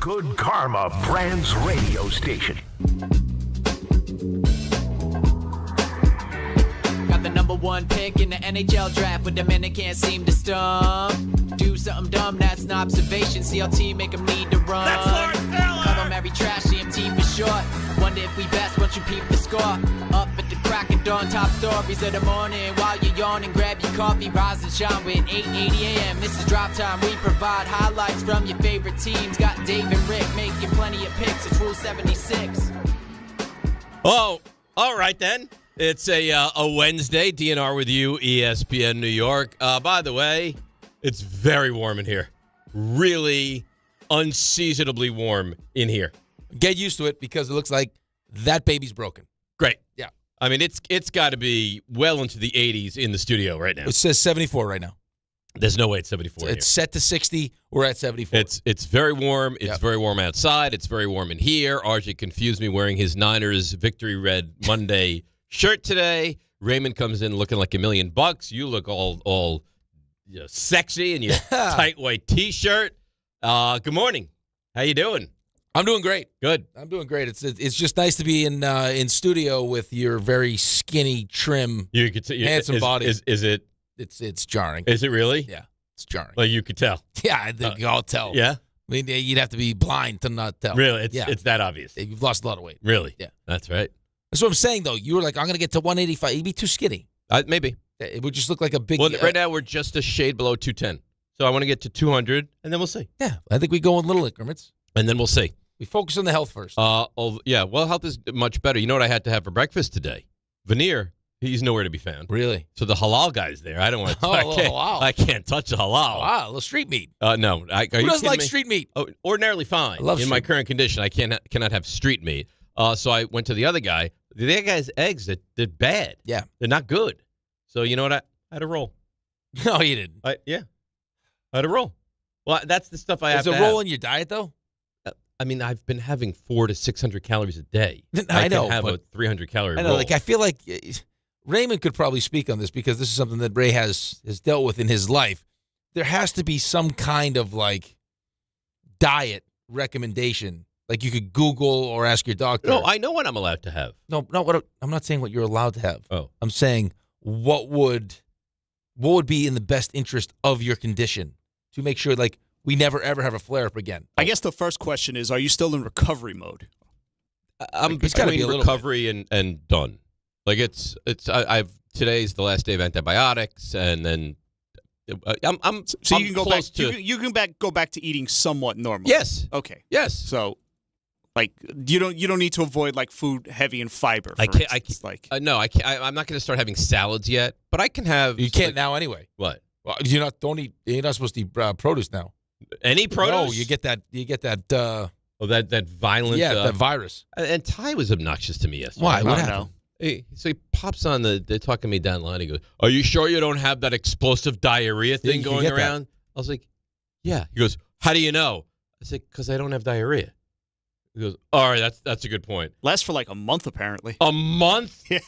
Good Karma Brands radio station. Got the number one pick in the NHL draft, but the men that can't seem to stump. Do something dumb, that's an observation. CLT make them need to run. That's Lawrence Taylor! Call them every trash, CMT for short. Wonder if we best once you peep the score. Up at the crack of dawn, top stories of the morning. While you're yawning, grab your coffee, rise and shine with 8:80 a.m. This is Drop Time. We provide highlights from your favorite teams. Got Dave and Rick making plenty of picks. It's Rule 76. Oh, all right then. It's a Wednesday. DNR with you, ESPN New York. By the way, it's very warm in here. Really unseasonably warm in here. Get used to it because it looks like that baby's broken. Great. Yeah. I mean, it's got to be well into the 80s in the studio right now. It says 74 right now. There's no way it's 74 It's set to 60. We're at 74. It's very warm. It's very warm outside. It's very warm in here. RJ confused me wearing his Niners Victory Red Monday shirt today. Raymond comes in looking like $1 million. You look all sexy in your tight white T-shirt. Good morning. How you doing? I'm doing great. Good. I'm doing great. It's just nice to be in studio with your very skinny, trim, You could see handsome body. Is it? It's jarring. Is it really? Yeah, it's jarring. Like you could tell. Yeah, I think you all tell. Yeah. I mean, you'd have to be blind to not tell. Really? It's that obvious. You've lost a lot of weight. Really? Yeah. That's right. That's what I'm saying, though. You were like, I'm going to get to 185. You'd be too skinny. Maybe. It would just look like a big... Well, right now we're just a shade below 210. So I want to get to 200, and then we'll see. Yeah, I think we go in little increments. And then we'll see. We focus on the health first. Yeah, well, health is much better. You know what I had to have for breakfast today? Veneer. He's nowhere to be found. Really? So the halal guy's there. I don't want to. Halal. I can't touch the halal. Wow, a little street meat. No. Who doesn't like street meat? Oh, ordinarily fine. I love in my current condition, I cannot have street meat. So I went to the other guy. The other guy's eggs, they're bad. Yeah. They're not good. So you know what? I had a roll. No, you didn't. I had a roll. Well, that's the stuff I have to have. Is a roll in your diet, though? I mean, I've been having 400 to 600 calories a day. I know, can have but a 300-calorie I know. roll. Like, I feel like Raymond could probably speak on this because this is something that Ray has dealt with in his life. There has to be some kind of, like, diet recommendation. Like, you could Google or ask your doctor. No, I know what I'm allowed to have. No, I'm not saying what you're allowed to have. Oh. I'm saying what would be in the best interest of your condition to make sure, like, we never, ever have a flare-up again. I guess the first question is, are you still in recovery mode? I'm It's gotta be between a little recovery and done. Like I've today's the last day of antibiotics, and then I'm So I'm you can go back. close to You can go back to eating somewhat normal. yes, Okay. yes. So, like, you don't need to avoid like food heavy in fiber. I for can't. instance. Like, No, I can't. I'm not going to start having salads yet, but I can have. You can't now anyway. What? Well, don't eat. You're not supposed to eat produce now. Any produce? No, you get that. Oh, that violent. that virus. And Ty was obnoxious to me yesterday. Why? I What don't happened? know. So he pops on they're talking to me down the line. He goes, "Are you sure you don't have that explosive diarrhea thing you going get that. around?" I was like, "Yeah." He goes, "How do you know?" I said, "Because I don't have diarrhea." He goes, "All right, that's a good point." Lasts for like a month apparently. A month? Yeah.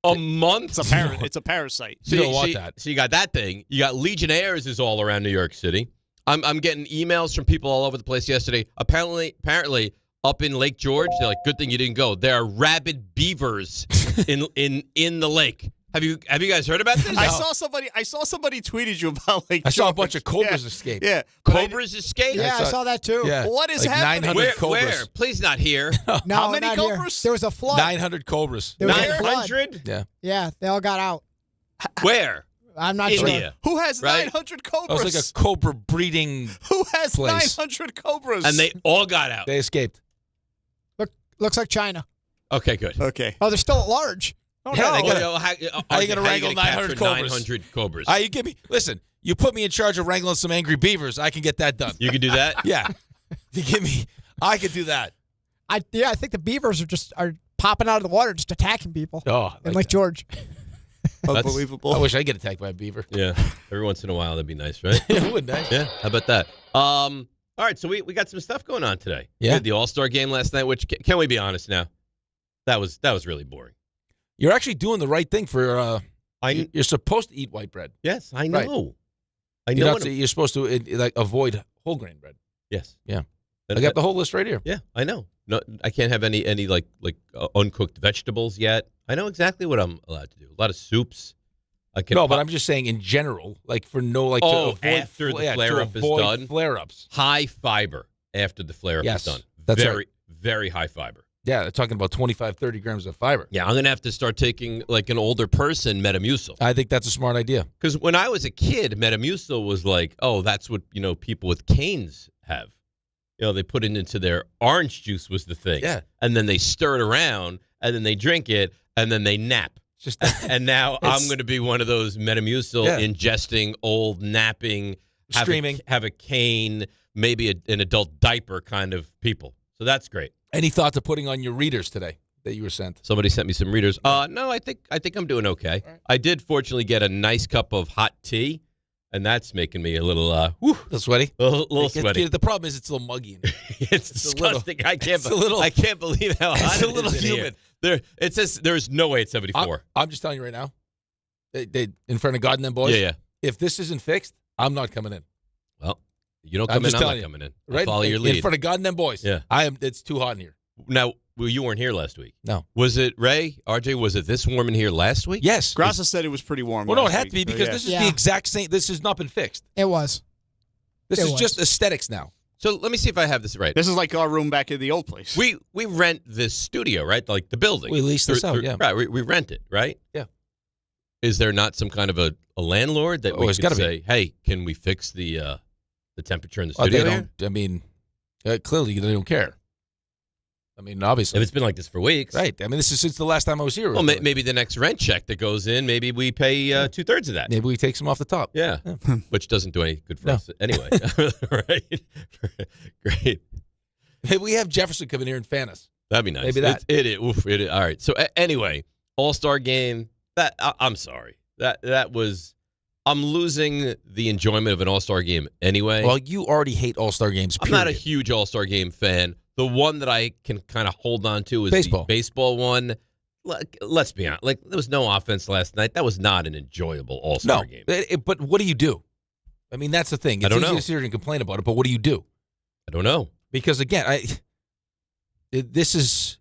A month? It's a parasite. You don't want that. So you got that thing. You got Legionnaires is all around New York City. I'm getting emails from people all over the place yesterday. Apparently up in Lake George, they're like, "Good thing you didn't go. There are rabid beavers in the lake." Have you guys heard about this? I saw somebody tweeted you about like. I saw a George. bunch of cobras Yeah. escape. Yeah. But Cobras escape? Yeah, I saw that too. Yeah. What is like happening? 900 cobras. Where? Please not here. No, How many not here. cobras? There was a flood. 900 cobras. There was a flood. 900? Yeah. Yeah, they all got out. Where? I'm not India. Who has Right? 900 That cobras? was like a cobra breeding. Who has place. 900 cobras? And they all got out. They escaped. Looks like China. Okay, good. Okay. Oh, they're still at large. Oh, Yeah, no. they gotta- Well, how you gonna wrangle 900 capture cobras? 900 cobras. You give me. Listen, you put me in charge of wrangling some angry beavers. I can get that done. You can do that? Yeah. You give me. I could do that. I think the beavers are popping out of the water, just attacking people Oh, in Lake George. Unbelievable. I wish I could get attacked by a beaver. Yeah. Every once in a while, that'd be nice, right? It would, nice. Yeah. How about that? All right. So we got some stuff going on today. We Yeah. had the All-Star Game last night, which, can we be honest now? That was really boring. You're actually doing the right thing for. I You're supposed to eat white bread. Yes, I Right. know. I You're, know. not, you're supposed to like avoid whole grain bread. Yes. Yeah. And I got the whole list right here. Yeah, I know. No, I can't have any like uncooked vegetables yet. I know exactly what I'm allowed to do. A lot of soups. I can. No, but I'm just saying in general, like for no like to avoid after the flare-up is done. Flare-ups. High fiber after the flare-up Yes, is done. that's very, right. very high fiber. Yeah, they're talking about 25, 30 grams of fiber. Yeah, I'm going to have to start taking, like an older person, Metamucil. I think that's a smart idea. Because when I was a kid, Metamucil was like, oh, that's what, people with canes have. They put it into their orange juice was the thing. Yeah. And then they stir it around, and then they drink it, and then they nap. Just And now I'm going to be one of those Metamucil ingesting, old, napping, streaming, have a cane, maybe an adult diaper kind of people. So that's great. Any thoughts of putting on your readers today that you were sent? Somebody sent me some readers. No, I think I'm doing okay. Right. I did fortunately get a nice cup of hot tea, and that's making me a little a little sweaty. A little sweaty. The problem is it's a little muggy. It's disgusting. I can't believe how hot it's a little humid. It says there's no way it's 74. I'm just telling you right now. They in front of God and them boys. Yeah. If this isn't fixed, I'm not coming in. Well, you don't come in, I'm not coming in. Right? Follow your lead. In front of God and them boys. Yeah. It's too hot in here. Now, you weren't here last week. No. Was it, Ray, RJ, was it this warm in here last week? Yes. Graca said it was pretty warm. Well, no, it last had to be week, because so, this is the exact same. This has not been fixed. It was. This is just aesthetics now. So let me see if I have this right. This is like our room back at the old place. We rent this studio, right? Like the building. We lease this out, yeah. Right, we rent it, right? Yeah. Is there not some kind of a landlord that we could say, hey, can we fix the temperature in the studio? They don't. I mean, clearly they don't care. I mean, obviously. If it's been like this for weeks. Right. I mean, this is since the last time I was here. Well, maybe the next rent check that goes in, maybe we pay 2/3 of that. Maybe we take some off the top. Yeah. Which doesn't do any good for us anyway. Right? Great. Hey, we have Jefferson coming here and fan us. That'd be nice. Maybe that. It is. All right. So anyway, All-Star Game. I'm sorry. That was. I'm losing the enjoyment of an All-Star Game anyway. Well, you already hate All-Star games. Period. I'm not a huge All-Star Game fan. The one that I can kind of hold on to is baseball. The baseball one. Let's be honest. Like, there was no offense last night. That was not an enjoyable All-Star game. But what do you do? I mean, that's the thing. It's easy to sit here and complain about it, but what do you do? I don't know. Because, again, this is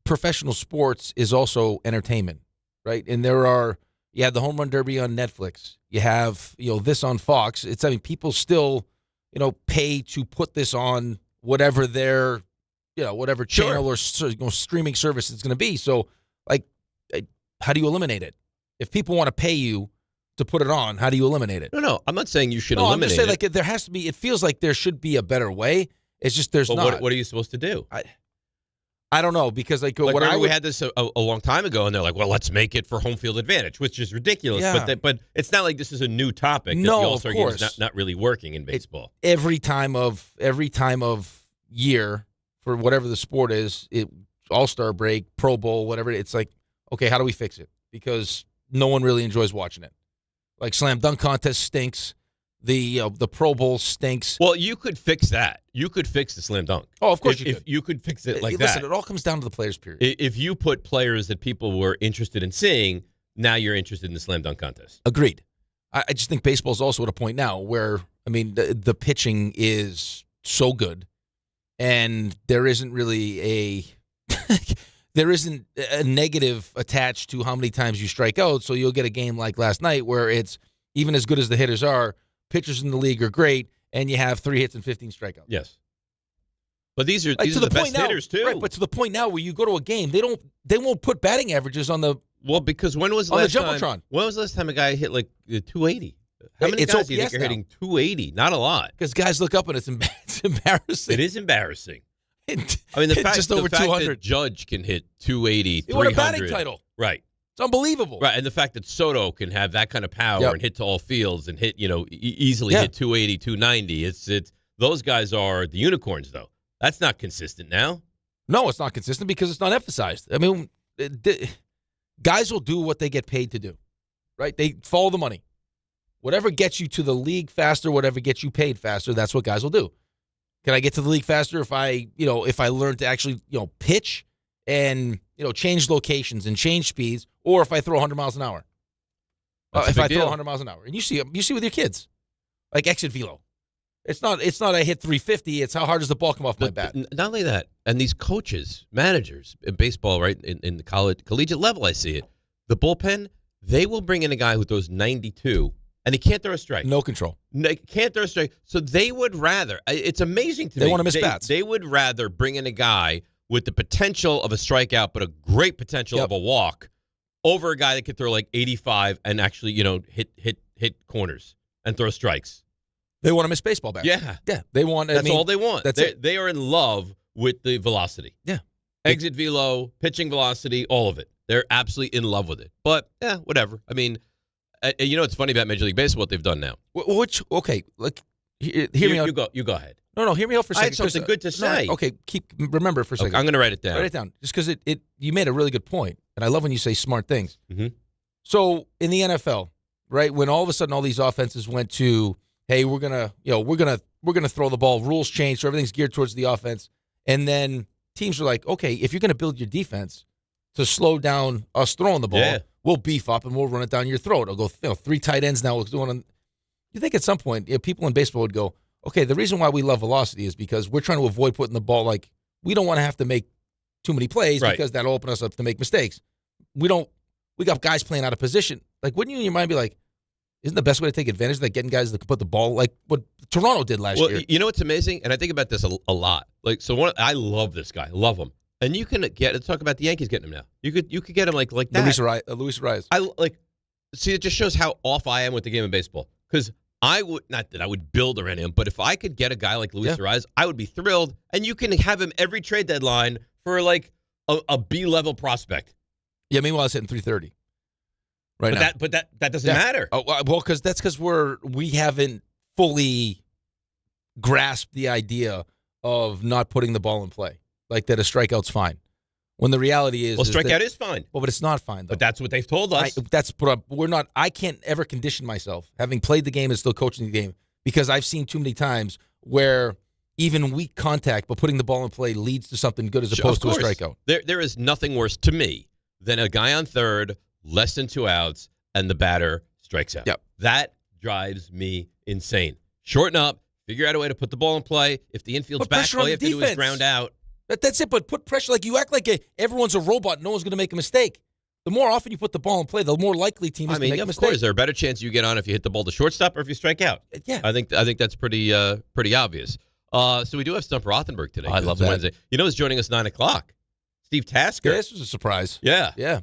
professional sports is also entertainment, right? And you have the Home Run Derby on Netflix. You have, this on Fox. People still, pay to put this on whatever their, whatever channel or streaming service it's going to be. So, how do you eliminate it? If people want to pay you to put it on, how do you eliminate it? No, I'm not saying you should eliminate it. I'm just saying, there has to be. It feels like there should be a better way. It's just there's not. What are you supposed to do? I don't know, because we had this a long time ago, and they're like, well, let's make it for home field advantage, which is ridiculous. Yeah. But it's not like this is a new topic. No, the All-Star of game course. is not really working in baseball. Every time of year for whatever the sport is, All-Star break, Pro Bowl, whatever, it's like, okay, how do we fix it? Because no one really enjoys watching it. Like slam dunk contest stinks. The Pro Bowl stinks. Well, you could fix that. You could fix the slam dunk. Oh, of course if you could fix it like Listen, that. it all comes down to the players, period. If you put players that people were interested in seeing, now you're interested in the slam dunk contest. Agreed. I just think baseball's also at a point now where, the pitching is so good, and there isn't really there isn't a negative attached to how many times you strike out. So you'll get a game like last night where it's even as good as the hitters are, pitchers in the league are great, and you have 3 hits and 15 strikeouts. Yes. But these are the best hitters too. Right, but to the point now where you go to a game, they won't put batting averages on the because when was the last time? When was the last time a guy hit like 280? How many guys do you think are hitting 280? Not a lot. Because guys look up and it's embarrassing. It is embarrassing. The fact, just over 200. That Judge can hit 280, 300. He won a batting title. Right. It's unbelievable. Right, and the fact that Soto can have that kind of power and hit to all fields and hit, easily hit 280, 290. It's those guys are the unicorns, though. That's not consistent now. No, it's not consistent because it's not emphasized. Guys will do what they get paid to do, right? They follow the money. Whatever gets you to the league faster, whatever gets you paid faster, that's what guys will do. Can I get to the league faster if I learn to actually, pitch and, change locations and change speeds, or if I throw 100 miles an hour? If I throw 100 miles an hour. And you see with your kids, like exit velo. It's not I hit 350. It's how hard does the ball come off my bat. Not only that, and these coaches, managers in baseball, right, in the collegiate level, I see it. The bullpen, they will bring in a guy who throws 92, and he can't throw a strike. No control. Can't throw a strike. So they would rather, it's amazing to me. They want to miss bats. They would rather bring in a guy with the potential of a strikeout, but a great potential of a walk, over a guy that could throw like 85 and actually, hit corners and throw strikes. They want to miss baseball bats. Yeah. They want. That's all they want. That's it. They are in love with the velocity. Yeah. Exit velo, pitching velocity, all of it. They're absolutely in love with it. But whatever. I mean, it's funny about Major League Baseball what they've done now. Okay, look, hear me out. You go ahead. No, hear me out for a second. I had something good to say. Okay, remember for a second. I'm going to write it down. Write it down, just because you made a really good point, and I love when you say smart things. Mm-hmm. So in the NFL, right, when all of a sudden all these offenses went to, hey, we're gonna throw the ball. Rules changed, so everything's geared towards the offense, and then teams are like, okay, if you're going to build your defense to slow down us throwing the ball, we'll beef up and we'll run it down your throat. It'll go, 3 tight ends now. You think at some point, people in baseball would go, okay, the reason why we love velocity is because we're trying to avoid putting the ball, like, we don't want to have to make too many plays because that'll open us up to make mistakes. We got guys playing out of position. Like, wouldn't you in your mind be like, isn't the best way to take advantage of that getting guys to put the ball like what Toronto did last year? You know what's amazing? And I think about this a lot. Like, I love this guy. Love him. And you can let's talk about the Yankees getting him now. You could get him like that. Luis Arias. See, it just shows how off I am with the game of baseball. Because I would, not that I would build around him, but if I could get a guy like Luis Arias, I would be thrilled. And you can have him every trade deadline for like a B-level prospect. Yeah, meanwhile, it's hitting 330 right now. But that doesn't matter. Oh, well, because we haven't fully grasped the idea of not putting the ball in play. Like that a strikeout's fine. When the reality is, strikeout is fine. Well, but it's not fine, though. But that's what they've told us. I can't ever condition myself, having played the game and still coaching the game, because I've seen too many times where even weak contact, but putting the ball in play leads to something good as opposed to a strikeout. There is nothing worse to me than a guy on third, less than 2 outs, and the batter strikes out. Yep. That drives me insane. Shorten up, figure out a way to put the ball in play. If the infield's back, all you have to do is ground out. That's it, but put pressure. Like, you act like everyone's a robot. No one's going to make a mistake. The more often you put the ball in play, the more likely team is to make a mistake. Of course, there are better chance you get on if you hit the ball to shortstop or if you strike out. Yeah. I think that's pretty obvious. So we do have Stump Rothenberg today. I love that. Wednesday. Who's joining us 9 o'clock? Steve Tasker. Yeah, this was a surprise. Yeah.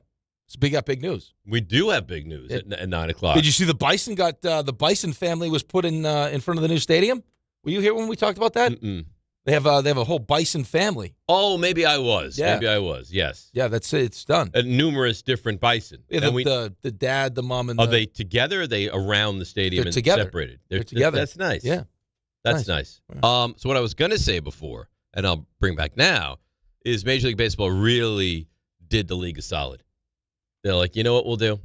It's got big news. We do have big news at 9 o'clock. Did you see the Bison family was put in front of the new stadium? Were you here when we talked about that? Mm-mm. They have a whole Bison family. Oh, maybe I was. Yeah. Maybe I was. Yes. Yeah, that's it. It's done. Numerous different Bison. Yeah, the dad, the mom, and are they together? Or are they around the stadium they're and together. separated? They're together. That's nice. Yeah, that's nice. So what I was going to say before, and I'll bring back now, is Major League Baseball really did the league a solid. They're like, you know what we'll do?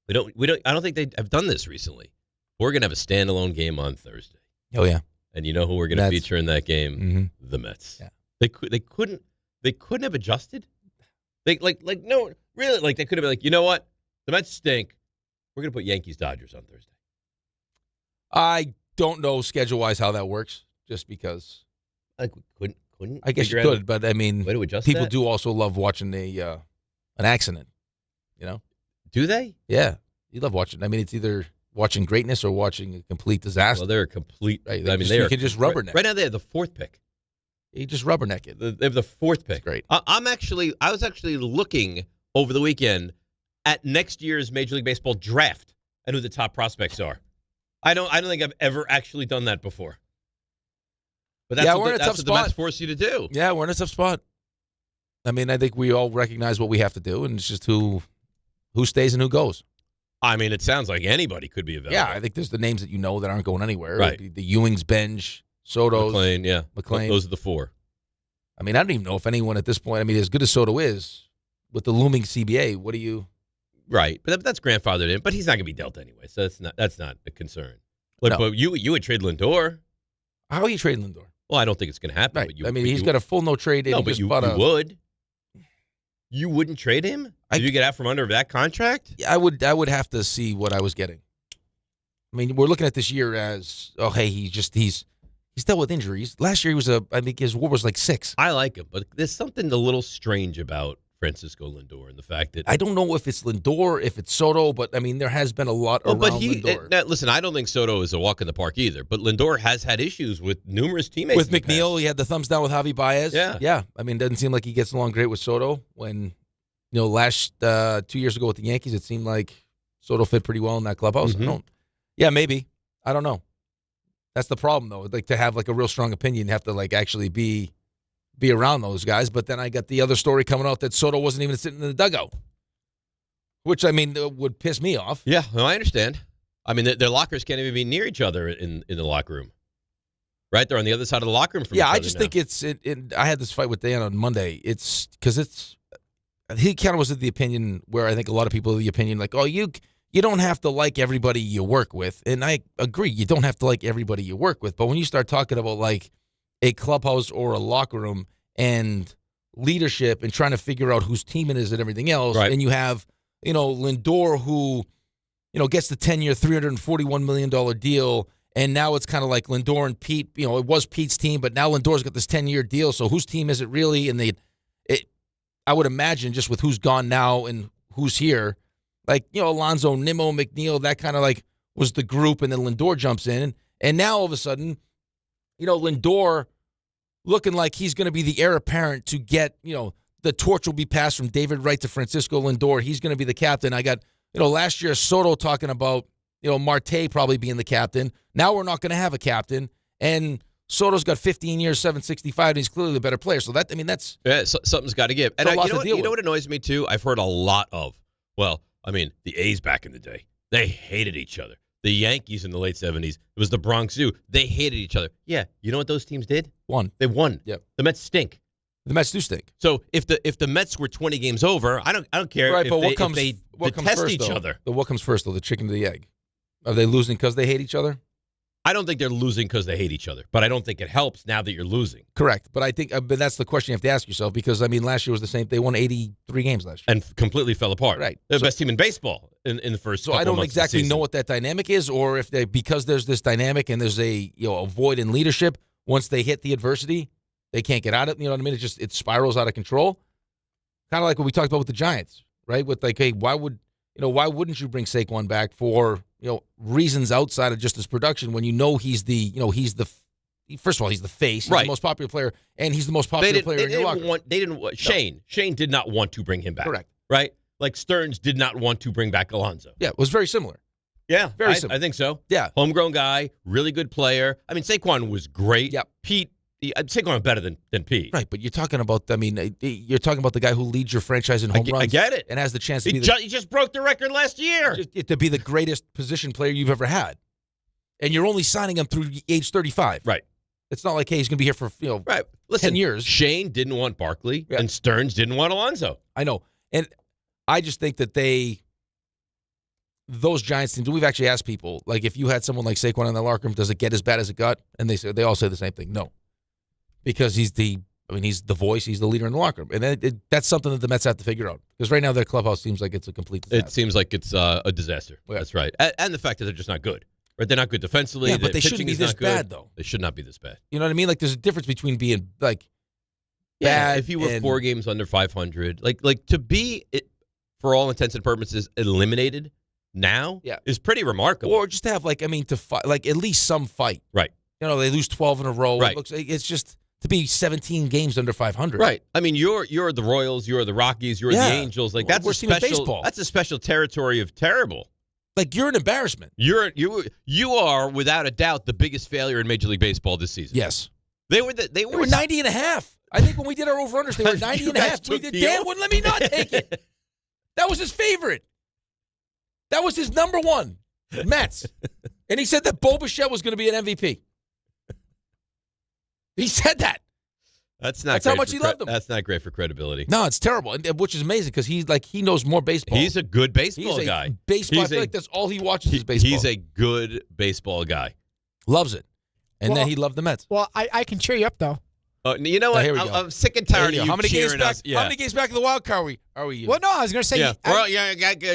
We don't. I don't think they have done this recently. We're going to have a standalone game on Thursday. Oh yeah. And you know who we're going to feature in that game? Mm-hmm. The Mets. Yeah. They couldn't have adjusted. They no, really, like they could have been like, you know what? The Mets stink. We're going to put Yankees-Dodgers on Thursday. I don't know schedule-wise how that works, just because. Like we couldn't. I guess you could, but I mean, way to adjust people that? do also love watching an accident. Do they? Yeah, you love watching. I mean, it's either watching greatness or watching a complete disaster. Well, they're a complete. Right. They can just rubberneck. Right now, they have the 4th pick. You just rubberneck it. They have the 4th pick. That's great. I was actually looking over the weekend at next year's Major League Baseball draft and who the top prospects are. I don't think I've ever actually done that before. But that's we're in a tough what spot. the Mets force you to do. Yeah, we're in a tough spot. I mean, I think we all recognize what we have to do, and it's just who stays and who goes. I mean, it sounds like anybody could be available. Yeah, I think there's the names that that aren't going anywhere. Right. The Ewings, Benj, Soto's. McClain. Those are the 4. I mean, I don't even know if anyone at this point, I mean, as good as Soto is, with the looming CBA, what do you... Right, but that's grandfathered in, but he's not going to be dealt anyway, so that's not a concern. Look, No. but you would trade Lindor. How are you trading Lindor? Well, I don't think it's going to happen. Right. But he's got a full no trade. No, but you would. You wouldn't trade him? Did you get out from under that contract? I would have to see what I was getting. I mean, we're looking at this year as, hey, he's He's dealt with injuries. Last year, I think his WAR was like 6. I like him, but there's something a little strange about Francisco Lindor and the fact that I don't know if it's Lindor, if it's Soto, but I mean, there has been a lot around Lindor. Now, listen, I don't think Soto is a walk in the park either, but Lindor has had issues with numerous teammates. With McNeil, he had the thumbs down with Javi Baez. Yeah. I mean, it doesn't seem like he gets along great with Soto. When, last 2 years ago with the Yankees, it seemed like Soto fit pretty well in that clubhouse. Mm-hmm. Maybe. I don't know. That's the problem, though. Like, to have like a real strong opinion, you have to like actually be around those guys. But then I got the other story coming out that Soto wasn't even sitting in the dugout, which, I mean, would piss me off. Yeah, no, I understand. I mean, their lockers can't even be near each other in the locker room. Right? They're on the other side of the locker room from each other. I just think I had this fight with Dan on Monday. It's because he kind of was of the opinion where I think a lot of people are the opinion like, oh, you don't have to like everybody you work with. And I agree, you don't have to like everybody you work with. But when you start talking about like a clubhouse or a locker room and leadership and trying to figure out whose team it is and everything else, right. And you have, Lindor who, gets the 10-year, $341 million deal, and now it's kind of like Lindor and Pete, it was Pete's team, but now Lindor's got this 10-year deal, so whose team is it really? And I would imagine just with who's gone now and who's here, like, Alonso, Nimmo, McNeil, that kind of like was the group, and then Lindor jumps in. And now all of a sudden, Lindor looking like he's going to be the heir apparent to get, the torch will be passed from David Wright to Francisco Lindor. He's going to be the captain. I got, last year Soto talking about, Marte probably being the captain. Now we're not going to have a captain. And Soto's got 15 years, 765, and he's clearly the better player. So that's something's got to give. And you know what annoys me too? I've heard a lot of, the A's back in the day, they hated each other. The Yankees in the late 70s, it was the Bronx Zoo. They hated each other. Yeah, you know what those teams did? They won. Yep. The Mets stink. The Mets do stink. So if the Mets were 20 games over, I don't care right, if but they comes detest first, each though? other. But what comes first, though, the chicken or the egg? Are they losing because they hate each other? I don't think they're losing because they hate each other, but I don't think it helps now that you're losing. Correct, but I think but that's the question you have to ask yourself because, last year was the same. They won 83 games last year. And completely fell apart. Right. They're the best team in baseball in the first couple So I don't months exactly of the season. know what that dynamic is or if because there's this dynamic and there's a void in leadership, once they hit the adversity, they can't get out of it. You know what I mean? It spirals out of control. Kind of like what we talked about with the Giants, right? With like, hey, why wouldn't you bring Saquon back for reasons outside of just his production when he's the first of all, he's the face, he's right. the most popular player, and he's the most popular player in your locker room. Shane did not want to bring him back. Correct. Right? Like Stearns did not want to bring back Alonso. Yeah, it was very similar. Yeah, very similar. I think so. Yeah. Homegrown guy, really good player. Saquon was great. Yep. Pete, Saquon was better than Pete. Right, but you're talking about you're talking about the guy who leads your franchise in home runs. I get it. And has the chance to he just broke the record last year. To be the greatest position player you've ever had. And you're only signing him through age 35. Right. It's not like, hey, he's going to be here for right. Listen, 10 years. Shane didn't want Barkley, and Stearns didn't want Alonso. I know. And I just think that those Giants teams, we've actually asked people, like if you had someone like Saquon in the locker room, does it get as bad as it got? And they all say the same thing. No. Because he's the voice, he's the leader in the locker room. And that's something that the Mets have to figure out. Because right now their clubhouse seems like it's a complete disaster. It seems like it's a disaster. Yeah. That's right. And the fact that they're just not good. Right? They're not good defensively. Yeah, but they shouldn't be this bad, though. They should not be this bad. You know what I mean? Like there's a difference between being like bad. bad. If you were 4 games under 500, like to be, for all intents and purposes, eliminated now is pretty remarkable. Or just to have to fight, like at least some fight. Right. They lose 12 in a row. Right. It looks like it's just to be 17 games under 500. Right. You're the Royals, you're the Rockies, you're the Angels. Like that's a special baseball. That's a special territory of terrible. Like you're an embarrassment. You are without a doubt the biggest failure in Major League Baseball this season. Yes. They were 90 and a half. I think when we did our over-unders, they were 90 and a half. Dan wouldn't let me not take it. That was his favorite. That was his number one. Mets. And he said that Bo Bichette was going to be an MVP. He said that. That's how much he loved him. That's not great for credibility. No, it's terrible, which is amazing because he knows more baseball. He's a good baseball guy. I feel like that's all he watches is baseball. He's a good baseball guy. Loves it. And then he loved the Mets. Well, I can cheer you up, though. You know what? I'm sick and tired of you How many games cheering back? us. Yeah. How many games back in the wild card are we? Well, no, I was going to say. Yeah.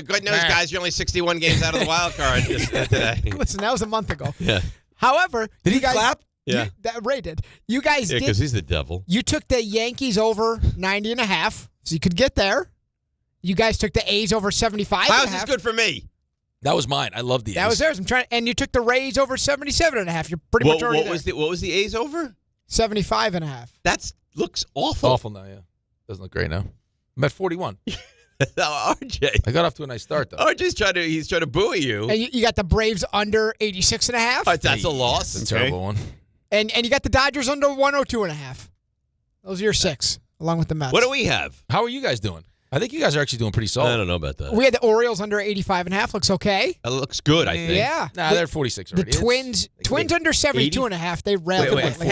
Good news, guys. You're only 61 games out of the wild card today. Listen, that was a month ago. Yeah. However, did he clap? Yeah. Ray did. You guys Yeah, did. because he's the devil. You took the Yankees over 90.5, so you could get there. You guys took the A's over 75.5. How's this good for me? That was mine. I love the That A's. was theirs. And you took the Rays over 77.5. You're pretty much already there. What was the A's over? 75.5. That looks awful. Awful now, yeah. Doesn't look great now. I'm at 41. RJ. I got off to a nice start, though. RJ's trying to buoy you. And you got the Braves under 86.5. All right, that's a loss. That's a terrible one. And you got the Dodgers under 102.5. Those are your 6, along with the Mets. What do we have? How are you guys doing? I think you guys are actually doing pretty solid. I don't know about that. We had the Orioles under 85.5. Looks okay. That looks good, I think. Yeah. Nah, they're 46 The already. Twins under 72.5. They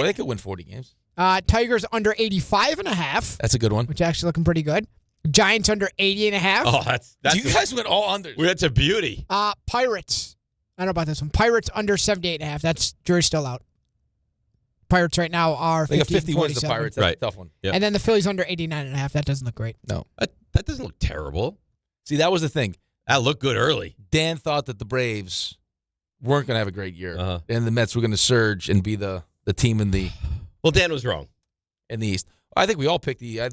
They could win 40 games. Tigers under 85.5. That's a good one. Which actually looking pretty good. Giants under 80.5. Oh, that's You guys went all under. that's a beauty. Pirates. I don't know about this one. Pirates under 78.5. That's jury's still out. Pirates right now are 50, They got 50 wins, the 47. Pirates. That's Right. a tough one. Yeah. And then the Phillies under 89.5. That doesn't look great. No. That doesn't look terrible. See, that was the thing. That looked good early. Dan thought that the Braves weren't going to have a great year. Uh-huh. And the Mets were going to surge and be the team in the Well, Dan was wrong. East. I think we all picked the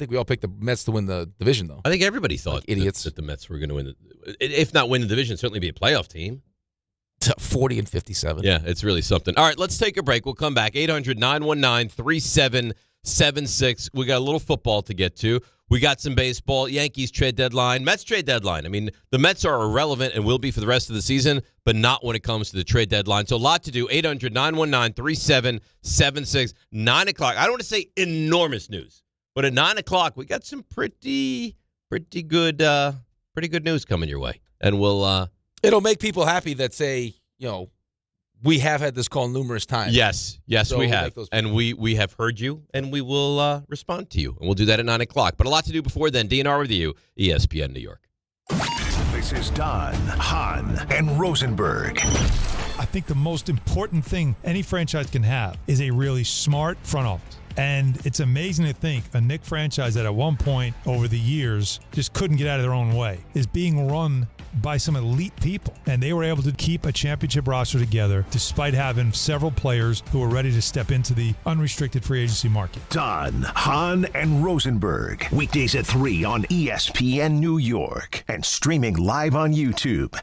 Mets to win the division, though. I think everybody thought Like idiots. that the Mets were going to win. If not win the division, certainly be a playoff team. 40 and 57. Yeah, it's really something. All right, let's take a break. We'll come back. 800-919-3776. We got a little football to get to. We got some baseball. Yankees trade deadline. Mets trade deadline. I mean, the Mets are irrelevant and will be for the rest of the season, but not when it comes to the trade deadline. So a lot to do. 800-919-3776. 9 o'clock. I don't want to say enormous news, but at 9 o'clock, we got some pretty good news coming your way. And we'll It'll make people happy that say, we have had this call numerous times. Yes, So we we'll have. make those And we have heard you, and we will respond to you. And we'll do that at 9 o'clock. But a lot to do before then. DNR with you, ESPN New York. This is Don, Hahn, and Rosenberg. I think the most important thing any franchise can have is a really smart front office. And it's amazing to think a Knick franchise that at one point over the years just couldn't get out of their own way is being run by some elite people. And they were able to keep a championship roster together despite having several players who were ready to step into the unrestricted free agency market. Don, Hahn, and Rosenberg. Weekdays at 3 on ESPN New York and streaming live on YouTube.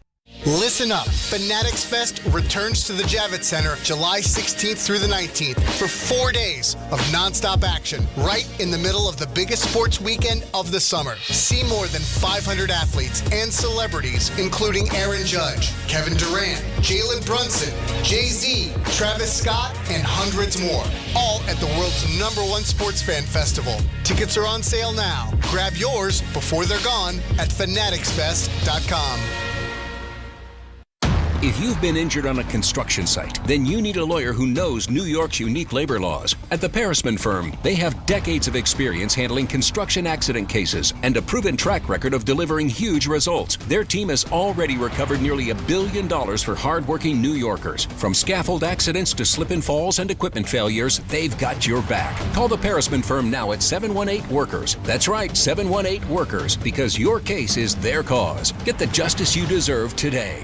Listen up. Fanatics Fest returns to the Javits Center July 16th through the 19th for 4 days of nonstop action right in the middle of the biggest sports weekend of the summer. See more than 500 athletes and celebrities, including Aaron Judge, Kevin Durant, Jalen Brunson, Jay-Z, Travis Scott, and hundreds more. All at the world's #1 sports fan festival. Tickets are on sale now. Grab yours before they're gone at fanaticsfest.com. If you've been injured on a construction site, then you need a lawyer who knows New York's unique labor laws. At the Parisman Firm, they have decades of experience handling construction accident cases and a proven track record of delivering huge results. Their team has already recovered nearly $1 billion for hardworking New Yorkers. From scaffold accidents to slip and falls and equipment failures, they've got your back. Call the Parisman Firm now at 718-WORKERS. That's right, 718-WORKERS, because your case is their cause. Get the justice you deserve today.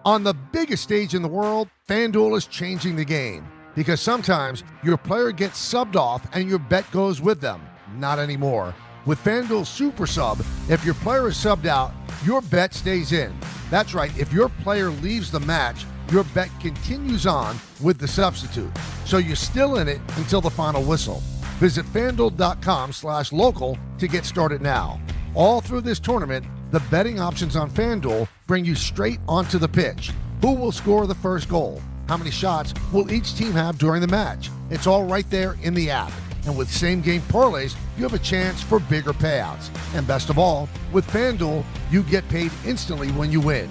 On the biggest stage in the world, FanDuel is changing the game because sometimes your player gets subbed off and your bet goes with them. Not anymore. With FanDuel Super Sub, if your player is subbed out, your bet stays in. That's right. If your player leaves the match, your bet continues on with the substitute. So you're still in it until the final whistle. Visit FanDuel.com/local to get started now. All through this tournament, the betting options on FanDuel bring you straight onto the pitch. Who will score the first goal? How many shots will each team have during the match? It's all right there in the app. And with same-game parlays, you have a chance for bigger payouts. And best of all, with FanDuel, you get paid instantly when you win.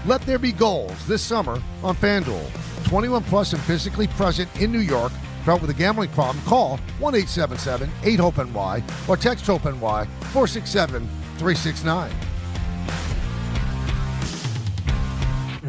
Let there be goals this summer on FanDuel. 21 plus and physically present in New York. Felt with a gambling problem? Call 1-877-8-HOPE-NY or text HOPE-NY 467-369.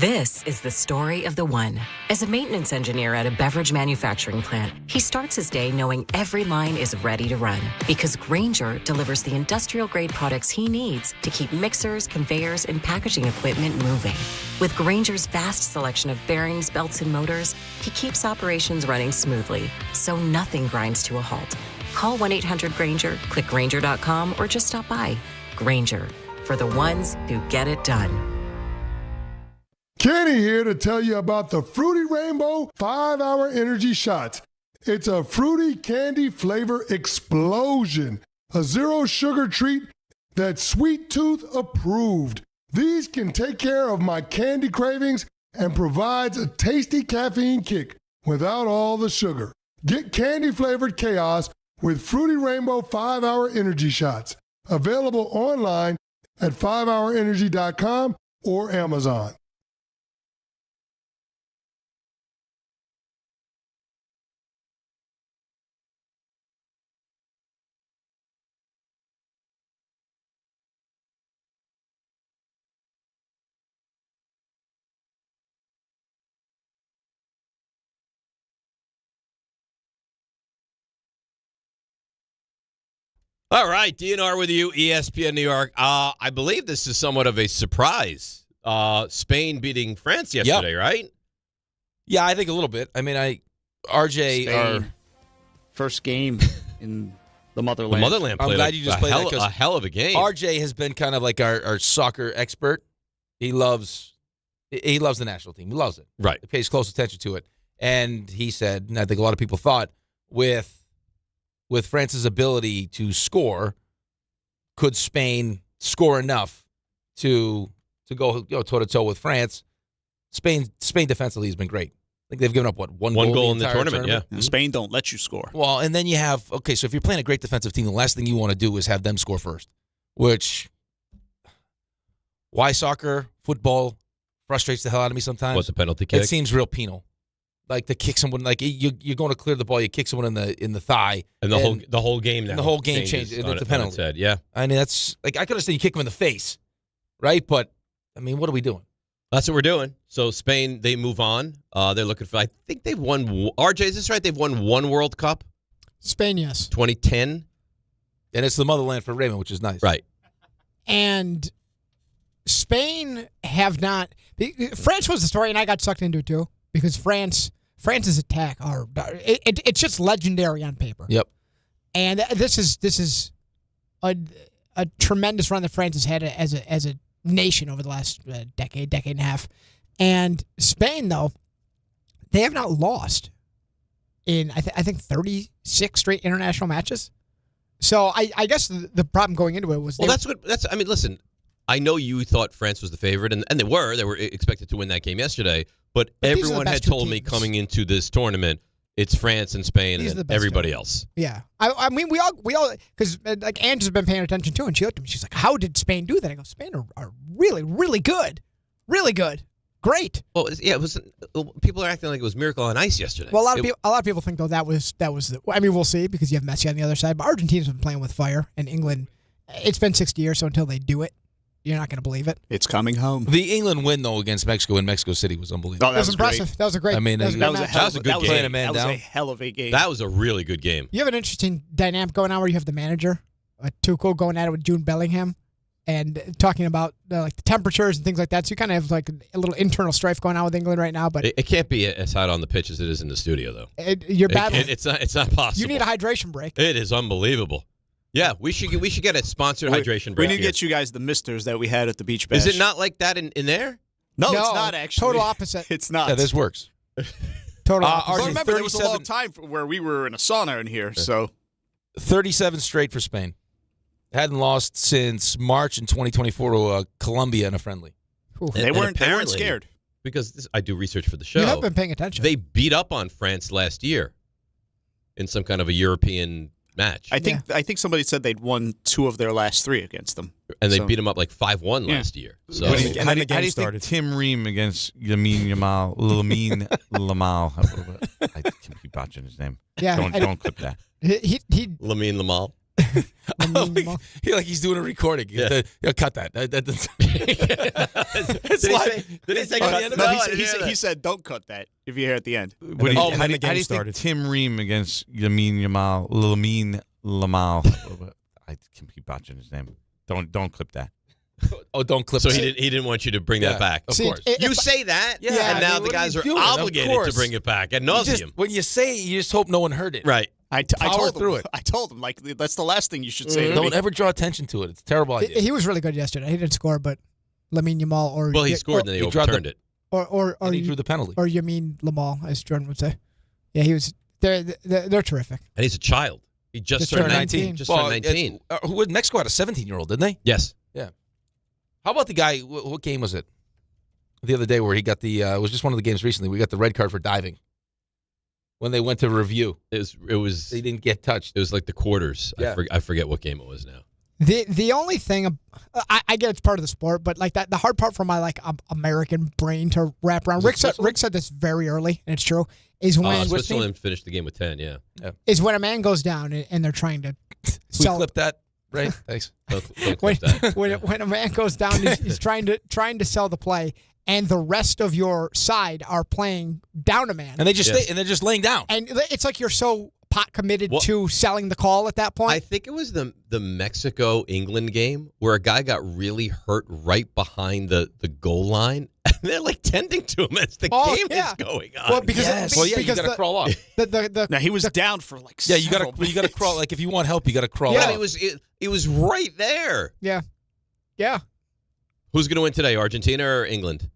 This is the story of the one. As a maintenance engineer at a beverage manufacturing plant, he starts his day knowing every line is ready to run because Grainger delivers the industrial-grade products he needs to keep mixers, conveyors, and packaging equipment moving. With Grainger's vast selection of bearings, belts, and motors, he keeps operations running smoothly, so nothing grinds to a halt. Call 1-800-GRAINGER, click Grainger.com, or just stop by. Grainger, for the ones who get it done. Kenny here to tell you about the Fruity Rainbow 5-Hour Energy Shots. It's a fruity candy flavor explosion. A zero-sugar treat that's Sweet Tooth approved. These can take care of my candy cravings and provides a tasty caffeine kick without all the sugar. Get candy-flavored chaos with Fruity Rainbow 5-Hour Energy Shots. Available online at 5hourenergy.com or Amazon. All right, DNR with you, ESPN New York. I believe this is somewhat of a surprise. Spain beating France yesterday, right? Yeah, I think a little bit. I mean, RJ, Spain, first game in the motherland. The motherland played I'm glad you just played that, 'cause a hell of a game. RJ has been kind of like our soccer expert. He loves the national team. He loves it. Right. He pays close attention to it. And he said, and I think a lot of people thought, with France's ability to score, could Spain score enough to go toe-to-toe with France? Spain defensively has been great. I think they've given up, one goal in the tournament, yeah. Mm-hmm. Spain don't let you score. Well, and then you have, so if you're playing a great defensive team, the last thing you want to do is have them score first, which, why soccer, football, frustrates the hell out of me sometimes. What's a penalty kick? It seems real penal. Like to kick someone, like you're going to clear the ball, you kick someone in the thigh, and the whole game now. The whole game changes. It's a penalty. Head, yeah, I mean that's like I could understand you kick him in the face, right? But I mean, what are we doing? That's what we're doing. So Spain, they move on. They're looking for. I think they've won. RJ, is this right? They've won one World Cup. Spain, yes. 2010, and it's the motherland for Raymond, which is nice, right? And Spain have not. France was the story, and I got sucked into it too because France's attack it's just legendary on paper. Yep. And this is a tremendous run that France has had as a nation over the last decade and a half. And Spain, though, they have not lost in I think 36 straight international matches. So I guess the problem going into it was I mean, listen, I know you thought France was the favorite, and they were expected to win that game yesterday. But everyone had told me coming into this tournament, it's France and Spain and everybody else. Yeah. I mean, we all, because like Angie's been paying attention too, and she looked at me, she's like, how did Spain do that? I go, Spain are really, really good. Really good. Great. Well, it was. People are acting like it was Miracle on Ice yesterday. Well, a lot of people think, though, that was I mean, we'll see because you have Messi on the other side, but Argentina's been playing with fire, and England, it's been 60 years, so until they do it, you're not going to believe it. It's coming home. The England win, though, against Mexico in Mexico City was unbelievable. Oh, that was impressive. Great. That was a great. I mean, that was a good game. That was a hell of a game. That was a really good game. You have an interesting dynamic going on where you have the manager, Tuchel, going at it with Jude Bellingham, and talking about like the temperatures and things like that. So you kind of have like a little internal strife going on with England right now. But it can't be as hot on the pitch as it is in the studio, though. You're battling. It's not possible. You need a hydration break. It is unbelievable. Yeah, we should get a sponsored hydration break. We need to get you guys the misters that we had at the beach bash. Is it not like that in there? No, it's not actually. Total opposite. It's not. Yeah, this works. Total opposite. Well, remember, there was a long time where we were in a sauna in here. So 37 straight for Spain. Hadn't lost since March in 2024 to Colombia in a friendly. They weren't scared. Because I do research for the show. You have been paying attention. They beat up on France last year in some kind of a European match. I think somebody said they'd won 2 of their last 3 against them. And they beat them up like 5-1 last year. So how do you think Tim Ream against Lamine Yamal? I keep botching his name. Yeah, don't clip that. He Lamine Lamal. He's doing a recording. Yeah. Cut that. That's Did he say cut the bell? He said, "Don't cut that." If you hear at the end. How do you started. think Tim Ream against Lamine Lamal? I can keep botching his name. Don't clip that. Oh, don't clip. So that. he didn't want you to bring that back. Of course. You say that, and now the guys are obligated to bring it back ad nauseum. When you say it, you just hope no one heard it. Right. I told him. I told him like that's the last thing you should say. Don't ever draw attention to it. It's a terrible idea. He was really good yesterday. He didn't score, but Lamine Yamal he scored and then he overturned it. Or he drew the penalty. Or Yamin Lamal, as Jordan would say. Yeah, he was. They're terrific. And he's a child. He just turned 19. Just turned 19. Mexico had a 17-year-old, didn't they? Yes. Yeah. How about the guy? What game was it? The other day where he got the. It was just one of the games recently. We got the red card for diving. When they went to review, it was. They didn't get touched. It was like the quarters. Yeah. I forget what game it was now. The only thing I get it's part of the sport, but like that the hard part for my American brain to wrap around. Rick said this very early, and it's true. Is when Switzerland finished the game with 10. Yeah. Is when a man goes down and they're trying to sell. We clip that, right? Thanks. Don't clip that. When a man goes down, he's trying to sell the play, and the rest of your side are playing down a man, and they just stay, and they're just laying down, and it's like you're so pot committed to selling the call at that point. I think it was the Mexico-England game where a guy got really hurt right behind the goal line, and they're like tending to him as the game is going on. Well, because you got to crawl up. Now he was down for like you got to crawl. Like if you want help, you got to crawl. Yeah, up. it was right there. Yeah. Who's going to win today, Argentina or England?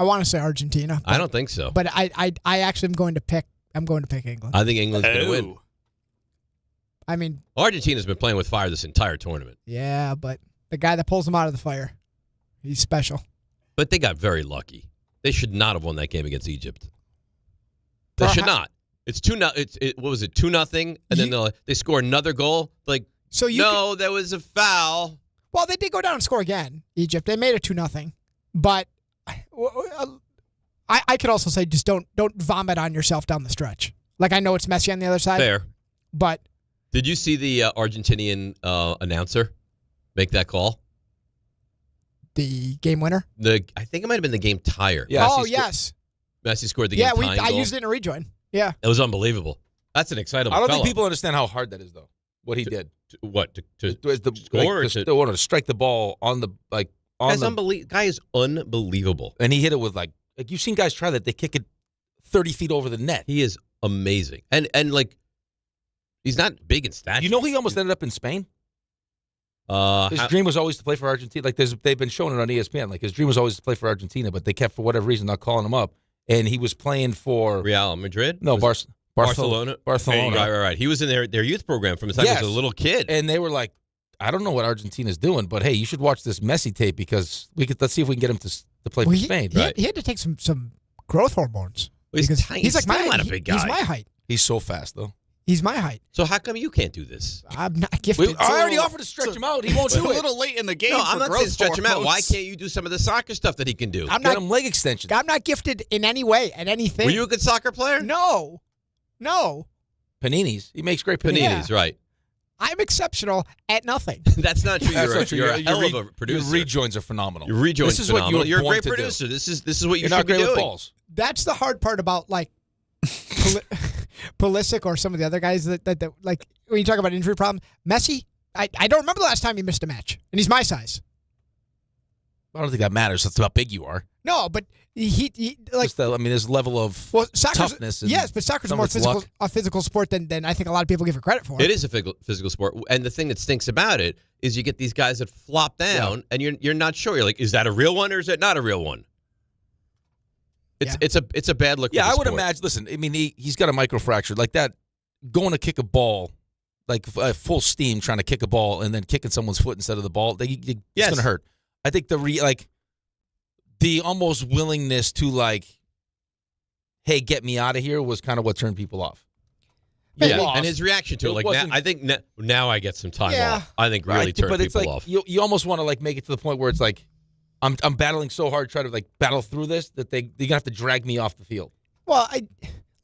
I want to say Argentina. I don't think so. But I actually am going to pick England. I think England's going to win. I mean, Argentina's been playing with fire this entire tournament. Yeah, but the guy that pulls them out of the fire, he's special. But they got very lucky. They should not have won that game against Egypt. They should not. It's 2-0. What was it? 2-0, and then they score another goal. Like, there was a foul. Well, they did go down and score again. Egypt. They made it 2-0, but I could also say just don't vomit on yourself down the stretch. Like I know it's messy on the other side. Fair. But did you see the Argentinian announcer make that call? The game winner? I think it might have been the game tire. Yeah. Yes. Messi scored the game tying goal. I used it in a rejoin. Yeah. It was unbelievable. That's an excitable I don't think people understand how hard that is, though. What he did. To score? To strike the ball on the guy is unbelievable. And he hit it with like you've seen guys try that. They kick it 30 feet over the net. He is amazing. And he's not big in stature. You know he almost ended up in Spain? His dream was always to play for Argentina. Like they've been showing it on ESPN. Like his dream was always to play for Argentina, but they kept for whatever reason not calling him up. And he was playing for Real Madrid? No, Barcelona. Right. He was in their youth program from the time he was a little kid. And they were like, I don't know what Argentina's doing, but hey, you should watch this Messi tape because let's see if we can get him to play for Spain. He had to take some growth hormones. Well, he's tiny. He's like not a big guy. He's my height. He's so fast though. He's my height. So how come you can't do this? I'm not gifted. I already offered to stretch him out. He won't do it. A little late in the game. No, I'm not saying stretch him out. Why can't you do some of the soccer stuff that he can do? Get him leg extensions. I'm not gifted in any way at anything. Were you a good soccer player? No. Paninis. He makes great paninis. Paninis, right. I'm exceptional at nothing. That's not true. You're a hell of a producer. Your rejoins are phenomenal. Your rejoins are phenomenal. You're a great to producer. Do. This is what you You're should be doing. With balls. That's the hard part about like Pulisic or some of the other guys that like when you talk about injury problems. Messi, I don't remember the last time he missed a match, and he's my size. I don't think that matters. That's how big you are. No, but he like. There's level of toughness. Yes, but soccer's more physical sport than I think a lot of people give it credit for. It is a physical sport, and the thing that stinks about it is you get these guys that flop down, and you're not sure. You're like, is that a real one or is that not a real one? It's a bad look. Yeah, for the I would sport. imagine. Listen, I mean, he's got a microfracture like that. Going to kick a ball, like full steam, trying to kick a ball, and then kicking someone's foot instead of the ball, it's going to hurt. I think the almost willingness to like, hey, get me out of here was kind of what turned people off. Yeah, and his reaction to it, like I think now I get some time off. I think really turned people off. You almost want to like make it to the point where it's like, I'm battling so hard trying to like battle through this that you're gonna have to drag me off the field. Well,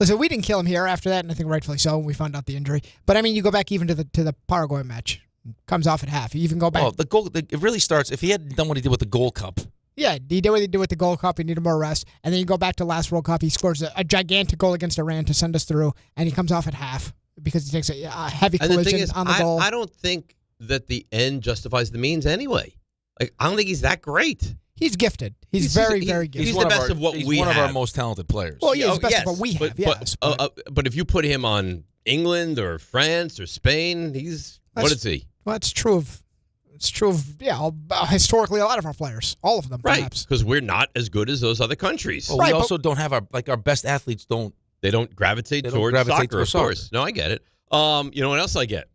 Listen, we didn't kill him here after that, and I think rightfully so when we found out the injury. But, I mean, you go back even to the Paraguay match. Comes off at half. You even go back. Oh, the goal, it really starts, if he hadn't done what he did with the Gold Cup. Yeah, he did what he did with the Gold Cup. He needed more rest. And then you go back to last World Cup. He scores a gigantic goal against Iran to send us through, and he comes off at half because he takes a heavy collision and the thing is, on the goal. I don't think that the end justifies the means anyway. Like, I don't think he's that great. He's gifted. He's very gifted. He's the best of what we have. He's one of our most talented players. Well, yeah, he's the best of what we have, yes. But if you put him on England or France or Spain, what is he? Well, it's true of historically a lot of our players, all of them, right? Perhaps. Because we're not as good as those other countries. Well, we also don't have our best athletes don't. They don't gravitate towards soccer, of course. No, I get it. You know what else I get?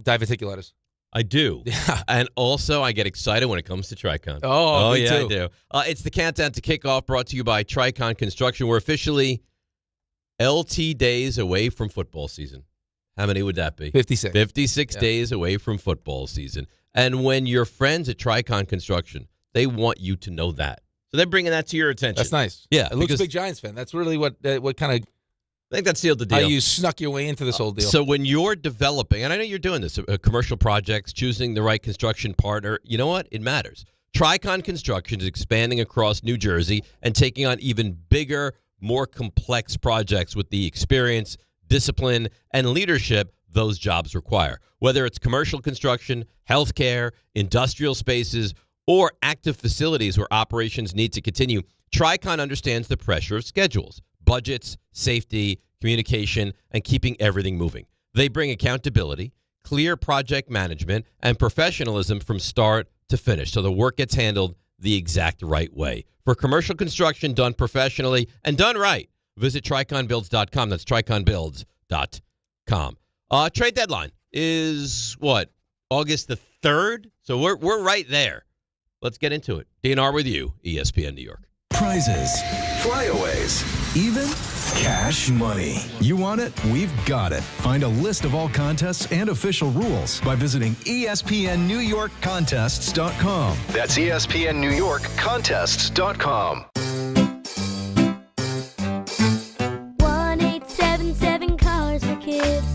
Diverticulitis. I do. Yeah. And also, I get excited when it comes to Tricon. Oh, me yeah, too. I do. It's the countdown to kickoff brought to you by Tricon Construction. We're officially LT days away from football season. How many would that be? 56. 56 days away from football season. And when your friends at Tricon Construction, they want you to know that. So they're bringing that to your attention. That's nice. Yeah. It looks a big Giants fan. That's really what kind of... I think that sealed the deal. How you snuck your way into this whole deal. So when you're developing, and I know you're doing this, commercial projects, choosing the right construction partner, you know what? It matters. Tricon Construction is expanding across New Jersey and taking on even bigger, more complex projects with the experience, discipline, and leadership those jobs require. Whether it's commercial construction, healthcare, industrial spaces, or active facilities where operations need to continue, Tricon understands the pressure of schedules, budgets, safety, communication, and keeping everything moving. They bring accountability, clear project management, and professionalism from start to finish, so the work gets handled the exact right way. For commercial construction done professionally and done right, visit TriconBuilds.com. That's TriconBuilds.com. Trade deadline is what? August the 3rd? So we're right there. Let's get into it. DNR with you, ESPN New York. Prizes, flyaways, even cash money. You want it? We've got it. Find a list of all contests and official rules by visiting ESPNNewYorkContests.com. That's ESPNNewYorkContests.com. 1877 Cars for Kids.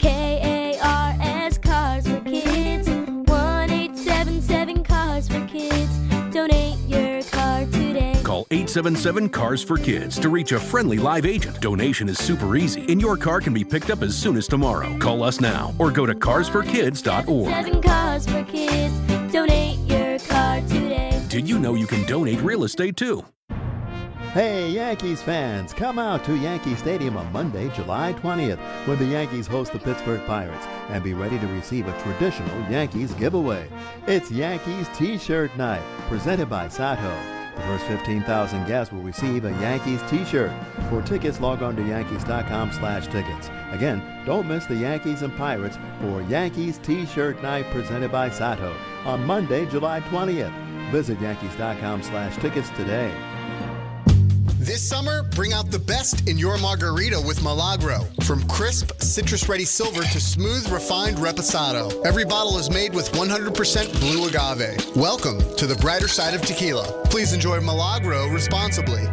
KARS Cars for Kids. 1877 Cars for Kids. Donate your car today. Call 877 Cars for Kids to reach a friendly live agent. Donation is super easy, and your car can be picked up as soon as tomorrow. Call us now or go to carsforkids.org. 7 Cars for Kids. Donate your car today. Did you know you can donate real estate too? Hey, Yankees fans, come out to Yankee Stadium on Monday, July 20th, when the Yankees host the Pittsburgh Pirates, and be ready to receive a traditional Yankees giveaway. It's Yankees T-Shirt Night, presented by Sato. The first 15,000 guests will receive a Yankees T-shirt. For tickets, log on to Yankees.com/tickets. Again, don't miss the Yankees and Pirates for Yankees T-Shirt Night, presented by Sato, on Monday, July 20th. Visit Yankees.com/tickets today. This summer, bring out the best in your margarita with Milagro. From crisp, citrus-ready silver to smooth, refined reposado. Every bottle is made with 100% blue agave. Welcome to the brighter side of tequila. Please enjoy Milagro responsibly.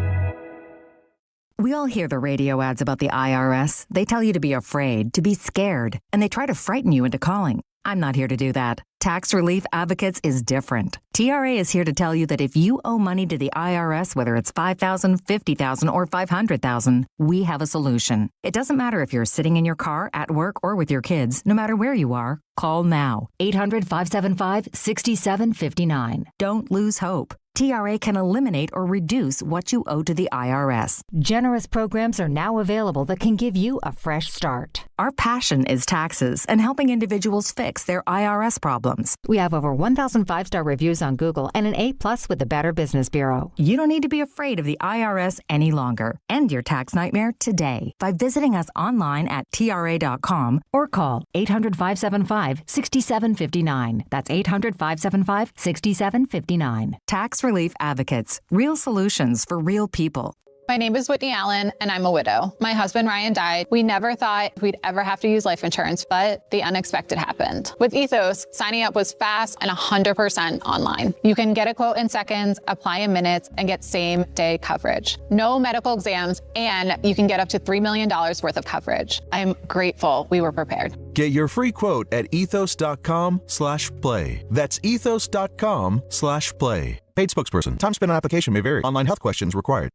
We all hear the radio ads about the IRS. They tell you to be afraid, to be scared, and they try to frighten you into calling. I'm not here to do that. Tax Relief Advocates is different. TRA is here to tell you that if you owe money to the IRS, whether it's $5,000, $50,000, or $500,000, we have a solution. It doesn't matter if you're sitting in your car, at work, or with your kids. No matter where you are, call now. 800-575-6759. Don't lose hope. TRA can eliminate or reduce what you owe to the IRS. Generous programs are now available that can give you a fresh start. Our passion is taxes and helping individuals fix their IRS problems. We have over 1,000 5-star reviews on Google and an A+ with the Better Business Bureau. You don't need to be afraid of the IRS any longer. End your tax nightmare today by visiting us online at TRA.com or call 800-575-6759. That's 800-575-6759. Tax Relief Advocates. Real solutions for real people. My name is Whitney Allen, and I'm a widow. My husband, Ryan, died. We never thought we'd ever have to use life insurance, but the unexpected happened. With Ethos, signing up was fast and 100% online. You can get a quote in seconds, apply in minutes, and get same-day coverage. No medical exams, and you can get up to $3 million worth of coverage. I'm grateful we were prepared. Get your free quote at ethos.com/play. That's ethos.com/play. Paid spokesperson. Time spent on application may vary. Online health questions required.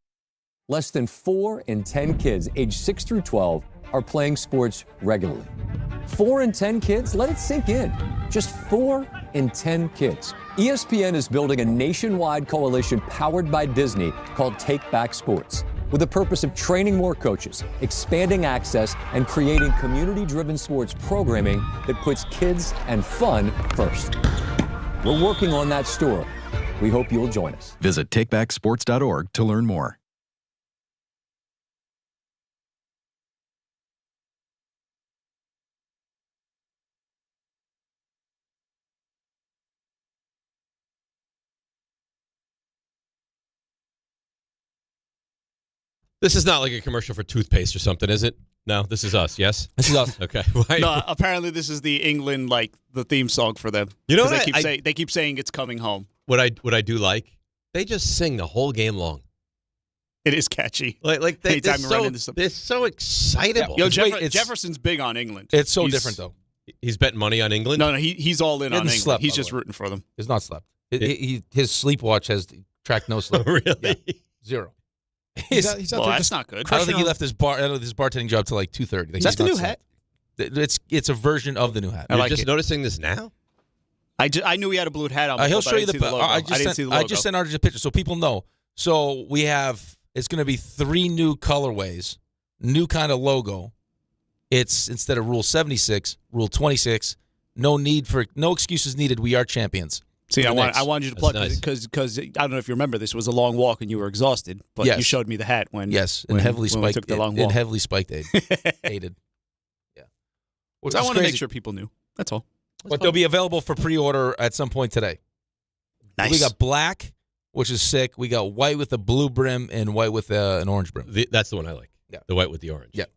Less than 4 in 10 kids aged 6 through 12 are playing sports regularly. 4 in 10 kids? Let it sink in. Just 4 in 10 kids. ESPN is building a nationwide coalition powered by Disney called Take Back Sports, with the purpose of training more coaches, expanding access, and creating community-driven sports programming that puts kids and fun first. We're working on that story. We hope you'll join us. Visit takebacksports.org to learn more. This is not like a commercial for toothpaste or something, is it? No, this is us, yes? This is us. Okay. No, apparently this is the England, the theme song for them. You know 'Cause what? they keep saying it's coming home. What I do like, they just sing the whole game long. It is catchy. Like they're so excitable. Yo, Jefferson's big on England. It's so different, though. He's betting money on England? No, he's all in on England. Slept, he's just rooting for them. He's not slept. His sleep watch has tracked no sleep. Really? Yeah. Zero. That's not good. I don't think he left his bartending job till like 2:30. Is that the new hat? It's a version of the new hat. You're just noticing this now? I knew he had a blue hat on. He'll show you the logo. I didn't see the logo. I just sent RJ a picture so people know. So we have. It's going to be 3 new colorways, new kind of logo. It's instead of Rule 76, Rule 26. No excuses needed. We are champions. See, I wanted you to plug because I don't know if you remember this was a long walk and you were exhausted, but you showed me the hat when and heavily when spiked. we took the long walk. And heavily spiked aided. Yeah. So I want to make sure people knew. That's all. But they'll be available for pre-order at some point today. Nice. We got black, which is sick. We got white with a blue brim and white with an orange brim. That's the one I like. Yeah. The white with the orange. Yeah.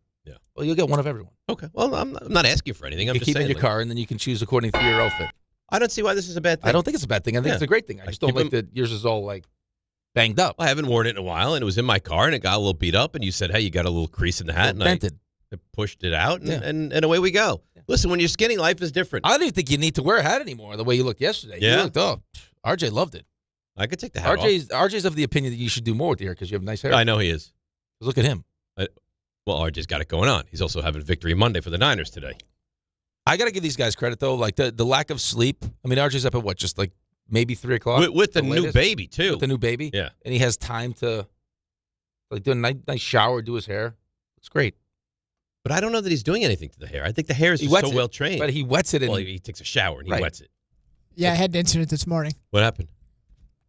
Well, you'll get one of everyone. Okay. Well, I'm not asking for anything. I'm you just keep saying. it in your car, and then you can choose according to your outfit. I don't see why this is a bad thing. I don't think it's a bad thing. I think it's a great thing. I just don't like that yours is all banged up. I haven't worn it in a while, and it was in my car, and it got a little beat up, and you said, hey, you got a little crease in the hat. And dented. I pushed it out, and away we go. Yeah. Listen, when you're skinny, life is different. I don't even think you need to wear a hat anymore the way you looked yesterday. Yeah. You looked, RJ loved it. I could take the hat off. RJ's of the opinion that you should do more with your hair because you have nice hair. I know he is. Look at him. Well, RJ's got it going on. He's also having Victory Monday for the Niners today. I got to give these guys credit, though. Like, the lack of sleep. I mean, RJ's up at what, just maybe 3 o'clock? With the new baby, too. With the new baby? Yeah. And he has time to, do a nice shower, do his hair. It's great. But I don't know that he's doing anything to the hair. I think the hair is so well trained. But he wets it. He takes a shower and he wets it. Yeah, I had an incident this morning. What happened?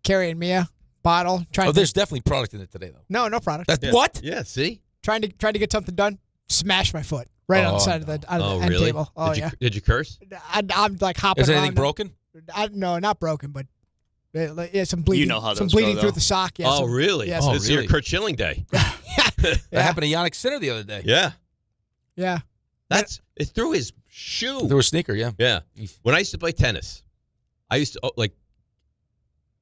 Carrie and Mia, bottle. There's definitely product in it today, though. No product. What? Yeah, see? Trying to get something done, smash my foot right on the side of the end really? table. Oh, yeah. Did you curse? I'm like hopping Is around. anything broken? No, not broken, but some bleeding. You know how some those bleeding go, through though. the sock. Yeah, Really? Yeah, This is your Kurt Schilling day. That happened to Yannick Sinner the other day. Yeah. Yeah. It's through his shoe. Through a sneaker, yeah. Yeah. When I used to play tennis, I used to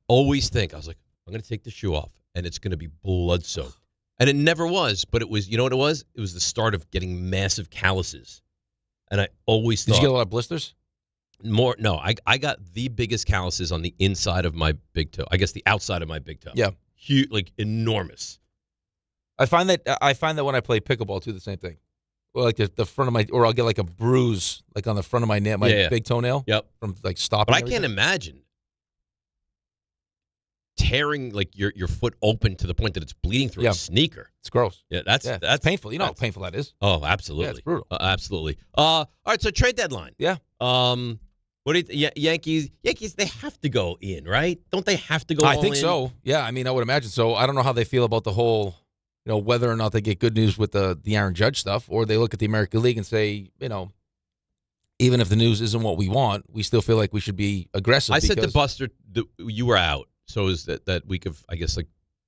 always think, I was like, I'm going to take the shoe off and it's going to be blood soaked. And it never was, but it was, you know what it was? It was the start of getting massive calluses. And I always thought. Did you get a lot of blisters? No, I got the biggest calluses on the inside of my big toe. I guess the outside of my big toe. Yeah. Huge, enormous. I find that when I play pickleball too, the same thing. Well, the front of or I'll get a bruise on the front of my big toenail. Yep. From stopping. But I can't imagine tearing your foot open to the point that it's bleeding through a sneaker. It's gross. Yeah, that's painful. You know how painful that is. Oh, absolutely. Yeah, it's brutal. Absolutely. All right, so trade deadline. Yeah. What do you Yankees? They have to go in, right? Don't they have to go? I think so. Yeah, I mean, I would imagine so. I don't know how they feel about the whole, whether or not they get good news with the Aaron Judge stuff, or they look at the American League and say, even if the news isn't what we want, we still feel like we should be aggressive. I said to Buster, you were out, so is that week of, I guess,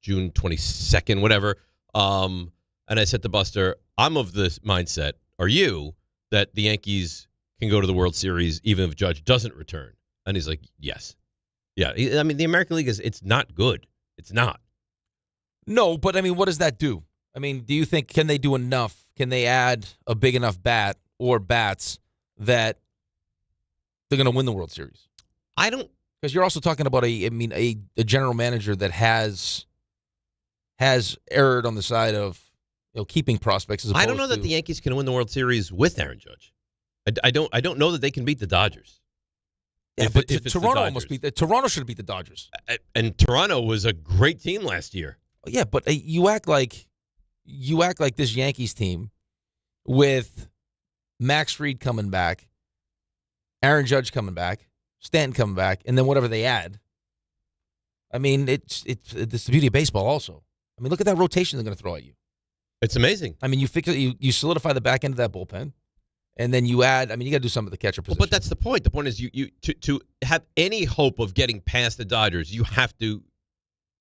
June 22nd, whatever. And I said to Buster, I'm of this mindset, are you, that the Yankees can go to the World Series even if Judge doesn't return? And he's like, yes. Yeah, I mean, the American League it's not good. It's not. No, but I mean, what does that do? I mean, do you think, can they do enough? Can they add a big enough bat or bats that they're going to win the World Series? I don't. Because you're also talking about a general manager that has erred on the side of keeping prospects. As opposed I don't know that the Yankees can win the World Series with Aaron Judge. I don't know that they can beat the Dodgers. Yeah, but Toronto almost beat. Toronto should have beat the Dodgers. And Toronto was a great team last year. Yeah, but you act like this Yankees team with Max Fried coming back, Aaron Judge coming back, Stanton coming back, and then whatever they add. I mean, it's the beauty of baseball also. I mean, look at that rotation they're going to throw at you. It's amazing. I mean, you solidify the back end of that bullpen, and then you add. I mean, you got to do something with the catcher position. But that's the point. The point is, you to have any hope of getting past the Dodgers, you have to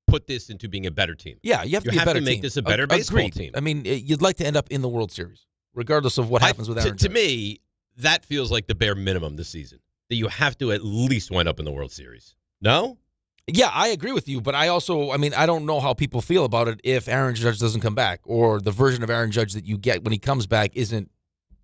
put this into being a better team. Yeah, you have to be a better team. Make this a better baseball team. I mean, you'd like to end up in the World Series, regardless of what happens with Aaron Judge. To me, that feels like the bare minimum this season. That you have to at least wind up in the World Series. No? Yeah, I agree with you, but I don't know how people feel about it if Aaron Judge doesn't come back, or the version of Aaron Judge that you get when he comes back isn't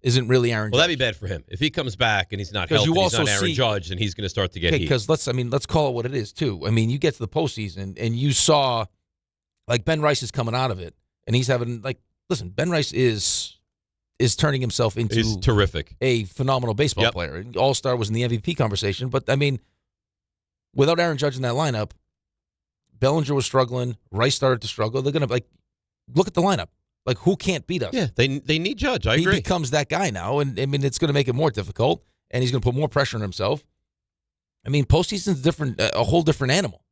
really Aaron Judge. Well, that'd be bad for him. If he comes back and he's not healthy, he's not Aaron Judge, then he's going to start to get heat. Because let's call it what it is, too. I mean, you get to the postseason, and you saw, like, Ben Rice is coming out of it, and he's having, listen, Ben Rice is turning himself into he's terrific, a phenomenal baseball player. All-Star was in the MVP conversation, but, I mean, without Aaron Judge in that lineup, Bellinger was struggling, Rice started to struggle. They're going to, look at the lineup. Who can't beat us? Yeah, they need Judge. I agree. He becomes that guy now, and, I mean, it's going to make it more difficult, and he's going to put more pressure on himself. I mean, postseason's different, a whole different animal.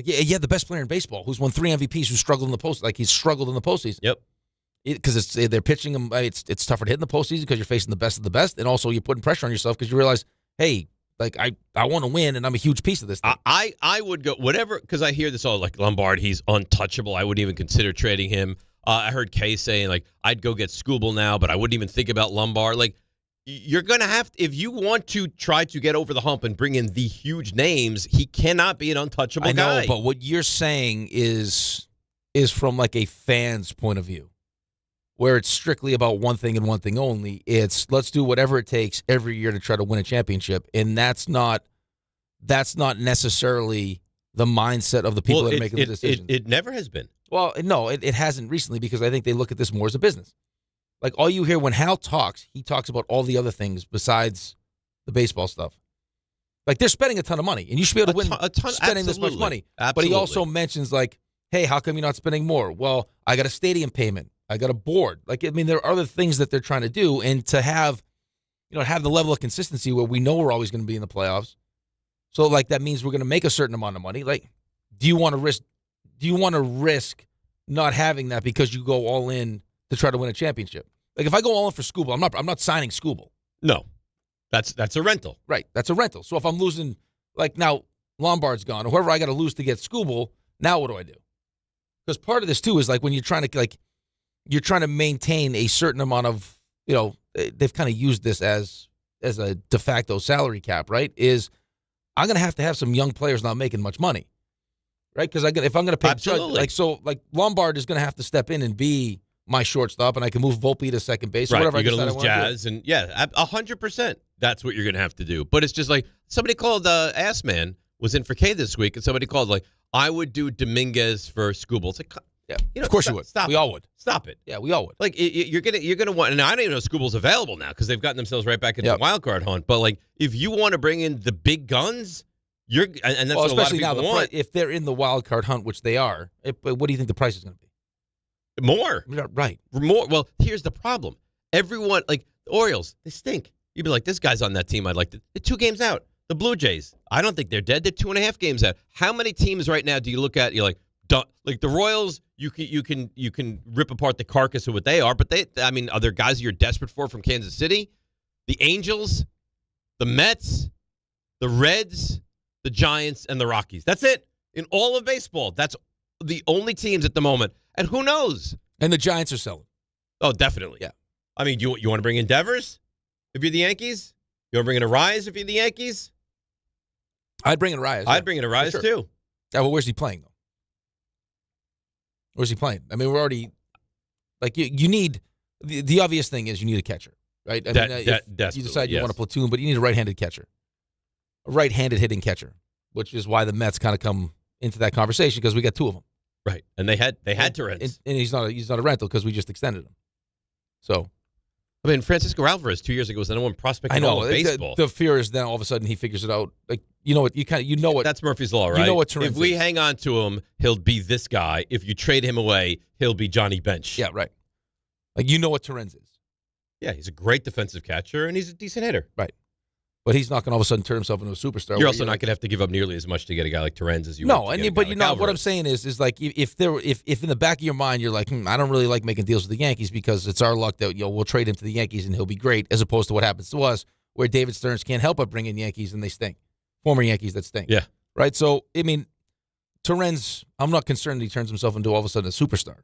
You have the best player in baseball who's won 3 MVPs who struggled in the post, he's struggled in the postseason. Yep. Because they're pitching him. It's tougher to hit in the postseason because you're facing the best of the best, and also you're putting pressure on yourself because you realize, hey, I want to win, and I'm a huge piece of this thing. I would go whatever, because I hear this all, Lombard, he's untouchable. I wouldn't even consider trading him. I heard Kay saying, I'd go get Skubal now, but I wouldn't even think about Lombard. You're going to have to, if you want to try to get over the hump and bring in the huge names, he cannot be an untouchable guy. I know, but what you're saying is from a fan's point of view, where it's strictly about one thing and one thing only. It's let's do whatever it takes every year to try to win a championship, and that's not necessarily the mindset of the people that are making the decisions. It never has been. Well, no, it hasn't recently, because I think they look at this more as a business. All you hear when Hal talks, he talks about all the other things besides the baseball stuff. They're spending a ton of money, and you should be able to win spending this much money. Absolutely. But he also mentions, hey, how come you're not spending more? Well, I got a stadium payment. I got a board. There are other things that they're trying to do, and to have the level of consistency where we know we're always going to be in the playoffs. So, that means we're going to make a certain amount of money. Do you want to risk? Do you want to risk not having that because you go all in to try to win a championship? If I go all in for Skubal, I'm not signing Skubal. No, that's a rental. Right, that's a rental. So if I'm losing, now Lombard's gone, or whoever I got to lose to get Skubal, now what do I do? Because part of this too is when you're trying to you're trying to maintain a certain amount of, they've kind of used this as a de facto salary cap, right? Is I'm going to have some young players not making much money. Right, because if I'm going to pay Judge, Lombard is going to have to step in and be my shortstop, and I can move Volpe to second base. Or whatever. You're going to lose Jazz, and 100%. That's what you're going to have to do. But it's just somebody called Ass Man was in for K this week, and somebody called I would do Dominguez for Skubal. It's of course you would. Stop. We all would. Stop it. Yeah, we all would. You're gonna want, and I don't even know if Skubal's available now because they've gotten themselves right back into the wild card hunt. But if you want to bring in the big guns. And that's what a lot of people want. If they're in the wild card hunt, which they are, what do you think the price is going to be? More. Right. More. Well, here's the problem. Everyone, the Orioles, they stink. You'd be this guy's on that team. I'd like to. They're 2 games out. The Blue Jays, I don't think they're dead. They're 2.5 games out. How many teams right now do you look at? You're the Royals. You can rip apart the carcass of what they are, but are there guys you're desperate for from Kansas City? The Angels, the Mets, the Reds, the Giants, and the Rockies. That's it. In all of baseball, that's the only teams at the moment. And who knows? And the Giants are selling. Oh, definitely. Yeah. I mean, you want to bring in Devers if you're the Yankees? You want to bring in Arias if you're the Yankees? I'd bring in Arias. I'd bring in Arias, too. Yeah, well, where's he playing, though? Where's he playing? I mean, we're already, like, you need, the obvious thing is you need a catcher, right? I mean, if you decide you want a platoon, but you need a right-handed catcher. A right-handed hitting catcher, which is why the Mets kind of come into that conversation because we got two of them. Right, and they had Torrens. And he's not a rental because we just extended him. So, I mean, Francisco Alvarez 2 years ago was the number one prospect in all of baseball. The fear is then all of a sudden he figures it out. Like, you know what? That's Murphy's Law, right? You know what Torrens If we is. hang on to him, he'll be this guy. If you trade him away, he'll be Johnny Bench. Yeah, right. Like, you know what Torrens is. Yeah, he's a great defensive catcher, and he's a decent hitter. Right. But he's not going to all of a sudden turn himself into a superstar. You're also not going to have to give up nearly as much to get a guy like Torrens as you No, would. but you know what I'm saying is like if in the back of your mind you're like, I don't really like making deals with the Yankees because it's our luck that we'll trade him to the Yankees and he'll be great, as opposed to what happens to us where David Stearns can't help but bring in Yankees and they stink. Former Yankees that stink. Yeah. Right? So, I mean, Torrens, I'm not concerned that he turns himself into all of a sudden a superstar.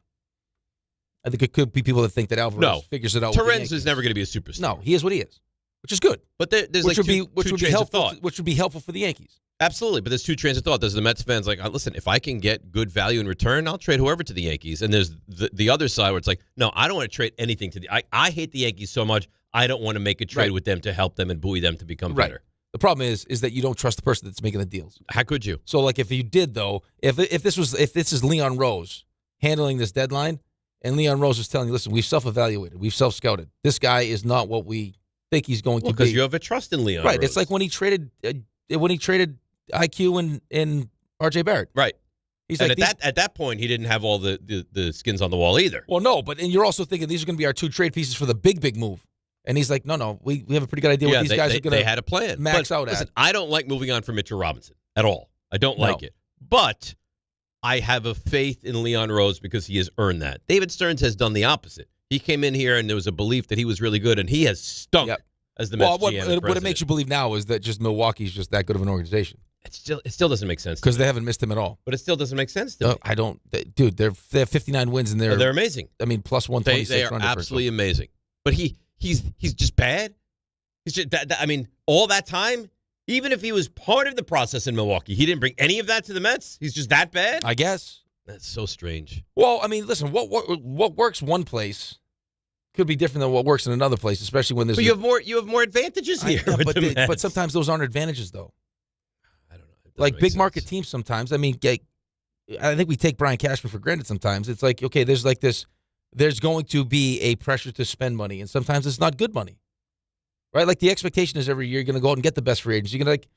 I think it could be people that think that Alvarez figures it out. Torrens is never going to be a superstar. No, he is what he is, which is good. But there's which like would be helpful. Which would be helpful for the Yankees. Absolutely, but there's two trains of thought. There's the Mets fans like, listen, if I can get good value in return, I'll trade whoever to the Yankees. And there's the other side where it's like, no, I don't want to trade anything to the. I hate the Yankees so much, I don't want to make a trade with them to help them and buoy them to become better. The problem is that you don't trust the person that's making the deals. How could you? So, like, if you did though, if this is Leon Rose handling this deadline, and Leon Rose is telling you, listen, we've self-evaluated, we've self-scouted. This guy is not what we think he's going to be. Because you have a trust in Leon. Right. Rose. It's like when he traded IQ and RJ Barrett. Right. He's and like, at that point, he didn't have all the skins on the wall either. Well, no, but and you're also thinking these are going to be our two trade pieces for the big move. And he's like, no, we have a pretty good idea what these guys are going to. They had a plan. Max out listen, at. I don't like moving on from Mitchell Robinson at all. I don't like it. But I have a faith in Leon Rose because he has earned that. David Stearns has done the opposite. He came in here and there was a belief that he was really good, and he has stunk as the Mets GM. What it makes you believe now is that just Milwaukee's just that good of an organization. It still doesn't make sense because they haven't missed him at all. But it still doesn't make sense to me. I don't, dude. They have 59 wins and they're amazing. I mean, plus 126. They are absolutely amazing. But he's just bad. He's just I mean, all that time, even if he was part of the process in Milwaukee, he didn't bring any of that to the Mets. He's just that bad. I guess that's so strange. Well, I mean, listen, what works one place could be different than what works in another place, especially when there's. But you have more advantages here. But sometimes those aren't advantages, though. I don't know. Like big market teams, sometimes. I mean, I think we take Brian Cashman for granted. Sometimes it's like, okay, there's like this. There's going to be a pressure to spend money, and sometimes it's not good money. Right? Like the expectation is every year you're going to go out and get the best free agents. You're going to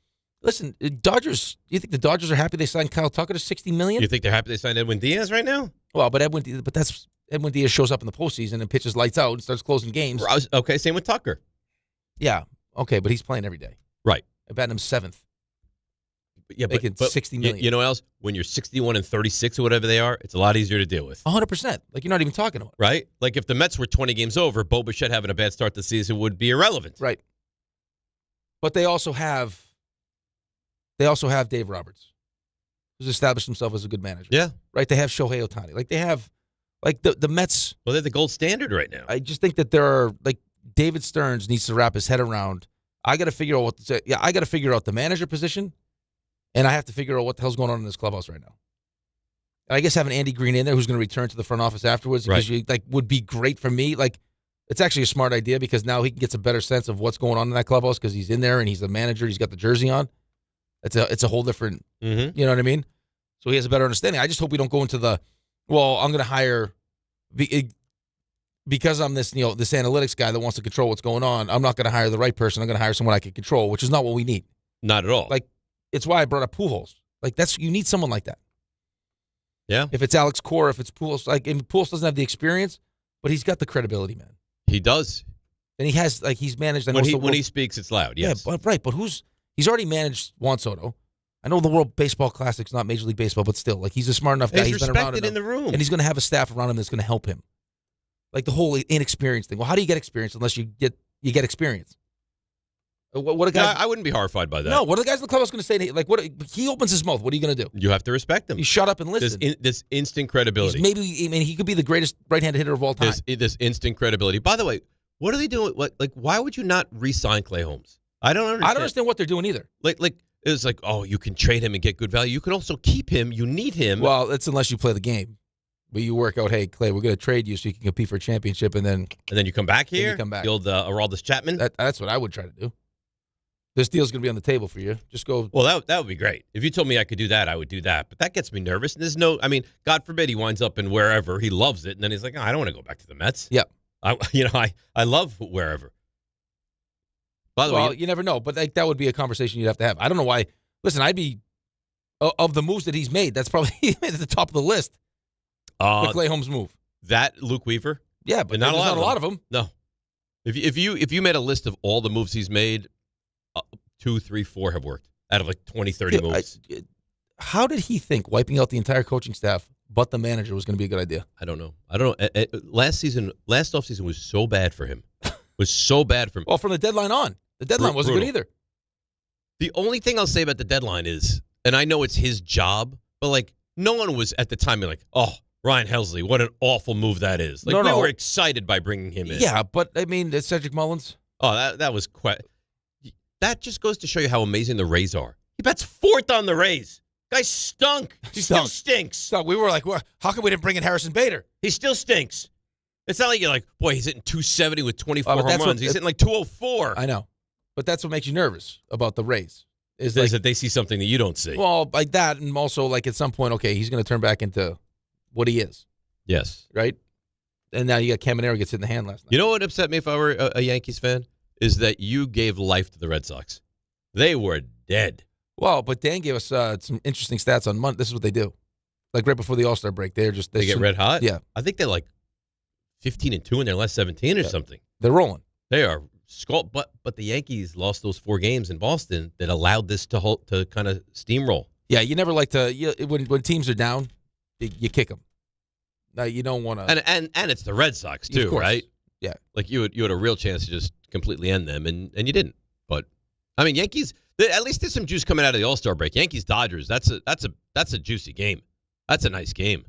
listen, Dodgers, you think the Dodgers are happy they signed Kyle Tucker to $60 million? You think they're happy they signed Edwin Diaz right now? Well, but Edwin Diaz shows up in the postseason and pitches lights out and starts closing games. Okay, same with Tucker. Yeah. Okay, but he's playing every day. Right. I bet him 7th. Yeah, making $60 million. You know what else? When you're 61 and 36 or whatever they are, it's a lot easier to deal with. 100%. Like you're not even talking about it. Right? Like if the Mets were 20 games over, Bo Bichette having a bad start to the season would be irrelevant. Right. But they also have Dave Roberts, who's established himself as a good manager. Yeah. Right? They have Shohei Ohtani. Like they have the Mets. Well, they're the gold standard right now. I just think that there are David Stearns needs to wrap his head around. I got to figure out I got to figure out the manager position. And I have to figure out what the hell's going on in this clubhouse right now. And I guess having Andy Green in there, who's going to return to the front office afterwards, would be great for me. Like, it's actually a smart idea because now he gets a better sense of what's going on in that clubhouse because he's in there and he's the manager. He's got the jersey on. It's a whole different. You know what I mean? So he has a better understanding. I just hope we don't go into I'm going to hire because I'm this this analytics guy that wants to control what's going on. I'm not going to hire the right person. I'm going to hire someone I can control, which is not what we need. Not at all. It's why I brought up Pujols. You need someone like that. Yeah. If it's Alex Cora, if it's Pujols, and Pujols doesn't have the experience, but he's got the credibility, man. He does. And he has, he's managed. When he speaks, it's loud. Yes. Yeah, but he's already managed Juan Soto. I know the World Baseball Classic's not Major League Baseball, but still, he's a smart enough guy. He's been around respected in the room, and he's going to have a staff around him that's going to help him. Like the whole inexperience thing. Well, how do you get experience unless you get experience? What a guy! I wouldn't be horrified by that. No, what are the guys in the clubhouse going to say? Like, what? He opens his mouth. What are you going to do? You have to respect him. You shut up and listen. This instant credibility. He could be the greatest right-handed hitter of all time. This instant credibility. By the way, what are they doing? Like, why would you not re-sign Clay Holmes? I don't understand. I don't understand what they're doing either. Like it's like, oh, you can trade him and get good value. You can also keep him. You need him. Well, that's unless you play the game. But you work out, hey, Clay, we're going to trade you so you can compete for a championship, and then you come back here. You come back. The old Aroldis Chapman. That's what I would try to do. This deal's going to be on the table for you. Just go. Well, that would be great. If you told me I could do that, I would do that. But that gets me nervous. And there's no, I mean, God forbid he winds up in wherever he loves it, and then he's like, oh, I don't want to go back to the Mets. Yep. I love wherever. By the way, you never know, but that would be a conversation you'd have to have. I don't know why. Listen, I'd be of the moves that he's made. That's probably at the top of the list. The Clay Holmes move. That Luke Weaver. Yeah, but not there's not a lot of them. No. If you made a list of all the moves he's made, 2, 3, 4 have worked out of like 20, 30 moves. How did he think wiping out the entire coaching staff but the manager was going to be a good idea? I don't know. Last offseason was so bad for him. Well, from the deadline on. The deadline wasn't good either. The only thing I'll say about the deadline is, and I know it's his job, but like no one was at the time like, oh, Ryan Helsley, what an awful move that is. Like we were excited by bringing him in. Yeah, but I mean, it's Cedric Mullins. Oh, that was quite. That just goes to show you how amazing the Rays are. He bats 4th on the Rays. Guy stunk. He still stinks. So we were like, well, how come we didn't bring in Harrison Bader? He still stinks. It's not like you're like, boy, he's hitting 270 with 24 home runs. He's hitting like 204. I know. But that's what makes you nervous about the Rays. Is that they see something that you don't see. Well, like that, and also like at some point, okay, he's going to turn back into what he is. Yes. Right? And now you got Caminero gets hit in the hand last night. You know what upset me if I were a Yankees fan? Is that you gave life to the Red Sox. They were dead. Well, but Dan gave us some interesting stats on Monday. This is what they do. Like right before the All-Star break, they get red hot? Yeah. I think they're like 15-2 in their last 17 or something. They're rolling. They are but the Yankees lost those 4 games in Boston that allowed this to kind of steamroll. Yeah, you never like to when teams are down, you kick them. Now you don't want to. And it's the Red Sox too, right? Yeah. Like you had a real chance to just completely end them, and you didn't. But I mean, Yankees. At least there's some juice coming out of the All-Star break. Yankees Dodgers. That's a juicy game. That's a nice game.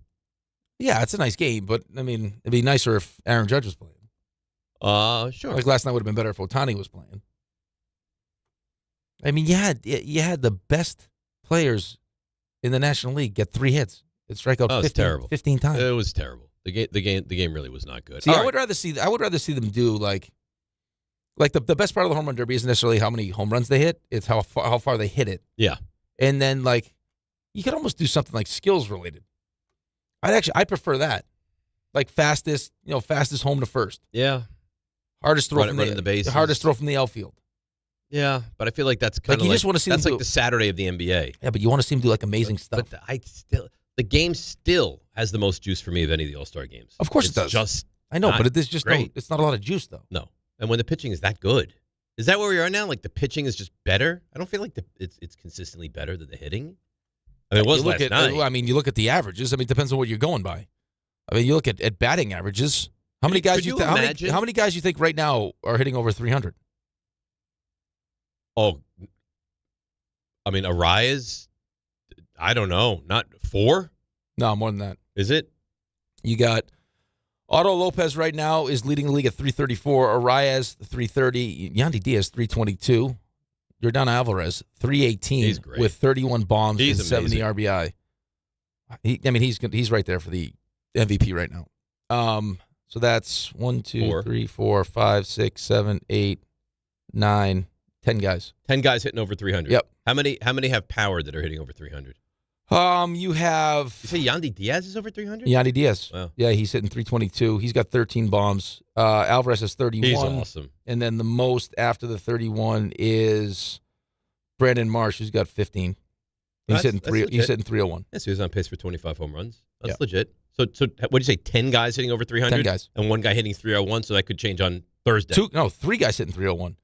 Yeah, it's a nice game, but I mean, it'd be nicer if Aaron Judge was playing. Sure. Like last night would have been better if Ohtani was playing. I mean, you had the best players in the National League get 3 hits. It strike out 15 times. It was terrible. The game really was not good. See, I would rather see them do like the best part of the home run derby isn't necessarily how many home runs they hit; it's how far they hit it. Yeah, and then like you could almost do something like skills related. I prefer that, like fastest home to first. Yeah, hardest throw from the bases. Hardest throw from the outfield. Yeah, but I feel like that's kind of you just want to see that's like the Saturday of the NBA. Yeah, but you want to see them do like amazing stuff. But the game still has the most juice for me of any of the All-Star games. Of course it does. I know, but it's just it's not a lot of juice though. No. And when the pitching is that good, is that where we are now? Like the pitching is just better? I don't feel like it's consistently better than the hitting. I mean, it was last night. I mean, you look at the averages. I mean, it depends on what you're going by. I mean, you look at batting averages. How many guys how many guys you think right now are hitting over 300? Oh, I mean, Arias, I don't know, not 4? No, more than that. Is it? You got Otto Lopez right now is leading the league at 334. Arias 330. Yandy Diaz 322. Yordan Alvarez 318 with 31 bombs and 70 RBI. He's right there for the MVP right now. So that's 1, 2, 3, 4, 5, 6, 7, 8, 9, 10 guys. 10 guys hitting over 300. Yep. How many have power that are hitting over 300? You have. You say Yandy Diaz is over 300? Yandy Diaz. Wow. Yeah, he's hitting 322. He's got 13 bombs. Alvarez has 31. He's awesome. And then the most after the 31 is Brandon Marsh, who's got 15. He's hitting 301. Yeah, so he's on pace for 25 home runs. That's legit. So what did you say? 10 guys hitting over 300? 10 guys. And one guy hitting 301, so that could change on Thursday. 3 guys hitting 301.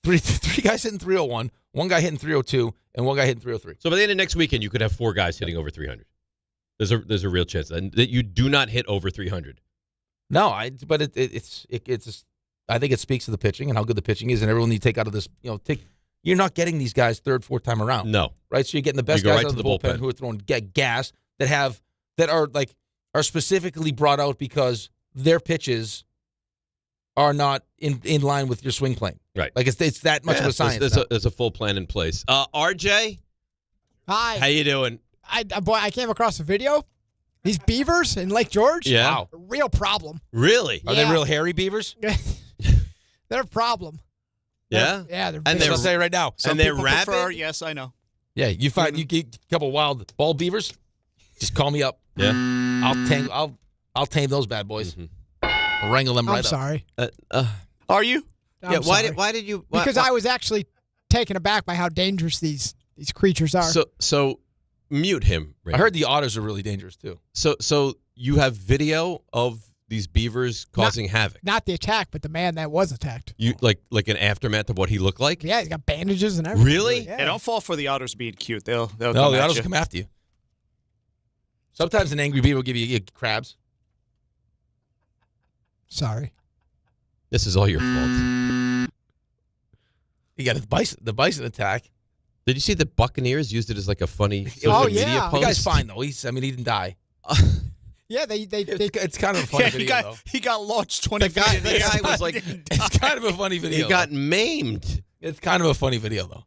Three guys hitting 301, one guy hitting 302, and one guy hitting 303. So by the end of next weekend, you could have 4 guys hitting over 300. There's a real chance that you do not hit over 300. No, but it's I think it speaks to the pitching and how good the pitching is, and everyone you take out of this, you're not getting these guys third, fourth time around. No. Right? So you're getting the best guys out of the bullpen who are throwing gas that are specifically brought out because their pitches are not in line with your swing plane. Right. Like it's that much of a science. There's a full plan in place. RJ? Hi. How you doing? I came across a video. These beavers in Lake George? Yeah. Wow. A real problem. Really? Are they real hairy beavers? They're a problem. Yeah? Yeah. I'll say it right now. Some and they're people rabid? prefer, yes, I know. Yeah, you get a couple wild ball beavers, just call me up. Yeah. I'll tame those bad boys. I'll wrangle them right up. I'm sorry. Are you? I'm sorry. Why did you? Because I was actually taken aback by how dangerous these creatures are. So mute him. I heard the otters are really dangerous too. So you have video of these beavers causing havoc. Not the attack, but the man that was attacked. You like an aftermath of what he looked like? Yeah, he's got bandages and everything. Really? Yeah. Hey, don't fall for the otters being cute. They'll No, come the at otters you. come after you. Sometimes an angry beaver will give you crabs. Sorry. This is all your fault. You got the bison attack. Did you see the Buccaneers used it as like a funny media post? The guy's fine though. He didn't die. Yeah, they it's kind of a funny video though. He got launched 20 feet in the The air. guy was like, It's kind of a funny video. he got maimed. It's kind of a funny video though.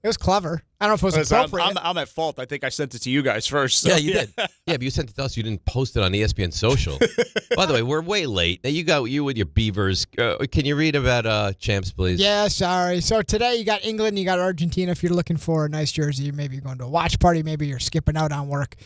It was clever. I don't know if it was appropriate. I'm at fault. I think I sent it to you guys first. So. Yeah, you did. Yeah, but you sent it to us. You didn't post it on ESPN Social. By the way, we're way late. Now you with your beavers. Can you read about champs, please? Yeah, sorry. So today you got England, you got Argentina. If you're looking for a nice jersey, maybe you're going to a watch party, maybe you're skipping out on work.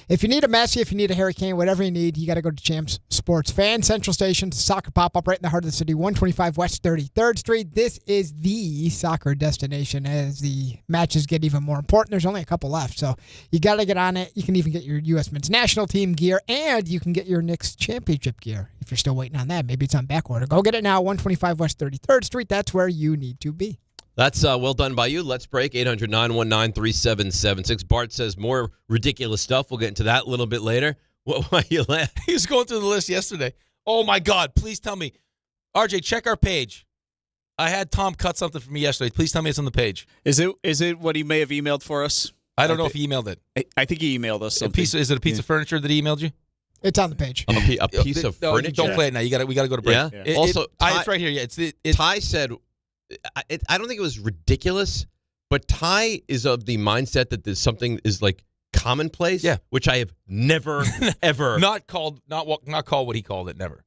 If you need a Messi, if you need a Harry Kane, whatever you need, you got to go to Champs Sports Fan Central Station. Soccer pop-up right in the heart of the city, 125 West 33rd Street. This is the soccer destination as the matches get even more important. There's only a couple left, so you got to get on it. You can even get your U.S. men's national team gear, and you can get your Knicks championship gear if you're still waiting on that. Maybe it's on back order. Go get it now, 125 West 33rd Street. That's where you need to be. That's well done by you. Let's break. 800-919-3776. Bart says more ridiculous stuff. We'll get into that a little bit later. Why are you laughing? He was going through the list yesterday. Oh, my God. Please tell me. RJ, check our page. I had Tom cut something for me yesterday. Please tell me it's on the page. Is it what he may have emailed for us? I don't know if he emailed it. I think he emailed us something. Is it a piece of furniture that he emailed you? It's on the page. A piece of furniture? Don't play it now. We got to go to break. Yeah. Also, it's right here. Yeah, Ty said, I don't think it was ridiculous, but Ty is of the mindset that there's something is like commonplace. Yeah. Which I have never ever not called what he called it. Never.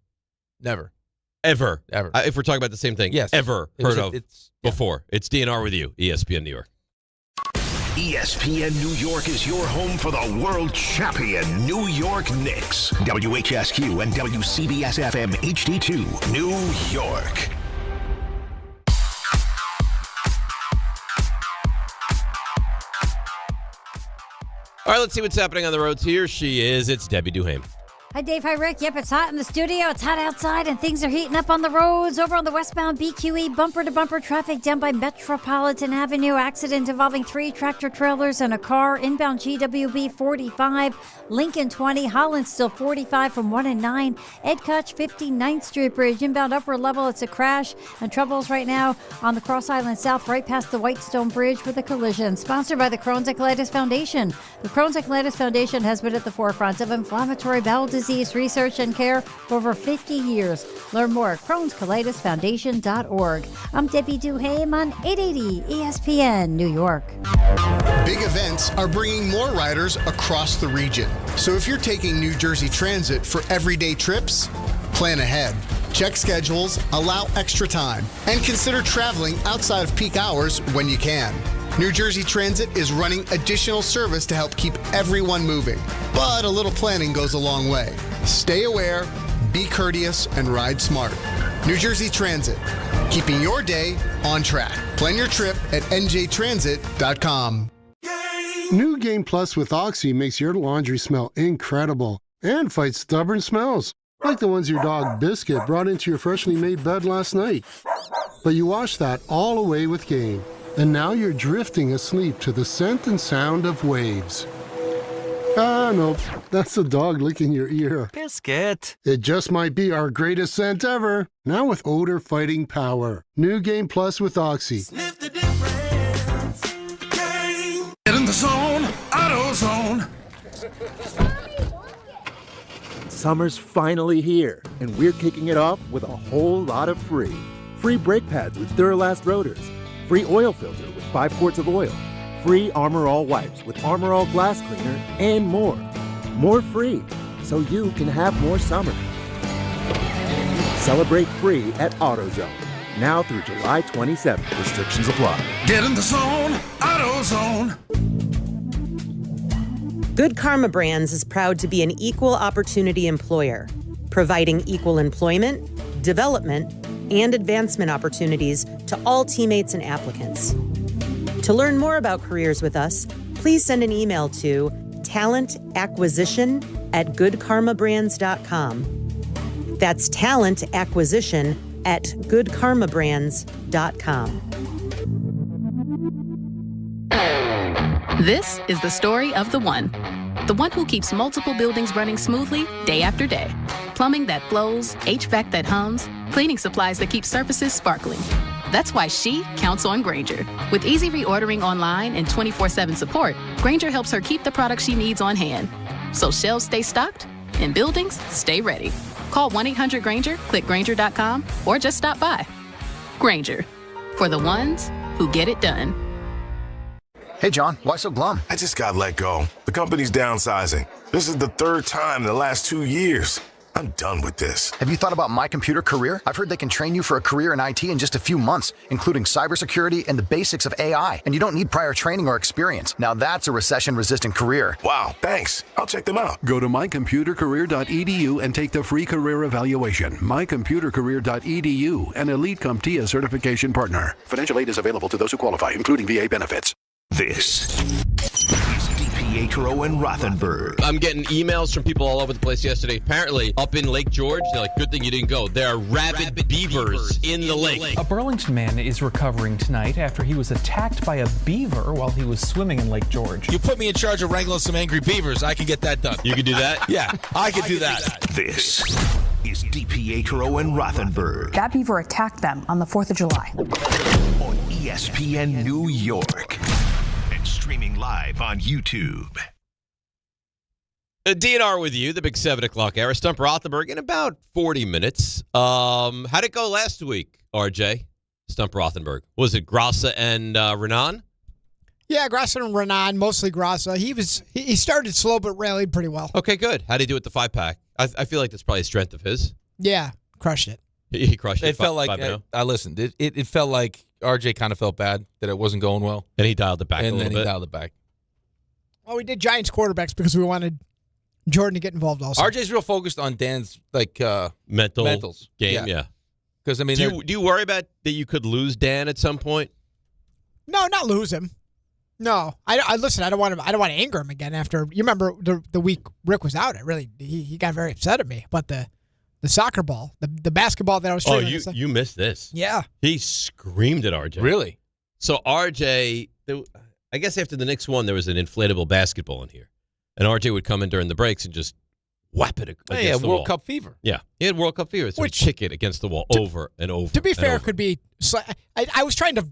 Ever. Ever. If we're talking about the same thing. Yes. Ever heard of before. It's DNR with you, ESPN New York. ESPN New York is your home for the world champion New York Knicks. WHSQ and WCBS-FM HD2, New York. All right, let's see what's happening on the roads. Here she is. It's Debbie Duhame. Hi, Dave. Hi, Rick. Yep, it's hot in the studio. It's hot outside, and things are heating up on the roads. Over on the westbound BQE, bumper-to-bumper traffic down by Metropolitan Avenue. Accident involving 3 tractor-trailers and a car. Inbound GWB 45, Lincoln 20, Holland still 45 from 1 and 9. Ed Kutch, 59th Street Bridge. Inbound upper level, it's a crash. And troubles right now on the Cross Island South, right past the Whitestone Bridge with a collision. Sponsored by the Crohn's and Colitis Foundation. The Crohn's and Colitis Foundation has been at the forefront of inflammatory bowel disease research and care for over 50 years. Learn more at Crohn'sColitisFoundation.org. I'm Debbie Duhame on 880 ESPN New York. Big events are bringing more riders across the region. So if you're taking New Jersey Transit for everyday trips, plan ahead. Check schedules, allow extra time, and consider traveling outside of peak hours when you can. New Jersey Transit is running additional service to help keep everyone moving. But a little planning goes a long way. Stay aware, be courteous, and ride smart. New Jersey Transit, keeping your day on track. Plan your trip at njtransit.com. New Game Plus with Oxy makes your laundry smell incredible and fights stubborn smells, like the ones your dog Biscuit brought into your freshly made bed last night. But you wash that all away with Game, and now you're drifting asleep to the scent and sound of waves. Ah, no, that's the dog licking your ear. Biscuit. It just might be our greatest scent ever. Now with odor-fighting power. New Game Plus with Oxy. Sniff the difference. Game. Get in the zone. AutoZone. Summer's finally here, and we're kicking it off with a whole lot of free. Free brake pads with Duralast rotors. Free oil filter with 5 quarts of oil. Free Armor All wipes with Armor All glass cleaner, and more. More free, so you can have more summer. Celebrate free at AutoZone. Now through July 27th. Restrictions apply. Get in the zone. AutoZone. Good Karma Brands is proud to be an equal opportunity employer, providing equal employment, development, and advancement opportunities to all teammates and applicants. To learn more about careers with us, please send an email to talentacquisition@goodkarmabrands.com. That's talentacquisition@goodkarmabrands.com. This is the story of the one who keeps multiple buildings running smoothly day after day. Plumbing that flows, HVAC that hums, cleaning supplies that keep surfaces sparkling. That's why she counts on Grainger. With easy reordering online and 24/7 support, Grainger helps her keep the products she needs on hand. So shelves stay stocked and buildings stay ready. Call 1-800-GRAINGER, click Grainger.com, or just stop by. Grainger, for the ones who get it done. Hey, John, why so glum? I just got let go. The company's downsizing. This is the 3rd time in the last 2 years. I'm done with this. Have you thought about My Computer Career? I've heard they can train you for a career in IT in just a few months, including cybersecurity and the basics of AI. And you don't need prior training or experience. Now that's a recession-resistant career. Wow, thanks. I'll check them out. Go to mycomputercareer.edu and take the free career evaluation. mycomputercareer.edu, an Elite CompTIA certification partner. Financial aid is available to those who qualify, including VA benefits. This is DiPietro and Rothenberg. I'm getting emails from people all over the place yesterday. Apparently, up in Lake George, they're like, good thing you didn't go. There are rabid beavers in the lake. A Burlington man is recovering tonight after he was attacked by a beaver while he was swimming in Lake George. You put me in charge of wrangling some angry beavers, I can get that done. You can do that? Yeah, I can do that. This is DiPietro and Rothenberg. That beaver attacked them on the 4th of July. On ESPN New York. And streaming live on YouTube. DNR with you, the big 7 o'clock hour. Stump Rothenberg in about 40 minutes. How'd it go last week, RJ? Stump Rothenberg. Was it Grassa and Renan? Yeah, Grassa and Renan, mostly Grassa. He started slow but rallied pretty well. Okay, good. How'd he do with the 5-pack? I feel like that's probably a strength of his. Yeah, crushed it. He crushed it. It felt like, I listened, it felt like RJ kind of felt bad that it wasn't going well. And he dialed it back a little bit. And then he dialed it back. Well, we did Giants quarterbacks because we wanted Jordan to get involved also. RJ's real focused on Dan's mentals game, yeah. Because I mean, do you worry about that you could lose Dan at some point? No, not lose him. No, I listen. I don't want to anger him again. After you remember the week Rick was out, he got very upset at me. But the soccer ball, the basketball that I was training. Oh, you missed this. Yeah, he screamed at RJ. Really? So RJ, I guess after the Knicks won, there was an inflatable basketball in here, and RJ would come in during the breaks and just whap it against the wall. World Cup fever. Yeah, he had World Cup fever. So he'd kick it against the wall over and over. To be fair, it could be. I was trying to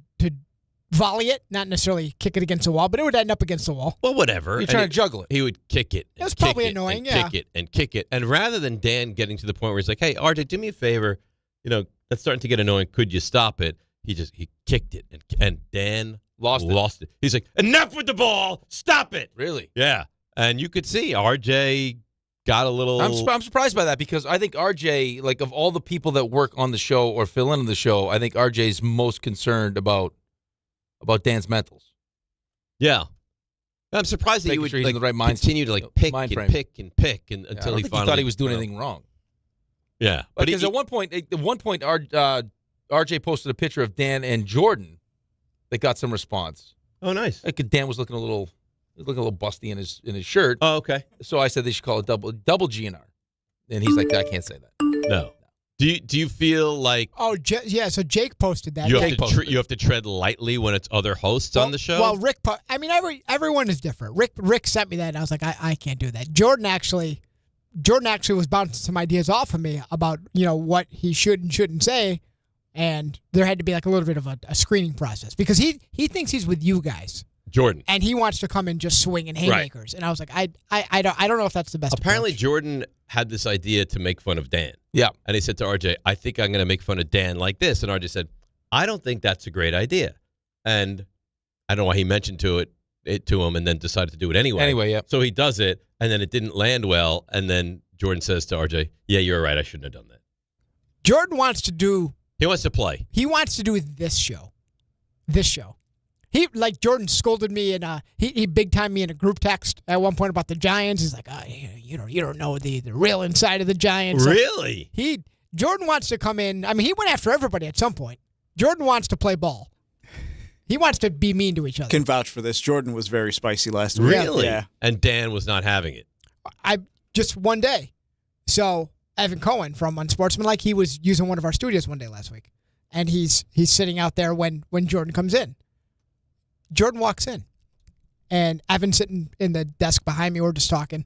volley it, not necessarily kick it against the wall, but it would end up against the wall. Well, whatever. You're trying to juggle it. He would kick it. It was probably annoying, yeah. Kick it and kick it. And rather than Dan getting to the point where he's like, hey, RJ, do me a favor. That's starting to get annoying. Could you stop it? He kicked it, and Dan lost it. He's like, enough with the ball. Stop it. Really? Yeah. And you could see RJ got a little... I'm surprised by that because I think RJ, like of all the people that work on the show or fill in on the show, I think RJ's most concerned about Dan's mentals. Yeah. I'm surprised that he would sure he's in the right continue to pick until he finally thought he was doing anything wrong. Yeah. Because at one point, RJ posted a picture of Dan and Jordan that got some response. Oh, nice. Dan was looking a little busty in his shirt. Oh, okay. So I said they should call it double GNR. And he's like, I can't say that. No. Do you feel like Oh, yeah. So Jake posted that. you Yeah. have to tread lightly when it's other hosts on the show? Well, Rick. Everyone is different. Rick sent me that, and I was like, I can't do that. Jordan actually was bouncing some ideas off of me about what he should and shouldn't say, and there had to be like a little bit of a screening process because he thinks he's with you guys. Jordan. And he wants to come in just swinging haymakers. Right. And I was like, I don't know if that's the best Apparently, approach. Jordan had this idea to make fun of Dan. Yeah. And he said to RJ, I think I'm going to make fun of Dan like this. And RJ said, I don't think that's a great idea. And I don't know why he mentioned it to him and then decided to do it anyway. Anyway, yeah. So he does it, and then it didn't land well. And then Jordan says to RJ, yeah, you're right. I shouldn't have done that. Jordan wants to do... He wants to play. He wants to do this show. Jordan scolded me and he big time me in a group text at one point about the Giants. He's like, you don't know the real inside of the Giants. Really? Jordan wants to come in. I mean, he went after everybody at some point. Jordan wants to play ball. He wants to be mean to each other. Can vouch for this. Jordan was very spicy last week. Really? Yeah. And Dan was not having it. Just one day. So Evan Cohen from Unsportsmanlike, he was using one of our studios one day last week, and he's sitting out there when Jordan comes in. Jordan walks in, and Evan's sitting in the desk behind me. We're just talking.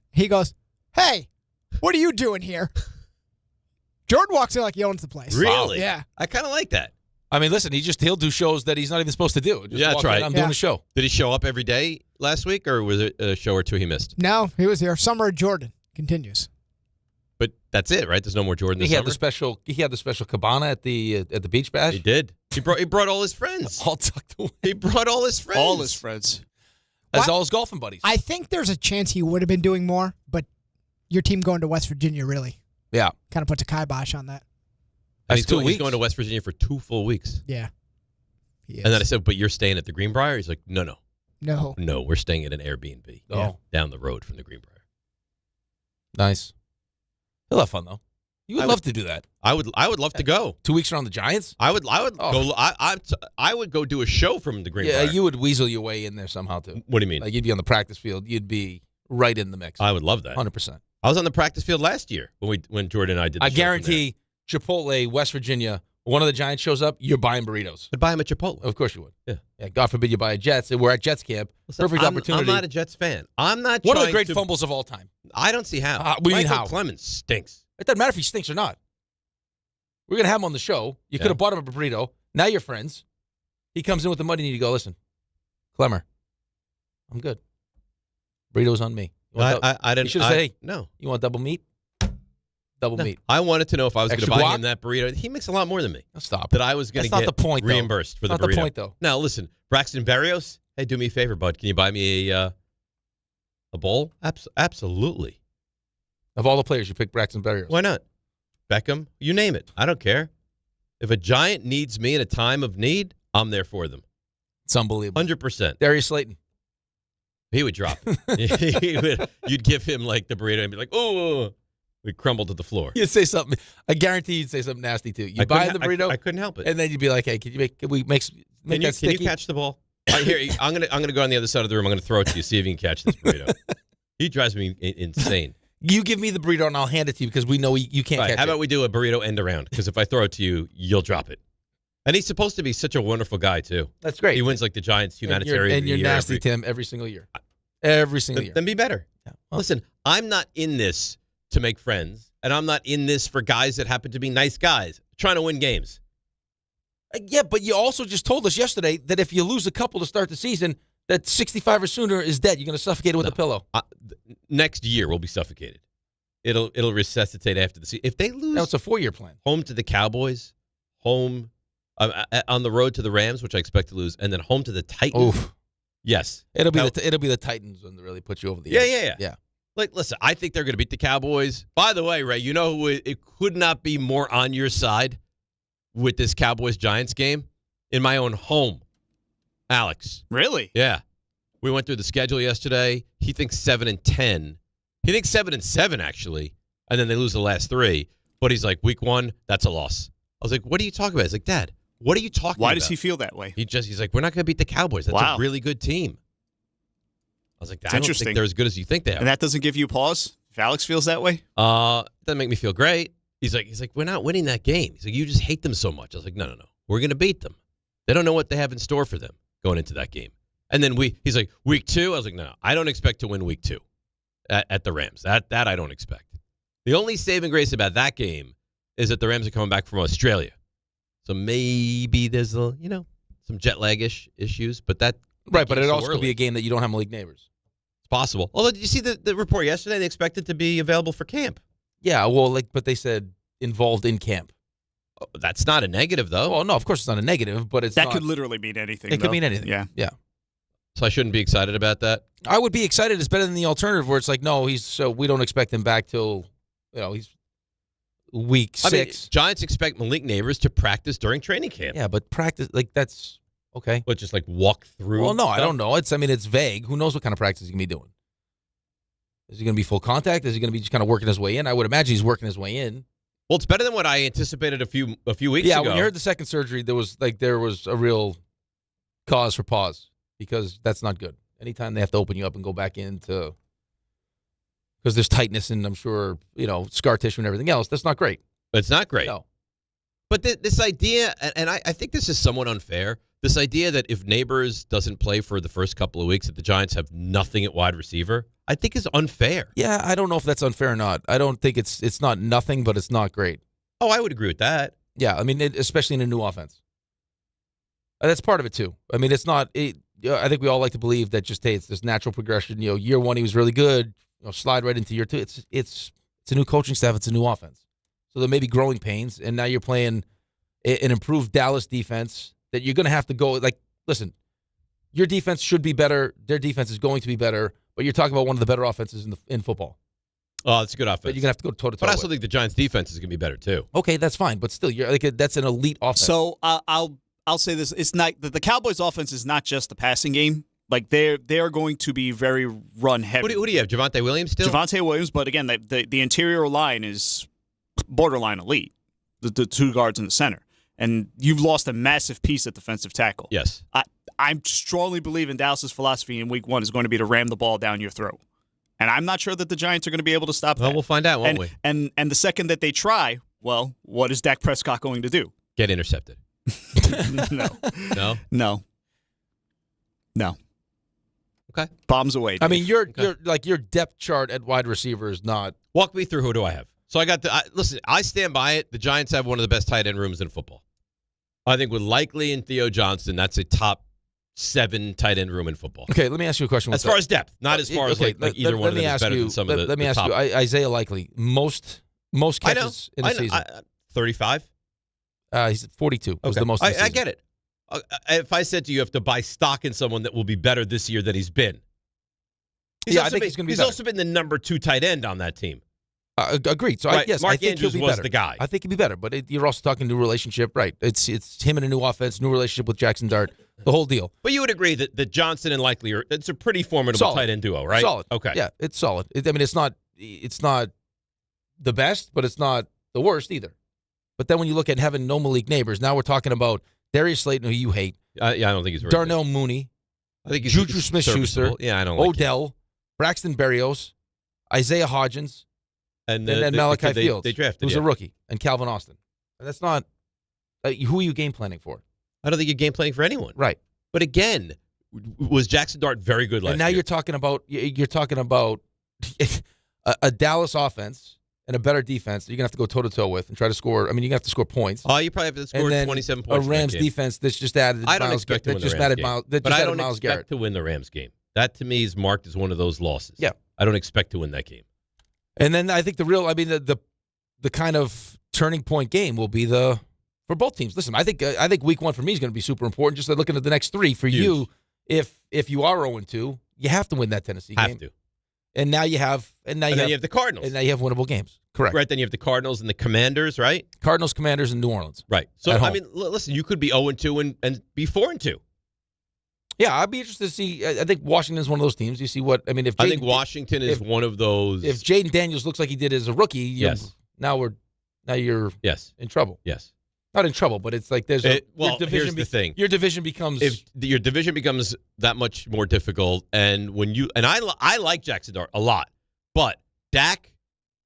He goes, "Hey, what are you doing here?" Jordan walks in like he owns the place. Really? Yeah. I kind of like that. I mean, listen, he'll do shows that he's not even supposed to do. Just that's right. I'm doing a show. Did he show up every day last week, or was it a show or two he missed? No, he was here. Summer of Jordan continues. But that's it, right? There's no more Jordan this He summer? had the special cabana at the beach bash. He did. He brought all his friends. All tucked away. He brought all his friends. All his friends. As all his golfing buddies. I think there's a chance he would have been doing more, but your team going to West Virginia really kind of puts a kibosh on that. He's going to West Virginia for 2 full weeks. Yeah. And then I said, but you're staying at the Greenbrier? He's like, no. No, we're staying at an Airbnb down the road from the Greenbrier. Nice. He'll have fun, though. You would love to do that. I would love to go. 2 weeks around the Giants? I would go. I would go do a show from the Greenbrier. Yeah, you would weasel your way in there somehow, too. What do you mean? Like you'd be on the practice field. You'd be right in the mix. I would love that. 100%. I was on the practice field last year when Jordan and I did the I show guarantee Chipotle, West Virginia, one of the Giants shows up, you're buying burritos. I'd buy them at Chipotle. Of course you would. Yeah. God forbid you buy a Jets. We're at Jets camp. Perfect opportunity. I'm not a Jets fan. I'm not one of the great fumbles of all time. I don't see how. What do you mean how? Clemens stinks. It doesn't matter if he stinks or not. We're going to have him on the show. You could have bought him a burrito. Now you're friends. He comes in with the money and you go, listen, Clemmer, I'm good. Burrito's on me. I didn't. You should have said, hey, no. You want double meat? Double meat. I wanted to know if I was going to buy guac? him that burrito. He makes a lot more than me. Stop. That I was going to get the point, reimbursed for the burrito. Not the point, though. Now, listen, Braxton Berrios, hey, do me a favor, bud. Can you buy me a bowl? Absolutely. Of all the players, you picked Braxton Berrios. Why not? Beckham, you name it. I don't care. If a Giant needs me in a time of need, I'm there for them. It's unbelievable. 100%. Darius Slayton. He would drop. You'd give him like the burrito and be like, oh, we'd crumble to the floor. You'd say something. I guarantee you'd say something nasty too. You buy the burrito. I couldn't help it. And then you'd be like, hey, can we make that sticky? Can you catch the ball? Here, I'm gonna go on the other side of the room. I'm gonna throw it to you. See if you can catch this burrito. He drives me insane. You give me the burrito and I'll hand it to you because we know you can't catch it. How about we do a burrito end around? Because if I throw it to you, you'll drop it. And he's supposed to be such a wonderful guy too. That's great. He wins like the Giants humanitarian. And you're nasty, Tim, every single year. Every single year. Then be better. Yeah. Well, listen, I'm not in this to make friends, and I'm not in this for guys that happen to be nice guys trying to win games. Yeah, but you also just told us yesterday that if you lose a couple to start the season, that 65 or sooner is dead. You're going to suffocate it with a pillow. Next year, we'll be suffocated. It'll resuscitate after the season. If they lose, no, it's a 4-year plan. Home to the Cowboys, home on the road to the Rams, which I expect to lose, and then home to the Titans. Oof. Yes, it'll be the Titans when they really put you over the edge. Yeah. Like, listen, I think they're going to beat the Cowboys. By the way, Ray, you know who it could not be more on your side with this Cowboys-Giants game? In my own home, Alex. Really? Yeah. We went through the schedule yesterday. He thinks 7-10. He thinks 7-7 actually, and then they lose the last 3. But he's like, week 1, that's a loss. I was like, what are you talking about? He's like, Dad, what are you talking about? Why does he feel that way? He's like, we're not going to beat the Cowboys. That's a really good team. I was like, I don't think they're as good as you think they are. And that doesn't give you pause if Alex feels that way? Doesn't make me feel great. He's like, we're not winning that game. He's like, you just hate them so much. I was like, no. We're going to beat them. They don't know what they have in store for them going into that game. And then he's like, week 2? I was like, no, I don't expect to win week 2 at the Rams. That I don't expect. The only saving grace about that game is that the Rams are coming back from Australia. So maybe there's some jet lag-ish issues, but that right. But it also could be a game that you don't have Malik Neighbors. It's possible. Although, did you see the report yesterday? They expected to be available for camp. Yeah, well, but they said involved in camp. Oh, that's not a negative, though. Well, no, of course it's not a negative, but that could literally mean anything. It could mean anything. Yeah. So I shouldn't be excited about that. I would be excited. It's better than the alternative where it's like, no, we don't expect him back till he's week 6. I mean, Giants expect Malik Neighbors to practice during training camp. Yeah, but practice that's okay. But just walk through. Well, no, I don't know. It's vague. Who knows what kind of practice he's gonna be doing? Is he going to be full contact? Is he going to be just kind of working his way in? I would imagine he's working his way in. Well, it's better than what I anticipated a few weeks ago. Yeah, when you heard the second surgery, there was a real cause for pause because that's not good. Anytime they have to open you up and go back into because there's tightness and I'm sure scar tissue and everything else, that's not great. It's not great. No. But this idea, and I think this is somewhat unfair, this idea that if Neighbors doesn't play for the first couple of weeks, that the Giants have nothing at wide receiver, I think is unfair. Yeah, I don't know if that's unfair or not. I don't think it's not nothing, but it's not great. Oh, I would agree with that. Yeah, I mean, especially in a new offense. That's part of it, too. I mean, it's not I think we all like to believe that just, hey, it's this natural progression. Year 1, he was really good. Slide right into year 2. It's a new coaching staff. It's a new offense. So there may be growing pains, and now you're playing an improved Dallas defense that you're going to have to go, listen, your defense should be better. Their defense is going to be better, but you're talking about one of the better offenses in football. Oh, it's a good offense. But you're going to have to go toe-to-toe But I also think the Giants' defense is going to be better, too. Okay, that's fine, but still, that's an elite offense. So I'll say this. It's not the Cowboys' offense is not just the passing game. They are going to be very run heavy. Who do you have? Javonte Williams still? Javonte Williams, but again, the interior line is borderline elite. The 2 guards in the center. And you've lost a massive piece at defensive tackle. Yes. I strongly believe in Dallas's philosophy in week 1 is going to be to ram the ball down your throat. And I'm not sure that the Giants are going to be able to stop that. Well, we'll find out, won't we? And the second that they try, well, what is Dak Prescott going to do? Get intercepted. No. Okay. Bombs away, Dave. I mean, your depth chart at wide receiver is not. Walk me through who do I have. So I got listen, I stand by it. The Giants have one of the best tight end rooms in football. I think with Likely and Theo Johnson, that's a top 7 tight end room in football. Okay, let me ask you a question. As far as depth, not as far as either one of them is better than some of the Let me ask top. you, Isaiah Likely, most catches in the season. 35? He's at 42. Was the most. I get it. If I said to you, you have to buy stock in someone that will be better this year than he's been. I think he's going to be better. He's also been the number 2 tight end on that team. Agreed. So right. yes, Mark I think Andrews he'll be was better. the guy. I think he'll be better, but you're also talking new relationship, right? It's him in a new offense, new relationship with Jaxson Dart, the whole deal. But you would agree that Johnson and Likely it's a pretty formidable tight end duo, right? Solid. Okay. Yeah, it's solid. It's not the best, but it's not the worst either. But then when you look at having no Malik Neighbors, now we're talking about Darius Slayton, who you hate. I don't think he's very Darnell good. Mooney. I think he's Juju Smith-Schuster. Yeah, I don't like Odell, him. Braxton Berrios, Isaiah Hodgins, and then Malachi Fields, they drafted, who's a rookie, and Calvin Austin. And that's not who are you game planning for? I don't think you're game planning for anyone. Right. But again, was Jaxson Dart very good last year? And now you're talking about a Dallas offense and a better defense that you're going to have to go toe-to-toe with and try to score. I mean, you're going to have to score points. Oh, you probably have to score 27 points. A Rams defense that's just added I don't expect to win the Rams game. But I don't expect to win the Rams game. That, to me, is marked as one of those losses. Yeah. I don't expect to win that game. And then I think the kind of turning point game will be for both teams. Listen, I think week 1 for me is going to be super important. Just looking at the next 3 for Huge. you, if you are 0-2, you have to win that Tennessee game. Have to. And now you have, then you have the Cardinals. And now you have winnable games. Correct. Right. Then you have the Cardinals and the Commanders. Right. Cardinals, Commanders, and New Orleans. Right. So I mean, listen, you could be 0-2 and be 4-2. Yeah, I'd be interested to see. I think Washington's one of those teams. You see what I mean. I think Washington is one of those. If Jaden Daniels looks like he did as a rookie, yes. Now you're in trouble. Yes. Not in trouble, but it's like there's here's the thing. Your division becomes your division becomes that much more difficult, and when I like Jaxson Dart a lot, but Dak,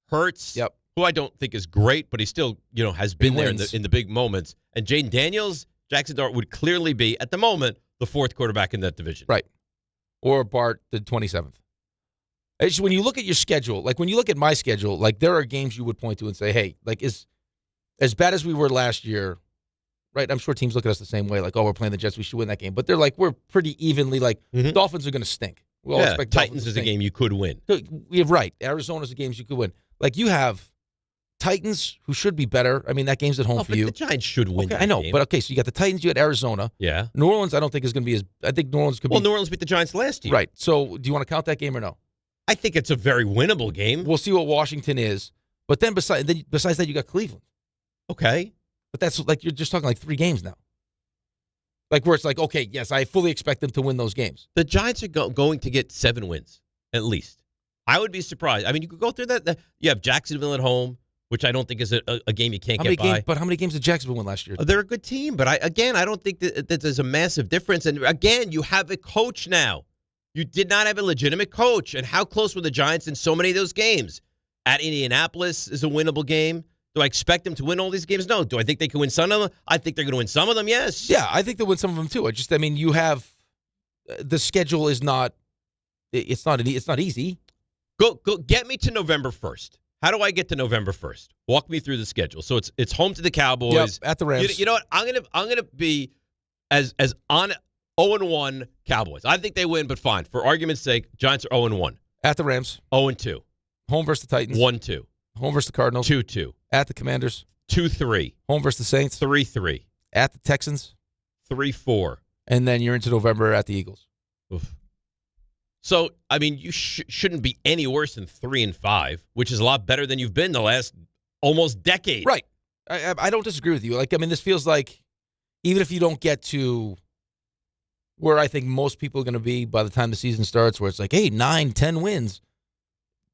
Hurts, who I don't think is great, but he still, has been there wins. in the big moments. And Jaden Daniels, Jaxson Dart would clearly be, at the moment, the fourth quarterback in that division. Right. Or Bart, the 27th. It's when you look at your schedule, like when you look at my schedule, like there are games you would point to and say, hey, like as bad as we were last year, right? I'm sure teams look at us the same way, like, oh, we're playing the Jets, we should win that game. But they're like, we're pretty evenly, like, Dolphins are going to stink. We all expect Titans is a game you could win. You're right. Arizona's a game you could win. Like, you have Titans, who should be better. I mean, that game's at home for you. The Giants should win that I know, game. but okay, so you got the Titans, you got Arizona. Yeah. New Orleans, I don't think is going to be as. I think New Orleans could be. Well, New Orleans beat the Giants last year. Right. So, do you want to count that game or no? I think it's a very winnable game. We'll see what Washington is. But then besides that, you got Cleveland. Okay. But that's like you're just talking like 3 games now. Like where it's like, okay, yes, I fully expect them to win those games. The Giants are going to get 7 wins, at least. I would be surprised. I mean, you could go through that. You have Jacksonville at home, which I don't think is a game you can't get by. But how many games did Jacksonville win last year? They're a good team, but I don't think that there's a massive difference. And again, you have a coach now. You did not have a legitimate coach. And how close were the Giants in so many of those games? At Indianapolis is a winnable game. Do I expect them to win all these games? No. Do I think they can win some of them? I think they're going to win some of them, yes. Yeah, I think they'll win some of them too. You have the schedule is not it's not easy. Go get me to November 1st. How do I get to November 1st? Walk me through the schedule. So it's home to the Cowboys. Yep, at the Rams. You know what? I'm gonna be as on 0-1 Cowboys. I think they win, but fine. For argument's sake, Giants are 0-1. At the Rams. 0-2. Home versus the Titans. 1-2. Home versus the Cardinals. 2-2. At the Commanders. 2-3. Home versus the Saints. 3-3. At the Texans. 3-4. And then you're into November at the Eagles. Oof. So, I mean, you shouldn't be any worse than 3-5, which is a lot better than you've been the last almost decade. Right. I don't disagree with you. Like, I mean, this feels like even if you don't get to where I think most people are going to be by the time the season starts, where it's like, hey, 9-10 wins,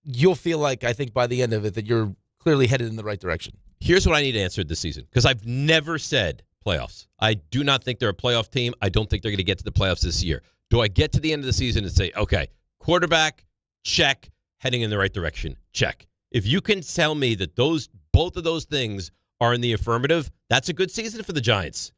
you'll feel like, I think by the end of it, that you're clearly headed in the right direction. Here's what I need answered this season, because I've never said playoffs. I do not think they're a playoff team. I don't think they're going to get to the playoffs this year. Do I get to the end of the season and say, okay, quarterback, check, heading in the right direction, check? If you can tell me that both of those things are in the affirmative, that's a good season for the Giants.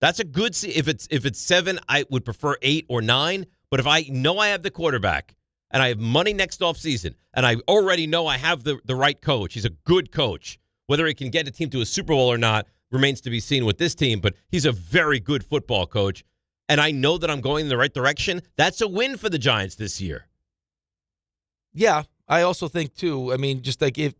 That's a good season. If it's 7, I would prefer 8 or 9. But if I know I have the quarterback and I have money next offseason and I already know I have the right coach, he's a good coach. Whether he can get a team to a Super Bowl or not remains to be seen with this team, but he's a very good football coach. And I know that I'm going in the right direction. That's a win for the Giants this year. Yeah, I also think, too, I mean, just like if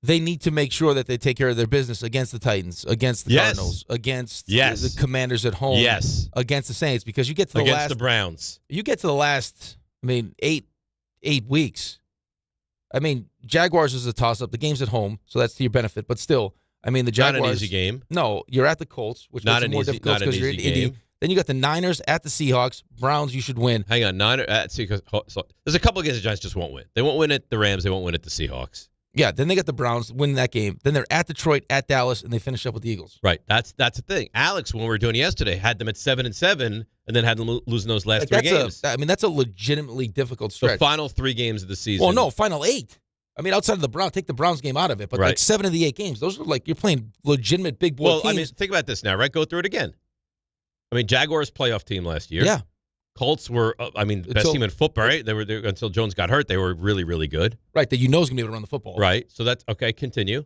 they need to make sure that they take care of their business against the Titans, against the Cardinals, against the Commanders at home, against the Saints, because you get to the Browns. You get to the last, 8 weeks. I mean, Jaguars is a toss-up. The game's at home, so that's to your benefit. But still, I mean, the Jaguars. Not an easy game. No, you're at the Colts, which makes it more difficult because you're in Indy. Then you got the Niners at the Seahawks. Browns, you should win. Hang on, Niners at Seahawks. So there's a couple of games the Giants just won't win. They won't win at the Rams. They won't win at the Seahawks. Yeah, then they got the Browns winning that game. Then they're at Detroit, at Dallas, and they finish up with the Eagles. Right. That's the thing. Alex, when we were doing yesterday, had them at 7-7, and then had them losing those last 3 games. That's a legitimately difficult stretch. The final 3 games of the season. Well, no, final 8. Outside of the Browns, take the Browns game out of it, but like 7 of the 8 games, those are like you're playing legitimate big boy teams. Think about this now, right? Go through it again. Jaguars playoff team last year. Yeah. Colts were, best team in football, right? They were there until Jones got hurt. They were really, really good. Right, that is going to be able to run the football. Right, so that's, okay, continue.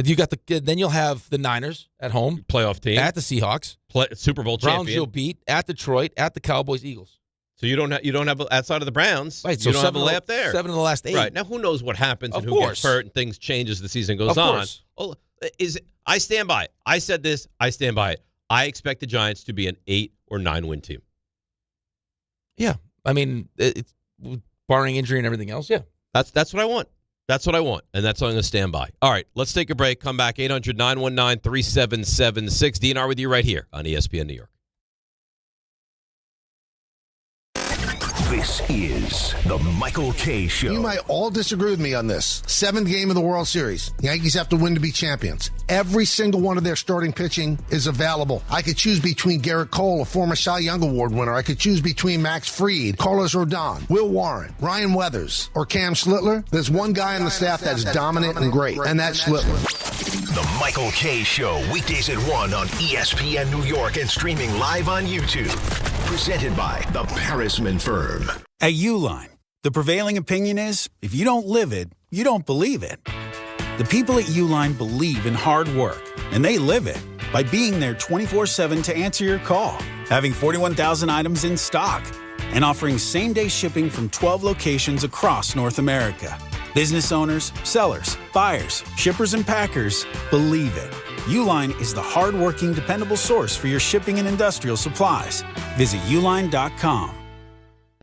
You got then you'll have the Niners at home. Playoff team. At the Seahawks. Super Bowl Browns champion. You'll beat. At Detroit. At the Cowboys, Eagles. So you don't have outside of the Browns. Right, you don't have a layup there. 7 of the last 8. Right, now who knows what happens and who gets hurt and things change as the season goes on. Oh, I stand by it. I said this. I stand by it. I expect the Giants to be an 8 or 9 win team. Yeah, it's barring injury and everything else. Yeah, that's what I want. That's what I want, and that's what I'm going to stand by. All right, let's take a break. Come back, 800-919-3776. DNR with you right here on ESPN New York. This is the Michael K. Show. You might all disagree with me on this. 7th game of the World Series. Yankees have to win to be champions. Every single one of their starting pitching is available. I could choose between Garrett Cole, a former Cy Young Award winner. I could choose between Max Fried, Carlos Rodon, Will Warren, Ryan Weathers, or Cam Schlittler. There's one guy on the staff that's dominant and great, and that's Schlittler. The Michael K. Show, weekdays at 1 on ESPN New York and streaming live on YouTube. Presented by the Parisman Firm. At Uline, the prevailing opinion is, if you don't live it, you don't believe it. The people at Uline believe in hard work, and they live it by being there 24/7 to answer your call, having 41,000 items in stock, and offering same-day shipping from 12 locations across North America. Business owners, sellers, buyers, shippers, and packers believe it. Uline is the hard-working, dependable source for your shipping and industrial supplies. Visit uline.com.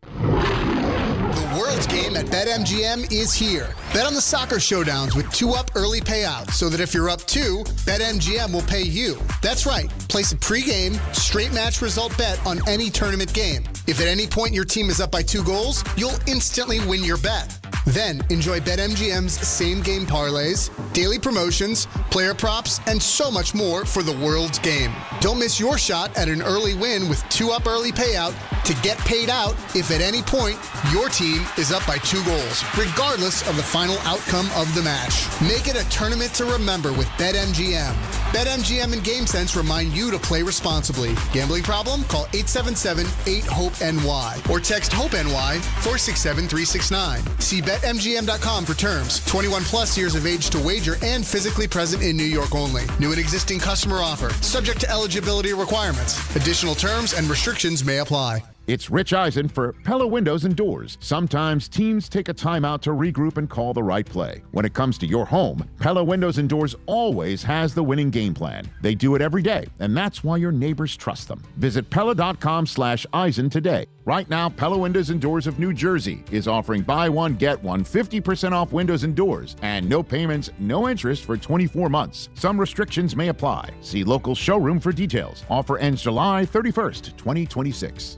The World's Game at BetMGM is here. Bet on the soccer showdowns with 2-up early payouts so that if you're up 2, BetMGM will pay you. That's right. Place a pregame, straight match result bet on any tournament game. If at any point your team is up by 2 goals, you'll instantly win your bet. Then enjoy BetMGM's same-game parlays, daily promotions, player props, and so much more for the World's Game. Don't miss your shot at an early win with 2-up early payout to get paid out if at any point your team is up by 2 goals, regardless of the final outcome of the match. Make it a tournament to remember with BetMGM. BetMGM and GameSense remind you to play responsibly. Gambling problem? Call 877-8-HOPE-NY or text HOPE-NY 467-369. See BetMGM.com for terms. 21 plus years of age to wager and physically present in New York only. New and existing customer offer. Subject to eligibility requirements. Additional terms and restrictions may apply. It's Rich Eisen for Pella Windows and Doors. Sometimes teams take a timeout to regroup and call the right play. When it comes to your home, Pella Windows and Doors always has the winning game plan. They do it every day, and that's why your neighbors trust them. Visit Pella.com/Eisen today. Right now, Pella Windows and Doors of New Jersey is offering buy one, get one, 50% off windows and doors, and no payments, no interest for 24 months. Some restrictions may apply. See local showroom for details. Offer ends July 31st, 2026.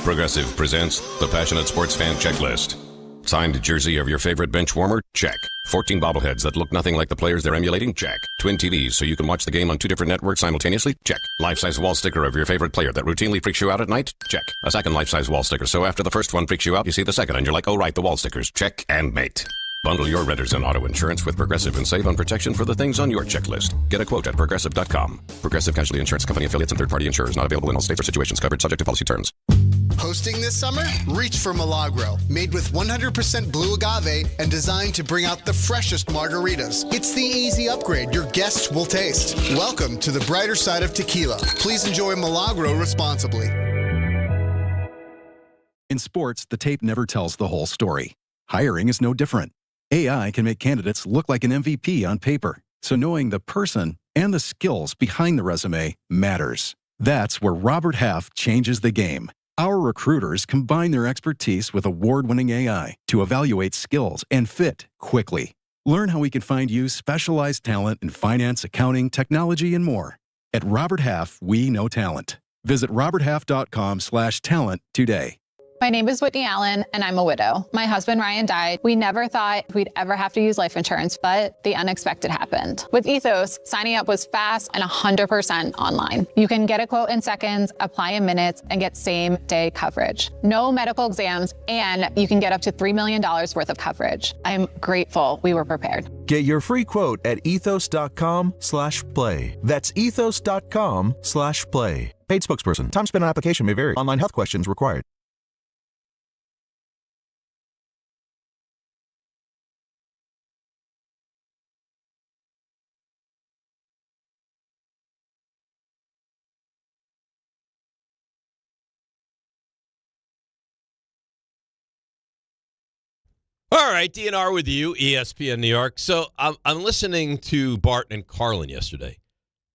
Progressive presents the Passionate Sports Fan Checklist. Signed jersey of your favorite bench warmer? Check. 14 bobbleheads that look nothing like the players they're emulating? Check. Twin TVs so you can watch the game on 2 different networks simultaneously? Check. Life-size wall sticker of your favorite player that routinely freaks you out at night? Check. A second life-size wall sticker so after the first one freaks you out, you see the second and you're like, oh right, the wall stickers. Check and mate. Bundle your renters and auto insurance with Progressive and save on protection for the things on your checklist. Get a quote at Progressive.com. Progressive Casualty Insurance Company affiliates and third-party insurers not available in all states or situations covered subject to policy terms. Hosting this summer? Reach for Milagro. Made with 100% blue agave and designed to bring out the freshest margaritas. It's the easy upgrade your guests will taste. Welcome to the brighter side of tequila. Please enjoy Milagro responsibly. In sports, the tape never tells the whole story. Hiring is no different. AI can make candidates look like an MVP on paper, so knowing the person and the skills behind the resume matters. That's where Robert Half changes the game. Our recruiters combine their expertise with award-winning AI to evaluate skills and fit quickly. Learn how we can find you specialized talent in finance, accounting, technology, and more. At Robert Half, we know talent. Visit roberthalf.com/talent today. My name is Whitney Allen, and I'm a widow. My husband, Ryan, died. We never thought we'd ever have to use life insurance, but the unexpected happened. With Ethos, signing up was fast and 100% online. You can get a quote in seconds, apply in minutes, and get same-day coverage. No medical exams, and you can get up to $3 million worth of coverage. I'm grateful we were prepared. Get your free quote at ethos.com/play. That's ethos.com/play. Paid spokesperson. Time spent on application may vary. Online health questions required. All right, DNR with you, ESPN New York. So I'm listening to Bart and Carlin yesterday,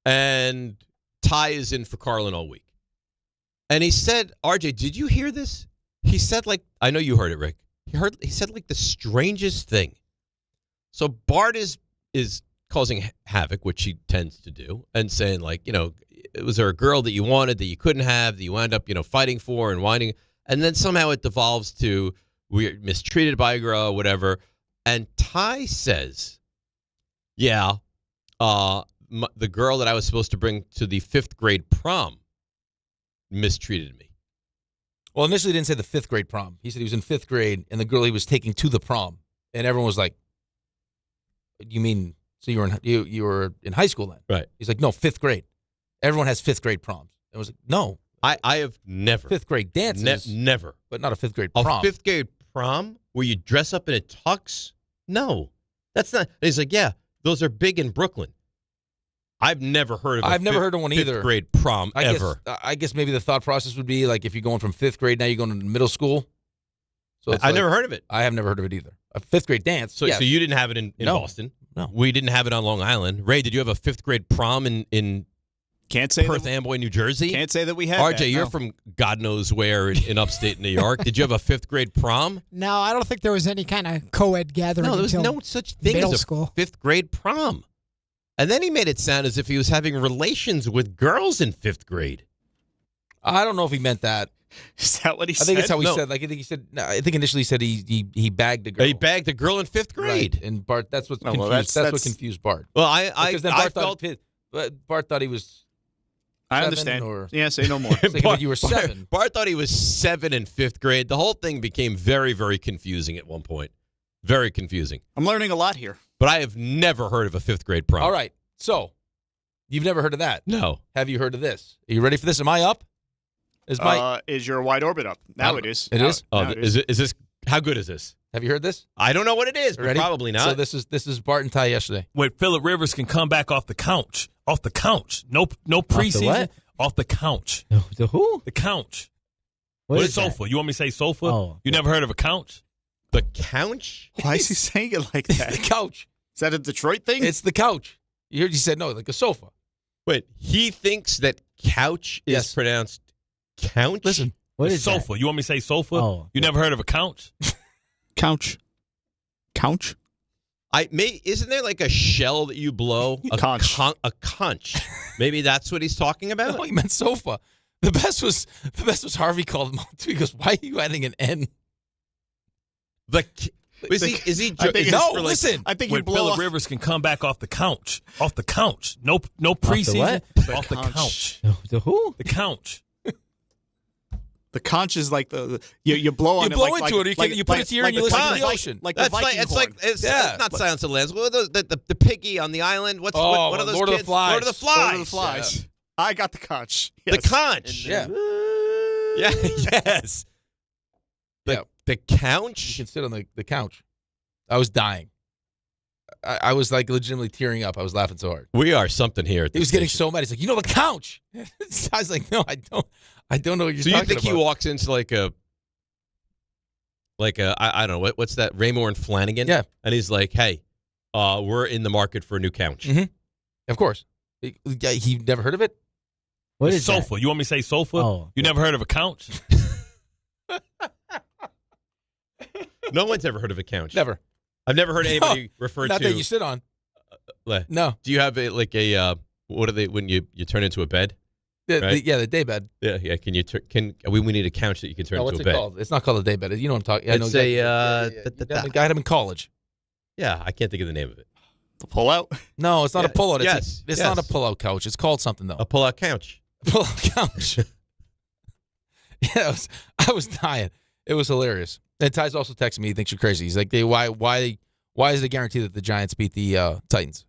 and Ty is in for Carlin all week. And he said, RJ, did you hear this? He said, like, I know you heard it, Rick. He said, like, the strangest thing. So Bart is causing havoc, which he tends to do, and saying, like, was there a girl that you wanted that you couldn't have, that you wound up, fighting for and whining? And then somehow it devolves to we're mistreated by a girl, whatever. And Ty says, yeah, the girl that I was supposed to bring to the 5th grade prom mistreated me. Well, initially he didn't say the 5th grade prom. He said he was in 5th grade, and the girl he was taking to the prom. And everyone was like, you mean, so you were in high school then? Right. He's like, no, 5th grade. Everyone has 5th grade proms. And I was like, no. I have never. 5th grade dances. Never. But not a 5th grade A prom. 5th grade prom where you dress up in a tux? No. That's not. He's like, yeah, those are big in Brooklyn. I've never heard of I've never heard of one either. 5th grade prom ever. I guess maybe the thought process would be like if you're going from 5th grade, now you're going to middle school. So I've never heard of it. I have never heard of it either. A 5th grade dance. So, yes. so you didn't have it in No. Boston? No. We didn't have it on Long Island. Ray, did you have a 5th grade prom in Can't say Perth Amboy, New Jersey? Can't say that we had RJ, that, you're no. from God knows where in upstate New York. Did you have a 5th grade prom? No, I don't think there was any kind of co-ed gathering. No, there was until no such thing middle as a school. 5th grade prom. And then he made it sound as if he was having relations with girls in 5th grade. I don't know if he meant that. Is that what he said? I think that's how he No. said. Like I think he said. No, I think initially he said he bagged a girl. He bagged a girl in 5th grade. Right. And Bart. That's what Oh, confused. well, that's what confused Bart. Well, I Because then Bart Bart thought he was. I 7 understand. Or, Yeah, say no more. Thinking that you were 7. Bart thought he was 7 in 5th grade. The whole thing became very, very confusing at one point. Very confusing. I'm learning a lot here. But I have never heard of a 5th grade prom. All right. So, you've never heard of that? No. Have you heard of this? Are you ready for this? Am I up? Is your wide orbit up? Now it is. It Now is? now it is. Is this? How good is this? Have you heard this? I don't know what it is, but Ready? probably not. So this is Bart and Ty yesterday. Wait, Phillip Rivers can come back off the couch. Off the couch. No preseason. what? Off the couch. The who? The couch. What What is is sofa? that? You want me to say sofa? Oh. You never heard of a couch? The couch? Why is he saying it like that? The couch. Is that a Detroit thing? It's the couch. You heard you said no, like a sofa. Wait, he thinks that couch is Yes. pronounced couch? Listen. What The is sofa. that? You want me to say sofa? Oh. You never heard of a couch? Couch. Couch? Isn't there like a shell that you blow? A Conch. A conch. Maybe that's what he's talking about? No, he meant sofa. The best was Harvey called him out too. He goes, "Why are you adding an N?" Is he? I think is it's this no, for, like, listen. I think you Wait, blow Phillip off. Rivers can come back off the couch. Off the couch. No preseason. what? Off the couch. The who? The couch. The conch is like you blow on You it. blow like, into it, or you like, can- you put it to your ear and you listen to the ocean. Like That's the Viking it's horn. like it's Yeah. not Silence of the Lambs. What are those, the piggy on the island. What are those Lord of the kids? Flies. Lord of the Flies. Lord of the Flies. I got the conch. The Yes. conch. Yeah. Yeah. Yes. The You couch. can sit on the couch. I was dying. I was like legitimately tearing up. I was laughing so hard. We are something here. At He this was getting station. so mad. He's like, "You know the couch." I was like, "No, I don't. I don't know what you're So you talking think about." he walks into like a I don't know what's that, Raymore and Flanagan? Yeah. And he's like, "Hey, we're in the market for a new couch." Mhm. Of course. He never heard of it? What The is sofa. You want me to say sofa? Oh. You never heard of a couch? No one's ever heard of a couch. Never. I've never heard anybody refer Not to. that you sit on. No. Do you have like a what are they when you turn into a bed? The Right? the day bed. Yeah. Can you we need a couch that you can turn No, into what's a it bed? called? It's not called a day bed. You know what I'm talking. I know It's exactly. I had him in college. Yeah, I can't think of the name of it. The pullout. No, it's not a pullout. Yes. It's not a pullout couch. It's called something though. A pull-out couch. Pullout couch. Yeah, I was dying. It was hilarious. And Ty's also texting me. He thinks you're crazy. He's like, why is it a guarantee that the Giants beat the Titans?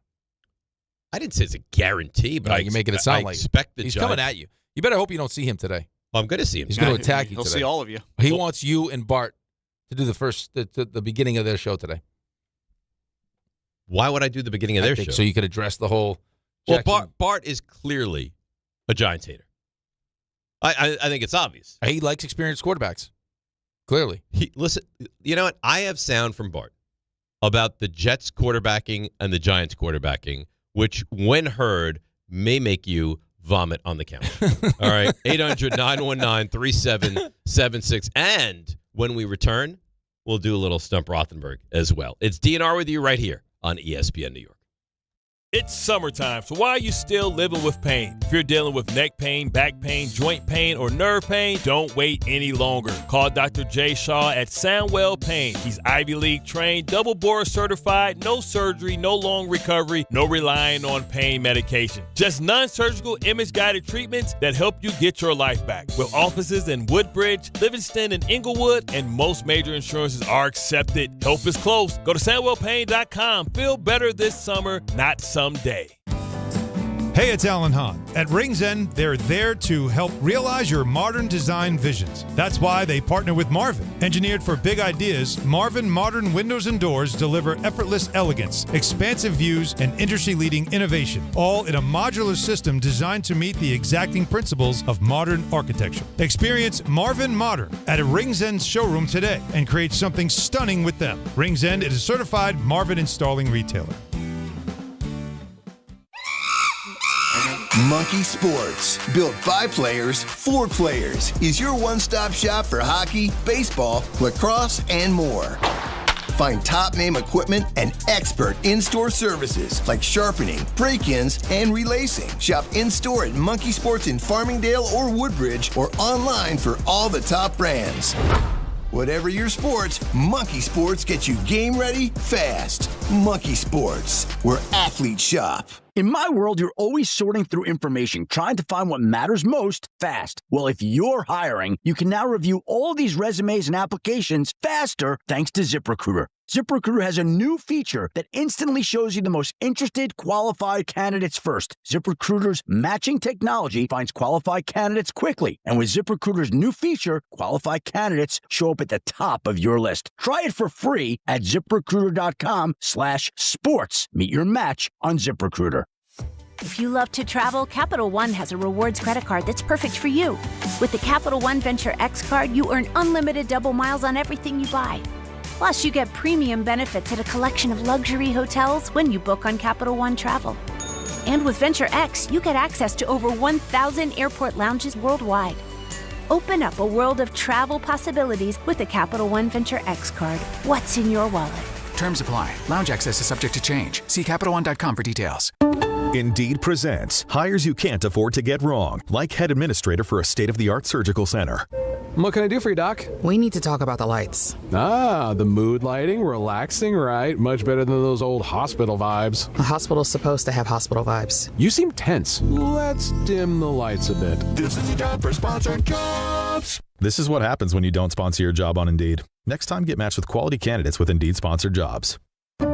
I didn't say it's a guarantee, but No, you're making it sound I like expect the he's Giants. coming at you. You better hope you don't see him today. Well, I'm going to see him. He's going to attack you He'll today. see all of you. He wants you and Bart to do the beginning of their show today. Why would I do the beginning of I their think show? so you could address the whole. Well, Jackson. Bart is clearly a Giants hater. I think it's obvious. He likes experienced quarterbacks. Clearly. Listen, you know what? I have sound from Bart about the Jets quarterbacking and the Giants quarterbacking, which, when heard, may make you vomit on the couch. All right? 800-919-3776. And when we return, we'll do a little Stump Rothenberg as well. It's DNR with you right here on ESPN New York. It's summertime, so why are you still living with pain? If you're dealing with neck pain, back pain, joint pain, or nerve pain, don't wait any longer. Call Dr. Jay Shaw at Soundwell Pain. He's Ivy League trained, double board certified, no surgery, no long recovery, no relying on pain medication. Just non-surgical image-guided treatments that help you get your life back. With offices in Woodbridge, Livingston, and Inglewood, and most major insurances are accepted. Help is close. Go to SoundwellPain.com. Feel better this summer, not someday. Hey, it's Alan Hahn. At Rings End, they're there to help realize your modern design visions. That's why they partner with Marvin. Engineered for big ideas, Marvin Modern Windows and Doors deliver effortless elegance, expansive views, and industry-leading innovation, all in a modular system designed to meet the exacting principles of modern architecture. Experience Marvin Modern at a Rings End showroom today and create something stunning with them. Rings End is a certified Marvin installing retailer. Monkey Sports, built by players for players, is your one-stop shop for hockey, baseball, lacrosse, and more. Find top-name equipment and expert in-store services like sharpening, break-ins, and relacing. Shop in-store at Monkey Sports in Farmingdale or Woodbridge, or online for all the top brands. Whatever your sports, Monkey Sports gets you game ready fast. Monkey Sports, where athletes shop. In my world, you're always sorting through information, trying to find what matters most fast. Well, if you're hiring, you can now review all these resumes and applications faster thanks to ZipRecruiter. ZipRecruiter has a new feature that instantly shows you the most interested, qualified candidates first. ZipRecruiter's matching technology finds qualified candidates quickly. And with ZipRecruiter's new feature, qualified candidates show up at the top of your list. Try it for free at ZipRecruiter.com/sports. Meet your match on ZipRecruiter. If you love to travel, Capital One has a rewards credit card that's perfect for you. With the Capital One Venture X card, you earn unlimited double miles on everything you buy. Plus, you get premium benefits at a collection of luxury hotels when you book on Capital One Travel. And with Venture X, you get access to over 1,000 airport lounges worldwide. Open up a world of travel possibilities with the Capital One Venture X card. What's in your wallet? Terms apply. Lounge access is subject to change. See CapitalOne.com for details. Indeed presents hires you can't afford to get wrong, like head administrator for a state-of-the-art surgical center. What can I do for you, Doc? We need to talk about the lights. Ah, the mood lighting, relaxing, right? Much better than those old hospital vibes. A hospital's supposed to have hospital vibes. You seem tense. Let's dim the lights a bit. This is the job for sponsored jobs. This is what happens when you don't sponsor your job on Indeed. Next time, get matched with quality candidates with Indeed sponsored jobs.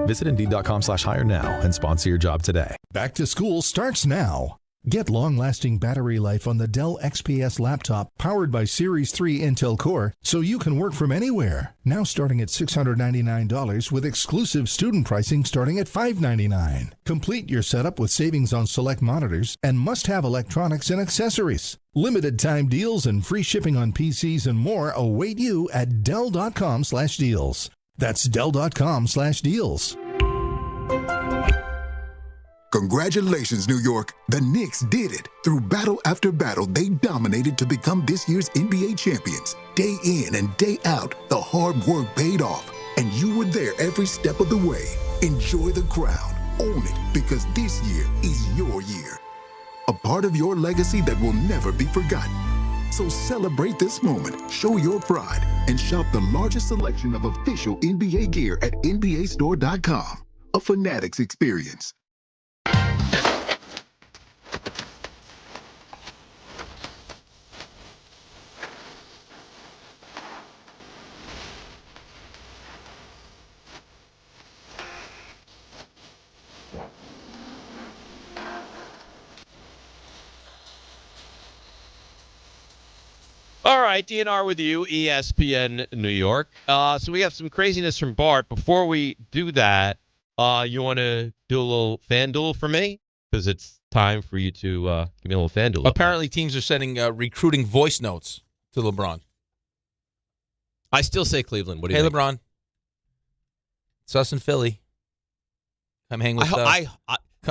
Visit Indeed.com/hire now and sponsor your job today. Back to school starts now. Get long-lasting battery life on the Dell XPS laptop powered by Series 3 Intel Core so you can work from anywhere. Now starting at $699 with exclusive student pricing starting at $599. Complete your setup with savings on select monitors and must-have electronics and accessories. Limited time deals and free shipping on PCs and more await you at Dell.com/deals. That's Dell.com/deals. Congratulations, New York. The Knicks did it. Through battle after battle, they dominated to become this year's NBA champions. Day in and day out, the hard work paid off, and you were there every step of the way. Enjoy the crown. Own it, because this year is your year. A part of your legacy that will never be forgotten. So celebrate this moment, show your pride, and shop the largest selection of official NBA gear at NBAstore.com. A Fanatics experience. All right, DNR with you, ESPN New York. So we have some craziness from Bart. Before we do that, you want to do a little FanDuel for me? Because it's time for you to give me a little FanDuel. Apparently, teams are sending recruiting voice notes to LeBron. I still say Cleveland. What do you think? Hey, LeBron. It's us in Philly. Come hang with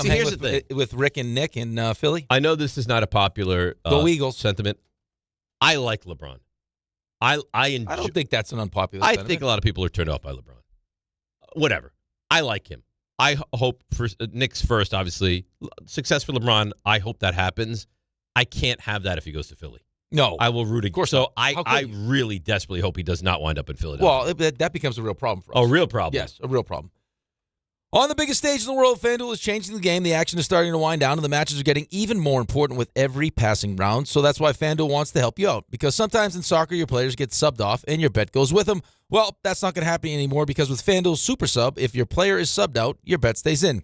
here's the thing. With Rick and Nick in Philly. I know this is not a popular Go Eagles sentiment. I like LeBron. I don't think that's an unpopular I sentiment. think a lot of people are turned off by LeBron. Whatever. I like him. I hope for Knicks first, obviously. Success for LeBron, I hope that happens. I can't have that if he goes to Philly. No. I will root against. Of course So not. I really desperately hope he does not wind up in Philadelphia. Well, that becomes a real problem for us. A real problem. Yes, a real problem. On the biggest stage in the world, FanDuel is changing the game. The action is starting to wind down, and the matches are getting even more important with every passing round. So that's why FanDuel wants to help you out. Because sometimes in soccer, your players get subbed off, and your bet goes with them. Well, that's not going to happen anymore because with FanDuel Super Sub, if your player is subbed out, your bet stays in.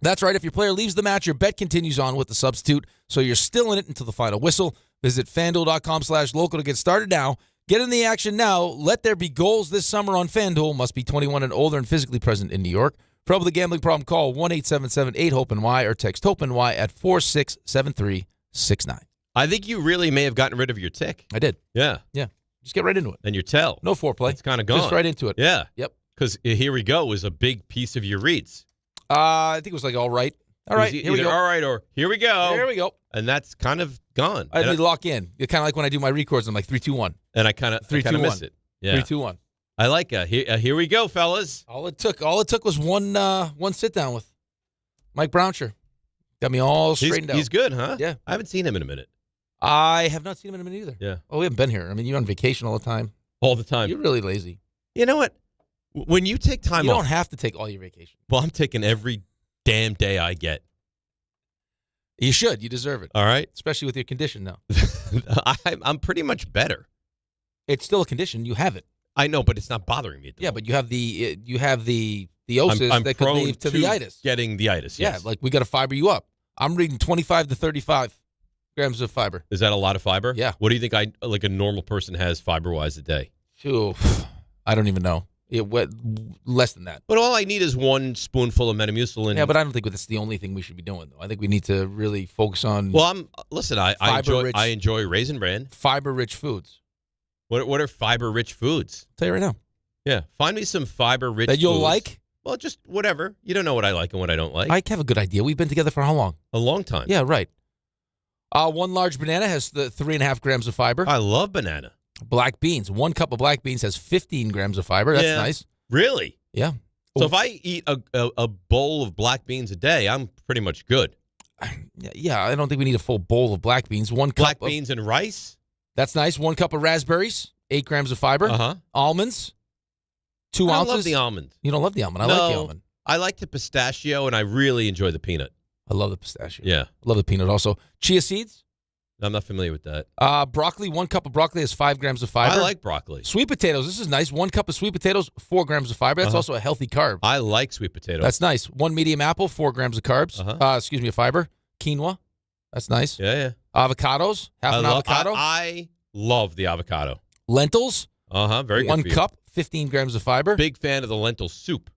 That's right. If your player leaves the match, your bet continues on with the substitute, so you're still in it until the final whistle. Visit FanDuel.com/local to get started now. Get in the action now. Let there be goals this summer on FanDuel. Must be 21 and older and physically present in New York. For help with a gambling problem, call 1-877-8-HOPE-NY or text HOPE-NY at 467369. I think you really may have gotten rid of your tick. I did. Yeah. Yeah. Just get right into it. And your tell. No foreplay. It's kind of gone. Just right into it. Yeah. Yep. Because Here We Go was a big piece of your reads. I think it was like all right. All right. Here we go. All right or Here We Go. Here we go. And that's kind of gone. I need to lock in. It's kind of like when I do my records, I'm like 3, 2, 1. And I kind of miss it. Yeah. 3, 2, 1. I like Here We Go, fellas. All it took was one sit down with Mike Brownshire. Got me all straightened out. He's good, huh? Yeah. I haven't seen him in a minute. I have not seen him in a minute either. Yeah. Oh, we haven't been here. I mean, you're on vacation all the time. All the time. You're really lazy. You know what? When you take time off. You don't have to take all your vacation. Well, I'm taking every damn day I get. You should. You deserve it. All right. Especially with your condition now. I'm pretty much better. It's still a condition. You have it. I know, but it's not bothering me. Yeah, but you have the osis that could lead to the itis. Getting the itis. Yeah, yes. like we got to fiber you up. I'm reading 25 to 35 grams of fiber. Is that a lot of fiber? Yeah. What do you think a normal person has fiber-wise a day? Phew, I don't even know. Less than that. But all I need is one spoonful of Metamucil. Yeah, but I don't think that's the only thing we should be doing, though. I think we need to really focus on. Well, I enjoy Raisin Bran. Fiber-rich foods. What are fiber-rich foods? I'll tell you right now. Yeah, find me some fiber-rich that you'll foods. like. Well, just whatever. You don't know what I like and what I don't like. I have a good idea. We've been together for how long? A long time. Yeah, right. One large banana has 3.5 grams of fiber. I love banana. Black beans. 1 cup of black beans has 15 grams of fiber. That's nice. Really? Yeah. So if I eat a bowl of black beans a day, I'm pretty much good. Yeah, I don't think we need a full bowl of black beans. 1 cup black beans and rice. That's nice. 1 cup of raspberries, 8 grams of fiber. Uh-huh. Almonds, 2 ounces. I love the almond. You don't love the almond. I like the almond. I like the pistachio, and I really enjoy the peanut. I love the pistachio. Yeah. I love the peanut also. Chia seeds. I'm not familiar with that. Broccoli, 1 cup of broccoli has 5 grams of fiber. I like broccoli. Sweet potatoes. This is nice. 1 cup of sweet potatoes, 4 grams of fiber. That's also a healthy carb. I like sweet potatoes. That's nice. 1 medium apple, 4 grams of carbs. Of fiber. Quinoa. That's nice. Yeah. Avocados. Half an avocado. I love the avocado. Lentils. Very good. 1 cup, 15 grams of fiber. Big fan of the lentil soup.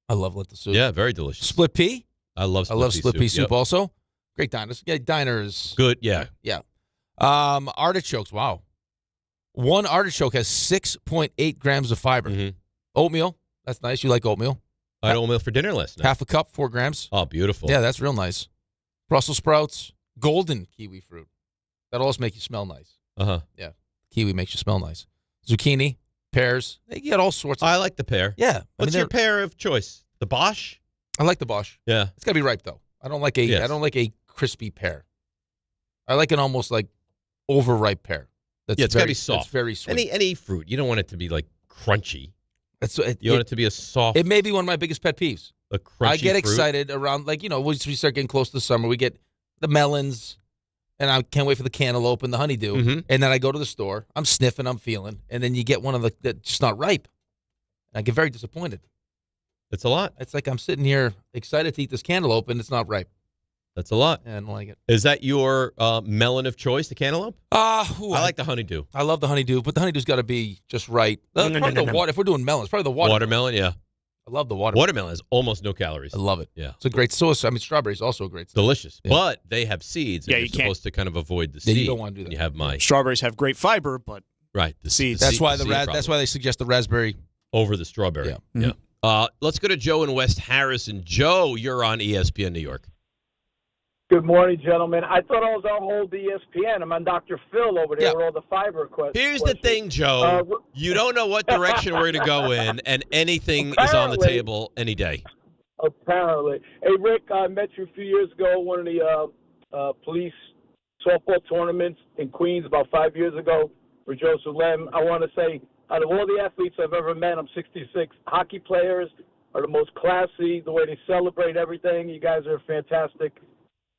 I love lentil soup. Yeah, very delicious. Split pea. I love split pea soup also. Great diners. Yeah, diners. Good, yeah. Yeah. Artichokes. Wow. 1 artichoke has 6.8 grams of fiber. Mm-hmm. Oatmeal. That's nice. You like oatmeal? I had oatmeal for dinner last night. Half a cup, 4 grams. Oh, beautiful. Yeah, that's real nice. Brussels sprouts. Golden kiwi fruit. That'll also make you smell nice. Yeah. Kiwi makes you smell nice. Zucchini. Pears. You got all sorts of. I like the pear. Yeah. What's your pear of choice? The Bosch? I like the Bosch. Yeah. It's got to be ripe, though. I don't like a crispy pear. I like an almost like overripe pear. It's got to be soft. It's very sweet. Any fruit. You don't want it to be like crunchy. You want it to be a soft. It may be one of my biggest pet peeves. A crunchy I get fruit. excited around, once we start getting close to the summer, we get the melons, and I can't wait for the cantaloupe and the honeydew. Mm-hmm. And then I go to the store. I'm sniffing, I'm feeling. And then you get one of that's just not ripe. And I get very disappointed. It's a lot. It's like I'm sitting here excited to eat this cantaloupe, and it's not ripe. That's a lot. I don't like it. Is that your melon of choice, the cantaloupe? I like the honeydew. I love the honeydew, but the honeydew's got to be just right. If we're doing melons, probably the watermelon. Watermelon, yeah. I love the watermelon. Watermelon has almost no calories. I love it. Yeah. It's a great sauce. I mean, strawberry is also a great sauce. Delicious. Yeah. But they have seeds. And Yeah, you're you can't. supposed to kind of avoid the Yeah, seed. you don't want to do that. You have my Strawberries have great fiber, but right. the seeds. That's why seed that's why they suggest the raspberry over the strawberry. Yeah. Yeah. Let's go to Joe in West Harrison. Joe, you're on ESPN New York. Good morning, gentlemen. I thought I was on hold ESPN. I'm on Dr. Phil over there with all the fiber questions. Here's the thing, Joe. You don't know what direction we're going to go in, and anything is on the table any day. Apparently. Hey, Rick, I met you a few years ago, one of the police softball tournaments in Queens about 5 years ago for Joseph Lem. I want to say, out of all the athletes I've ever met, I'm 66, hockey players are the most classy, the way they celebrate everything. You guys are fantastic.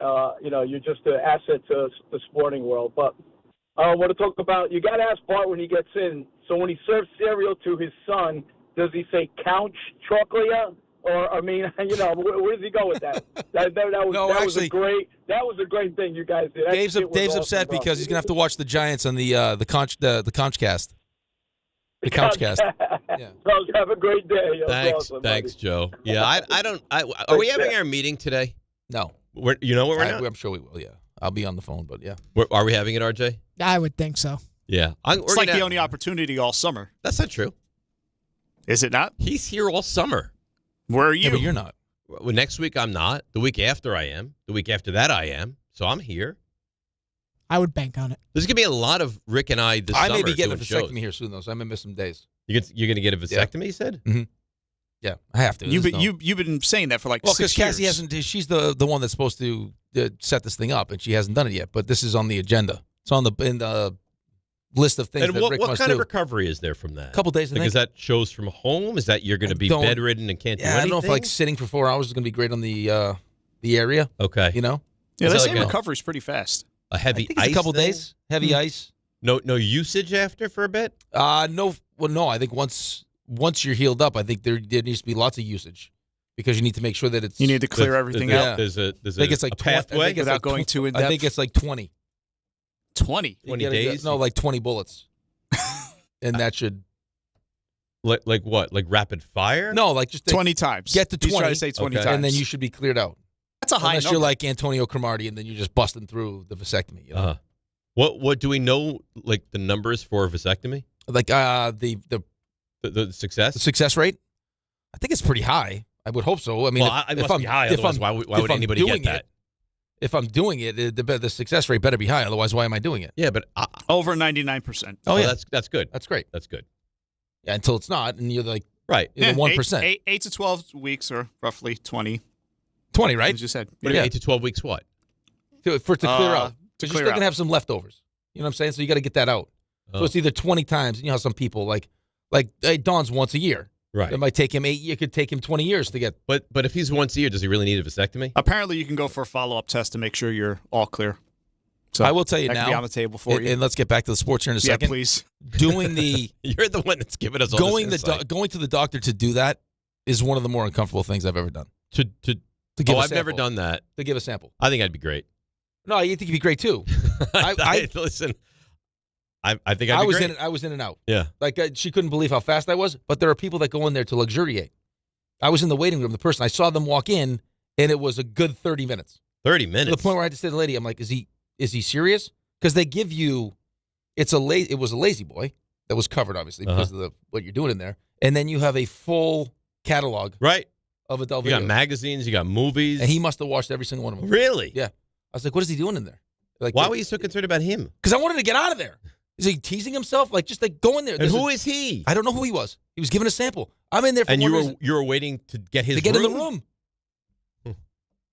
You're just an asset to the sporting world. But I want to talk about, you got to ask Bart when he gets in. So when he serves cereal to his son, does he say couch chocolate? Or, I mean, where does he go with that? That was a great thing you guys did. Dave's upset because he's going to have to watch the Giants on the Conchcast. The Couchcast. Yeah. So have a great day. Thanks, Joe. Yeah, are we having our meeting today? No. We're not? I'm sure we will, yeah. I'll be on the phone, but yeah. Are we having it, RJ? I would think so. Yeah. It's like the only opportunity all summer. That's not true. Is it not? He's here all summer. Where are you? Yeah, but you're not. Well, next week I'm not. The week after I am. The week after that I am. So I'm here. I would bank on it. There's going to be a lot of Rick and I this summer. I may be getting a vasectomy shows. here soon, though, so I may miss some days. You're going to get a vasectomy, you said? Mm-hmm. Yeah, I have to. You've been saying that for 6 years. Because Cassie hasn't. She's the one that's supposed to set this thing up, and she hasn't done it yet. But this is on the agenda. It's in the list of things that Rick must do. What kind of recovery is there from that? A couple days, I think. Is that shows from home? Is that you're going to be bedridden and can't do anything? I don't know if sitting for 4 hours is going to be great on the area. Okay. Yeah, they say recovery is pretty fast. A heavy ice. A couple days. Heavy ice. No usage after for a bit. No. Well, no. I think once you're healed up, I think there needs to be lots of usage because you need to make sure that it's. You need to clear everything out. There's a pathway without going too in depth. I think it's like 20. 20 days? No, like 20 bullets. And that should. Like what? Like rapid fire? No, like just 20 times. Get to 20. He's trying to say 20 times. And then you should be cleared out. That's a high Unless number. you're like Antonio Cromartie and then you're just busting through the vasectomy. You know? What do we know? Like the numbers for a vasectomy? Like the success? The success rate? I think it's pretty high. I would hope so. I mean, if I'm high, otherwise why would anybody get that? If I'm doing it, the success rate better be high. Otherwise, why am I doing it? Yeah, but over 99%. Oh, yeah, that's good. That's great. That's good. Yeah, until it's not, and you're like right, you're the 1%. 8 to 12 weeks, or roughly 20. 20, right? As you said. What do you mean, 8 to 12 weeks? What? For it to clear out. Because you're still gonna have some leftovers. You know what I'm saying? So you got to get that out. So it's either 20 times. And you know how some people like Don's once a year. Right. It might take him 8 years. It could take him 20 years to get. But if he's once a year, does he really need a vasectomy? Apparently, you can go for a follow-up test to make sure you're all clear. So I will tell you that now. Can be on the table for you. And let's get back to the sports here in a second. Yeah, please. Doing the you're the one that's giving us all going this insight. Going to the doctor to do that is one of the more uncomfortable things I've ever done. To give I've never done that. To give a sample. I think I'd be great. No, you think you'd be great too. Listen. I think I'd be great. I was in and out. Yeah. Like she couldn't believe how fast I was, but there are people that go in there to luxuriate. I was in the waiting room. The person I saw them walk in, and it was a good 30 minutes. 30 minutes. To the point where I had to say to the lady, I'm like, is he serious? Because they give you, it was a lazy boy that was covered obviously because of what you're doing in there, and then you have a full catalog of adult videos. You got magazines, you got movies, and he must have watched every single one of them. Really? Yeah. I was like, what is he doing in there? Like, why were you so concerned about him? Because I wanted to get out of there. Is he teasing himself? Like, just like go in there. And who is he? I don't know who he was. He was giving a sample. I'm in there for and you were waiting to get his to get room? in the room.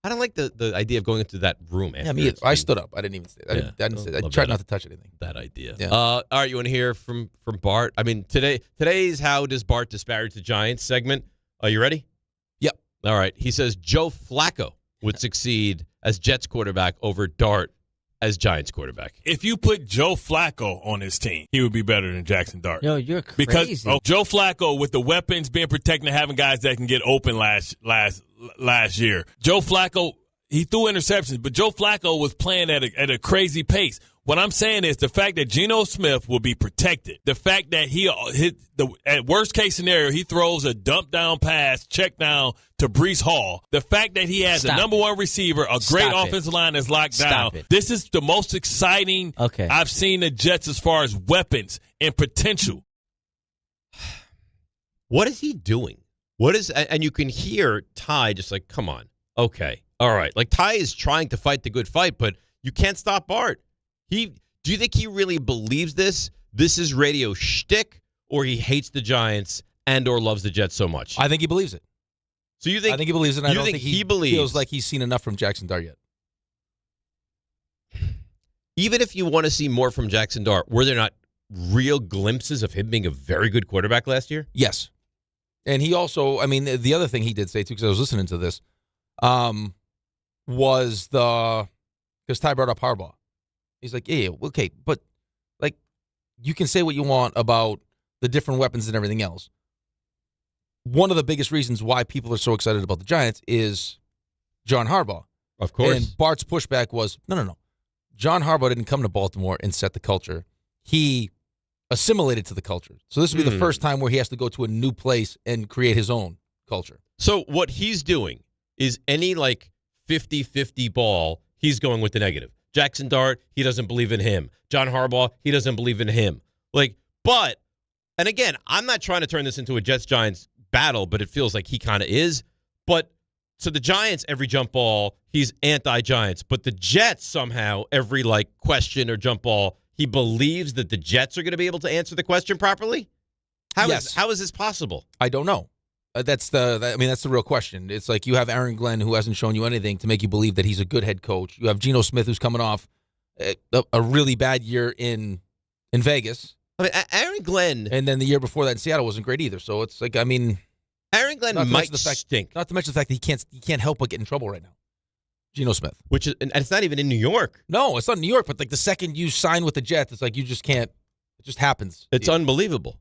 I don't like the idea of going into that room. Yeah, me either. I stood up. I didn't even say that. I didn't say that. I tried not to touch anything. That idea. Yeah. All right, you want to hear from Bart? I mean, today's How Does Bart Disparage the Giants segment. Are you ready? Yep. All right. He says Joe Flacco would succeed as Jets quarterback over Dart as Giants quarterback. If you put Joe Flacco on his team, he would be better than Jackson Dart. Yo, you're crazy. Because Joe Flacco, with the weapons, being protected, and having guys that can get open last year. Joe Flacco, he threw interceptions, but Joe Flacco was playing at a crazy pace. What I'm saying is the fact that Geno Smith will be protected, the fact that at worst case scenario, he throws a dump down pass, check down to Breece Hall. The fact that he has a number one receiver, a great offensive line that's locked down. This is the most exciting I've seen the Jets as far as weapons and potential. What is he doing? And you can hear Ty just like, come on. Okay. All right. Like Ty is trying to fight the good fight, but you can't stop Bart. Do you think he really believes this? This is radio shtick, or he hates the Giants and or loves the Jets so much? I think he believes it. So you think? I think he believes it. And I don't think he believes, feels like he's seen enough from Jaxson Dart yet. Even if you want to see more from Jaxson Dart, were there not real glimpses of him being a very good quarterback last year? Yes. And he also, I mean, the other thing he did say, too, because I was listening to this, was because Ty brought up Harbaugh. He's like, yeah, okay, but, like, you can say what you want about the different weapons and everything else. One of the biggest reasons why people are so excited about the Giants is John Harbaugh. Of course. And Bart's pushback was, no. John Harbaugh didn't come to Baltimore and set the culture. He assimilated to the culture. So this would be the first time where he has to go to a new place and create his own culture. So what he's doing is any, like, 50-50 ball, he's going with the negative. Jaxson Dart, he doesn't believe in him. John Harbaugh, he doesn't believe in him. Like, but, and again, I'm not trying to turn this into a Jets-Giants battle, but it feels like he kind of is. But so the Giants, every jump ball, he's anti-Giants. But the Jets, somehow, every, like, question or jump ball, he believes that the Jets are going to be able to answer the question properly? How is this possible? I don't know. That's the real question. It's like you have Aaron Glenn, who hasn't shown you anything to make you believe that he's a good head coach. You have Geno Smith, who's coming off a really bad year in Vegas. I mean, Aaron Glenn. And then the year before that in Seattle wasn't great either. So it's like, I mean, Aaron Glenn might stink. Not to mention the fact that he can't help but get in trouble right now. Geno Smith. Which is, and it's not even in New York. No, it's not in New York, but like the second you sign with the Jets, it's like you just can't. It just happens. It's unbelievable.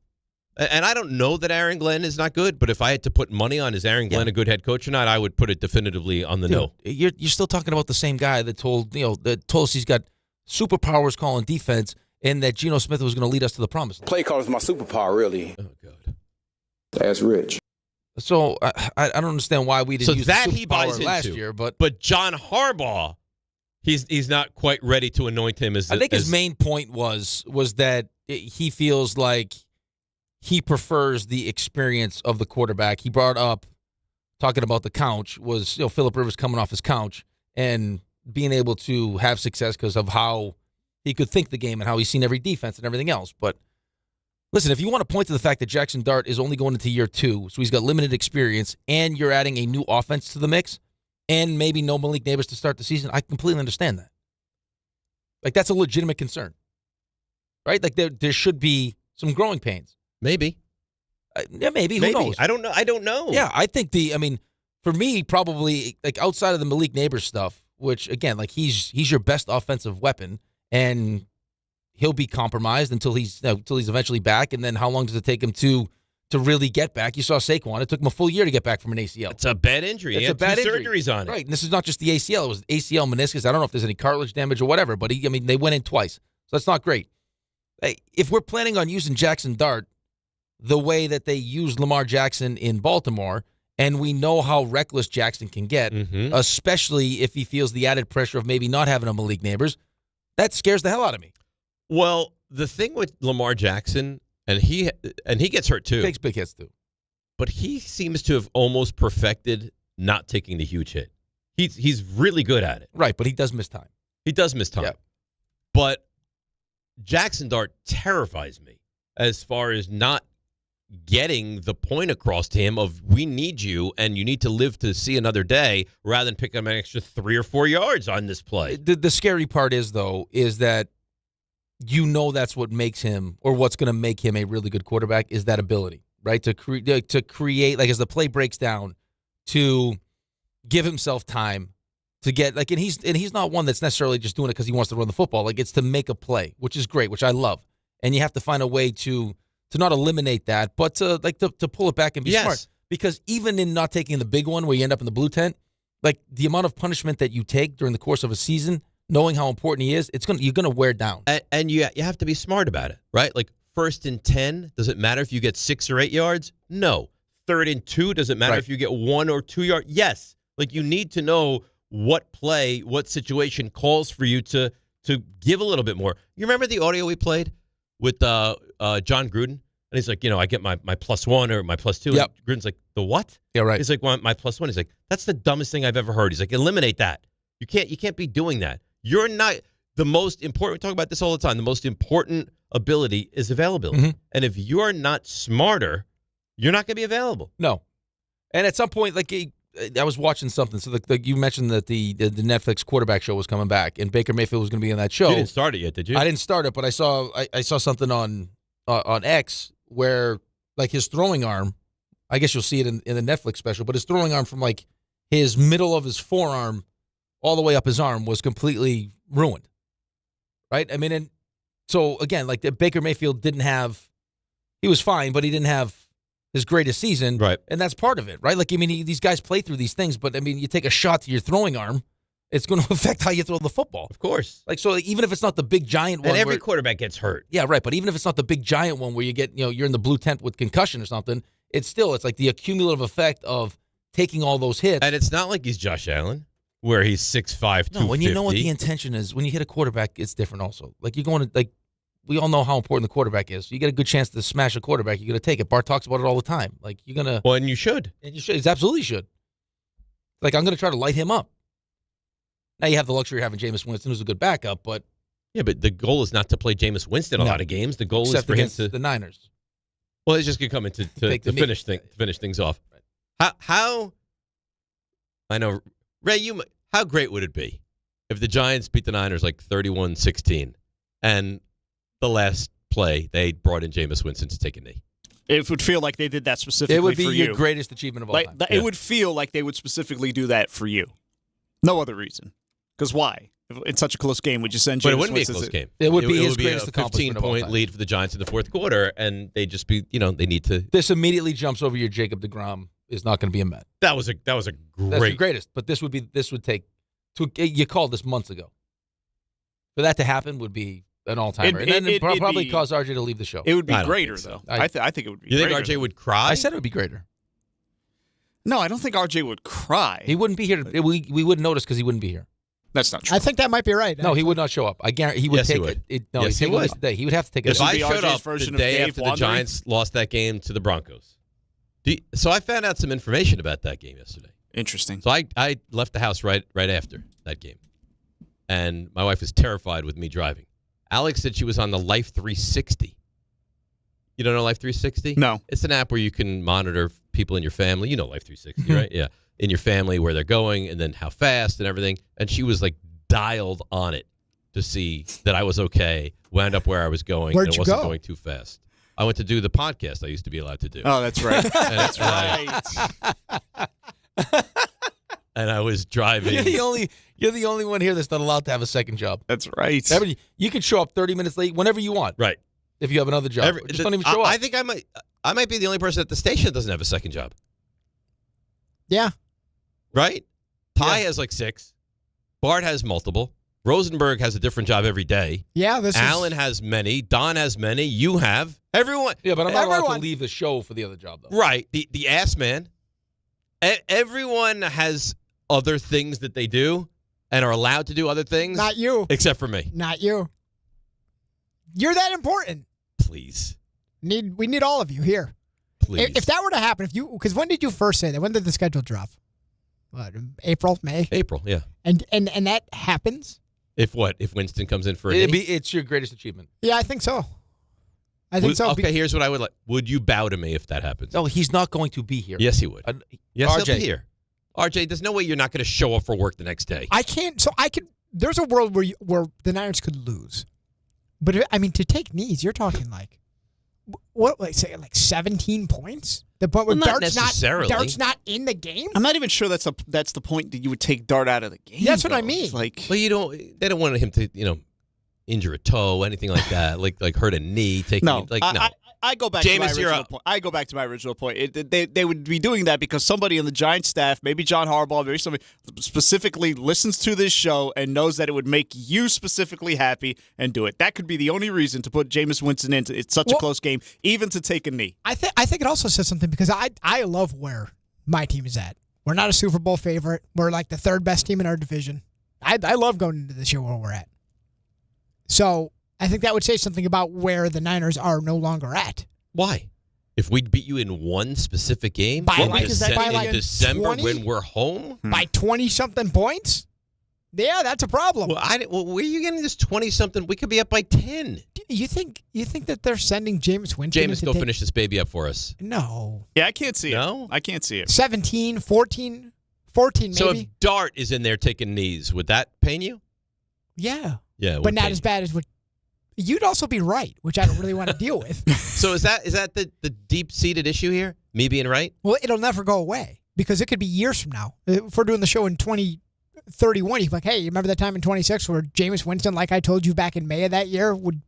And I don't know that Aaron Glenn is not good, but if I had to put money on is Aaron Glenn a good head coach or not, I would put it definitively on the no. You're still talking about the same guy that told us he's got superpowers calling defense and that Geno Smith was going to lead us to the promise. Play call is my superpower, really. Oh, God. That's rich. So I don't understand why we didn't use that the he buys superpower last into. year. But John Harbaugh, he's not quite ready to anoint him as. I think his main point was that he feels like he prefers the experience of the quarterback. He brought up, talking about the couch, was Phillip Rivers coming off his couch and being able to have success because of how he could think the game and how he's seen every defense and everything else. But listen, if you want to point to the fact that Jaxson Dart is only going into year 2, so he's got limited experience, and you're adding a new offense to the mix, and maybe no Malik Neighbors to start the season, I completely understand that. Like, that's a legitimate concern, right? Like, there should be some growing pains. Maybe. Yeah, maybe. Who knows? I don't know. Yeah, I think for me, probably, like, outside of the Malik Neighbors stuff, which, again, like, he's your best offensive weapon, and he'll be compromised until he's eventually back. And then how long does it take him to really get back? You saw Saquon. It took him a full year to get back from an ACL. It's a bad injury. He had 2 surgeries on it. Right, and this is not just the ACL. It was ACL, meniscus. I don't know if there's any cartilage damage or whatever, but they went in twice. So that's not great. If we're planning on using Jaxson Dart the way that they used Lamar Jackson in Baltimore, and we know how reckless Jackson can get, especially if he feels the added pressure of maybe not having a Malik Neighbors, that scares the hell out of me. Well, the thing with Lamar Jackson, and he gets hurt too. Takes big hits too. But he seems to have almost perfected not taking the huge hit. He's really good at it. Right, but he does miss time. He does miss time. Yeah. But Jaxson Dart terrifies me as far as not getting the point across to him of we need you and you need to live to see another day rather than pick up an extra 3 or 4 yards on this play. The scary part is that that's what makes him, or what's going to make him a really good quarterback, is that ability, right? To create, like, as the play breaks down, to give himself time to get, like, and he's not one that's necessarily just doing it because he wants to run the football. Like, it's to make a play, which is great, which I love. And you have to find a way to not eliminate that, but to pull it back and be smart. Because even in not taking the big one where you end up in the blue tent, like, the amount of punishment that you take during the course of a season, knowing how important he is, you're gonna wear down. And you have to be smart about it, right? Like, 1st and 10, does it matter if you get 6 or 8 yards? No. 3rd and 2, does it matter if you get 1 or 2 yards? Yes. Like, you need to know what play, what situation calls for you to give a little bit more. You remember the audio we played with John Gruden? And he's like, I get my +1 or my +2. Yep. And Gruden's like, the what? Yeah, right. He's like, well, my +1. He's like, that's the dumbest thing I've ever heard. He's like, eliminate that. You can't be doing that. You're not the most important. We talk about this all the time. The most important ability is availability. And if you're not smarter, you're not going to be available. No. And at some point, like I was watching something. So you mentioned that the Netflix quarterback show was coming back, and Baker Mayfield was going to be in that show. You didn't start it yet, did you? I didn't start it, but I saw something on X where like his throwing arm. I guess you'll see it in the Netflix special, but his throwing arm from like his middle of his forearm all the way up his arm was completely ruined. Right? I mean, and so again, like Baker Mayfield he was fine, but he didn't have his greatest season. Right. And that's part of it, right? Like, I mean, these guys play through these things, but I mean, you take a shot to your throwing arm, it's going to affect how you throw the football. Of course. Like, so even if it's not the big giant one. And every quarterback gets hurt. Yeah, right. But even if it's not the big giant one where you get, you're in the blue tent with concussion or something, it's like the accumulative effect of taking all those hits. And it's not like he's Josh Allen, where he's 6'5", 250. No, and you know what the intention is. When you hit a quarterback, it's different also. Like, you're going to, like, we all know how important the quarterback is. So you get a good chance to smash a quarterback, you're going to take it. Bart talks about it all the time. Like, you're going to. Well, and you should. And you should. You absolutely should. Like, I'm going to try to light him up. Now you have the luxury of having Jameis Winston, who's a good backup, but. Yeah, but the goal is not to play Jameis Winston a lot of games. The goal is for him to. The Niners. Well, it's just going to come in to finish things off. Right. How. I know, Ray, how great would it be if the Giants beat the Niners like 31-16 and the last play, they brought in Jameis Winston to take a knee? It would feel like they did that specifically for you. It would be your greatest achievement of all time. It would feel like they would specifically do that for you. No other reason. Because why? In such a close game, would you send Jameis Winston? But it wouldn't be a close game. It would be his greatest accomplishment of all time. 15-point lead for the Giants in the fourth quarter, and they just be, they need to. This immediately jumps over your Jacob deGrom is not going to be a Met. That was a great. That's the greatest. But this would take. You called this months ago. For that to happen would be an all-timer. And then probably cause RJ to leave the show. It would be greater, though. I think it would be greater. You think RJ would cry? I said it would be greater. No, I don't think RJ would cry. He wouldn't be here. We wouldn't notice because he wouldn't be here. That's not true. I think that might be right. No, he would not show up. I guarantee he would take it. No, yes, he would. He would have to take it. If I showed up the day after the Giants lost that game to the Broncos. So I found out some information about that game yesterday. Interesting. So I left the house right after that game. And my wife was terrified with me driving. Alex said she was on the Life 360. You don't know Life 360? No. It's an app where you can monitor people in your family. You know Life 360, right? Yeah. In your family, where they're going, and then how fast and everything. And she was like dialed on it to see that I was okay, wound up where I was going, Where'd and it you wasn't go? going too fast. I went to do the podcast I used to be allowed to do. Oh, that's right. That's right. And I was driving. You're the only one here that's not allowed to have a second job. That's right. You can show up 30 minutes late whenever you want. Right. If you have another job. Just don't even show up. I think I might be the only person at the station that doesn't have a second job. Yeah. Right? Ty has like 6. Bart has multiple. Rosenberg has a different job every day. Yeah, Alan has many. Don has many. You have. Everyone. Yeah, but I'm not allowed to leave the show for the other job, though. Right. The ass man. Everyone has other things that they do and are allowed to do other things. Not you. Except for me. Not you. You're that important. Please. We need all of you here. Please. If that were to happen, because when did you first say that? When did the schedule drop? What, April, May? April, yeah. And that happens? If Winston comes in for a it's your greatest achievement. Yeah, I think so. I think so. Okay, here's what I would like. Would you bow to me if that happens? No, he's not going to be here. Yes, he would. Yes, RJ. he'll be here. RJ, there's no way you're not going to show up for work the next day. I can't. So I could. There's a world where the Niners could lose, but to take knees, you're talking like what? Like 17 points. The point where not necessarily. Dart's not in the game. I'm not even sure that's the point that you would take Dart out of the game. That's what I mean. Well, they don't want him to injure a toe, anything like that, like hurt a knee. I go back to my original point. I go back to my original point. They would be doing that because somebody in the Giants staff, maybe John Harbaugh, maybe somebody specifically listens to this show and knows that it would make you specifically happy and do it. That could be the only reason to put Jameis Winston into it's such a close game, even to take a knee. I think it also says something because I love where my team is at. We're not a Super Bowl favorite. We're like the third best team in our division. I love going into this year where we're at. So I think that would say something about where the Niners are no longer at. Why? If we beat you in one specific game in December 20? when we're home? By 20-something points? Yeah, that's a problem. Well, where are you getting this 20-something? We could be up by 10. You think that they're sending Jameis Winston? Jameis, go finish this baby up for us. No. Yeah, I can't see it. No? I can't see it. 17, 14 maybe. So if Dart is in there taking knees, would that pain you? Yeah. Yeah. But not as bad as what. You'd also be right, which I don't really want to deal with. So is that the deep-seated issue here? Me being right? Well, it'll never go away because it could be years from now. If we're doing the show in 2031, you're like, hey, you remember that time in 26 where Jameis Winston, like I told you back in May of that year, would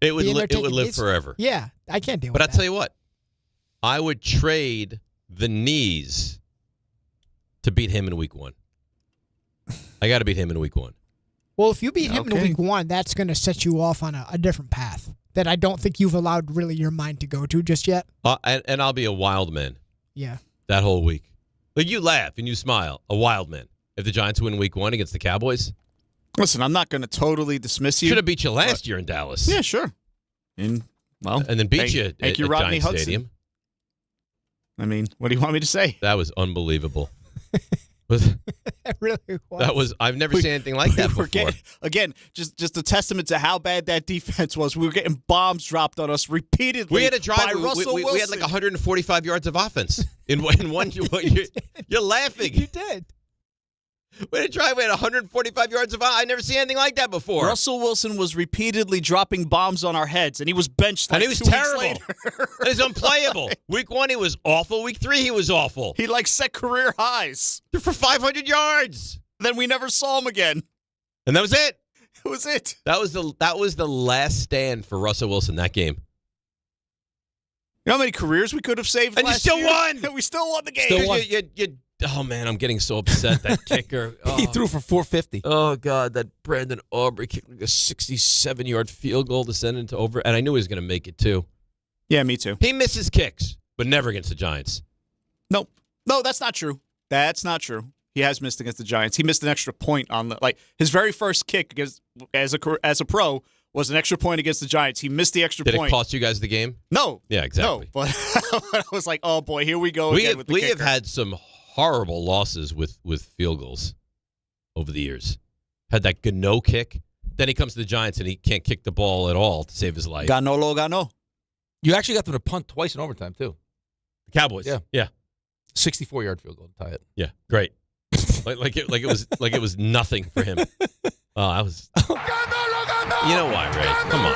live forever. Yeah, I can't deal with that. that. But I'll tell you what, I would trade the knees to beat him in week 1. I got to beat him in week 1. Well, if you beat him in week 1, that's going to set you off on a different path that I don't think you've allowed really your mind to go to just yet. And I'll be a wild man. Yeah. That whole week. Like, you laugh and you smile. A wild man. If the Giants win week 1 against the Cowboys. Listen, I'm not going to totally dismiss you. Should have beat you last year in Dallas. Yeah, sure. And then beat you at Rodney Giants Hudson. Stadium. I mean, what do you want me to say? That was unbelievable. It really was. I've never seen anything like that before. Again, just a testament to how bad that defense was. We were getting bombs dropped on us repeatedly. We had a drive. By Russell Wilson. We had like 145 yards of offense in one. You're laughing. You did. We had a drive. We had 145 yards of offense. I never seen anything like that before. Russell Wilson was repeatedly dropping bombs on our heads, and he was benched like and he was 2 terrible. weeks later. He was unplayable. Week 1, he was awful. Week 3, he was awful. He set career highs for 500 yards. Then we never saw him again. And that was it. That was it. That was the last stand for Russell Wilson that game. You know how many careers we could have saved? And last you still year? won. We still won the game. Oh, man, I'm getting so upset. That kicker. Oh. He threw for 450. Oh, God, that Brandon Aubrey kicked like a 67-yard field goal to send into over. And I knew he was going to make it, too. Yeah, me too. He misses kicks, but never against the Giants. No, that's not true. That's not true. He has missed against the Giants. He missed an extra point on his very first kick as a pro was an extra point against the Giants. He missed the extra point. Did it cost you guys the game? No. Yeah, exactly. No, but I was like, oh, boy, here we go again with the kicker. We have had some horrible losses with field goals over the years. Had that Gano kick. Then he comes to the Giants and he can't kick the ball at all to save his life. Gano. You actually got them to punt twice in overtime, too. The Cowboys. Yeah. 64-yard field goal to tie it. Yeah, great. like it was nothing for him. Oh, I was. You know why, Ray? Come on.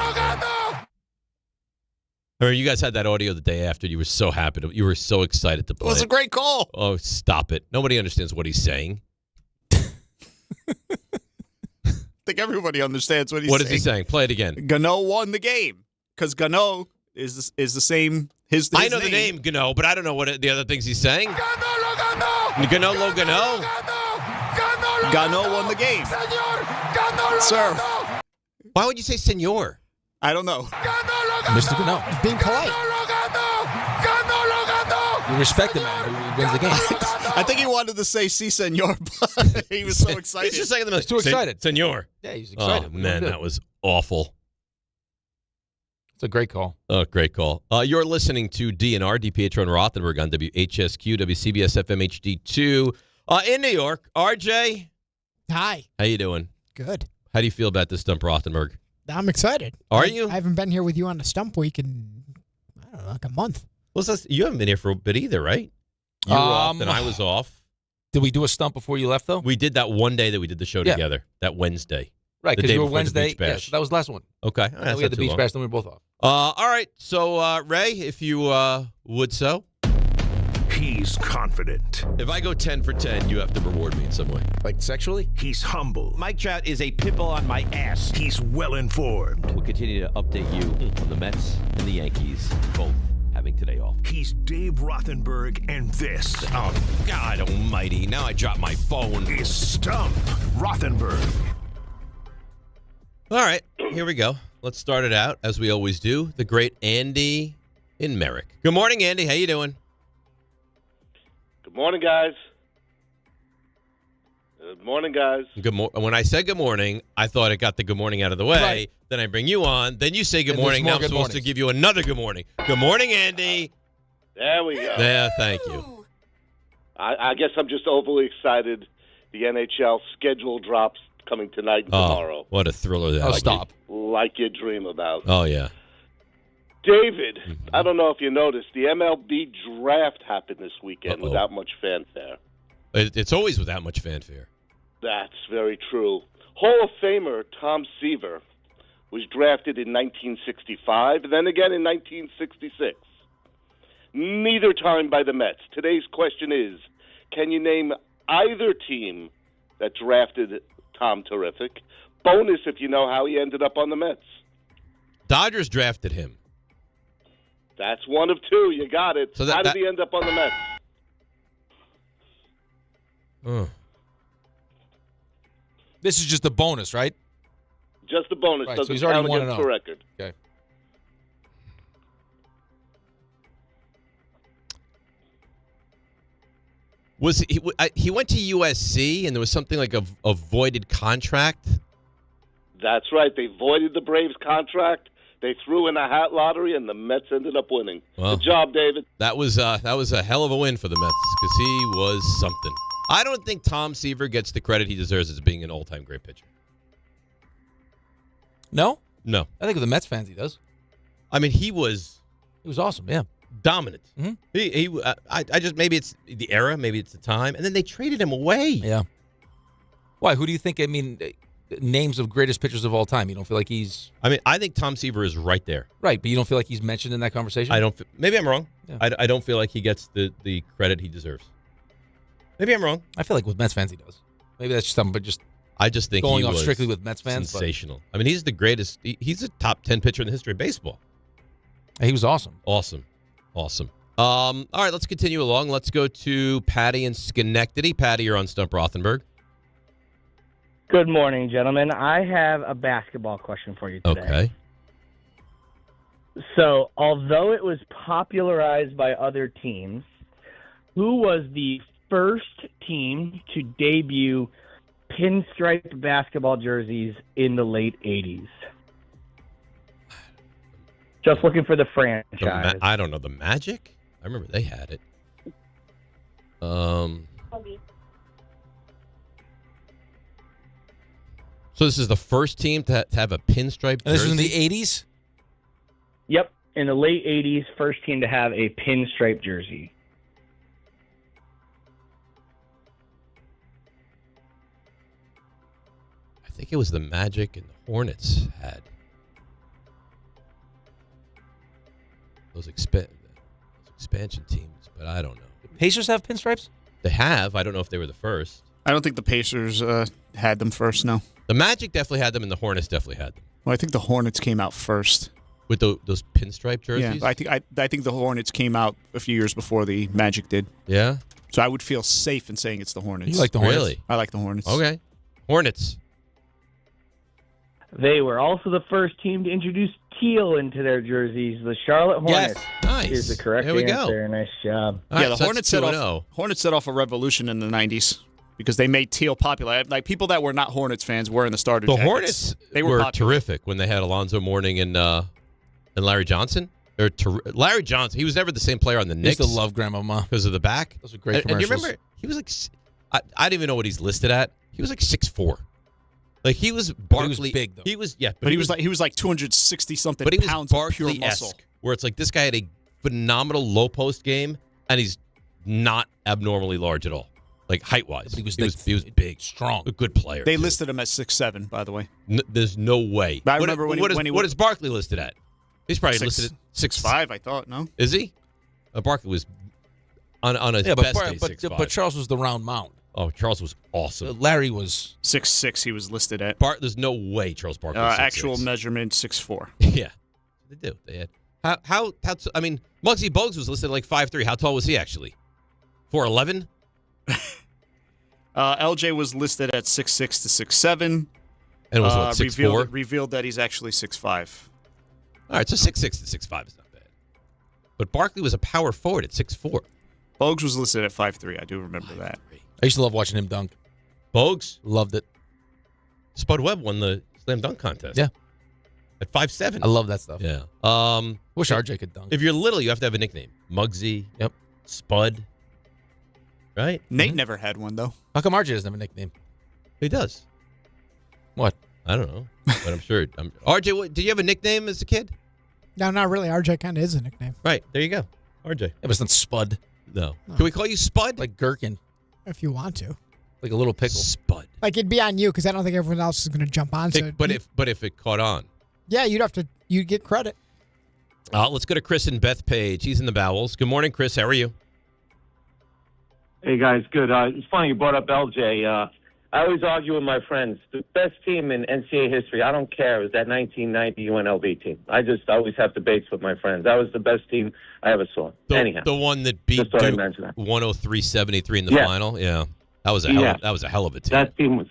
I mean, you guys had that audio the day after. You were so happy. You were so excited to play. It was a great call. Oh, stop it. Nobody understands what he's saying. I think everybody understands what he's saying. What is he saying? Play it again. Gano won the game because Gano is the same. His I know the name Gano, but I don't know what the other things he's saying. Gano. Gano won the game. Sir. Why would you say senor? I don't know. Mr. Gano. He's being polite. You respect the man who wins the game. I think he wanted to say si, senor, but he was so excited. He's just saying He's too excited. Senor. Yeah, he's excited. Oh, man, that was awful. It's a great call. Oh, great call. You're listening to DNR, DiPietro and Rothenberg on WHSQ, WCBS FM HD2 in New York. RJ. Hi. How you doing? Good. How do you feel about this Stump Rothenberg? I'm excited. Are you? I haven't been here with you on a Stump week in, I don't know, like a month. Well, you haven't been here for a bit either, right? You were off, and I was off. Did we do a Stump before you left, though? We did that one day that we did the show together, that Wednesday. Right, because you were Wednesday. Yeah, so that was the last one. Okay. We had the beach bash, then we were both off. All right. So, Ray, if you would so. He's confident. If I go 10 for 10, you have to reward me in some way. Like sexually? He's humble. Mike Trout is a pitbull on my ass. He's well-informed. We'll continue to update you on the Mets and the Yankees, both having today off. He's Dave Rothenberg, and this... Oh, God almighty. Now I dropped my phone. ...is Stump Rothenberg. All right. Here we go. Let's start it out, as we always do. The great Andy in Merrick. Good morning, Andy. How you doing? Good morning, guys. Good morning, guys. When I said good morning, I thought it got the good morning out of the way. Right. Then I bring you on. Then you say good morning. Now I'm supposed to give you another good morning. Good morning, Andy. There we go. Yeah, thank you. I guess I'm just overly excited. The NHL schedule drops coming tonight and tomorrow. What a thriller that would be. Stop. Like you dream about. Oh, yeah. David, I don't know if you noticed, the MLB draft happened this weekend without much fanfare. It's always without much fanfare. That's very true. Hall of Famer Tom Seaver was drafted in 1965, and then again in 1966. Neither time by the Mets. Today's question is, can you name either team that drafted Tom Terrific? Bonus if you know how he ended up on the Mets. Dodgers drafted him. That's one of two. You got it. So how did he end up on the Mets? This is just a bonus, right? Just a bonus. Right, Doesn't so he's already count against the record. Okay. Was he went to USC and there was something like a voided contract? That's right. They voided the Braves contract. They threw in a hat lottery, and the Mets ended up winning. Well, good job, David. That was a hell of a win for the Mets because he was something. I don't think Tom Seaver gets the credit he deserves as being an all-time great pitcher. No? No. I think with the Mets fans he does. I mean, he was awesome, yeah. Dominant. Mm-hmm. I just, maybe it's the era, maybe it's the time, and then they traded him away. Yeah. Why? Who do you think, names of greatest pitchers of all time? You don't feel like he's... I mean, I think Tom Seaver is right there. Right, but you don't feel like he's mentioned in that conversation? Maybe I'm wrong. Yeah. I don't feel like he gets the credit he deserves. Maybe I'm wrong. I feel like with Mets fans he does. Maybe that's just something, but I just think going he off was strictly with Mets fans. Sensational. I mean, he's the greatest. He's a top 10 pitcher in the history of baseball. He was awesome. Awesome. All right, let's continue along. Let's go to Patty in Schenectady. Patty, you're on Stump Rothenberg. Good morning, gentlemen. I have a basketball question for you today. Okay. So, although it was popularized by other teams, who was the first team to debut pinstripe basketball jerseys in the late 80s? Just looking for the franchise. I don't know. The Magic? I remember they had it. So this is the first team to have a pinstripe jersey? And this was in the 80s? Yep. In the late 80s, first team to have a pinstripe jersey. I think it was the Magic and the Hornets had those expansion teams, but I don't know. The Pacers have pinstripes? They have. I don't know if they were the first. I don't think the Pacers had them first, no. The Magic definitely had them, and the Hornets definitely had them. Well, I think the Hornets came out first. With those pinstripe jerseys? Yeah, I think the Hornets came out a few years before the Magic did. Yeah? So I would feel safe in saying it's the Hornets. You like the Hornets? Really? I like the Hornets. Okay. Hornets. They were also the first team to introduce teal into their jerseys. The Charlotte Hornets. Yes. Nice. Is the correct There we answer. go. Nice job. All right, the so Hornets that's set off a revolution in the 90s because they made teal popular. Like people that were not Hornets fans were in the starter The jackets. Hornets they were popular. terrific when they had Alonzo Mourning and Larry Johnson. Larry Johnson, he was never the same player on the I Knicks. used to love Grandmama. Because of the back. Those are great And commercials. you remember, he was like, I don't even know what he's listed at. He was like 6'4". Like he was Barkley. He was big though. He was But he was like 260 something but he was pounds of pure muscle. Barkley-esque, where it's like this guy had a phenomenal low post game, and he's not abnormally large at all, like height wise. He was big, strong, a good player. They listed him at 6'7", by the way. There's no way. But I remember what is Barkley listed at? He's probably listed at 6'5", I thought. No, is he? Barkley was on his yeah, best day 6'5". but Charles was the round mound. Oh, Charles was awesome. Larry was 6'6". He was listed at. There's no way Charles Barkley was 6'6". Actual measurement 6'4". Yeah, they do. They had how I mean, Muggsy Bogues was listed at like 5'3". How tall was he actually? 4'11". LJ was listed at 6'6" to 6'7". And was what, 6'4"? Revealed that he's actually 6'5". All right, so 6'6" to 6'5" is not bad. But Barkley was a power forward at 6'4". Bogues was listed at 5'3". I do remember that. I used to love watching him dunk. Bogues? Loved it. Spud Webb won the slam dunk contest. Yeah. At 5'7". I love that stuff. Yeah. Wish RJ could dunk. If you're little, you have to have a nickname. Muggsy. Yep. Spud. Right? Nate never had one, though. How come RJ doesn't have a nickname? He does. What? I don't know, but I'm sure. RJ, did you have a nickname as a kid? No, not really. RJ kind of is a nickname. Right, there you go. RJ. It was not Spud. No. Can we call you Spud? Like Gherkin. If you want to. Like a little pickle. Spud. Like it'd be on you because I don't think everyone else is going to jump on. But if it caught on. Yeah, you'd get credit. Let's go to Chris and Bethpage. He's in the bowels. Good morning, Chris. How are you? Hey, guys. Good. It's funny you brought up LJ. I always argue with my friends. The best team in NCAA history, I don't care, is that 1990 UNLV team. I always have debates with my friends. That was the best team I ever saw. Anyhow. The one that beat Duke 103-73 in the final? Yeah. That was a hell of a team. That team was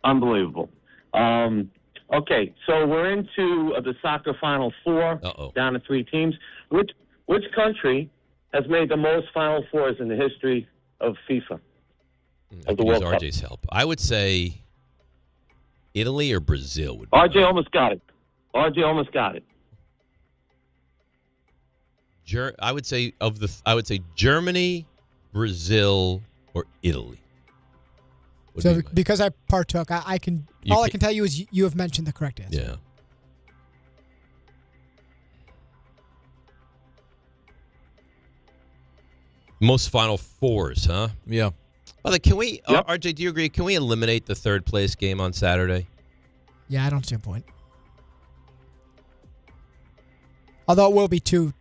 unbelievable. Okay, so we're into the soccer Final Four, down to 3 teams. Which country has made the most Final Fours in the history of FIFA? I could use RJ's help. I would say Italy or Brazil would be RJ almost got it. I would say Germany, Brazil, or Italy. So because I partook, I can tell you is you have mentioned the correct answer. Yeah. Most Final Fours, huh? Yeah. Well, can we, RJ, do you agree? Can we eliminate the third place game on Saturday? Yeah, I don't see a point. Although it will be 2,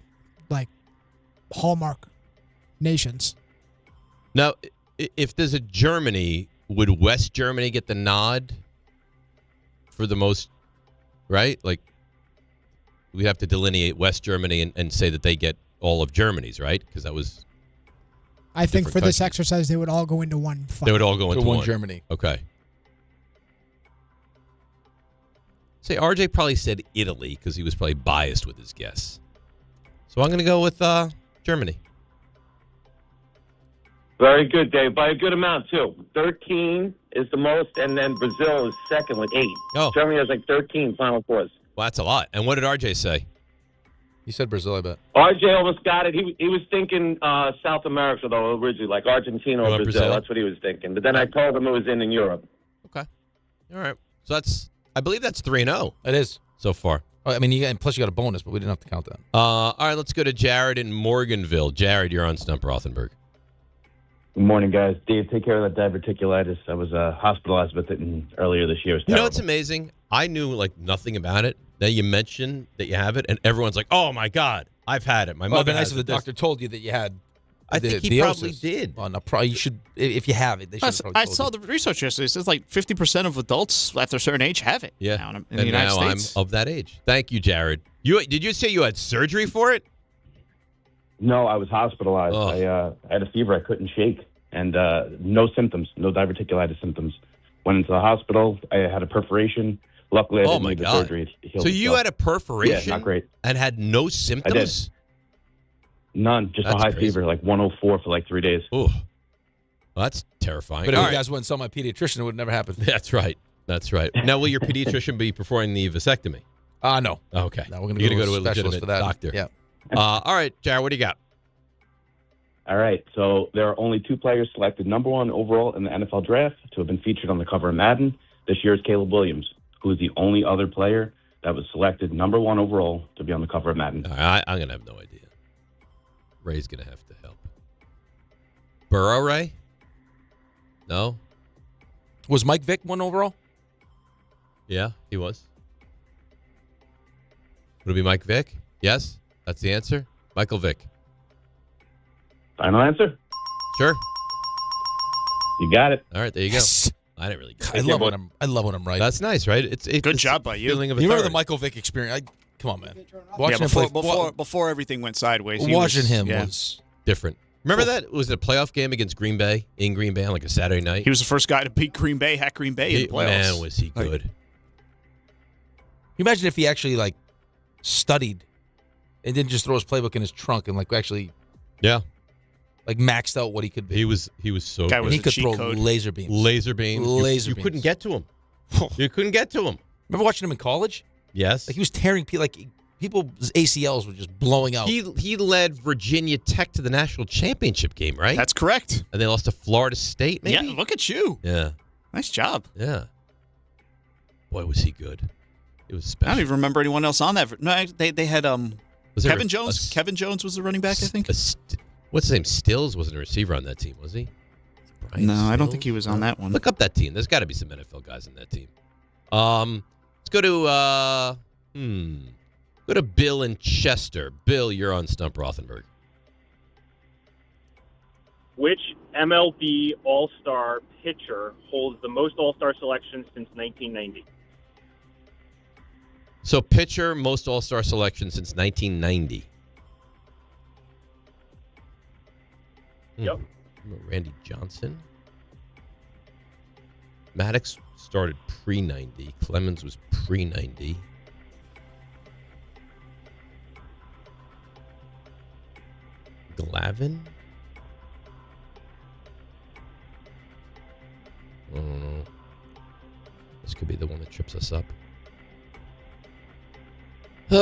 hallmark nations. Now, if there's a Germany, would West Germany get the nod for the most, right? We'd have to delineate West Germany and say that they get all of Germany's, right? Because that was... I think for this exercise, they would all go into one final. They would all go into one. Germany. Okay. Say RJ probably said Italy because he was probably biased with his guess. So I'm going to go with Germany. Very good, Dave. By a good amount, too. 13 is the most, and then Brazil is second with 8. Oh. Germany has 13 Final Fours. Well, that's a lot. And what did RJ say? He said Brazil, I bet. RJ almost got it. He was thinking South America, though, originally, like Argentina or Brazil. That's what he was thinking. But then I told him it was in Europe. Okay. All right. So I believe that's 3-0. It is. So far. I mean, plus you got a bonus, but we didn't have to count that. All right, let's go to Jared in Morganville. Jared, you're on Stump Rothenberg. Good morning, guys. Dave, take care of that diverticulitis. I was hospitalized with it earlier this year. You know, it's amazing. I knew nothing about it. Now you mention that you have it, and everyone's like, "Oh my God, I've had it." My mother. It'd be nice if the doctor told you that you had. I think he probably did. Well, no, probably you should. If you have it, they should. I saw the research yesterday. It says 50% of adults after a certain age have it. Yeah, now in the United States. I'm of that age. Thank you, Jared. Did you say you had surgery for it? No, I was hospitalized. I had a fever I couldn't shake, and no symptoms, no diverticulitis symptoms. Went into the hospital. I had a perforation. Luckily, I didn't need the surgery. So you had a perforation? Yeah, not great. And had no symptoms? I did. None. Just a high fever, 104 for 3 days. Ooh. Well, that's terrifying. But if you guys wouldn't saw my pediatrician, it would never happen. That's right. Now, will your pediatrician be performing the vasectomy? No. Okay. No, we're going to go to a legitimate for that. Doctor. Yeah. All right, Jared, what do you got? All right. So there are only 2 players selected number 1 overall in the NFL draft to have been featured on the cover of Madden. This year is Caleb Williams, who is the only other player that was selected number 1 overall to be on the cover of Madden. I'm going to have no idea. Ray's going to have to help. Burrow, Ray? No? Was Mike Vick 1 overall? Yeah, he was. Would it be Mike Vick? Yes? That's the answer? Michael Vick. Final answer? Sure. You got it. All right, there you go. I didn't really get it. I love when I'm right. That's nice, right? It's good job by you. You remember the Michael Vick experience? Come on, man. Watching before everything went sideways. Watching him was different. Remember that? Was it a playoff game against Green Bay in Green Bay on a Saturday night? He was the first guy to beat Green Bay, hack Green Bay in the playoffs. Man, was he good. Can you imagine if he actually studied and didn't just throw his playbook in his trunk and actually maxed out what he could be? He was so good. Was he could throw laser beams. You couldn't get to him. You couldn't get to him. Remember watching him in college? Yes. He was tearing people's ACLs were just blowing out. He led Virginia Tech to the national championship game, right? That's correct. And they lost to Florida State, maybe? Yeah, look at you. Yeah. Nice job. Yeah. Boy, was he good. It was special. I don't even remember anyone else on that. No, they had Kevin Jones. Kevin Jones was the running back, I think. What's his name? Stills wasn't a receiver on that team, was he? No, I don't think he was on that one. Look up that team. There's got to be some NFL guys in that team. Let's go to Bill in Chester. Bill, you're on Stump Rothenberg. Which MLB All-Star pitcher holds the most All-Star selections since 1990? So pitcher, most All-Star selections since 1990. Yep. Randy Johnson. Maddox started pre-90. Clemens was pre-90. Glavine? I don't know. This could be the one that trips us up. Who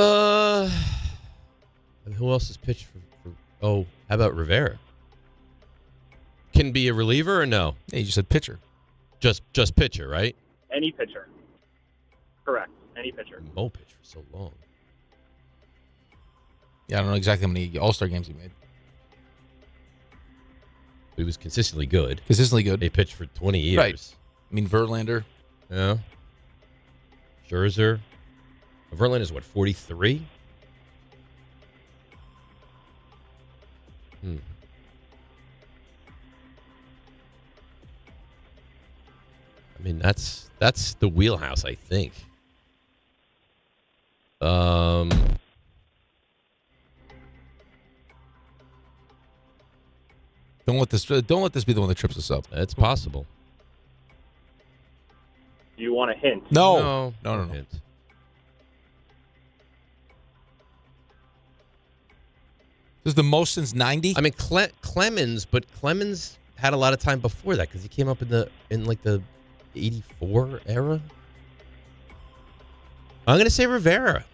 else has pitched for how about Rivera? Can be a reliever or no? Yeah, you just said pitcher. Just pitcher, right? Any pitcher. Correct. Any pitcher. Mo pitched for so long. Yeah, I don't know exactly how many All-Star games he made. He was consistently good. Consistently good. He pitched for 20 years. Right. I mean, Verlander. Yeah. Scherzer. Verlander's what, 43? I mean, that's the wheelhouse, I think. Don't let this be the one that trips us up. It's possible. Do you want a hint? No. Hint. This is the most since 90? I mean, Clemens, but Clemens had a lot of time before that because he came up in the 84 era. I'm going to say Rivera.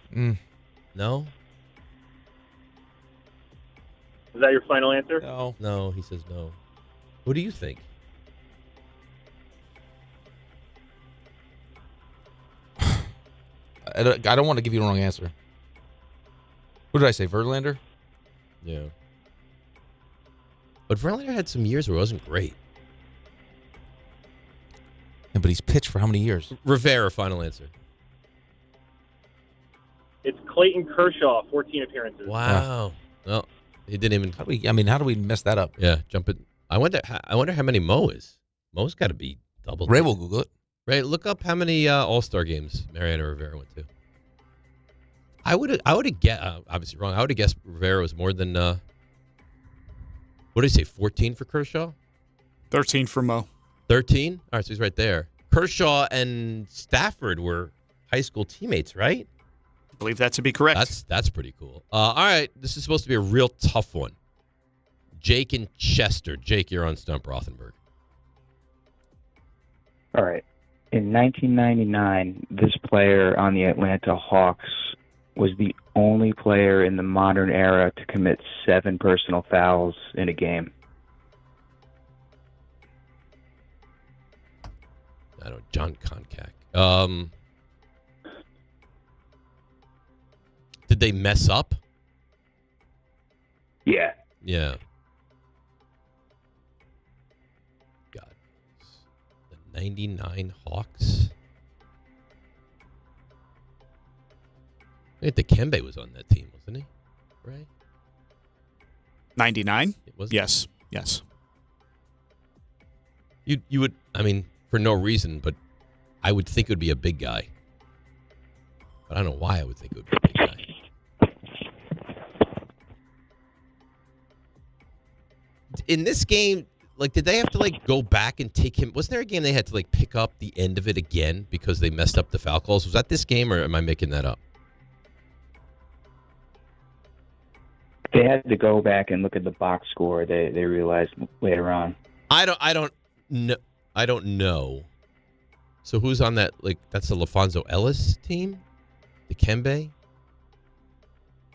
No? Is that your final answer? No, he says no. What do you think? I don't want to give you the wrong answer. What did I say, Verlander? Yeah. But Verlander had some years where it wasn't great. Yeah, but he's pitched for how many years? Rivera, final answer. It's Clayton Kershaw, 14 appearances. Wow. Well, he didn't even. How do we mess that up? Yeah, jump it. I wonder how many Mo is. Mo's got to be double. Ray will Google it. Ray, look up how many All-Star games Mariano Rivera went to. I would have guessed, obviously wrong. I would have guessed Rivera was more than, what did he say, 14 for Kershaw? 13 for Mo. 13? All right, so he's right there. Kershaw and Stafford were high school teammates, right? I believe that to be correct. That's pretty cool. All right, this is supposed to be a real tough one. Jake and Chester. Jake, you're on Stump Rothenberg. All right. In 1999, this player on the Atlanta Hawks was the only player in the modern era to commit 7 personal fouls in a game. I don't know, John Koncak. Did they mess up? Yeah. Yeah. God. The 99 Hawks. I think Dikembe was on that team, wasn't he? Right? 99? Was yes. You would, I mean, for no reason, but I would think it would be a big guy. But I don't know why I would think it would be a big guy. In this game, like, did they have to, like, go back and take him? Wasn't there a game they had to, like, pick up the end of it again because they messed up the foul calls? Was that this game, or am I making that up? They had to go back and look at the box score. They realized later on. I don't know. So who's on that? Like, that's the LaFonso Ellis team? Dikembe? I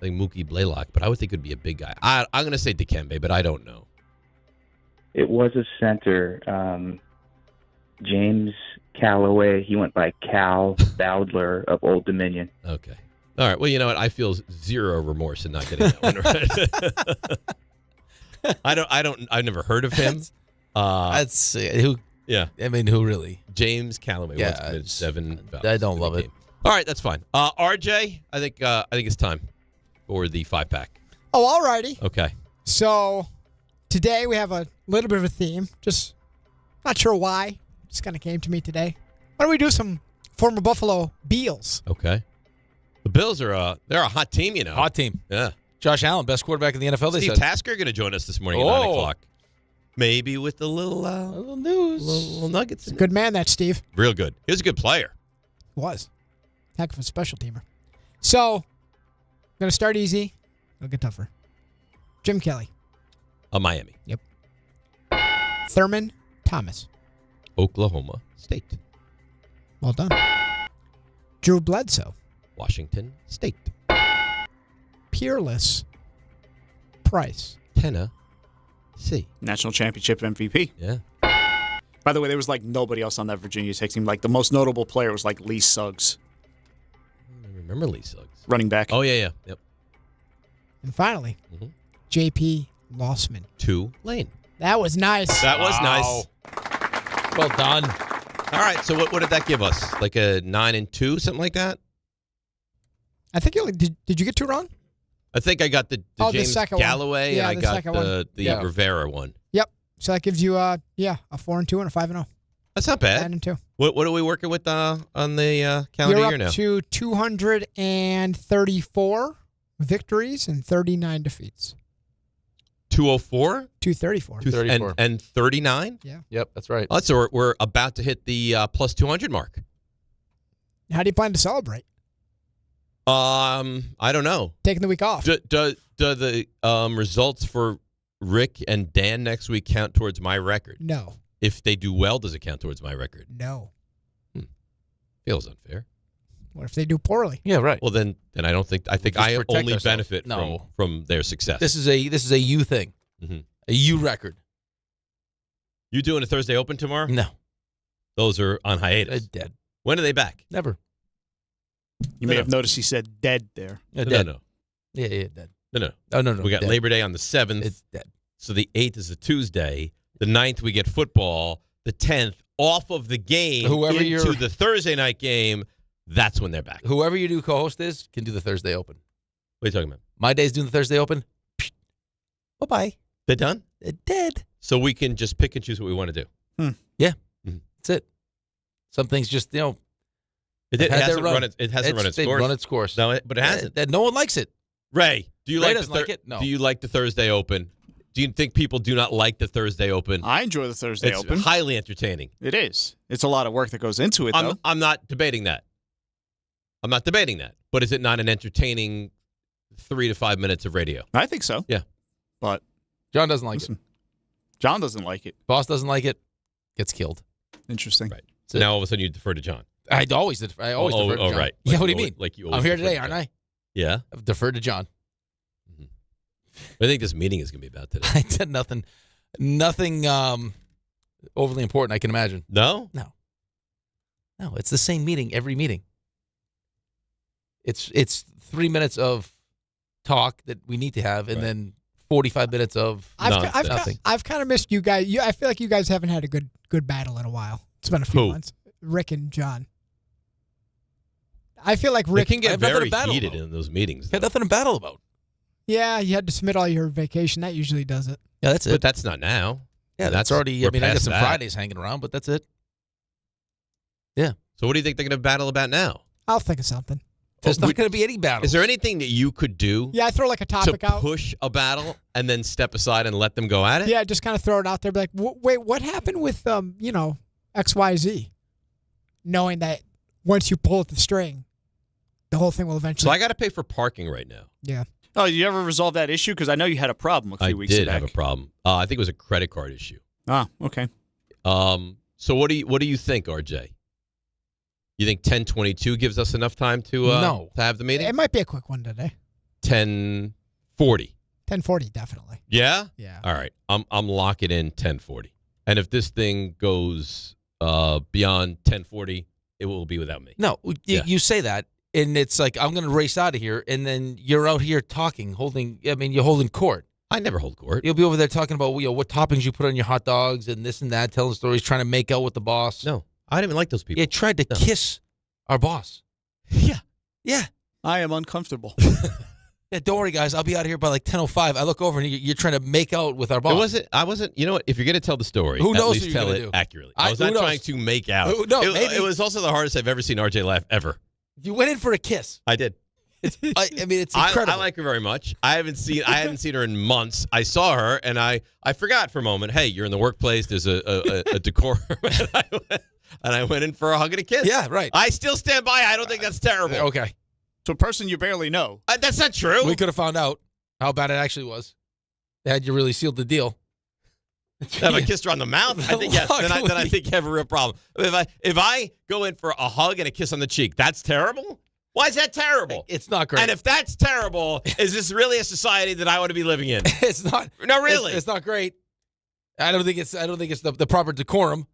think Mookie Blaylock, but I would think it would be a big guy. I'm going to say Dikembe, but I don't know. It was a center, James Callaway. He went by Cal Bowdler of Old Dominion. Okay. All right. Well, you know what? I feel zero remorse in not getting that one right. I've never heard of him. Let's see. Who? Yeah. I mean, who really? James Callaway. Yeah. Once committed 7 fouls. I don't love it. All right. That's fine. RJ, I think it's time for the 5-pack. Oh, all righty. Okay. So today we have a little bit of a theme. Just not sure why. Just kind of came to me today. Why don't we do some former Buffalo Bills? Okay. The Bills are they're a hot team, you know. Hot team. Yeah. Josh Allen, best quarterback in the NFL. They Steve said. Tasker going to join us this morning at 9 o'clock. Maybe with a little news. Little nuggets. He's a good man, that Steve. Real good. He was a good player. Was. Heck of a special teamer. So, going to start easy. It'll get tougher. Jim Kelly. Miami. Yep. Thurman Thomas. Oklahoma State. Well done. Drew Bledsoe. Washington State. Peerless Price. Tennessee. National championship MVP. Yeah. By the way, there was like nobody else on that Virginia Tech team. Like the most notable player was like Lee Suggs. I remember Lee Suggs. Running back. Oh, yeah. Yep. And finally, J.P. Lossman. Tulane. That was nice. That was nice. Well done. All right. So what did that give us? Like a 9-2, something like that? I think did you get 2 wrong? I think I got the James second Galloway, one. Yeah, and I the got second one. the Rivera one. Yep. So that gives you a 4-2 and a 5-0. That's not bad. 9-2. What are we working with on the calendar You're year now? up to 234 victories and 39 defeats. 204? 234. 234. And 39? Yeah. Yep, that's right. Oh, so we're about to hit the plus 200 mark. How do you plan to celebrate? I don't know. Taking the week off. Do the results for Rick and Dan next week count towards my record? No. If they do well, does it count towards my record? No. Feels unfair. What if they do poorly? Yeah, right. Well, then I don't think. I think Just I protect only ourselves. benefit No. from their success. This is a you thing. Mm-hmm. A you record. You doing a Thursday Open tomorrow? No. Those are on hiatus. Dead. When are they back? Never. You may have noticed he said dead there. Dead. No. Yeah, dead. No. Oh, no. We got dead. Labor Day on the 7th. It's dead. So the 8th is a Tuesday. The 9th we get football. The 10th off of the game into the Thursday night game. That's when they're back. Whoever your new co-host is can do the Thursday Open. What are you talking about? My day's doing the Thursday Open. Bye-bye. They're done? They're dead. So we can just pick and choose what we want to do. Yeah. That's it. Some things just, It hasn't run its course. Run its course. No, but it hasn't. No one likes it. Ray, do you Ray like doesn't like it? No. Do you like the Thursday Open? Do you think people do not like the Thursday Open? I enjoy the Thursday It's Open. highly entertaining. It is. It's a lot of work that goes into it, though. I'm not debating that. But is it not an entertaining 3 to 5 minutes of radio? I think so. Yeah. But John doesn't like it. John doesn't like it. Boss doesn't like it. Gets killed. Interesting. Right. So now all of a sudden you defer to John. I always defer to John. Right. Yeah, what do you mean? Like you I'm here today, aren't I? Yeah. I've deferred to John. I think this meeting is going to be about today. I said nothing overly important, I can imagine. No? No, it's the same meeting every meeting. It's 3 minutes of talk that we need to have, and then 45 minutes of nothing. I've kind of missed you guys. I feel like you guys haven't had a good battle in a while. It's been a few months. Rick and John. I feel like Rick can get very heated in those meetings. Had nothing to battle about. Yeah, you had to submit all your vacation. That usually does it. Yeah, that's it. But that's not now. Yeah, that's already. I got some Fridays hanging around, but that's it. Yeah. So what do you think they're going to battle about now? I'll think of something. There's not going to be any battle. Is there anything that you could do? Yeah, I throw like a topic to out. Push a battle and then step aside and let them go at it? Yeah, just kind of throw it out there. Be like, wait, what happened with XYZ? Knowing that once you pull at the string, the whole thing will eventually. So I got to pay for parking right now. Yeah. Oh, you ever resolve that issue? Because I know you had a problem a few weeks back. I did have a problem. I think it was a credit card issue. Ah, okay. So what do you think, RJ? You think 10:22 gives us enough time to have the meeting? It might be a quick one today. 10:40. 10:40, definitely. Yeah? Yeah. All right. I'm locking in 10:40. And if this thing goes beyond 10:40, it will be without me. No, you say that, and it's like, I'm going to race out of here, and then you're out here talking, you're holding court. I never hold court. You'll be over there talking about what toppings you put on your hot dogs and this and that, telling stories, trying to make out with the boss. No, I didn't even like those people. You tried to kiss our boss. Yeah. Yeah. I am uncomfortable. Yeah, don't worry, guys. I'll be out of here by like 10:05. I look over and you're trying to make out with our boss. I wasn't. You know what? If you're going to tell the story, who knows at least tell it accurately. I was not trying to make out. Maybe. It was also the hardest I've ever seen RJ laugh ever. You went in for a kiss. I did. It's incredible. I like her very much. I hadn't seen her in months. I saw her and I forgot for a moment. Hey, you're in the workplace. There's a decorum. And I went in for a hug and a kiss. Yeah, right. I still stand by. I don't think that's terrible. Okay. To a person you barely know. That's not true. We could have found out how bad it actually was. Had you really sealed the deal. Have I kissed her on the mouth? I think yes. Then I think you have a real problem. If I go in for a hug and a kiss on the cheek, that's terrible? Why is that terrible? It's not great. And if that's terrible, is this really a society that I want to be living in? It's not. No, really. It's not great. I don't think it's the proper decorum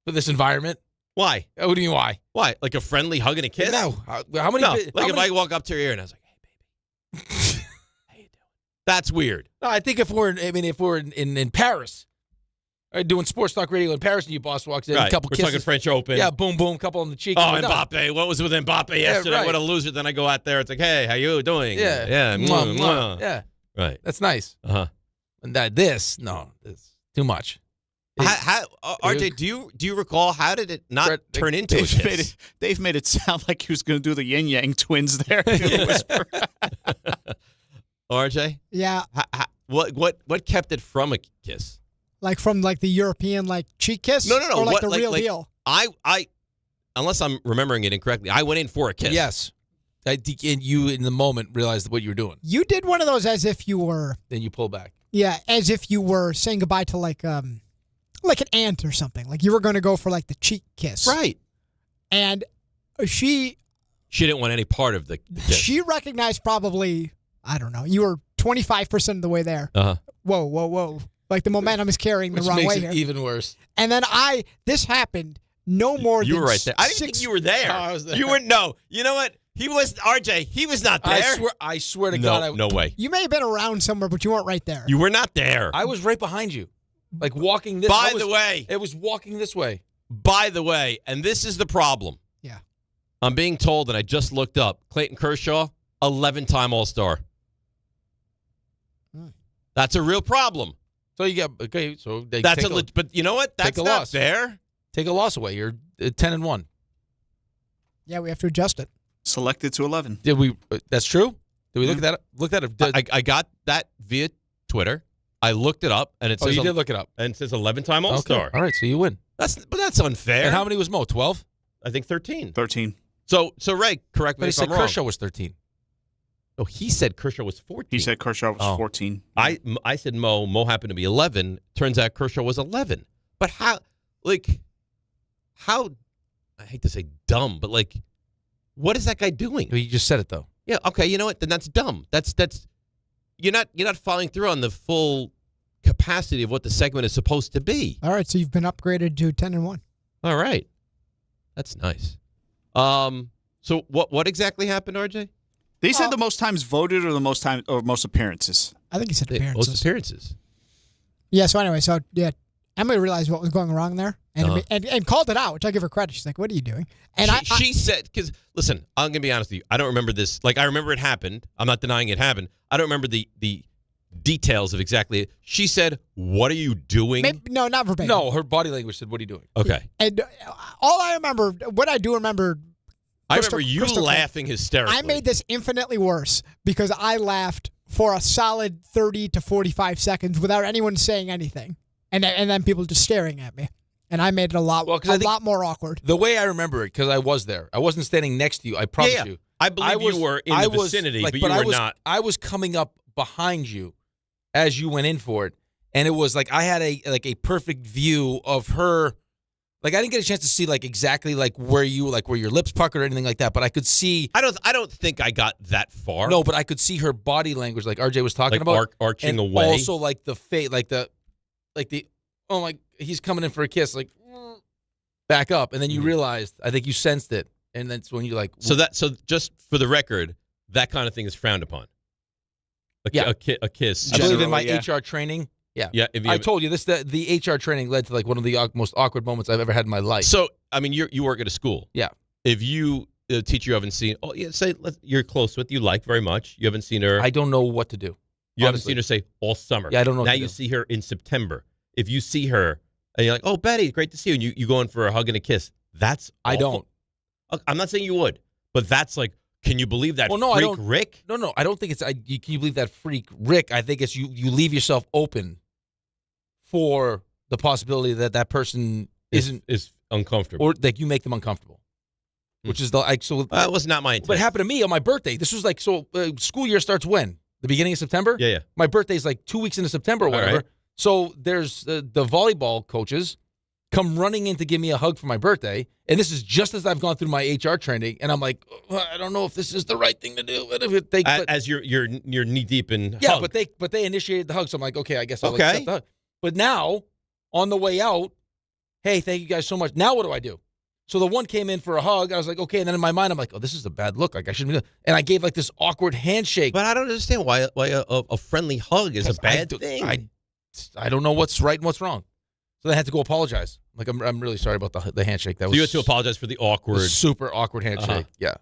for this environment. Why? What do you mean why? Why? Like a friendly hug and a kiss? No. How many? No. If I walk up to her ear and I was like, "Hey, baby, how you doing?" That's weird. No, I think if we're in Paris, doing sports talk radio in Paris, and your boss walks in, right. a couple We're kisses. talking French Open. Yeah, boom, boom, couple on the cheek. Oh, Mbappe. What was with Mbappe yesterday? right. What a loser. Then I go out there. It's like, hey, how you doing? Yeah. Yeah. Mwah, mwah. Yeah. Right. That's nice. Uh-huh. And it's too much. RJ, do you recall how did it not turn into a kiss? Dave made it sound like he was going to do the Yin Yang twins there. RJ? Yeah. What kept it from a kiss? Like from the European cheek kiss? No. Or the real deal? I unless I'm remembering it incorrectly, I went in for a kiss. Yes. And you in the moment realized what you were doing. You did one of those as if you were. Then you pull back. Yeah, as if you were saying goodbye to like an aunt or something. Like you were going to go for the cheek kiss. Right. And she didn't want any part of the kiss. She recognized probably, I don't know, you were 25% of the way there. Uh-huh. Whoa. Like the momentum is carrying the wrong way here. Which makes it even worse. And then this happened no more than You were right there. I didn't think you were there. Oh, I was there. You were no. You know what? He was RJ. He was not there. I swear to God. No way. You may have been around somewhere, but you weren't right there. You were not there. I was right behind you. Like walking this way. By the way. It was walking this way. By the way, and this is the problem. Yeah. I'm being told, and I just looked up, Clayton Kershaw, 11-time All-Star. That's a real problem. So you get okay. So they but you know what? That's not loss. fair. Take a loss away. You're 10-1. Yeah, we have to adjust it. Selected to 11. Did we? That's true. Did we look at that? Look at it. I got that via Twitter. I looked it up, and it says you did look it up, and it says 11-time All-Star. Okay. All right, so you win. That's unfair. And how many was Mo? 12? I think 13. 13. So Ray, correct me if I'm wrong. Kershaw was 13. Oh, he said Kershaw was 14. He said Kershaw was 14. I said Mo. Mo happened to be 11. Turns out Kershaw was 11. But how? I hate to say dumb, but what is that guy doing? You just said it though. Yeah. Okay. You know what? Then that's dumb. That's you're not following through on the full capacity of what the segment is supposed to be. All right. So you've been upgraded to 10-1. All right. That's nice. So what exactly happened, RJ? They said the most times voted or the most appearances. I think he said appearances. Most appearances. Yeah. So anyway, Emily realized what was going wrong there and called it out, which I give her credit. She's like, "What are you doing?" And she said, because listen, I'm gonna be honest with you. I don't remember this. I remember it happened. I'm not denying it happened. I don't remember the details of exactly. She said, "What are you doing?" No, not verbatim. No, her body language said, "What are you doing?" Okay. And all I remember, what I do remember. I remember you laughing hysterically. I made this infinitely worse because I laughed for a solid 30 to 45 seconds without anyone saying anything. And then people just staring at me. And I made it a lot more awkward. The way I remember it, because I was there. I wasn't standing next to you. I promise you. I believe you were in the vicinity, but you were not. I was coming up behind you as you went in for it. And it was I had a perfect view of her. I didn't get a chance to see exactly where your lips puckered or anything like that, but I could see. I don't think I got that far. No, but I could see her body language, like RJ was talking about, arching and away. Also, the face, he's coming in for a kiss, back up, and then you realized, I think you sensed it, and that's when you're like... So just for the record, that kind of thing is frowned upon. A kiss. I believe in my HR training. Yeah. I told you this. The HR training led to like one of the most awkward moments I've ever had in my life. So, I mean, you work at a school. Yeah. If you, a teacher you haven't seen, say you're close with, you like very much, you haven't seen her. I don't know what to do. You haven't seen her, say, all summer. Yeah, I don't know. Now you see her in September. If you see her and you're like, oh, Betty, great to see you, and you go in for a hug and a kiss, that's awful. I don't. I'm not saying you would, but that's like, can you believe that freak I don't, Rick? No, I don't think it's, can you believe that freak Rick? I think it's you leave yourself open for the possibility that person is uncomfortable. Or like you make them uncomfortable. Which is that was not my intent. But it happened to me on my birthday. This was like, school year starts when? The beginning of September? Yeah. My birthday's like 2 weeks into September or whatever. Right. So there's the volleyball coaches come running in to give me a hug for my birthday. And this is just as I've gone through my HR training. And I'm like, I don't know if this is the right thing to do. As you're knee deep in yeah, hug. but they initiated the hug. So I'm like, okay, I guess I'll accept the hug. But now, on the way out, hey, thank you guys so much. Now what do? So the one came in for a hug. I was like, okay. And then in my mind, I'm like, oh, this is a bad look. Like I shouldn't be doing. And I gave like this awkward handshake. But I don't understand why a friendly hug is a bad thing. I don't know what's right and what's wrong. So they had to go apologize. Like I'm really sorry about the handshake. You had to apologize for the awkward, super awkward handshake. Yeah.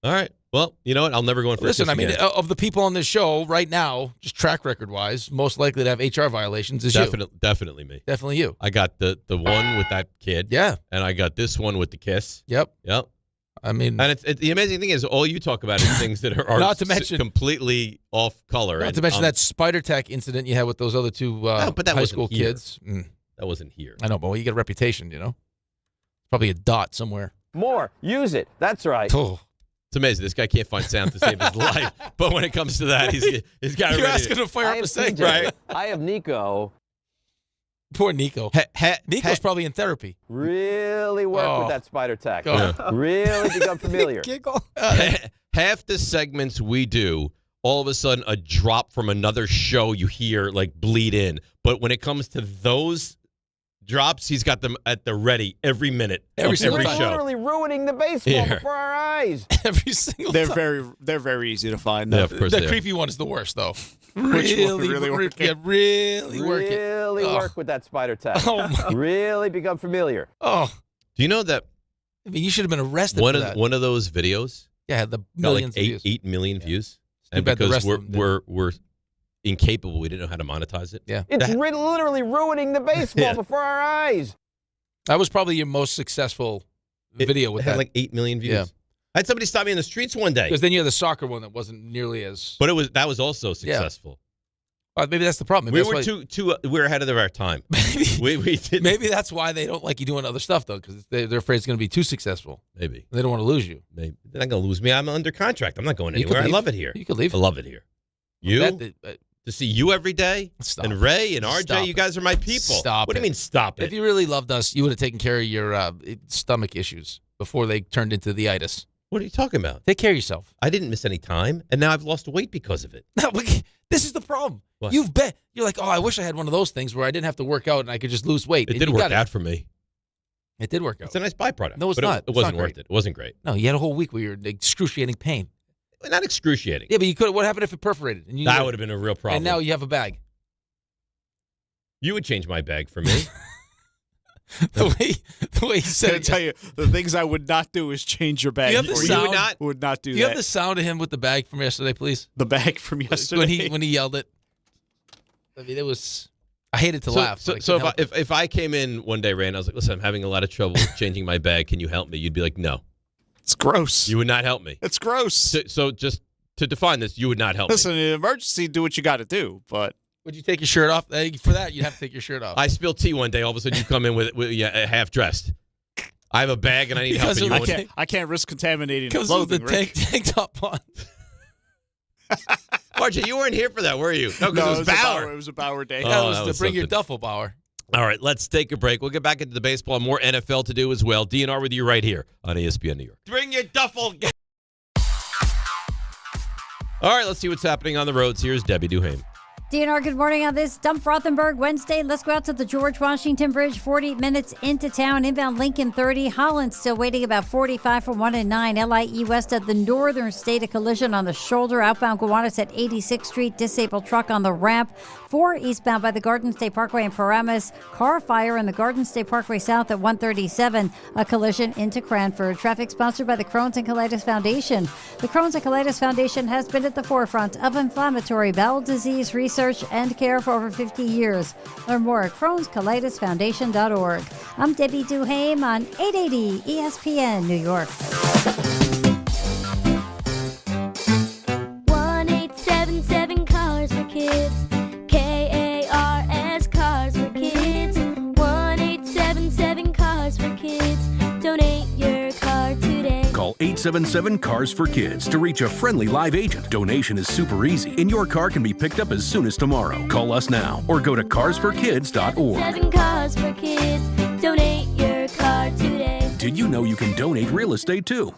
All right. Well, you know what? I'll never go in for. Listen, a kiss again. Of the people on this show right now, just track record wise, most likely to have HR violations is you. Definitely me. Definitely you. I got the one with that kid. Yeah. And I got this one with the kiss. Yep. I mean, and the amazing thing is, all you talk about is things that are not to mention completely off color. Not to mention that Spider Tech incident you had with those other two but that high school kids. That wasn't here. I know, but you get a reputation, Probably a dot somewhere. More. Use it. That's right. Oh. It's amazing. This guy can't find sound to save his life. But when it comes to that, he's got. You're asking to fire up a thing, right? I have Nico. Poor Nico. Nico's probably in therapy. Really work with that Spider Tech. Really become familiar. Giggle. Half the segments we do, all of a sudden, a drop from another show you hear like bleed in. But when it comes to those drops, he's got them at the ready every minute, every show. We're literally ruining the baseball before our eyes. Every single time. They're very easy to find. Yeah, of course. The creepy one is the worst, though. Really work it. Yeah, really work it. Really work with that Spider Tech. Really become familiar. Oh, do you know that? I mean, you should have been arrested for that. One of those videos. Yeah, had the millions like of views. 8 million views, and because we're incapable, we didn't know how to monetize it. Yeah, it's literally ruining the baseball before our eyes. That was probably your most successful video with it had that. like 8 million views. Yeah. I had somebody stop me in the streets one day. Because then you had the soccer one that wasn't nearly as. But that was also successful. Maybe that's the problem. Maybe we're ahead of our time. Maybe we did. Maybe that's why they don't like you doing other stuff though, because they're afraid it's going to be too successful. Maybe they don't want to lose you. Maybe they're not going to lose me. I'm under contract. I'm not going anywhere. I love it here. You could leave. I love it here. To see you every day, and Ray and RJ, you guys are my people. Stop. What do you mean stop it? If you really loved us, you would have taken care of your stomach issues before they turned into the itis. What are you talking about? Take care of yourself. I didn't miss any time, and now I've lost weight because of it. No, this is the problem. What? You're like, oh, I wish I had one of those things where I didn't have to work out and I could just lose weight. It did work out for me. It did work out. It's a nice byproduct. No, it's but not. It wasn't worth it. It wasn't great. No, you had a whole week where you're in excruciating pain. Not excruciating. Yeah, but you could. What happened if it perforated? And that would have been a real problem. And now you have a bag. You would change my bag for me. the way he said it. I tell you, the things I would not do is change your bag. You have the sound. Would not do that. Do you have the sound of him with the bag from yesterday, please? The bag from yesterday. When he yelled it. I mean, it was. I hated to laugh. So if I came in one day, Ray, and I was like, listen, I'm having a lot of trouble changing my bag. Can you help me? You'd be like, no. It's gross. You would not help me. It's gross. So just to define this, you would not help me. Listen, in an emergency, do what you got to do, but. Would you take your shirt off? For that, you'd have to take your shirt off. I spilled tea one day. All of a sudden, you come in with half dressed. I have a bag and I need help. I can't risk contaminating the Because clothing. of the tank top on. RJ, you weren't here for that, were you? No, because it was Bauer. It was a Bauer day. That was to bring your duffel, Bauer. All right, let's take a break. We'll get back into the baseball. More NFL to do as well. DNR with you right here on ESPN New York. Bring your duffel. All right, let's see what's happening on the roads. Here's Debbie Duhame. DNR, good morning on this Stump Rothenberg Wednesday. Let's go out to the George Washington Bridge. 40 minutes into town. Inbound Lincoln 30. Holland still waiting about 45 for 1 and 9. LIE west of the northern state. A collision on the shoulder. Outbound Gowanus at 86th Street. Disabled truck on the ramp. 4 eastbound by the Garden State Parkway in Paramus. Car fire in the Garden State Parkway south at 137. A collision into Cranford. Traffic sponsored by the Crohn's and Colitis Foundation. The Crohn's and Colitis Foundation has been at the forefront of inflammatory bowel disease research and care for over 50 years. Learn more at Crohn'sColitisFoundation.org. I'm Debbie Duhaime on 880 ESPN New York. 1-877 Cars for Kids. KARS Cars for Kids. 1-877 Cars for Kids. Donate your car today. Call 877-CARS-FOR-KIDS to reach a friendly live agent. Donation is super easy, and your car can be picked up as soon as tomorrow. Call us now or go to carsforkids.org. 7 Cars for Kids. Donate your car today. Did you know you can donate real estate too?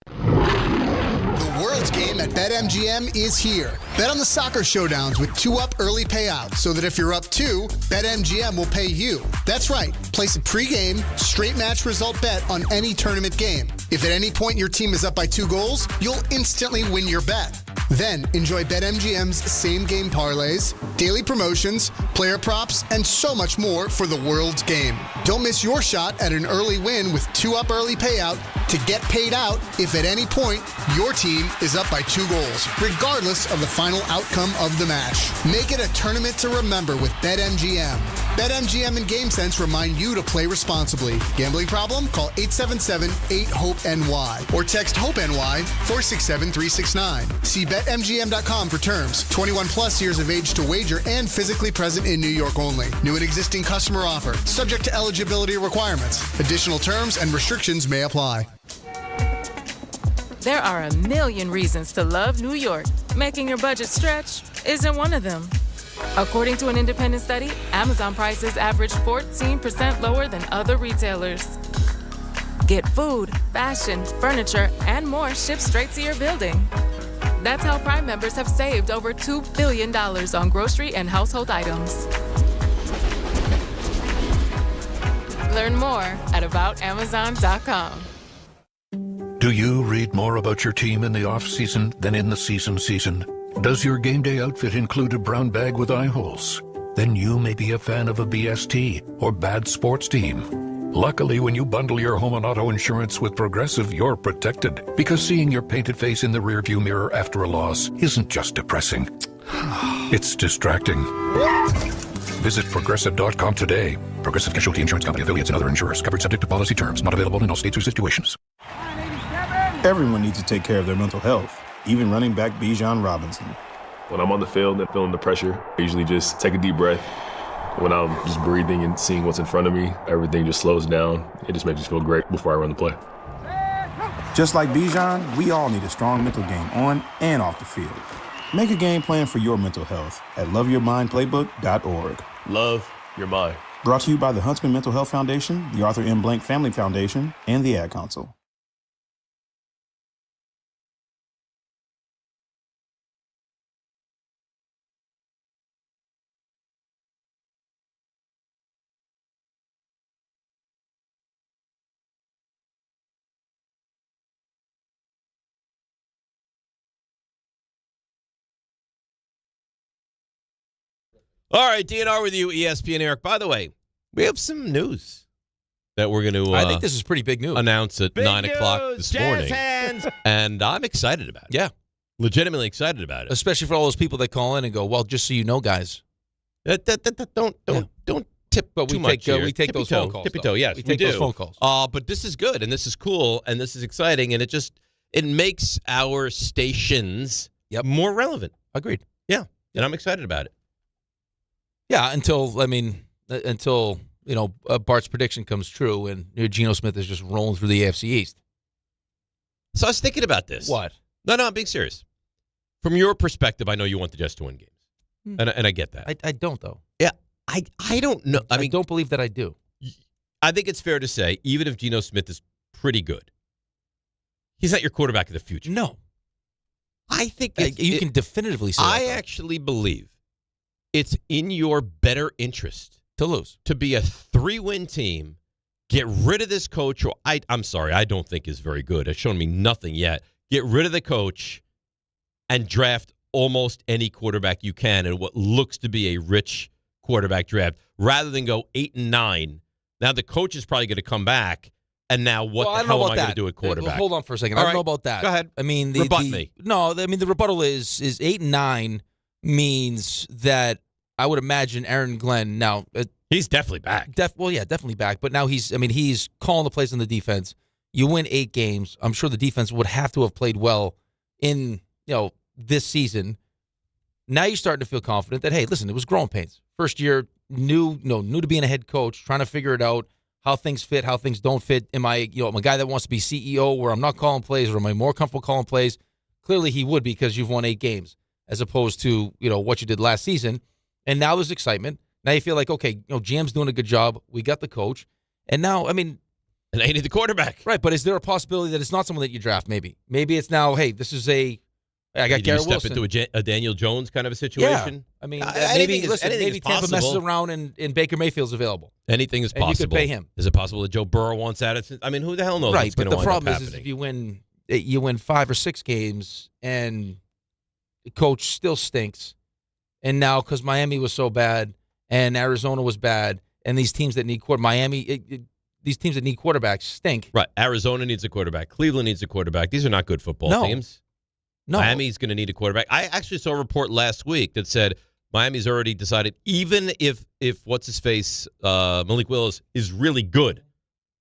The World's Game at BetMGM is here. Bet on the soccer showdowns with 2-up early payouts so that if you're up 2, BetMGM will pay you. That's right. Place a pregame, straight match result bet on any tournament game. If at any point your team is up by 2 goals, you'll instantly win your bet. Then enjoy BetMGM's same-game parlays, daily promotions, player props, and so much more for the World's Game. Don't miss your shot at an early win with 2-up early payout to get paid out if at any point your team is up by 2 goals, regardless of the final outcome of the match. Make it a tournament to remember with BetMGM. BetMGM and GameSense remind you to play responsibly. Gambling problem? Call 877-8-HOPE-NY or text HOPE-NY 467-369. See BetMGM.com for terms. 21 plus years of age to wager and physically present in New York only. New and existing customer offer. Subject to eligibility requirements. Additional terms and restrictions may apply. There are a million reasons to love New York. Making your budget stretch isn't one of them. According to an independent study, Amazon prices average 14% lower than other retailers. Get food, fashion, furniture, and more shipped straight to your building. That's how Prime members have saved over $2 billion on grocery and household items. Learn more at aboutamazon.com. Do you read more about your team in the off-season than in the season? Does your game day outfit include a brown bag with eye holes? Then you may be a fan of a BST or bad sports team. Luckily, when you bundle your home and auto insurance with Progressive, you're protected. Because seeing your painted face in the rearview mirror after a loss isn't just depressing. It's distracting. Visit Progressive.com today. Progressive Casualty Insurance Company, affiliates, and other insurers. Covered subject to policy terms. Not available in all states or situations. Everyone needs to take care of their mental health, even running back Bijan Robinson. When I'm on the field and feeling the pressure, I usually just take a deep breath. When I'm just breathing and seeing what's in front of me, everything just slows down. It just makes me feel great before I run the play. Just like Bijan, we all need a strong mental game on and off the field. Make a game plan for your mental health at loveyourmindplaybook.org. Love your mind. Brought to you by the Huntsman Mental Health Foundation, the Arthur M. Blank Family Foundation, and the Ad Council. All right, DNR with you, ESPN Eric. By the way, we have some news that we're going to I think this is pretty big news. Announce at 9 o'clock this morning. Hands. And I'm excited about it. Yeah. Legitimately excited about it. Especially for all those people that call in and go, well, just so you know, guys. Don't tip but too much here. We take those phone calls. Tippy toe, yes, we take do. those phone calls. But this is good, and this is cool, and this is exciting, and it makes our stations more relevant. Agreed. Yeah, and I'm excited about it. Yeah, until Bart's prediction comes true and Geno Smith is just rolling through the AFC East. So I was thinking about this. What? No, I'm being serious. From your perspective, I know you want the Jets to win games, and I get that. I don't though. Yeah, I don't know. I mean, don't believe that I do. I think it's fair to say, even if Geno Smith is pretty good, he's not your quarterback of the future. No, I think you can definitively say. I actually believe it's in your better interest to lose, to be a 3-win team. Get rid of this coach, who I'm sorry, I don't think is very good. Has shown me nothing yet. Get rid of the coach and draft almost any quarterback you can in what looks to be a rich quarterback draft, rather than go 8-9. Now the coach is probably going to come back, and now what the hell am I going to do at quarterback? Hold on for a second. All I don't right. know about that. Go ahead. I mean, Rebut me. No, I mean the rebuttal is 8-9 means that I would imagine Aaron Glenn now. He's definitely back. Definitely back. But now he's calling the plays on the defense. You win 8 games. I'm sure the defense would have to have played well in this season. Now you're starting to feel confident that, hey, listen, it was growing pains. First year, new to being a head coach, trying to figure it out, how things fit, how things don't fit. Am I a guy that wants to be CEO where I'm not calling plays, or am I more comfortable calling plays? Clearly he would, because you've won 8 games as opposed to what you did last season. And now there's excitement. Now you feel like, okay, GM's doing a good job. We got the coach. And now, and they need the quarterback. Right, but is there a possibility that it's not someone that you draft maybe? Maybe it's now, hey, this is I got Garrett Wilson. Step into a Daniel Jones kind of a situation? Yeah. Maybe anything Tampa messes around and Baker Mayfield's available. Anything is possible. And you could pay him. Is it possible that Joe Burrow wants out? Who the hell knows right, what's going to to wind up happening? But the problem is if you win 5 or 6 games and the coach still stinks, and now because Miami was so bad and Arizona was bad, and these teams that need these teams that need quarterbacks stink. Right. Arizona needs a quarterback. Cleveland needs a quarterback. These are not good football teams. No. Miami's going to need a quarterback. I actually saw a report last week that said Miami's already decided, even if what's-his-face, Malik Willis, is really good,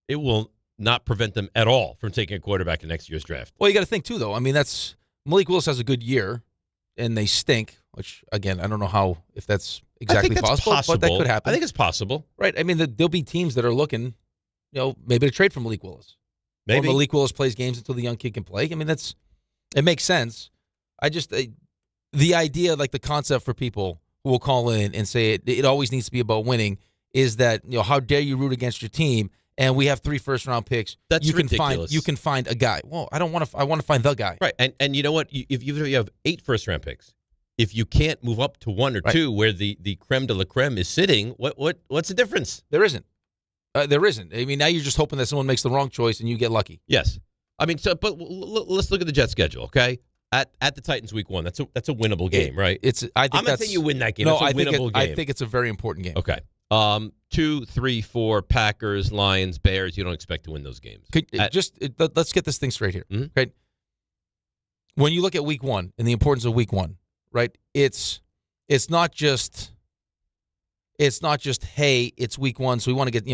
it will not prevent them at all from taking a quarterback in next year's draft. Well, you got to think, too, though. That's Malik Willis has a good year, and they stink, which, again, I don't know if that's exactly possible, but that could happen. I think it's possible. Right. There'll be teams that are looking, maybe to trade for Malik Willis. Maybe. Or Malik Willis plays games until the young kid can play. It makes sense. I just the idea, like the concept for people who will call in and say it always needs to be about winning, is that how dare you root against your team? And we have 3 first-round picks. That's ridiculous. You can find a guy. Well, I don't want to. I want to find the guy. Right. And you know what? If you have 8 first-round picks, if you can't move up to 1 or 2, where the creme de la creme is sitting, what's the difference? There isn't. There isn't. Now you're just hoping that someone makes the wrong choice and you get lucky. Yes. But let's look at the Jets schedule, okay? At the Titans week 1, that's a winnable game, right? I'm not saying you win that game. No, it's a winnable game. I think it's a very important game. Okay. 2, 3, 4, Packers, Lions, Bears. You don't expect to win those games. Let's get this thing straight here. Mm-hmm. Right? When you look at week 1 and the importance of week 1, right? It's not just hey, it's week 1, so we want to get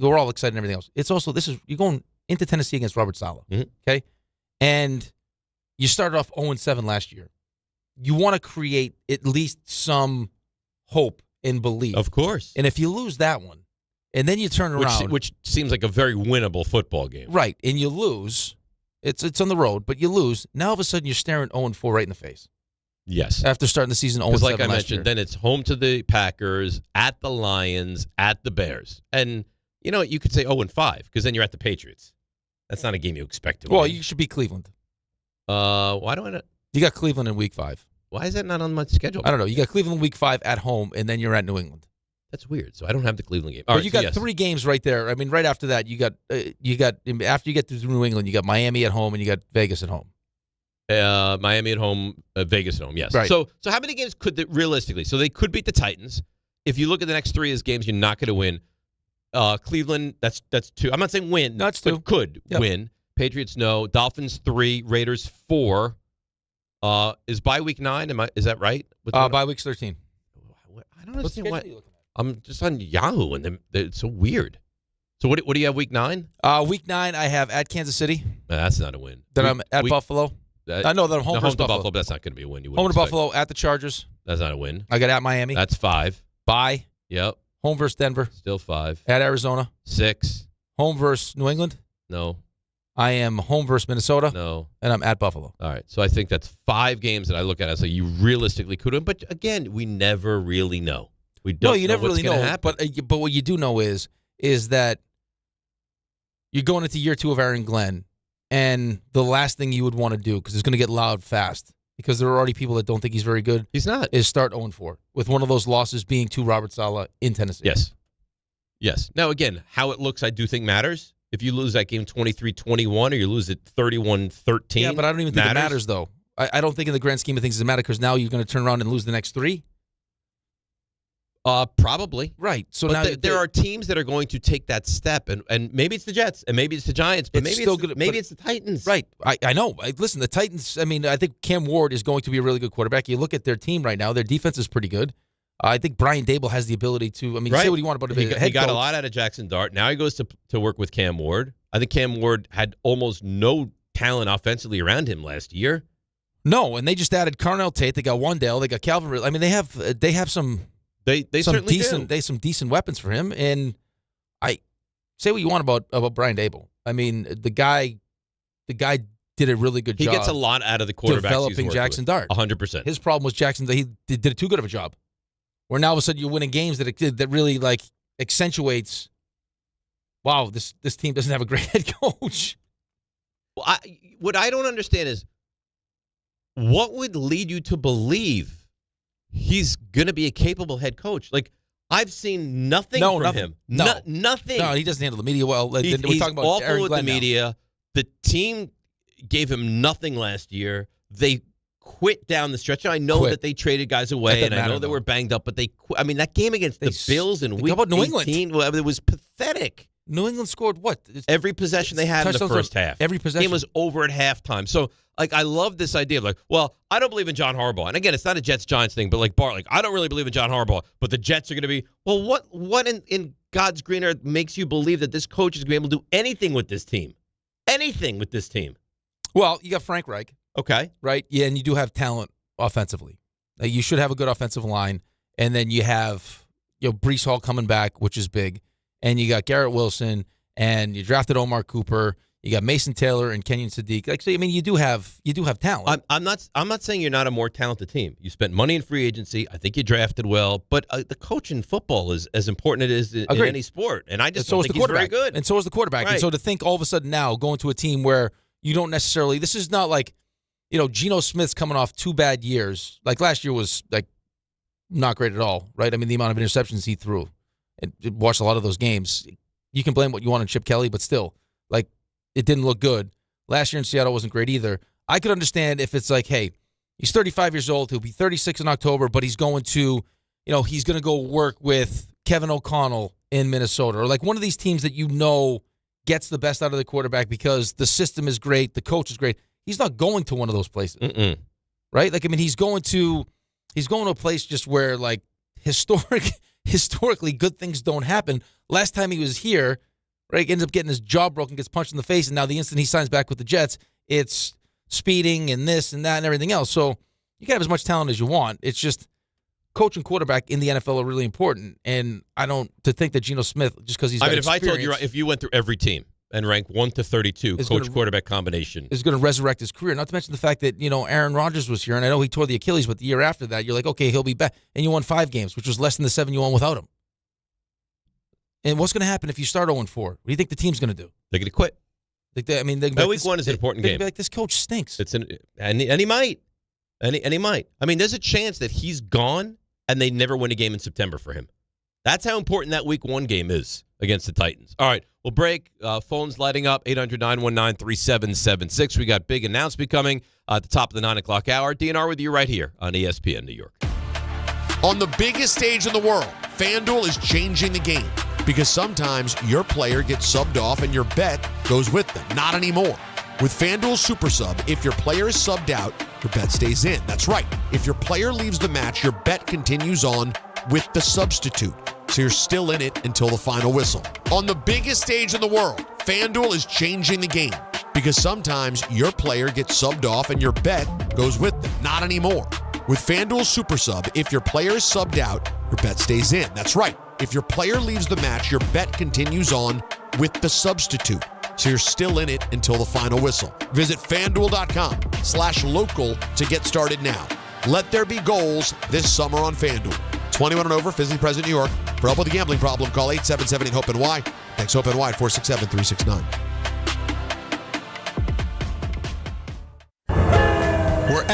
we're all excited and everything else. It's also you're going into Tennessee against Robert Saleh, okay? And you started off 0-7 last year. You want to create at least some hope and belief. Of course. And if you lose that one, and then you turn around. Which seems like a very winnable football game. Right, and you lose. It's on the road, but you lose. Now all of a sudden you're staring 0-4 right in the face. Yes. After starting the season 0-7 because like I last mentioned, year. then it's home to the Packers, at the Lions, at the Bears. And, you could say 0-5 because then you're at the Patriots. That's not a game you expect to win. Well, you should beat Cleveland. Why do I not? You got Cleveland in week 5. Why is that not on my schedule? I don't know. You got Cleveland week 5 at home, and then you're at New England. That's weird. So I don't have the Cleveland game. But right, you got 3 games right there. Right after that, you got after you get to New England, you got Miami at home and you got Vegas at home. Miami at home, Vegas at home. Yes. Right. So how many games could they realistically? So they could beat the Titans. If you look at the next 3 as games, you're not going to win. Cleveland, that's 2. I'm not saying win. No, that's 2. But could win. Patriots, no. Dolphins 3. Raiders 4. Is bye week 9? Is that right? Bye week's 13. I don't understand why. I'm just on Yahoo, and it's so weird. So what do you have week 9? Week 9, I have at Kansas City. That's not a win. Then I'm at Buffalo. I know that I'm home versus to Buffalo. But that's not going to be a win. Home to Buffalo, at the Chargers. That's not a win. I got at Miami. That's 5. Bye. Yep. Home versus Denver. Still 5. At Arizona. 6. Home versus New England. No. I am home versus Minnesota. No. And I'm at Buffalo. All right. So I think that's 5 games that I look at as you realistically could win. But again, we never really know. We don't. No, you never really know. Happen. But what you do know is that you're going into year 2 of Aaron Glenn, and the last thing you would want to do, because it's going to get loud fast, because there are already people that don't think he's very good. He's not. Is start 0-4, with one of those losses being to Robert Saleh in Tennessee. Yes. Now, again, how it looks I do think matters. If you lose that game 23-21 or you lose it 31-13. Yeah, but I don't even think it matters, though. I don't think in the grand scheme of things it matters because now you're going to turn around and lose the next 3. Probably. Right. So but now there are teams that are going to take that step, and maybe it's the Jets, and maybe it's the Giants, but maybe it's the Titans. Right. I know. Listen, the Titans, I think Cam Ward is going to be a really good quarterback. You look at their team right now, their defense is pretty good. I think Brian Dable has the ability to, say what you want about him. He got a lot out of Jaxson Dart. Now he goes to work with Cam Ward. I think Cam Ward had almost no talent offensively around him last year. No, and they just added Carnell Tate. They got Wandale. They got Calvin. they have some. They some certainly decent. do. They have some decent weapons for him. And I say what you want about Brian Dable. The guy did a really good job. He gets a lot out of the quarterbacks developing Jaxson Dart. 100%. His problem was Jaxson that he did too good of a job. Where now all of a sudden you're winning games that really accentuates. Wow, this team doesn't have a great head coach. Well, what I don't understand is what would lead you to believe he's going to be a capable head coach? I've seen nothing from him. Nothing. No, he doesn't handle the media well. He's talking about awful Aaron with Glenn the media. now. The team gave him nothing last year. They quit down the stretch. I know that they traded guys away, and I know they were banged up, but they quit. That game against the Bills in Week 18, it was pathetic. New England scored what? Every possession they had in the first half. Every possession. The game was over at halftime. So, I love this idea of I don't believe in John Harbaugh. And again, it's not a Jets-Giants thing, but Bart, I don't really believe in John Harbaugh, but the Jets are going to be, well, what in God's green earth makes you believe that this coach is going to be able to do anything with this team? Anything with this team? Well, you got Frank Reich. Okay. Right? Yeah, and you do have talent offensively. You should have a good offensive line. And then you have Breece Hall coming back, which is big. And you got Garrett Wilson, and you drafted Omar Cooper. You got Mason Taylor and Kenyon Sadiq. You do have talent. I'm not saying you're not a more talented team. You spent money in free agency. I think you drafted well, but the coach in football is as important as it is in any sport. And I just don't think he's very good. And so is the quarterback. Right. And so to think all of a sudden now going to a team where you don't necessarily. This is not like, Geno Smith's coming off 2 bad years. Last year was not great at all, right? The amount of interceptions he threw. And watched a lot of those games. You can blame what you want on Chip Kelly, but still, it didn't look good. Last year in Seattle wasn't great either. I could understand if it's hey, he's 35 years old. He'll be 36 in October, but he's going to, he's going to go work with Kevin O'Connell in Minnesota, or one of these teams that gets the best out of the quarterback because the system is great, the coach is great. He's not going to one of those places, right? He's going to a place just where historically good things don't happen. Last time he was here, right, ends up getting his jaw broken, gets punched in the face, and now the instant he signs back with the Jets, it's speeding and this and that and everything else. So you can have as much talent as you want. It's just coach and quarterback in the NFL are really important. And to think that Geno Smith, just because he's got experience, if I told you, if you went through every team and ranked 1 to 32 coach-quarterback combination, is going to resurrect his career. Not to mention the fact that, Aaron Rodgers was here, and I know he tore the Achilles, but the year after that, you're okay, he'll be back. And you won 5 games, which was less than the 7 you won without him. And what's going to happen if you start 0-4? What do you think the team's going to do? They're going to quit. Week 1 is an important game. This coach stinks. And he might. And he might. There's a chance that he's gone and they never win a game in September for him. That's how important that Week 1 game is against the Titans. All right, we'll break. Phones lighting up, 800-919-3776. We got big announcement coming at the top of the 9 o'clock hour. DNR with you right here on ESPN New York. On the biggest stage in the world, FanDuel is changing the game because sometimes your player gets subbed off and your bet goes with them. Not anymore. With FanDuel Super Sub, if your player is subbed out, your bet stays in. That's right. If your player leaves the match, your bet continues on with the substitute. So you're still in it until the final whistle. On the biggest stage in the world, FanDuel is changing the game because sometimes your player gets subbed off and your bet goes with them. Not anymore. With FanDuel Super Sub, if your player is subbed out, your bet stays in. That's right. If your player leaves the match, your bet continues on with the substitute. So you're still in it until the final whistle. Visit FanDuel.com/local to get started now. Let there be goals this summer on FanDuel. 21 and over, visiting President New York. For help with a gambling problem, call 877-HOPE-NY. Text HOPE-NY 467-369.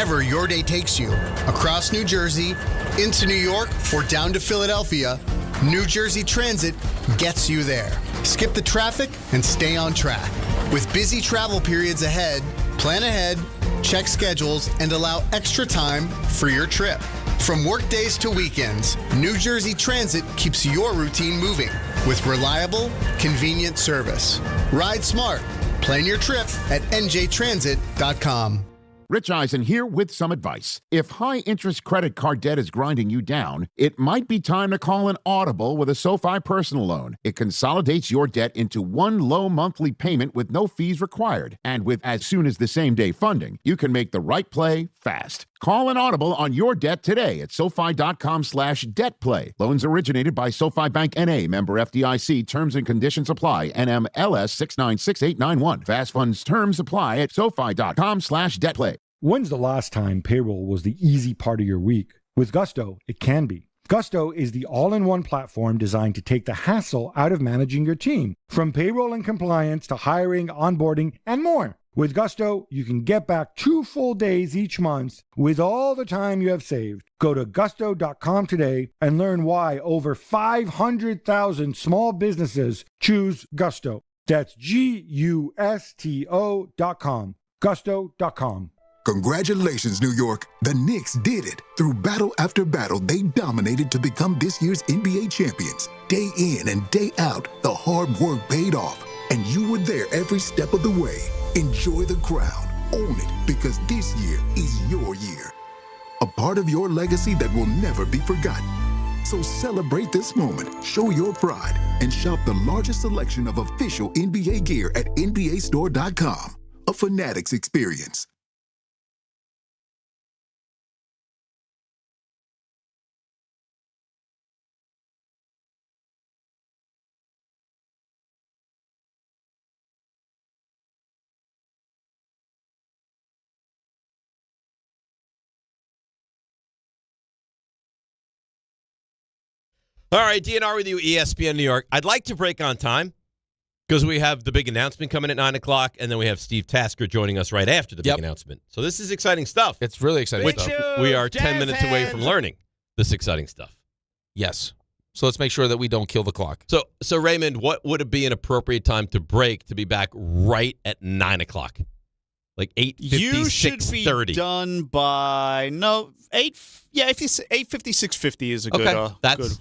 Wherever your day takes you, across New Jersey, into New York, or down to Philadelphia, New Jersey Transit gets you there. Skip the traffic and stay on track. With busy travel periods ahead, plan ahead, check schedules, and allow extra time for your trip. From work days to weekends, New Jersey Transit keeps your routine moving with reliable, convenient service. Ride smart. Plan your trip at njtransit.com. Rich Eisen here with some advice. If high-interest credit card debt is grinding you down, it might be time to call an audible with a SoFi personal loan. It consolidates your debt into one low monthly payment with no fees required. And with as soon as the same-day funding, you can make the right play fast. Call an audible on your debt today at SoFi.com/debtplay. Loans originated by SoFi Bank N.A., member FDIC. Terms and conditions apply. NMLS 696891. Fast funds terms apply at SoFi.com/debtplay. When's the last time payroll was the easy part of your week? With Gusto, it can be. Gusto is the all-in-one platform designed to take the hassle out of managing your team, from payroll and compliance to hiring, onboarding, and more. With Gusto, you can get back 2 full days each month with all the time you have saved. Go to gusto.com today and learn why over 500,000 small businesses choose Gusto. That's GUSTO.com. Gusto.com. Congratulations, New York. The Knicks did it. Through battle after battle, they dominated to become this year's NBA champions. Day in and day out, the hard work paid off, and you were there every step of the way. Enjoy the crown. Own it, because this year is your year. A part of your legacy that will never be forgotten. So celebrate this moment, show your pride, and shop the largest selection of official NBA gear at NBAstore.com. A Fanatics experience. All right, DNR with you, ESPN New York. I'd like to break on time because we have the big announcement coming at 9 o'clock, and then we have Steve Tasker joining us right after the big announcement. So this is exciting stuff. It's really exciting stuff. We are 10 minutes away from learning this exciting stuff. Yes. So let's make sure that we don't kill the clock. So Raymond, what would it be an appropriate time to break to be back right at 9 o'clock? Like 8:50, You should 6:30. be done by 8:50, 6:50 is a good. That's good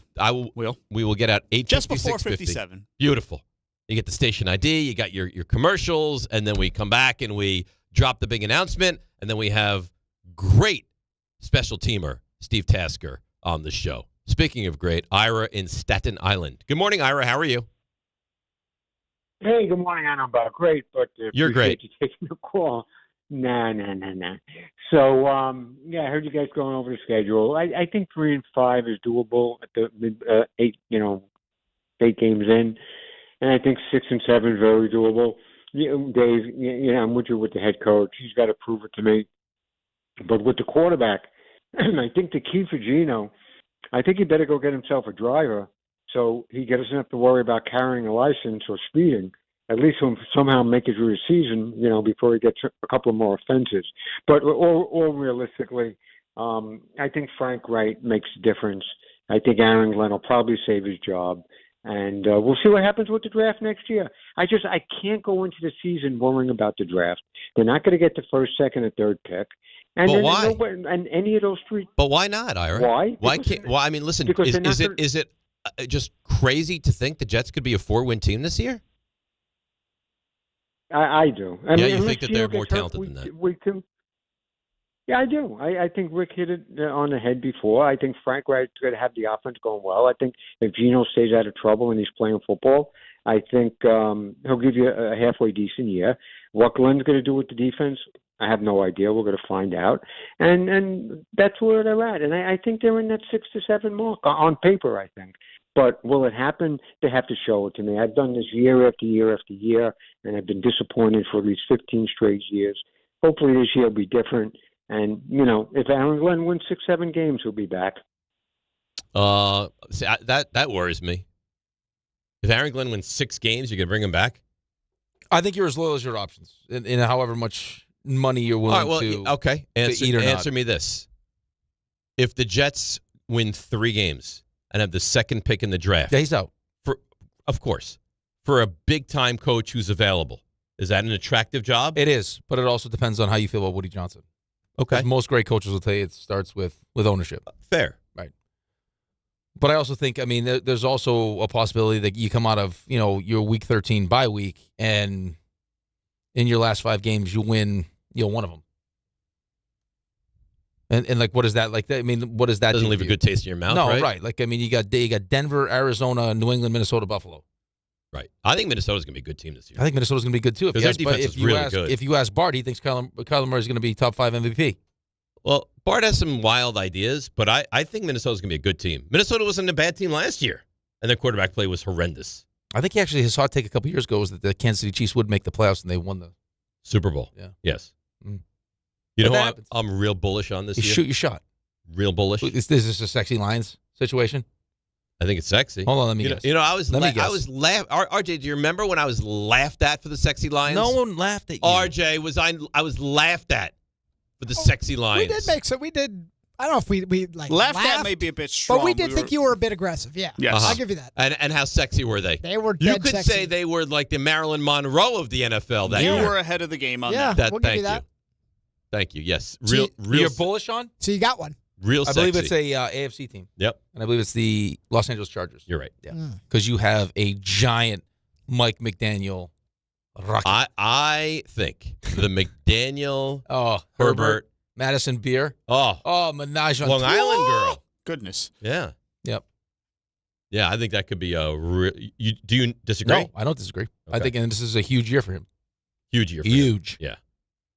we will get out 8:50, just before 6:50. 57. Beautiful. You get the station ID, you got your commercials, and then we come back and we drop the big announcement, and then we have great special teamer Steve Tasker on the show. Speaking of great, Ira in Staten Island. Good morning, Ira. How are you? Hey, good morning. I know about great, but You're great. You taking the call. Nah. So, I heard you guys going over the schedule. I think 3 and 5 is doable at the 8 games in, and I think 6 and 7 is very doable. Dave, I'm with you with the head coach. He's got to prove it to me. But with the quarterback, I think the key for Gino, I think he better go get himself a driver so he doesn't have to worry about carrying a license or speeding. At least he'll somehow make it through the season, before he gets a couple of more offenses. But all realistically, I think Frank Wright makes a difference. I think Aaron Glenn will probably save his job. And we'll see what happens with the draft next year. I can't go into the season worrying about the draft. They're not going to get the first, second, or third pick. And But why? And any of those three. But why not, Ira? Why? Why can't? Well, I mean, listen. Is it just crazy to think the Jets could be a 4-win team this year? I do. You think that they're more talented than that? Yeah, I do. I think Rick hit it on the head before. I think Frank Wright's going to have the offense going well. I think if Gino stays out of trouble and he's playing football, I think he'll give you a halfway decent year. What Glenn's going to do with the defense, I have no idea. We're going to find out. And that's where they're at. And I think they're in that 6 to 7 mark on paper, I think. But will it happen? They have to show it to me. I've done this year after year after year, and I've been disappointed for these 15 straight years. Hopefully this year will be different. And, if Aaron Glenn wins 6-7 games, he'll be back. See, that worries me. If Aaron Glenn wins 6 games, you can bring him back? I think you're as loyal as your options in however much money you're willing okay. to eat or answer not. me this. If the Jets win 3 games and have the second pick in the draft. Yeah, he's out. Of course. For a big-time coach who's available. Is that an attractive job? It is, but it also depends on how you feel about Woody Johnson. Okay. Most great coaches will tell you it starts with ownership. Fair. Right. But I also think, there's also a possibility that you come out of, your Week 13 bye week, and in your last 5 games, you win, one of them. And like, what is that? Like, what does that Doesn't do leave for a you? good taste in your mouth, No, right? Like, you got Denver, Arizona, New England, Minnesota, Buffalo. Right. I think Minnesota's going to be a good team this year. I think Minnesota's going to be good, too. Because their defense is really good. If you ask Bart, he thinks Kyler Murray's going to be top 5 MVP. Well, Bart has some wild ideas, but I think Minnesota's going to be a good team. Minnesota wasn't a bad team last year, and their quarterback play was horrendous. I think his hot take a couple years ago was that the Kansas City Chiefs would make the playoffs, and they won the Super Bowl. Yeah. Yes. Mm. You But know that who I'm real bullish on this You year? shoot your shot. Real bullish. Is this a sexy Lions situation? I think it's sexy. Hold on, let me guess. I was RJ, do you remember when I was laughed at for the sexy Lions? No one laughed at you. RJ, I was laughed at for the sexy Lions. We did. I don't know if we laughed at may be a bit strong. But we did think you were a bit aggressive. Yeah. Yes. I'll give you that. And how sexy were they? They were You dead could sexy. say they were like the Marilyn Monroe of the NFL that You year. were ahead of the game on Yeah, that. we'll give you that. Thank you. Yes. So Real you're bullish on? So you got one. Real I sexy. believe it's a AFC team. Yep. And I believe it's the Los Angeles Chargers. You're right. Yeah. Because you have a giant Mike McDaniel rocket. I think the McDaniel, Herbert, Madison Beer. Menage on Long Tour. Island girl. Goodness. Yeah. Yep. Yeah, I think that could be a real. Do you disagree? No, I don't disagree. I Okay. think this is a huge year for him. Huge year. For Huge. him. Yeah.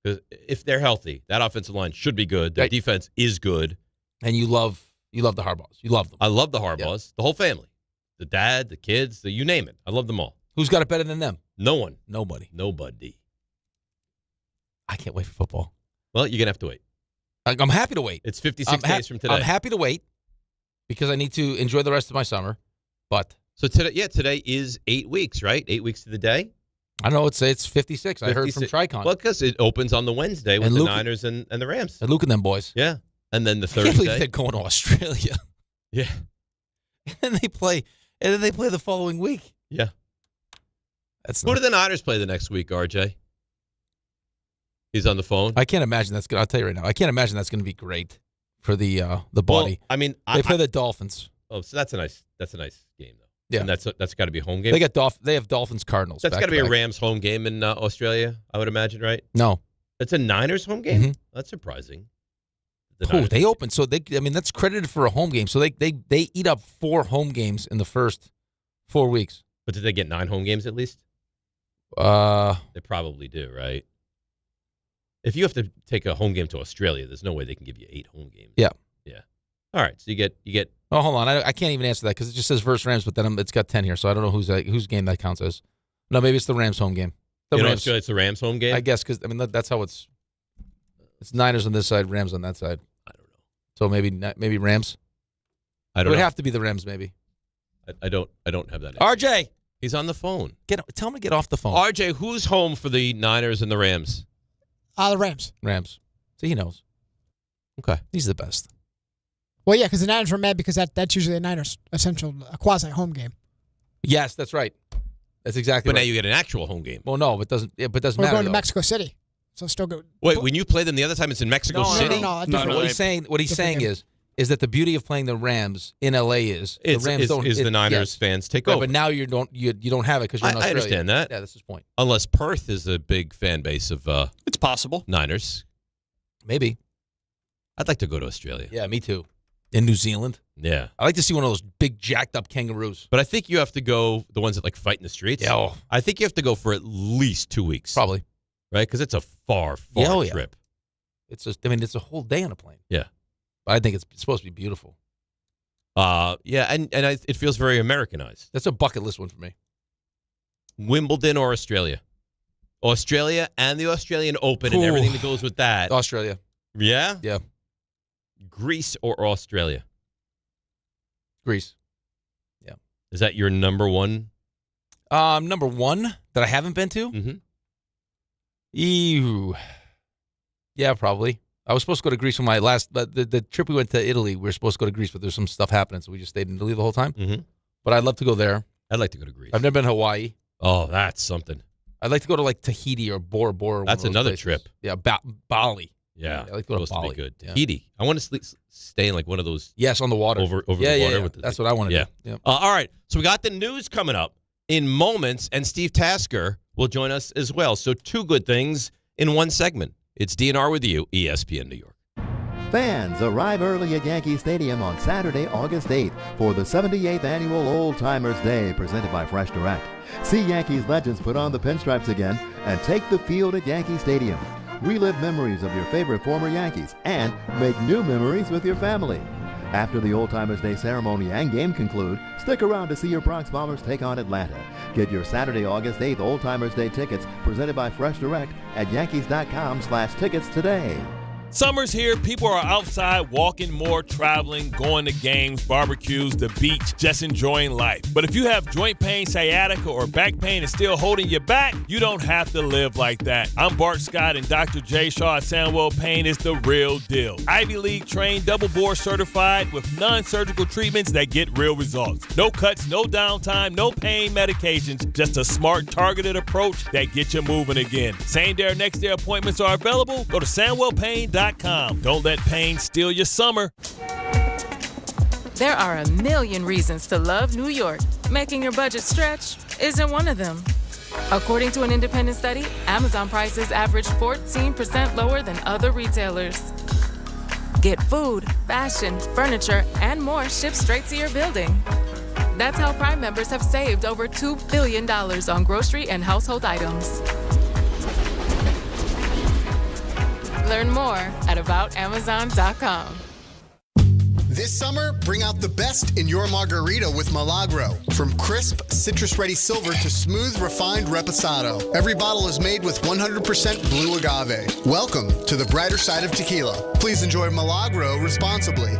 Because if they're healthy, that offensive line should be good. Their defense is good. And you love the Harbaughs. You love them. I love the Harbaughs. The whole family. The dad, the kids, you name it. I love them all. Who's got it better than them? No one. Nobody. I can't wait for football. Well, you're going to have to wait. I'm happy to wait. It's 56 days from today. I'm happy to wait because I need to enjoy the rest of my summer. But So today is 8 weeks, right? 8 weeks to the day? I don't know. It's 56. I heard from Tricon. Well, because it opens on the Wednesday with And the Luke- Niners and the Rams. And Luke and them boys. Yeah. And then the I can't believe Thursday. they're going to Australia. Yeah. And then they play the following week. Yeah. That's Who do the Niners play the next week, RJ? He's on the phone. I can't imagine that's good. I'll tell you right now. I can't imagine that's going to be great for the body. Well, I mean, they play the Dolphins. Oh, so that's a nice game though. Yeah. And that's got to be a home game. They have Dolphins Cardinals. That's back got to be a back. Rams home game in Australia, I would imagine, right? No. It's a Niners home game? Mhm. That's surprising. They open. So that's credited for a home game. So they eat up 4 home games in the first 4 weeks. But did they get 9 home games at least? They probably do, right? If you have to take a home game to Australia, there's no way they can give you 8 home games. Yeah. Yeah. All right. So you get. Oh, hold on. I can't even answer that because it just says versus Rams, but then it's got 10 here, so I don't know whose game that counts as. No, maybe it's the Rams home game. In Australia, it's the Rams home game. I guess because that's how it's. It's Niners on this side, Rams on that side. I don't know. So maybe Rams. I It don't would know. have to be the Rams, maybe. I don't have that. RJ, he's on the phone. Tell him to get off the phone. RJ, who's home for the Niners and the Rams? The Rams. Rams. See, he knows. Okay. He's the best. Well, yeah, because the Niners were mad because that's usually a Niners a quasi home game. Yes, that's right. That's exactly But right. now you get an actual home game. Well, no, but doesn't We're matter. going to though. Mexico City, so still go. Wait, when you play them the other time, it's in Mexico City. No. What he's saying Different game. is that the beauty of playing the Rams in LA is the Rams don't the Niners fans take right, over. But now you don't have it because you're in I Australia. understand that. Yeah, that's his point. Unless Perth is a big fan base of It's possible. Niners. Maybe. I'd like to go to Australia. Yeah, me too. In New Zealand. Yeah. I like to see one of those big jacked up kangaroos. But I think you have to go, the ones that like fight in the streets. Yeah. Oh. I think you have to go for at least 2 weeks. Probably. Right? Because it's a far Yeah. trip. It's a whole day on a plane. Yeah. But I think it's supposed to be beautiful. Yeah, and it feels very Americanized. That's a bucket list one for me. Wimbledon or Australia? Australia and the Australian Open and Ooh. everything that goes with that. Australia. Yeah? Yeah. Greece or Australia? Greece. Yeah. Is that your number one? Number one that I haven't been to? Mm-hmm. Ew. Yeah, probably. I was supposed to go to Greece for my last the trip we went to Italy. We were supposed to go to Greece, but there's some stuff happening, so we just stayed in Italy the whole time. Mm-hmm. But I'd love to go there. I'd like to go to Greece. I've never been to Hawaii. Oh, that's something. I'd like to go to like Tahiti or Bora Bora. That's another trip. Yeah, Bali. Yeah, I'd like to go to Bali. To be good. Yeah. Tahiti. I want to stay in like one of those. Yes, on the water. Over the water. Yeah. With That's what I want to do. Yeah. All right. So we got the news coming up in moments, and Steve Tasker will join us as well. So 2 good things in one segment. It's DNR with you, ESPN New York. Fans arrive early at Yankee Stadium on Saturday, August 8th for the 78th Annual Old Timers Day presented by Fresh Direct. See Yankees legends put on the pinstripes again and take the field at Yankee Stadium. Relive memories of your favorite former Yankees and make new memories with your family. After the Old Timers Day ceremony and game conclude, stick around to see your Bronx Bombers take on Atlanta. Get your Saturday, August 8th Old Timers Day tickets presented by Fresh Direct at Yankees.com/tickets today. Summer's here. People are outside walking more, traveling, going to games, barbecues, the beach, just enjoying life. But if you have joint pain, sciatica, or back pain is still holding you back, you don't have to live like that. I'm Bart Scott, and Dr. J. Shaw at Sandwell Pain is the real deal. Ivy League trained, double board certified with non-surgical treatments that get real results. No cuts, no downtime, no pain medications, just a smart, targeted approach that gets you moving again. Same day or next day appointments are available. Go to SandwellPain.com. Don't let pain steal your summer. There are a million reasons to love New York. Making your budget stretch isn't one of them. According to an independent study, Amazon prices average 14% lower than other retailers. Get food, fashion, furniture, and more shipped straight to your building. That's how Prime members have saved over $2 billion on grocery and household items. Learn more at aboutamazon.com. This summer, bring out the best in your margarita with Milagro. From crisp, citrus-ready silver to smooth, refined reposado. Every bottle is made with 100% blue agave. Welcome to the brighter side of tequila. Please enjoy Milagro responsibly.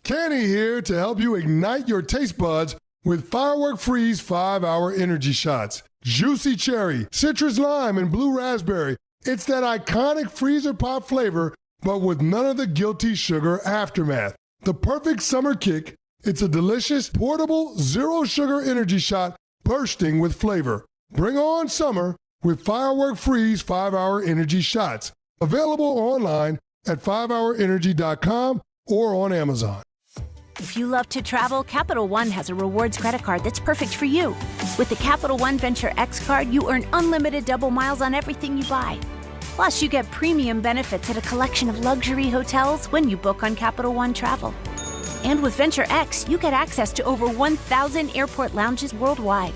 Kenny here to help you ignite your taste buds with Firework Freeze 5-Hour Energy Shots. Juicy cherry, citrus lime, and blue raspberry. It's that iconic freezer pop flavor, but with none of the guilty sugar aftermath. The perfect summer kick. It's a delicious, portable, zero-sugar energy shot bursting with flavor. Bring on summer with Firework Freeze 5-Hour Energy Shots. Available online at 5hourenergy.com or on Amazon. If you love to travel, Capital One has a rewards credit card that's perfect for you. With the Capital One Venture X card, you earn unlimited double miles on everything you buy. Plus, you get premium benefits at a collection of luxury hotels when you book on Capital One Travel. And with Venture X, you get access to over 1,000 airport lounges worldwide.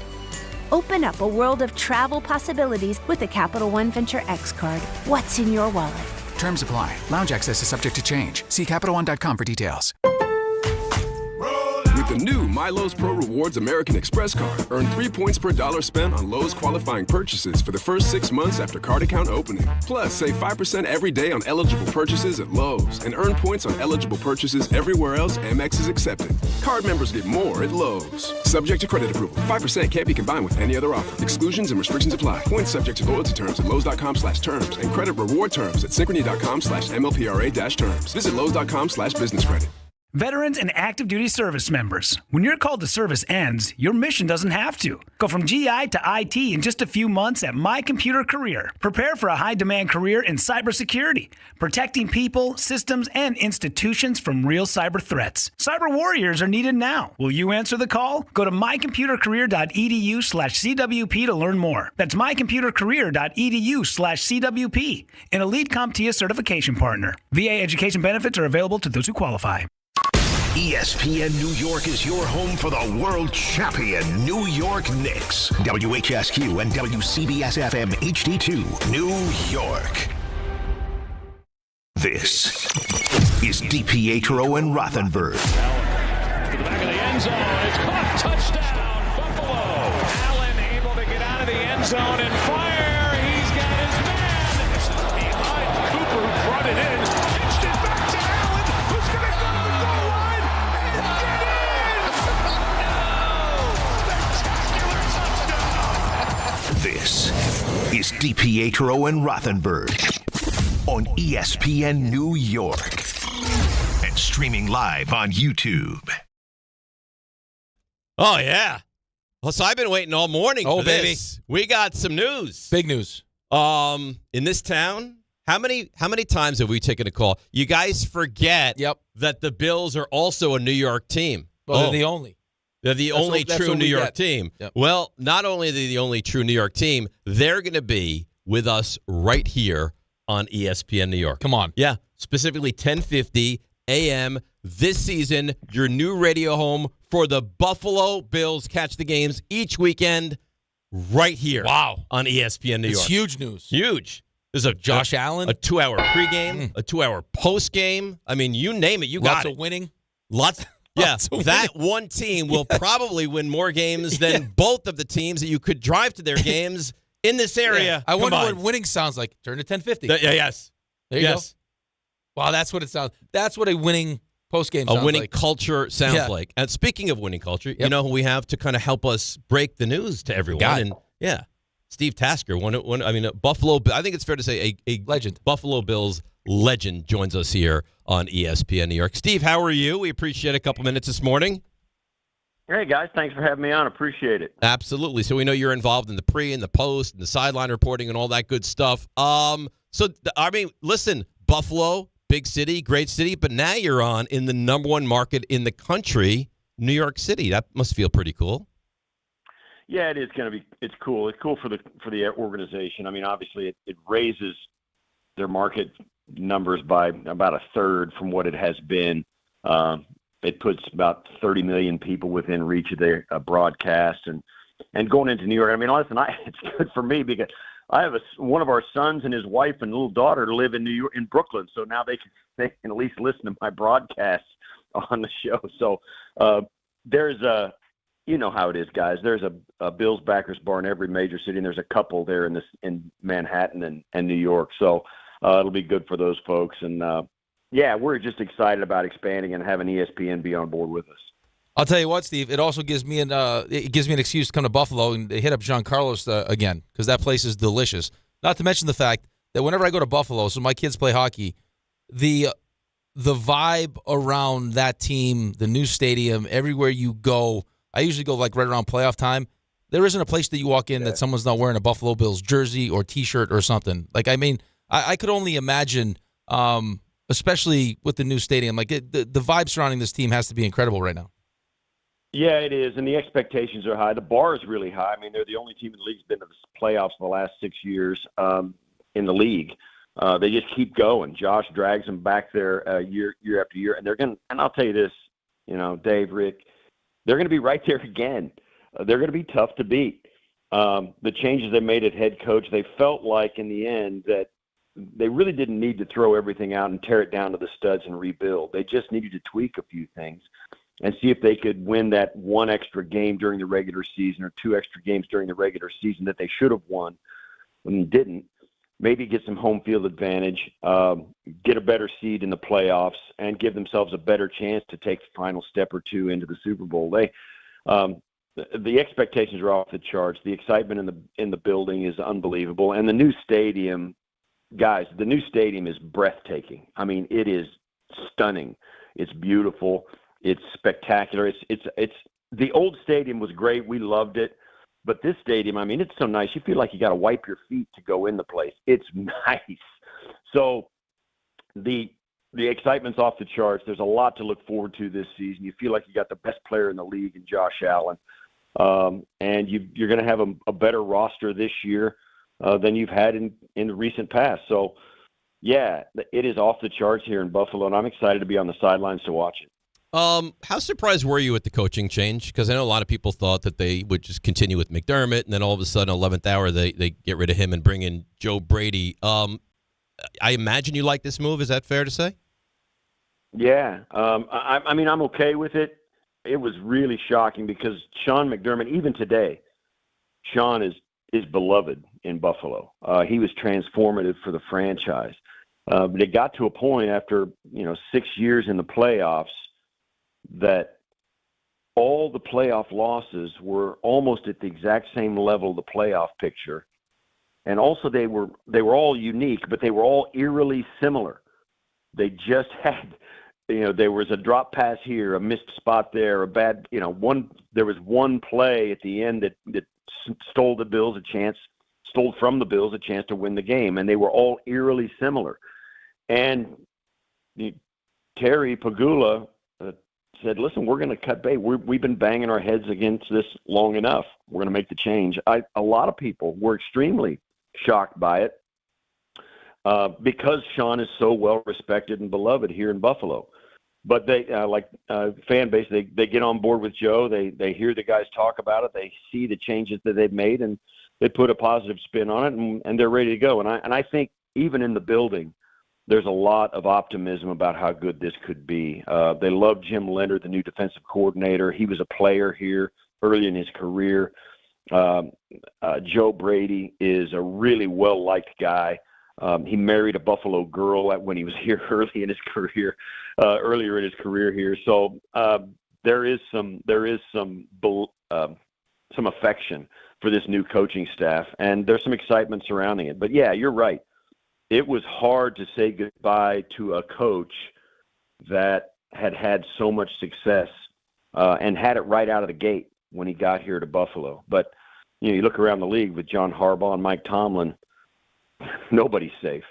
Open up a world of travel possibilities with the Capital One Venture X card. What's in your wallet? Terms apply. Lounge access is subject to change. See CapitalOne.com for details. With the new My Lowe's Pro Rewards American Express card, earn 3 points per dollar spent on Lowe's qualifying purchases for the first 6 months after card account opening. Plus, save 5% every day on eligible purchases at Lowe's and earn points on eligible purchases everywhere else Amex is accepted. Card members get more at Lowe's. Subject to credit approval. 5% can't be combined with any other offer. Exclusions and restrictions apply. Points subject to loyalty terms at Lowe's.com/terms and credit reward terms at Synchrony.com/MLPRA-terms. Visit Lowe's.com/business credit. Veterans and active duty service members, when your call to service ends, your mission doesn't have to. Go from GI to IT in just a few months at My Computer Career. Prepare for a high-demand career in cybersecurity, protecting people, systems, and institutions from real cyber threats. Cyber warriors are needed now. Will you answer the call? Go to mycomputercareer.edu/CWP to learn more. That's mycomputercareer.edu/CWP, an elite CompTIA certification partner. VA education benefits are available to those who qualify. ESPN New York is your home for the world champion New York Knicks. WHSQ and WCBS-FM HD2, New York. This is DiPietro and Rothenberg. To the back of the end zone. It's caught. Touchdown, Buffalo. Allen able to get out of the end zone and fire. He's got his man. Behind Cooper, who brought it in. Pitched it back to Allen, who's going to go to the goal line and get in. Spectacular touchdown. This is DiPietro and Rothenberg. on ESPN New York and streaming live on YouTube. Oh, yeah. Well, so I've been waiting all morning for baby. this. We got some news. Big news. In this town, how many times have we taken a call? You guys forget that the Bills are also a New York team. Well, they're the only. They're the only true New York team. Yep. Well, not only are they the only true New York team, they're going to be with us right here on ESPN New York. Come on. Yeah, specifically 10:50 a.m. this season, your new radio home for the Buffalo Bills. Catch the games each weekend right here. Wow. On ESPN New York. It's huge news. Huge. There's a Josh Allen. A 2-hour pregame, a 2-hour postgame. I mean, you name it, you got it. Lots of winning. Lots. Yeah, that one team will probably win more games than both of the teams that you could drive to their games in this area. Yeah. I wonder what winning sounds like. Turn to 1050. Yes. There you go. Wow, that's what it sounds. That's what a winning postgame sounds like. A winning culture sounds like. And speaking of winning culture, you know who we have to kind of help us break the news to everyone? And Steve Tasker, Buffalo. I think it's fair to say a legend, Buffalo Bills legend, joins us here on ESPN New York. Steve, how are you? We appreciate a couple minutes this morning. Hey, guys. Thanks for having me on. Appreciate it. Absolutely. So we know you're involved in the pre and the post and the sideline reporting and all that good stuff. Listen, Buffalo, big city, great city, but now you're on in the number one market in the country, New York City. That must feel pretty cool. Yeah, it is going to be. It's cool. It's cool for the organization. I mean, obviously, it raises their market numbers by about a third from what it has been. It puts about 30 million people within reach of their broadcast, and going into New York. I mean, listen, it's good for me because I have one of our sons and his wife and little daughter live in New York, in Brooklyn, so now they can at least listen to my broadcasts on the show. So there's a. You know how it is, guys. There's a Bills backers bar in every major city, and there's a couple there in Manhattan and New York. So it'll be good for those folks. And we're just excited about expanding and having ESPN be on board with us. I'll tell you what, Steve. It also gives me an excuse to come to Buffalo and hit up Giancarlo's again, because that place is delicious. Not to mention the fact that whenever I go to Buffalo, so my kids play hockey, the vibe around that team, the new stadium, everywhere you go. I usually go like right around playoff time. There isn't a place that you walk in that someone's not wearing a Buffalo Bills jersey or T-shirt or something. Like, I mean, I could only imagine, especially with the new stadium, like the vibe surrounding this team has to be incredible right now. Yeah, it is, and the expectations are high. The bar is really high. I mean, they're the only team in the league that's been to the playoffs for the last 6 years in the league. They just keep going. Josh drags them back there year after year, and they're going. And I'll tell you this, Dave, Rick. They're going to be right there again. They're going to be tough to beat. The changes they made at head coach, they felt like in the end that they really didn't need to throw everything out and tear it down to the studs and rebuild. They just needed to tweak a few things and see if they could win that one extra game during the regular season or two extra games during the regular season that they should have won and didn't. Maybe get some home field advantage, get a better seed in the playoffs, and give themselves a better chance to take the final step or two into the Super Bowl. The expectations are off the charts. The excitement in the building is unbelievable, and the new stadium, guys. The new stadium is breathtaking. I mean, it is stunning. It's beautiful. It's spectacular. It's the old stadium was great. We loved it. But this stadium, I mean, it's so nice. You feel like you got to wipe your feet to go in the place. It's nice. So the excitement's off the charts. There's a lot to look forward to this season. You feel like you got the best player in the league in Josh Allen. And you're going to have a better roster this year than you've had in the recent past. So, yeah, it is off the charts here in Buffalo, and I'm excited to be on the sidelines to watch it. How surprised were you at the coaching change? Because I know a lot of people thought that they would just continue with McDermott, and then all of a sudden, 11th hour, they get rid of him and bring in Joe Brady. I imagine you like this move. Is that fair to say? Yeah. I mean, I'm okay with it. It was really shocking because Sean McDermott, even today, Sean is beloved in Buffalo. He was transformative for the franchise. But it got to a point after 6 years in the playoffs that all the playoff losses were almost at the exact same level of the playoff picture. And also they were all unique, but they were all eerily similar. They just had, there was a drop pass here, a missed spot there, a bad, there was one play at the end that stole from the Bills a chance to win the game, and they were all eerily similar. And Terry Pagula said, listen, we're going to cut bait. We've been banging our heads against this long enough. We're going to make the change. A lot of people were extremely shocked by it because Sean is so well respected and beloved here in Buffalo. But they, fan base, they get on board with Joe. They hear the guys talk about it. They see the changes that they've made, and they put a positive spin on it, and they're ready to go. And I think even in the building, there's a lot of optimism about how good this could be. They love Jim Leonard, the new defensive coordinator. He was a player here early in his career. Joe Brady is a really well-liked guy. He married a Buffalo girl when he was here earlier in his career here. So there is some affection for this new coaching staff, and there's some excitement surrounding it. But yeah, you're right. It was hard to say goodbye to a coach that had so much success and had it right out of the gate when he got here to Buffalo. But you look around the league with John Harbaugh and Mike Tomlin, nobody's safe.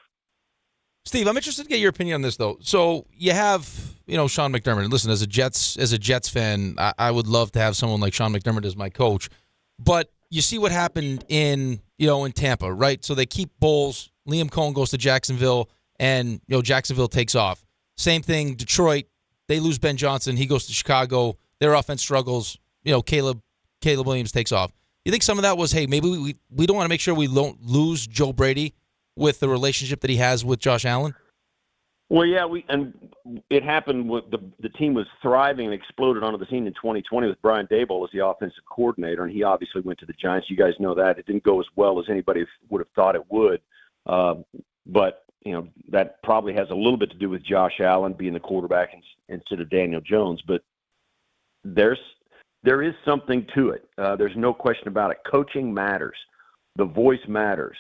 Steve, I'm interested to get your opinion on this, though. So you have, Sean McDermott. Listen, as a Jets fan, I would love to have someone like Sean McDermott as my coach. But you see what happened in Tampa, right? So they keep Bowles. Liam Cohen goes to Jacksonville, and Jacksonville takes off. Same thing, Detroit. They lose Ben Johnson. He goes to Chicago. Their offense struggles. Caleb Williams takes off. You think some of that was, hey, maybe we don't want to make sure we don't lose Joe Brady with the relationship that he has with Josh Allen? Well, yeah, it happened with the team was thriving and exploded onto the scene in 2020 with Brian Daboll as the offensive coordinator, and he obviously went to the Giants. You guys know that. It didn't go as well as anybody would have thought it would. But, that probably has a little bit to do with Josh Allen being the quarterback instead of Daniel Jones. But there is something to it. There's no question about it. Coaching matters. The voice matters.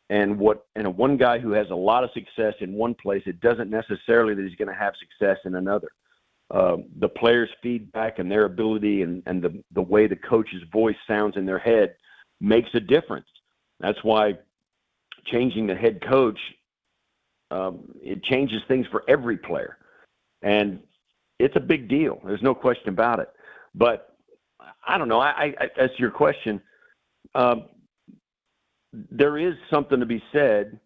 And one guy who has a lot of success in one place, it doesn't necessarily that he's going to have success in another. The players' feedback and their ability and the way the coach's voice sounds in their head makes a difference. That's why changing the head coach, it changes things for every player. And it's a big deal. There's no question about it. But I don't know. I as to your question, there is something to be said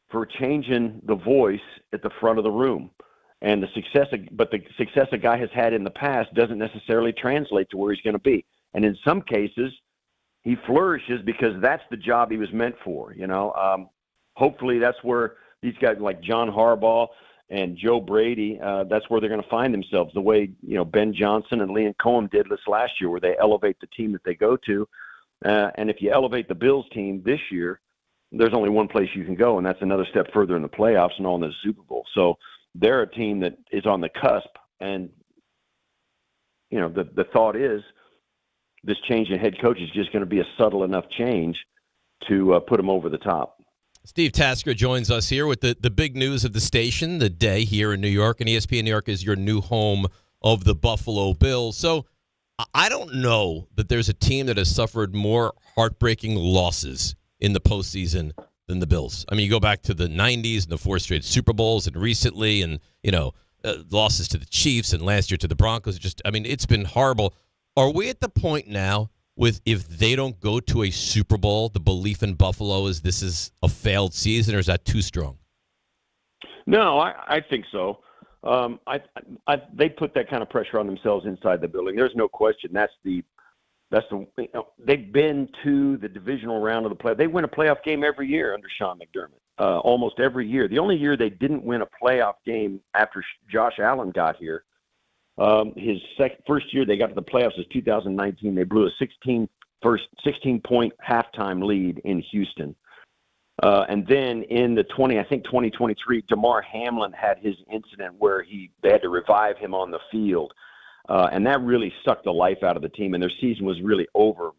for changing the voice at the front of the room. And the success a guy has had in the past doesn't necessarily translate to where he's going to be. And in some cases, he flourishes because that's the job he was meant for. Hopefully that's where these guys like John Harbaugh and Joe Brady, that's where they're going to find themselves, the way, Ben Johnson and Liam Cohen did this last year, where they elevate the team that they go to. And if you elevate the Bills team this year, there's only one place you can go, and that's another step further in the playoffs and on the Super Bowl. So they're a team that is on the cusp. And, the thought is this change in head coach is just going to be a subtle enough change to put them over the top. Steve Tasker joins us here with the big news of the station, the day here in New York, and ESPN New York is your new home of the Buffalo Bills. So I don't know that there's a team that has suffered more heartbreaking losses in the postseason than the Bills. I mean, you go back to the 90s and the 4 straight Super Bowls and recently and, losses to the Chiefs and last year to the Broncos. It's been horrible. Are we at the point now with if they don't go to a Super Bowl, the belief in Buffalo is this is a failed season, or is that too strong? No, I think so. They put that kind of pressure on themselves inside the building. There's no question. They've been to the divisional round of the playoff. They win a playoff game every year under Sean McDermott, almost every year. The only year they didn't win a playoff game after Josh Allen got here, his first year they got to the playoffs was 2019. They blew a 16-point halftime lead in Houston. And then in the 2023, DeMar Hamlin had his incident where they had to revive him on the field. And that really sucked the life out of the team, and their season was really over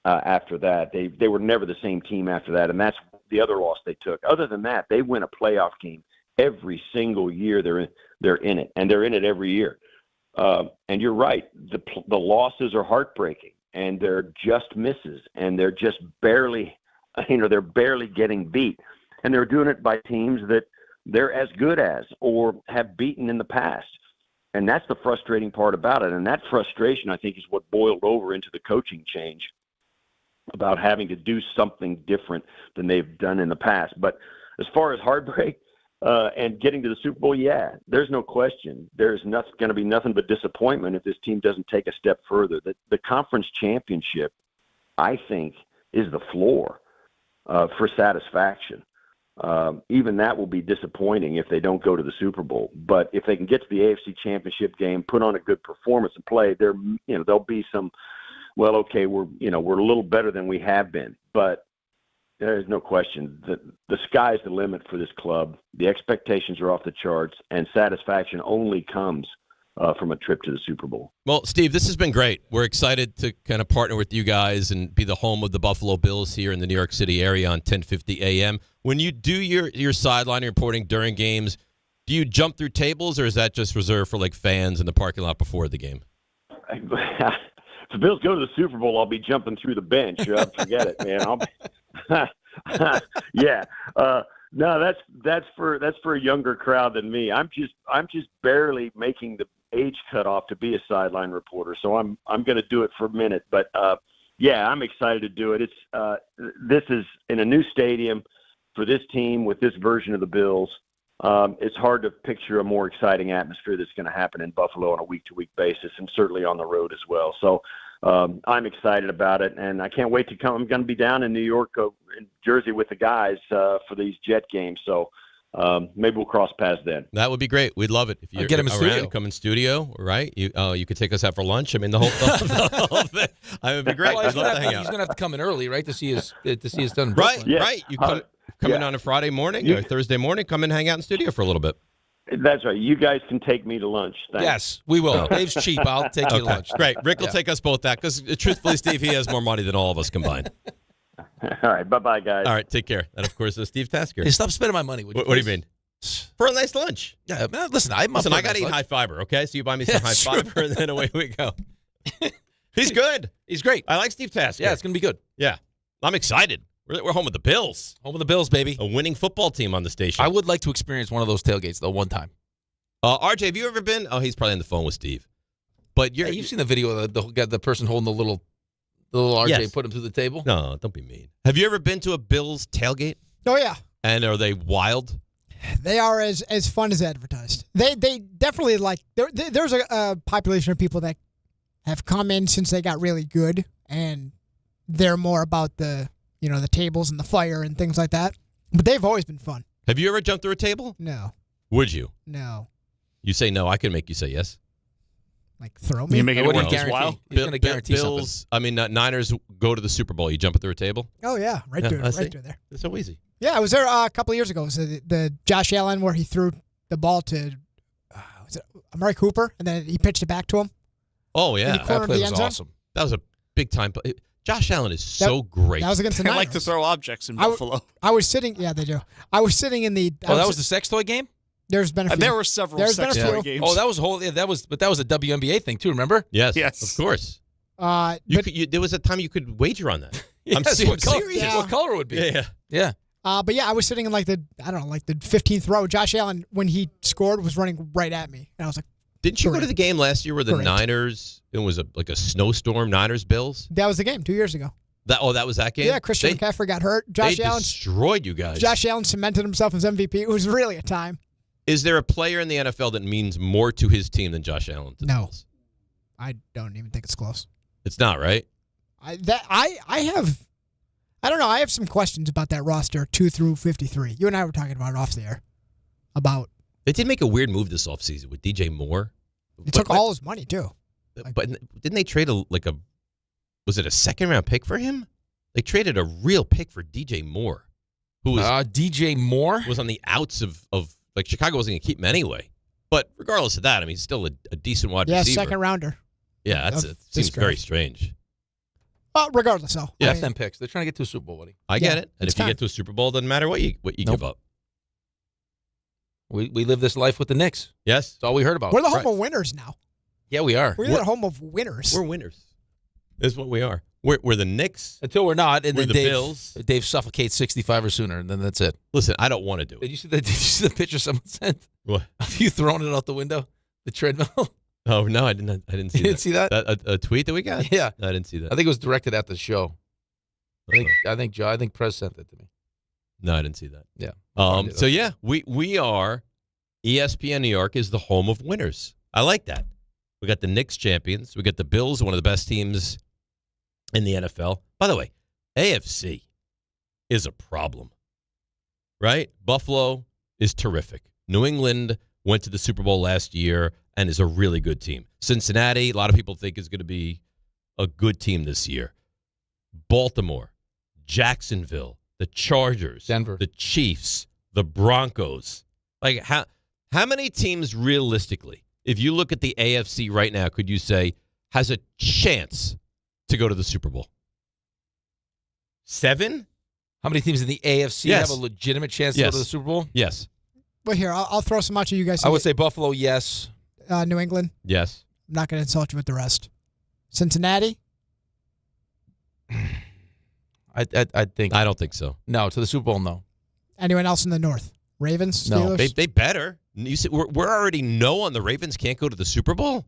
after that. They were never the same team after that, and that's the other loss they took. Other than that, they win a playoff game every single year. They're in it, and they're in it every year. And you're right. The losses are heartbreaking, and they're just misses, and they're just barely, they're barely getting beat. And they're doing it by teams that they're as good as or have beaten in the past. And that's the frustrating part about it. And that frustration, I think, is what boiled over into the coaching change about having to do something different than they've done in the past. But as far as heartbreak and getting to the Super Bowl, yeah, there's no question. There's going to be nothing but disappointment if this team doesn't take a step further. The conference championship, I think, is the floor for satisfaction. Even that will be disappointing if they don't go to the Super Bowl. But if they can get to the AFC Championship game, put on a good performance and play, there'll be some. Well, okay, we're a little better than we have been, but there's no question that the sky's the limit for this club. The expectations are off the charts, and satisfaction only comes from a trip to the Super Bowl. Well, Steve, this has been great. We're excited to kind of partner with you guys and be the home of the Buffalo Bills here in the New York City area on 1050 a.m. When you do your sideline reporting during games, do you jump through tables, or is that just reserved for like fans in the parking lot before the game? If the Bills go to the Super Bowl, I'll be jumping through the bench. Forget it, man. Yeah. No, that's for a younger crowd than me. I'm just barely making the age cutoff to be a sideline reporter, so I'm going to do it for a minute. But yeah, I'm excited to do it. It's this is in a new stadium for this team with this version of the Bills. It's hard to picture a more exciting atmosphere that's going to happen in Buffalo on a week-to-week basis, and certainly on the road as well. So I'm excited about it, and I can't wait to come. I'm going to be down in New York, in Jersey, with the guys for these Jet games. So maybe we'll cross paths then. That would be great. We'd love it if you're get him in around. studio. Come in studio, right? You could take us out for lunch. I mean, the whole thing. I would be great. Well, I'd love to hang out. He's going to have to come in early, right, to see his done. Right, right. You come in on a Friday morning or Thursday morning. Come in, hang out in studio for a little bit. That's right. You guys can take me to lunch. Thanks. Yes, we will. Dave's cheap. I'll take you to lunch. Great. Rick will take us both out because, truthfully, Steve, he has more money than all of us combined. All right. Bye-bye, guys. All right. Take care. And, of course, Steve Tasker. Hey, stop spending my money. What do you mean? For a nice lunch. Yeah, man, listen, I got to eat high fiber, okay? So you buy me some high fiber, and then away we go. He's good. He's great. I like Steve Tasker. Yeah, it's going to be good. Yeah. I'm excited. We're home with the Bills. Home with the Bills, baby. A winning football team on the station. I would like to experience one of those tailgates, though, one time. RJ, have you ever been? Oh, he's probably on the phone with Steve. But you've seen the video of the person holding the little RJ, yes. Put him through the table? No, don't be mean. Have you ever been to a Bills tailgate? Oh, yeah. And are they wild? They are as fun as advertised. They definitely there's a population of people that have come in since they got really good, and they're more about the tables and the fire and things like that. But they've always been fun. Have you ever jumped through a table? No. Would you? No. You say no. I can make you say yes. Like throw me. You make it worth his while. He's going to guarantee Bills, something. I mean, Niners go to the Super Bowl. You jump through a table? Oh yeah, right through there. It's so easy. Yeah, I was there a couple of years ago. It was the Josh Allen where he threw the ball to was it Amari Cooper, and then he pitched it back to him. Oh yeah, that play was awesome. That was a big time play. Josh Allen is so great. That was against the They Niners. like to throw objects in Buffalo. I was sitting. Yeah, they do. I was sitting in the. that was the sex toy game. There's been a few. There were several sex toy games. Oh, that was a whole. Yeah, that was a WNBA thing too. Remember? Yes, of course. There was a time you could wager on that. Yes, I'm serious. What color it would be? Yeah. But yeah, I was sitting in the 15th row. Josh Allen, when he scored, was running right at me, and I was like, "Didn't you go to the game last year where the Niners? It was a snowstorm. Niners Bills. That was the game 2 years ago. That was that game. Yeah, Christian McCaffrey got hurt. Josh Allen destroyed you guys. Josh Allen cemented himself as MVP. It was really a time. Is there a player in the NFL that means more to his team than Josh Allen? No, I don't even think it's close. It's not, right? I don't know. I have some questions about that roster 2 through 53. You and I were talking about it off the air. They did make a weird move this offseason with DJ Moore. It took all his money too. But didn't they trade was it a second-round pick for him? They traded a real pick for DJ Moore, who was DJ Moore was on the outs of Chicago wasn't going to keep him anyway. But regardless of that, I mean, he's still a decent wide receiver. Yeah, second rounder. Yeah, it seems very strange. Regardless, though. Yeah. F them picks. They're trying to get to a Super Bowl, buddy. I get it. And if you get to a Super Bowl, it doesn't matter what you give up. We live this life with the Knicks. Yes. That's all we heard about. We're the home of winners now. Yeah, we are. We're the home of winners. We're winners. This is what we are. We're the Knicks. Until we're not. And we're then the Bills. Dave suffocates 65 or sooner, and then that's it. Listen, I don't want to do it. Did you see the picture someone sent? What? Of you throwing it out the window? The treadmill? Oh, no, I didn't see that. You didn't see that? A tweet that we got? Yeah. No, I didn't see that. I think it was directed at the show. I think Prez sent it to me. No, I didn't see that. Yeah. So, yeah, we are, ESPN New York is the home of winners. I like that. We got the Knicks champions. We got the Bills, one of the best teams in the NFL. By the way, AFC is a problem, right? Buffalo is terrific. New England went to the Super Bowl last year and is a really good team. Cincinnati, a lot of people think is going to be a good team this year. Baltimore, Jacksonville, the Chargers, Denver, the Chiefs, the Broncos. Like how many teams realistically, if you look at the AFC right now, could you say has a chance to go to the Super Bowl? 7? How many teams in the AFC have a legitimate chance to go to the Super Bowl? Yes. But here, I'll throw some out to you guys. I would say Buffalo, yes. New England? Yes. I'm not going to insult you with the rest. Cincinnati? I think. I don't think so. No, to the Super Bowl, no. Anyone else in the North? Ravens? No, Steelers? they better. You said we're already on the Ravens can't go to the Super Bowl.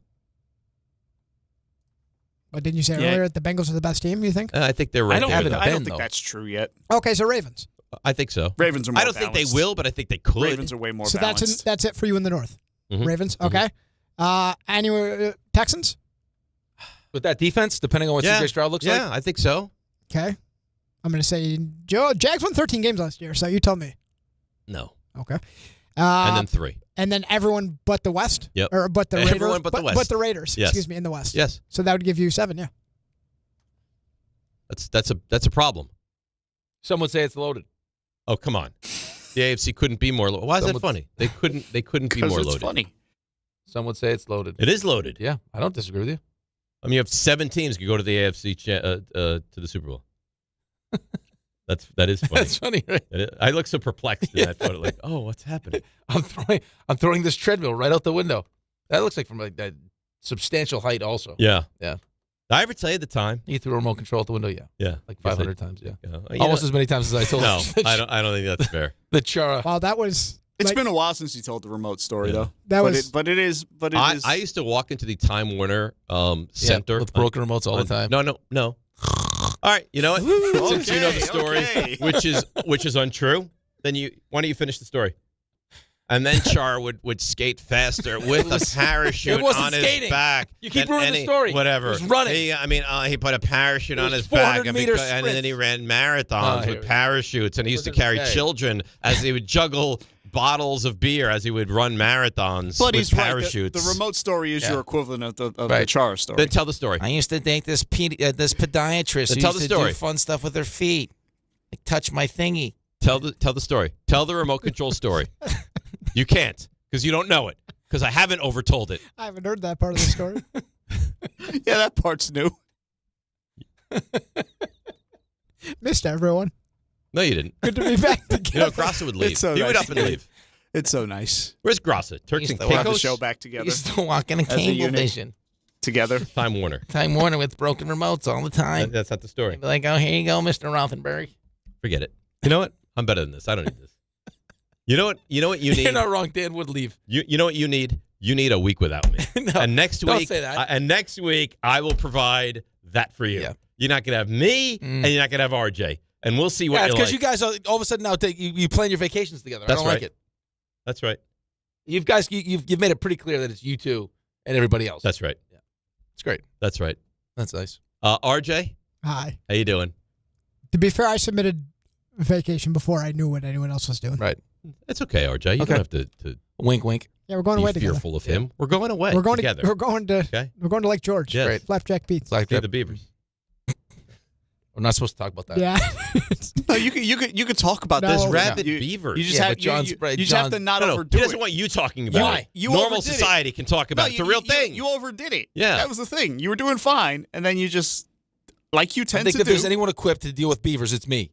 But didn't you say earlier that the Bengals are the best team, you think? I think they're right. I don't there, think that's true yet. Okay, so Ravens. I think so. Ravens are more I don't think balanced. they will, but I think they could. Ravens are way more So balanced. that's it for you in the North. Mhm. Ravens, okay. Anyway, Texans? With that defense, depending on what CJ Stroud looks like? Yeah, I think so. Okay. I'm going to say Jags won 13 games last year, so you tell me. No. Okay. And then 3. And then everyone but the West? Yep. Or but the Raiders? Everyone but the West. But the Raiders, Yes. excuse me, in the West. Yes. So that would give you 7, yeah. That's a problem. Some would say it's loaded. Oh, come on. The AFC couldn't be more loaded. Why is that funny? They couldn't be more loaded. It's funny. Some would say it's loaded. It is loaded. Yeah, I don't disagree with you. I mean, you have 7 teams could go to the AFC to the Super Bowl. That is funny. That's funny, right? I look so perplexed at that photo, like, oh, what's happening? I'm throwing this treadmill right out the window. That looks like from like that substantial height also. Yeah. Yeah. Did I ever tell you the time? You threw a remote control out the window, yeah. Yeah. Like 500 times, yeah. You Almost know- as many times as I told No, you. I don't think that's fair. The Chara. Wow, that was... It's been a while since you told the remote story, though. That but was- But it is. I used to walk into the Time Warner Center. with broken remotes all the time. No. All right, you know what? Since you know the story, okay. which is untrue, then why don't you finish the story? And then Char would skate faster with a parachute it wasn't on his skating. back. You keep And ruining the story. Whatever. It was running. He put a parachute It on was his back, 400-meter and then he ran marathons Oh, here with we go. parachutes, and he used to carry children as he would juggle bottles of beer as he would run marathons But with he's right. parachutes. The remote story is Yeah. your equivalent of the Right. Chara story. Then tell the story. I used to date this podiatrist Then who tell used the to story. do fun stuff with her feet. Like touch my thingy. Tell the story. Tell the remote control story. You can't because you don't know it because I haven't overtold it. I haven't heard that part of the story. Yeah, that part's new. Missed everyone. No, you didn't. Good to be back You together. know, Grassa would leave. It's so he would nice. up and leave. It's so nice. Where's Grassa? Turks Used and to We'll have the Caicos? show back together. Used to walk in a As a cable unit. vision. Together. Time Warner. Time Warner with broken remotes all the time. That's not the story. Be like, oh, here you go, Mr. Rothenberg. Forget it. You know what? I'm better than this. I don't need this. You know what you need? You're not wrong. Dan would leave. You know what you need? You need a week without me. No, and next don't week, say that. And next week, I will provide that for you. Yeah. You're not gonna have me, and you're not gonna have RJ, and we'll see what Yeah, you because like. you guys are, all of a sudden now you plan your vacations together. That's I don't like right. it. That's right. You've made it pretty clear that it's you two and everybody else. That's right. Yeah. It's great. That's right. That's nice. RJ, Hi. how you doing? To be fair, I submitted vacation before I knew what anyone else was doing. Right. It's okay, RJ. You Okay. don't have to Wink, wink. Yeah, we're going be away together. fearful of him. We're going away. We're going together. we're going to Lake George. Yes. Great. Flapjack Pete's. Like See the Beavers. We're not supposed to talk about that. Yeah. No, you could talk about No. this. There's rabid You- beavers. You just Yeah, have but John's- you John's- just have to not No, overdo he doesn't it. want you talking about it. You Normal overdid it. society can talk about it. It's a real thing. You overdid it. Yeah. That was the thing. You were doing fine, and then you just Like you tend to do. I think if there's anyone equipped to deal with beavers, it's me.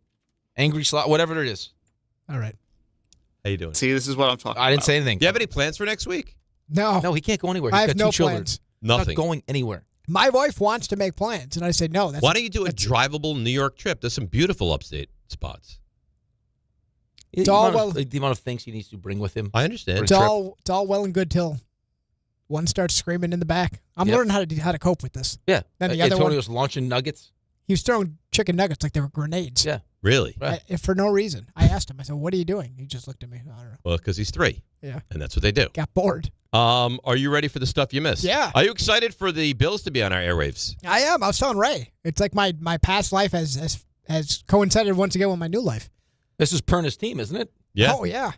Angry slot, whatever it is. All right. How you doing? See, this is what I'm talking about. I didn't say anything. Do you have any plans for next week? No. No, he can't go anywhere. He's I have got no two children. plans. Nothing. Not going anywhere. My wife wants to make plans, and I said no. Why don't you do a drivable New York trip? There's some beautiful upstate spots. It's all The amount of things he needs to bring with him. I understand. It's all well and good till one starts screaming in the back. I'm learning how to cope with this. Yeah. Then the other one, Antonio's launching nuggets. he was throwing chicken nuggets like they were grenades. Yeah. Really? Right. For no reason. I asked him. I said, "What are you doing?" He just looked at me. I don't know. Well, because he's 3. Yeah. And that's what they do. Got bored. Are you ready for the stuff you missed? Yeah. Are you excited for the Bills to be on our airwaves? I am. I was telling Ray. It's like my past life has coincided once again with my new life. This is Perna's team, isn't it? Yeah. Oh yeah.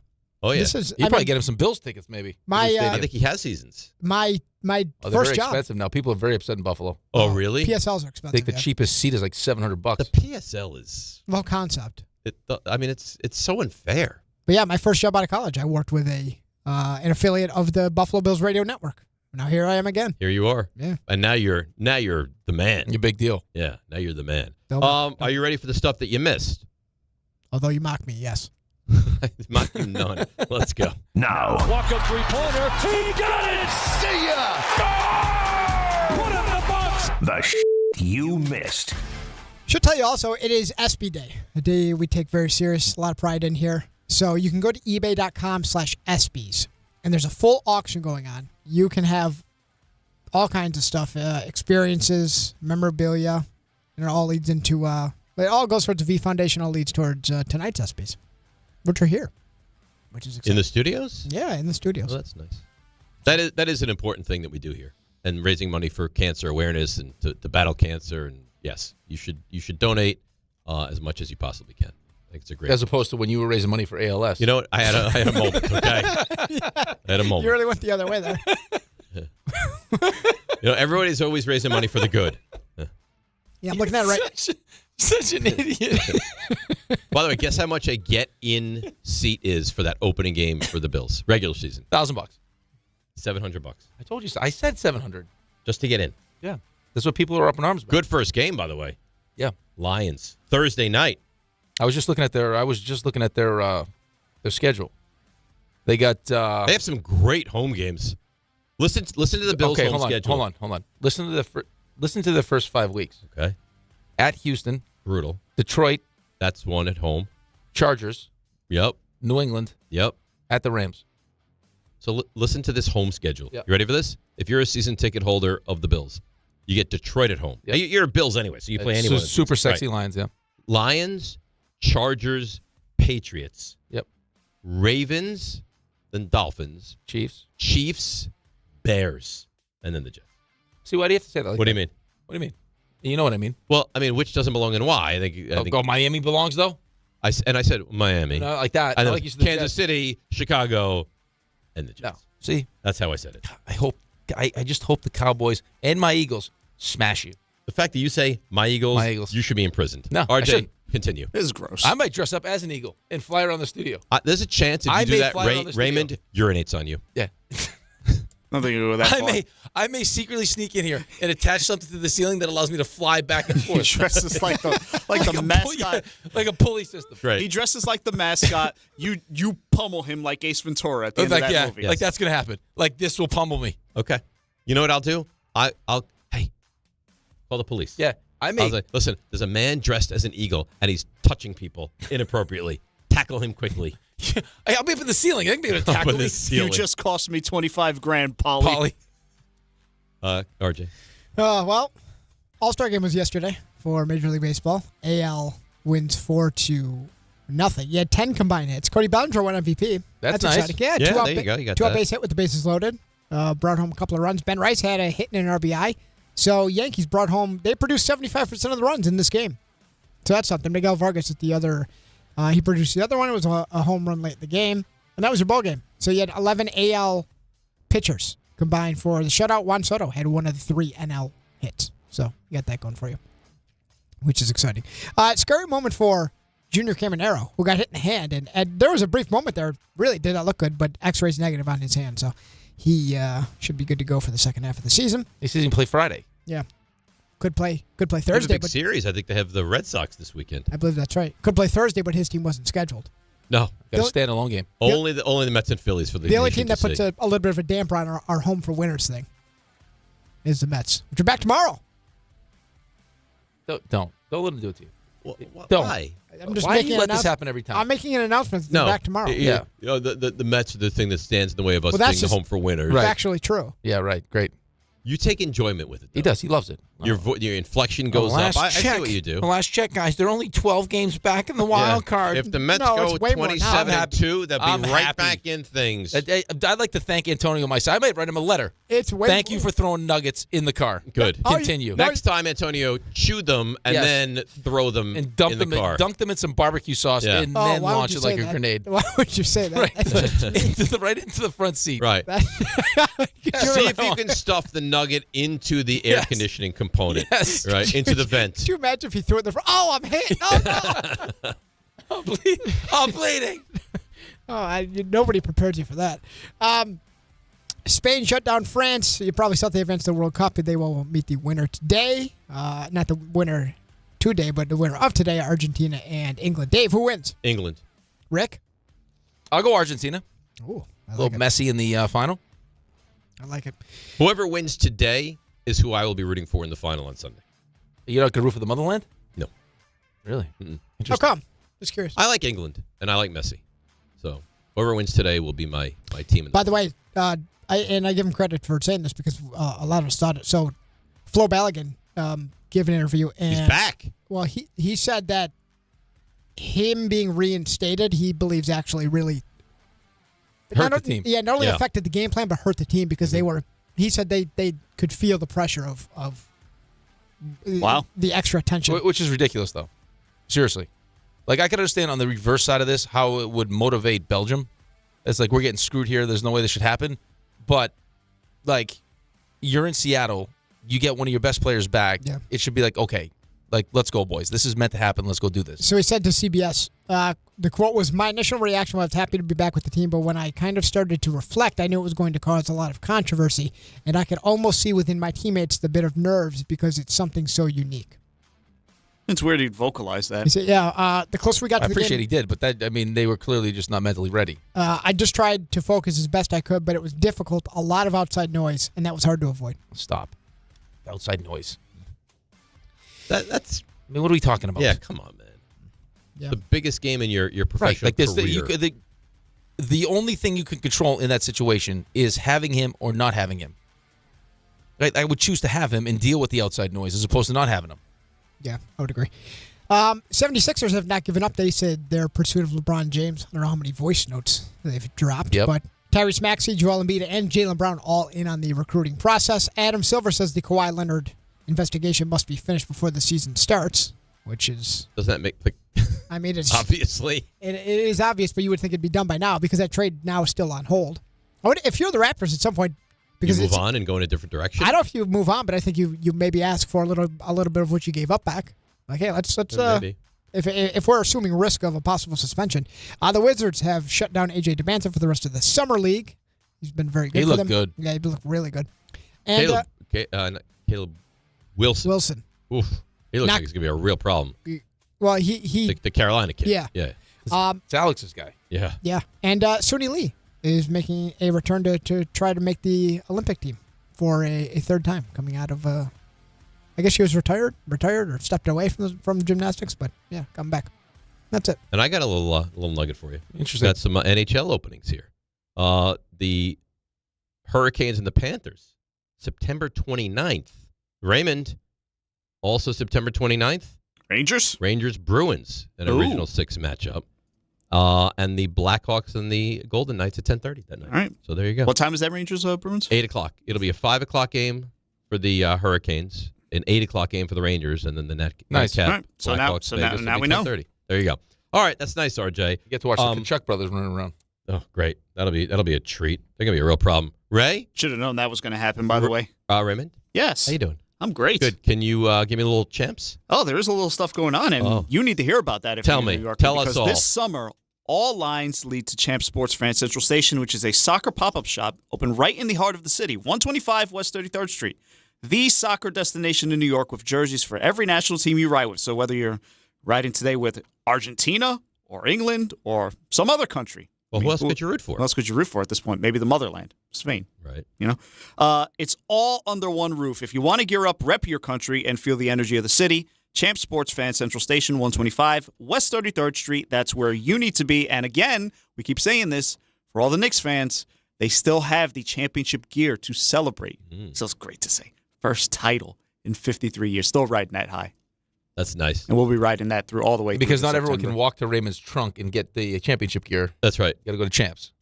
Oh yeah. You probably get him some Bills tickets, maybe. I think he has seasons. My they're first very job. expensive now. People are very upset in Buffalo. Oh really? PSLs are I expensive. think the cheapest seat is like $700. The PSL is. Well, concept. It's so unfair. But yeah, my first job out of college, I worked with an affiliate of the Buffalo Bills radio network. Now here I am again. Here you are. Yeah. And now you're the man. You're a big deal. Yeah. Now you're the man. Don't- Are you ready for the stuff that you missed? Although you mock me, yes. Mock you none. Let's go. Now. Walk-up three-pointer. He got it! See ya! Score! Put him in the box! The you missed. Should tell you also, it is SB Day, a day we take very serious, a lot of pride in here. So you can go to ebay.com/SBs, and there's a full auction going on. You can have all kinds of stuff, experiences, memorabilia, and it all leads into, it all goes towards the V Foundation, all leads towards tonight's SBs, which are here, which is exciting. In the studios? Yeah, in the studios. Oh, that's nice. That is an important thing that we do here, and raising money for cancer awareness and to battle cancer. And yes, you should donate as much as you possibly can. I think it's a great. As opposed to when you were raising money for ALS. You know what? I had a moment. Okay, I had a moment. You really went the other way there. Everybody's always raising money for the good. Yeah, I'm looking at it right. Such an idiot. By the way, guess how much a get-in seat is for that opening game for the Bills, regular season? $1,000. $700. I told you so. I said $700 just to get in. Yeah, that's what people are up in arms about. Good first game, by the way. Yeah, Lions Thursday night. I was just looking at their schedule. They got. They have some great home games. Listen to the Bills' home schedule. Hold on. Listen to the first 5 weeks. Okay. At Houston, brutal. Detroit, that's one at home. Chargers, yep. New England, yep. At the Rams. So listen to this home schedule. Yep. You ready for this? If you're a season ticket holder of the Bills, you get Detroit at home. Yep. You're a Bills anyway, so you play anyone. Super sexy Lions, yeah. Lions, Chargers, Patriots. Yep. Ravens, then Dolphins. Chiefs, Bears, and then the Jets. See, why do you have to say that? What do you mean? What do you mean? You know what I mean? Well, I mean, which doesn't belong and why? I think Miami belongs, though? I said Miami. No, like that. And then like you said Kansas City, Chicago, and the Jets. No. See? That's how I said it. I just hope the Cowboys and my Eagles smash you. The fact that you say my Eagles, you should be imprisoned. No, RJ, I shouldn't. Continue. This is gross. I might dress up as an Eagle and fly around the studio. There's a chance if you do that, Raymond urinates on you. Yeah. Nothing to do with that. I may secretly sneak in here and attach something to the ceiling that allows me to fly back and forth. He dresses like the mascot, like a pulley system. Right. He dresses like the mascot. You pummel him like Ace Ventura at the end of that movie. Like that's gonna happen. Like this will pummel me. Okay. You know what I'll do? I'll call the police. Yeah. I was like, listen, there's a man dressed as an eagle and he's touching people inappropriately. Tackle him quickly. I'll be up in the ceiling. I think they're gonna tackle me. You just cost me $25,000, Polly. RJ. Well, All-Star Game was yesterday for Major League Baseball. AL wins 4-0. You had 10 combined hits. Cody Bellinger won MVP. That's nice. exciting. Yeah, there you go. You got two-out that. base hit with the bases loaded. Brought home a couple of runs. Ben Rice had a hit and an RBI. So Yankees brought home, they produced 75% of the runs in this game. So that's something. Miguel Vargas at the other, he produced the other one. It was a home run late in the game. And that was your ball game. So you had 11 AL pitchers combined for the shutout. Juan Soto had one of the 3 NL hits. So you got that going for you, which is exciting. Scary moment for Junior Caminero, who got hit in the hand. And there was a brief moment there. Really did not look good, but X-rays negative on his hand. So he should be good to go for the second half of the season. He says he can play Friday. Yeah. Could play They have a Thursday. big But series. I think they have the Red Sox this weekend. I believe that's right. Could play Thursday, but his team wasn't scheduled. No. Got a standalone game. Only the Mets and Phillies for the The only nation team that to puts see. a little bit of a damper on our home for winners thing is the Mets, which are back tomorrow. Don't let them do it to you. Don't. Why? I'm just Why do making you an let this announcement. happen every time? I'm making an announcement that they're back tomorrow. You know, the Mets are the thing that stands in the way of us Well, that's being just home for winners. It's actually true. Yeah, right. Great. You take enjoyment with it. He does. He loves it. Your inflection goes up. I see what you do. The last check, guys. They're only 12 games back in the wild card. If the Mets go 27-2, they'll be right back in things. I'd like to thank Antonio myself. I might write him a letter. Thank you for throwing nuggets in the car. Good. Continue. Next time, Antonio, chew them and then throw them and dump in them the car. Dunk them in some barbecue sauce and then launch it like a grenade. Why would you say that? Right into the front seat. Right. See if you can stuff the nugget into the air conditioning component. Yes. Right, into the vent. Could you imagine if he threw it in the front? Oh, I'm hit. Oh, no. I'm bleeding. Nobody prepared you for that. Spain shut down France. You probably saw the events of the World Cup. They will meet the winner today. Not the winner today, but the winner of today, Argentina and England. Dave, who wins? England. Rick? I'll go Argentina. Ooh, a little messy in the final. I like it. Whoever wins today is who I will be rooting for in the final on Sunday. You're not going to root for the motherland? No. Really? How come? Just curious. I like England, and I like Messi. So whoever wins today will be my team. By the way, I give him credit for saying this because a lot of us thought it. So Flo Bellinger gave an interview. And, he's back. Well, he said that him being reinstated, he believes actually really hurt the team. Yeah, not only affected the game plan, but hurt the team because they were. He said they could feel the pressure of the extra attention, Which is ridiculous, though. Seriously, like I could understand on the reverse side of this how it would motivate Belgium. It's like we're getting screwed here. There's no way this should happen. But like you're in Seattle, you get one of your best players back. Yeah. It should be like okay. Like, let's go, boys. This is meant to happen. Let's go do this. So he said to CBS, the quote was, "My initial reaction was happy to be back with the team, but when I kind of started to reflect, I knew it was going to cause a lot of controversy, and I could almost see within my teammates the bit of nerves because it's something so unique." It's weird he'd vocalize that. He said, the closer we got to the game. I appreciate he did, but they were clearly just not mentally ready. I just tried to focus as best I could, but it was difficult, a lot of outside noise, and that was hard to avoid. Stop. Outside noise. That's... I mean, what are we talking about? Yeah, come on, man. Yeah. The biggest game in your professional like this, career. The only thing you can control in that situation is having him or not having him. Right? I would choose to have him and deal with the outside noise as opposed to not having him. Yeah, I would agree. 76ers have not given up. They said their pursuit of LeBron James. I don't know how many voice notes they've dropped, but Tyrese Maxey, Joel Embiid, and Jaylen Brown all in on the recruiting process. Adam Silver says the Kawhi Leonard investigation must be finished before the season starts, which is... Doesn't that make... I mean, it's... Obviously. It is obvious, but you would think it'd be done by now because that trade now is still on hold. If you're the Raptors at some point... because you move on and go in a different direction? I don't know if you move on, but I think you maybe ask for a little bit of what you gave up back. Like, hey, let's maybe. If we're assuming risk of a possible suspension. The Wizards have shut down A.J. DeBanton for the rest of the summer league. He's been very good for them. He looked good. Yeah, he looked really good. And Caleb Wilson. Oof. He looks like he's going to be a real problem. Well, he the Carolina kid. Yeah. It's Alex's guy. Yeah. Yeah. And Suni Lee is making a return to try to make the Olympic team for a third time coming out of I guess she was retired or stepped away from gymnastics, but yeah, come back. That's it. And I got a little nugget for you. Interesting. Got some NHL openings here. The Hurricanes and the Panthers, September 29th. Raymond, also September 29th. Rangers Bruins, an original 6 matchup. And the Blackhawks and the Golden Knights at 10:30 that night. All right. So there you go. What time is that Rangers Bruins? 8 o'clock. It'll be a 5 o'clock game for the Hurricanes, an 8 o'clock game for the Rangers, and then the Nice. nightcap. All right. So now we know. 10:30. There you go. All right, that's nice, RJ. You get to watch the Kachuk brothers running around. Oh, great. That'll be a treat. They're gonna be a real problem. Ray? Should have known that was going to happen, by the way. Raymond? Yes. How you doing? I'm great. Good. Can you give me a little champs? Oh, there is a little stuff going on, and you need to hear about that. Tell me. Tell us all. Because this summer, all lines lead to Champ Sports Fan Central Station, which is a soccer pop-up shop open right in the heart of the city, 125 West 33rd Street. the soccer destination in New York with jerseys for every national team you ride with. So whether you're riding today with Argentina or England or some other country. Well, who else could you root for? Who else could you root for at this point? Maybe the motherland, Spain. Right. It's all under one roof. If you want to gear up, rep your country, and feel the energy of the city, Champ Sports Fan Central Station, 125 West 33rd Street. That's where you need to be. And again, we keep saying this, for all the Knicks fans, they still have the championship gear to celebrate. So it's great to say. First title in 53 years. Still riding that high. That's nice. And we'll be riding that through all the way Because through not everyone September. can walk to Raymond's trunk and get the championship gear. That's right. You got to go to Champs.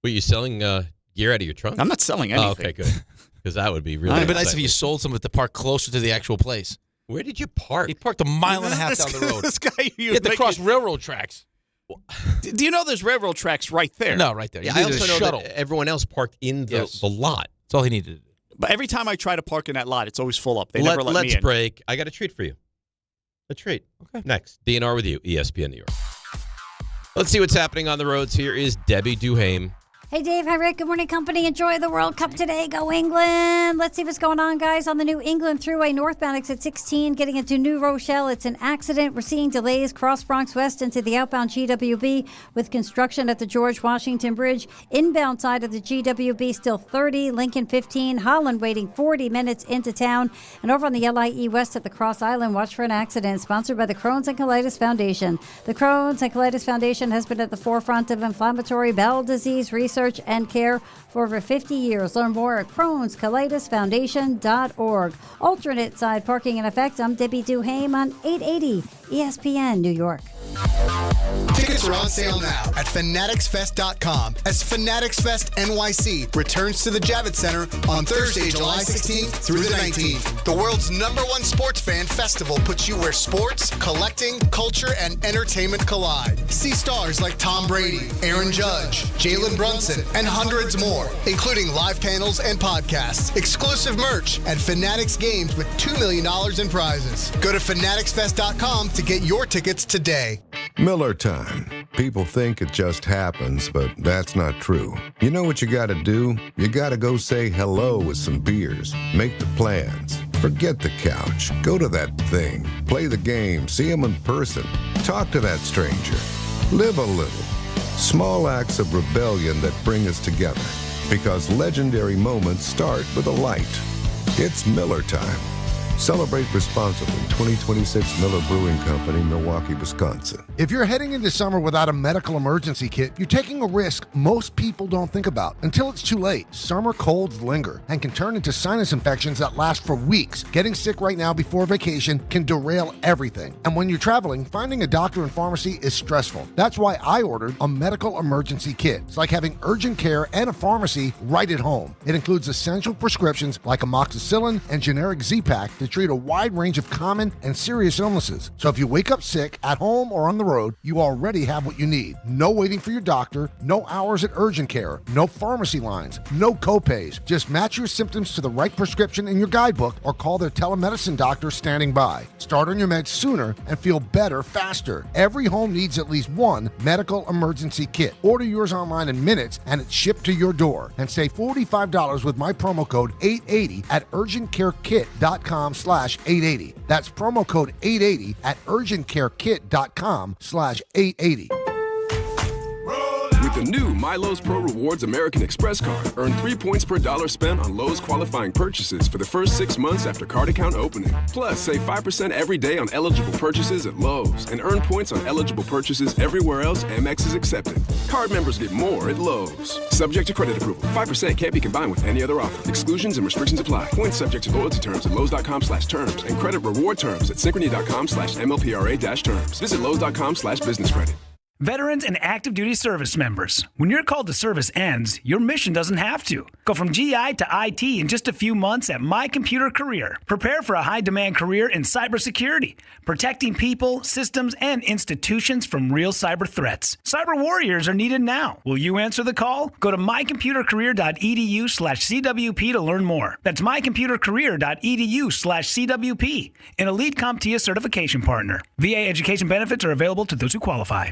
Were you selling gear out of your trunk? I'm not selling anything. Oh, okay, good. Because that would be really It would be nice if exciting. you sold some of it to park closer to the actual place. Where did you park? He parked a mile and a half down the road. This guy, You had to cross railroad tracks. Do you know there's railroad tracks right there? No, right there. Yeah, You I needed also a know shuttle. that everyone else parked in the lot. That's all he needed to do. But every time I try to park in that lot, it's always full up. They never let me Let's in. break. I got a treat for you. A treat. Okay. Next, DNR with you, ESPN New York. Let's see what's happening on the roads. Here is Debbie Duhame. Hey, Dave. Hi, Rick. Good morning, company. Enjoy the World Cup today. Go England. Let's see what's going on, guys, on the New England Thruway northbound exit 16, getting into New Rochelle. It's an accident. We're seeing delays cross Bronx West into the outbound GWB with construction at the George Washington Bridge. Inbound side of the GWB still 30, Lincoln 15, Holland waiting 40 minutes into town. And over on the LIE West at the Cross Island, watch for an accident. Sponsored by the Crohn's and Colitis Foundation. The Crohn's and Colitis Foundation has been at the forefront of inflammatory bowel disease research and care for over 50 years. Learn more at Crohn'sColitisFoundation.org. Alternate side parking in effect. I'm Debbie Duhame on 880 ESPN New York. Tickets are on sale now at fanaticsfest.com as Fanatics Fest NYC returns to the Javits Center on Thursday, July 16th through the 19th. The world's #1 sports fan festival puts you where sports, collecting, culture, and entertainment collide. See stars like Tom Brady, Aaron Judge, Jalen Brunson, and hundreds more, including live panels and podcasts, exclusive merch, and Fanatics games with $2 million in prizes. Go to fanaticsfest.com to get your tickets today. Miller time. People think it just happens, but that's not true. You know what you gotta do? You gotta go say hello with some beers. Make the plans. Forget the couch. Go to that thing. Play the game. See them in person. Talk to that stranger. Live a little. Small acts of rebellion that bring us together. Because legendary moments start with a light. It's Miller time. Celebrate responsibly. 2026 Miller Brewing Company, Milwaukee, Wisconsin. If you're heading into summer without a medical emergency kit, you're taking a risk most people don't think about until it's too late. Summer colds linger and can turn into sinus infections that last for weeks. Getting sick right now before vacation can derail everything. And when you're traveling, finding a doctor and pharmacy is stressful. That's why I ordered a medical emergency kit. It's like having urgent care and a pharmacy right at home. It includes essential prescriptions like amoxicillin and generic Z-Pak to treat a wide range of common and serious illnesses. So if you wake up sick at home or on the road, you already have what you need. No waiting for your doctor, no hours at urgent care, no pharmacy lines, no copays. Just match your symptoms to the right prescription in your guidebook or call their telemedicine doctor standing by. Start on your meds sooner and feel better faster. Every home needs at least one medical emergency kit. Order yours online in minutes and it's shipped to your door. And save $45 with my promo code 880 at urgentcarekit.com/880. That's promo code 880 at urgentcarekit.com/880. With the new MyLowe's Pro Rewards American Express card, earn 3 points per dollar spent on Lowe's qualifying purchases for the first 6 months after card account opening. Plus, save 5% every day on eligible purchases at Lowe's and earn points on eligible purchases everywhere else Amex is accepted. Card members get more at Lowe's. Subject to credit approval. 5% can't be combined with any other offer. Exclusions and restrictions apply. Points subject to loyalty terms at Lowe's.com/terms and credit reward terms at Synchrony.com/MLPRA-terms. Visit Lowe's.com/business credit. Veterans and active duty service members, when your call to service ends, your mission doesn't have to. Go from GI to IT in just a few months at My Computer Career. Prepare for a high-demand career in cybersecurity, protecting people, systems, and institutions from real cyber threats. Cyber warriors are needed now. Will you answer the call? Go to mycomputercareer.edu/CWP to learn more. That's mycomputercareer.edu/CWP, an elite CompTIA certification partner. VA education benefits are available to those who qualify.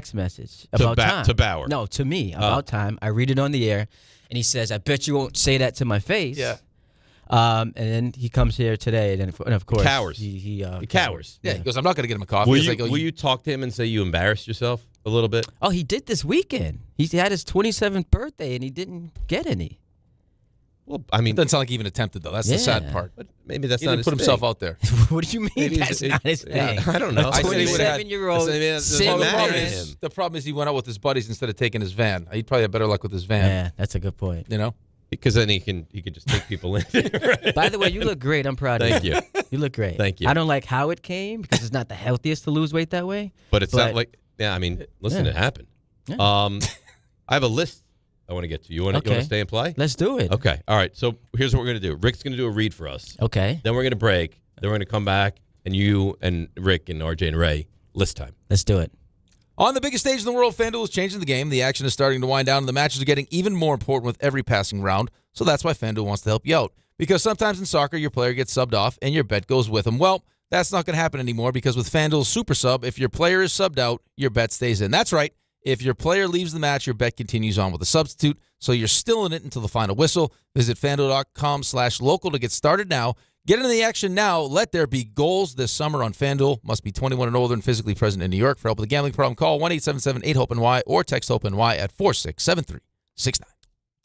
text message about time. To Bauer. No, to me about time. I read it on the air, and he says, "I bet you won't say that to my face." Yeah. And then he comes here today, and of course, cowers. He cowers. Yeah, he goes, I'm not going to get him a coffee. Will you talk to him and say you embarrassed yourself a little bit? Oh, he did this weekend. He had his 27th birthday, and he didn't get any. Well, I mean, it doesn't sound like he even attempted, though. That's the sad part. But maybe that's he not didn't his put himself thing. out there. What do you mean Maybe that's not his thing? I don't know. A 27-year-old The problem is he went out with his buddies instead of taking his van. He'd probably have better luck with his van. Yeah, that's a good point. You know? Because then he can just take people in. Right? By the way, you look great. I'm proud of you. Thank you. You look great. Thank you. I don't like how it came because it's not the healthiest to lose weight that way. But it's not like, I mean, listen, it happened. Yeah. I have a list I want to get to. You want to stay and play? Let's do it. Okay. All right. So here's what we're going to do. Rick's going to do a read for us. Okay. Then we're going to break. Then we're going to come back, and you and Rick and RJ and Ray, list time. Let's do it. On the biggest stage in the world, FanDuel is changing the game. The action is starting to wind down, and the matches are getting even more important with every passing round. So that's why FanDuel wants to help you out. Because sometimes in soccer, your player gets subbed off, and your bet goes with them. Well, that's not going to happen anymore because with FanDuel's Super Sub, if your player is subbed out, your bet stays in. That's right. If your player leaves the match, your bet continues on with a substitute, so you're still in it until the final whistle. Visit FanDuel.com/local to get started now. Get into the action now. Let there be goals this summer on FanDuel. Must be 21 and older and physically present in New York. For help with a gambling problem, call 1-877-8-HOPE-NY or text HOPE-NY at 467369.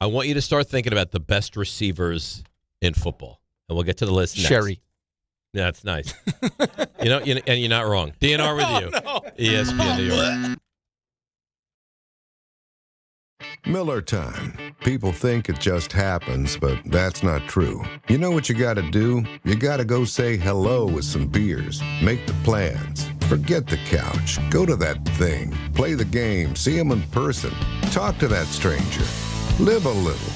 I want you to start thinking about the best receivers in football, and we'll get to the list next. Sherry. Yeah, that's nice. and you're not wrong. DNR with you. No. ESPN New York. Miller time. People think it just happens, but that's not true. You know what you gotta do? You gotta go say hello with some beers. Make the plans. Forget the couch. Go to that thing. Play the game. See them in person. Talk to that stranger. Live a little.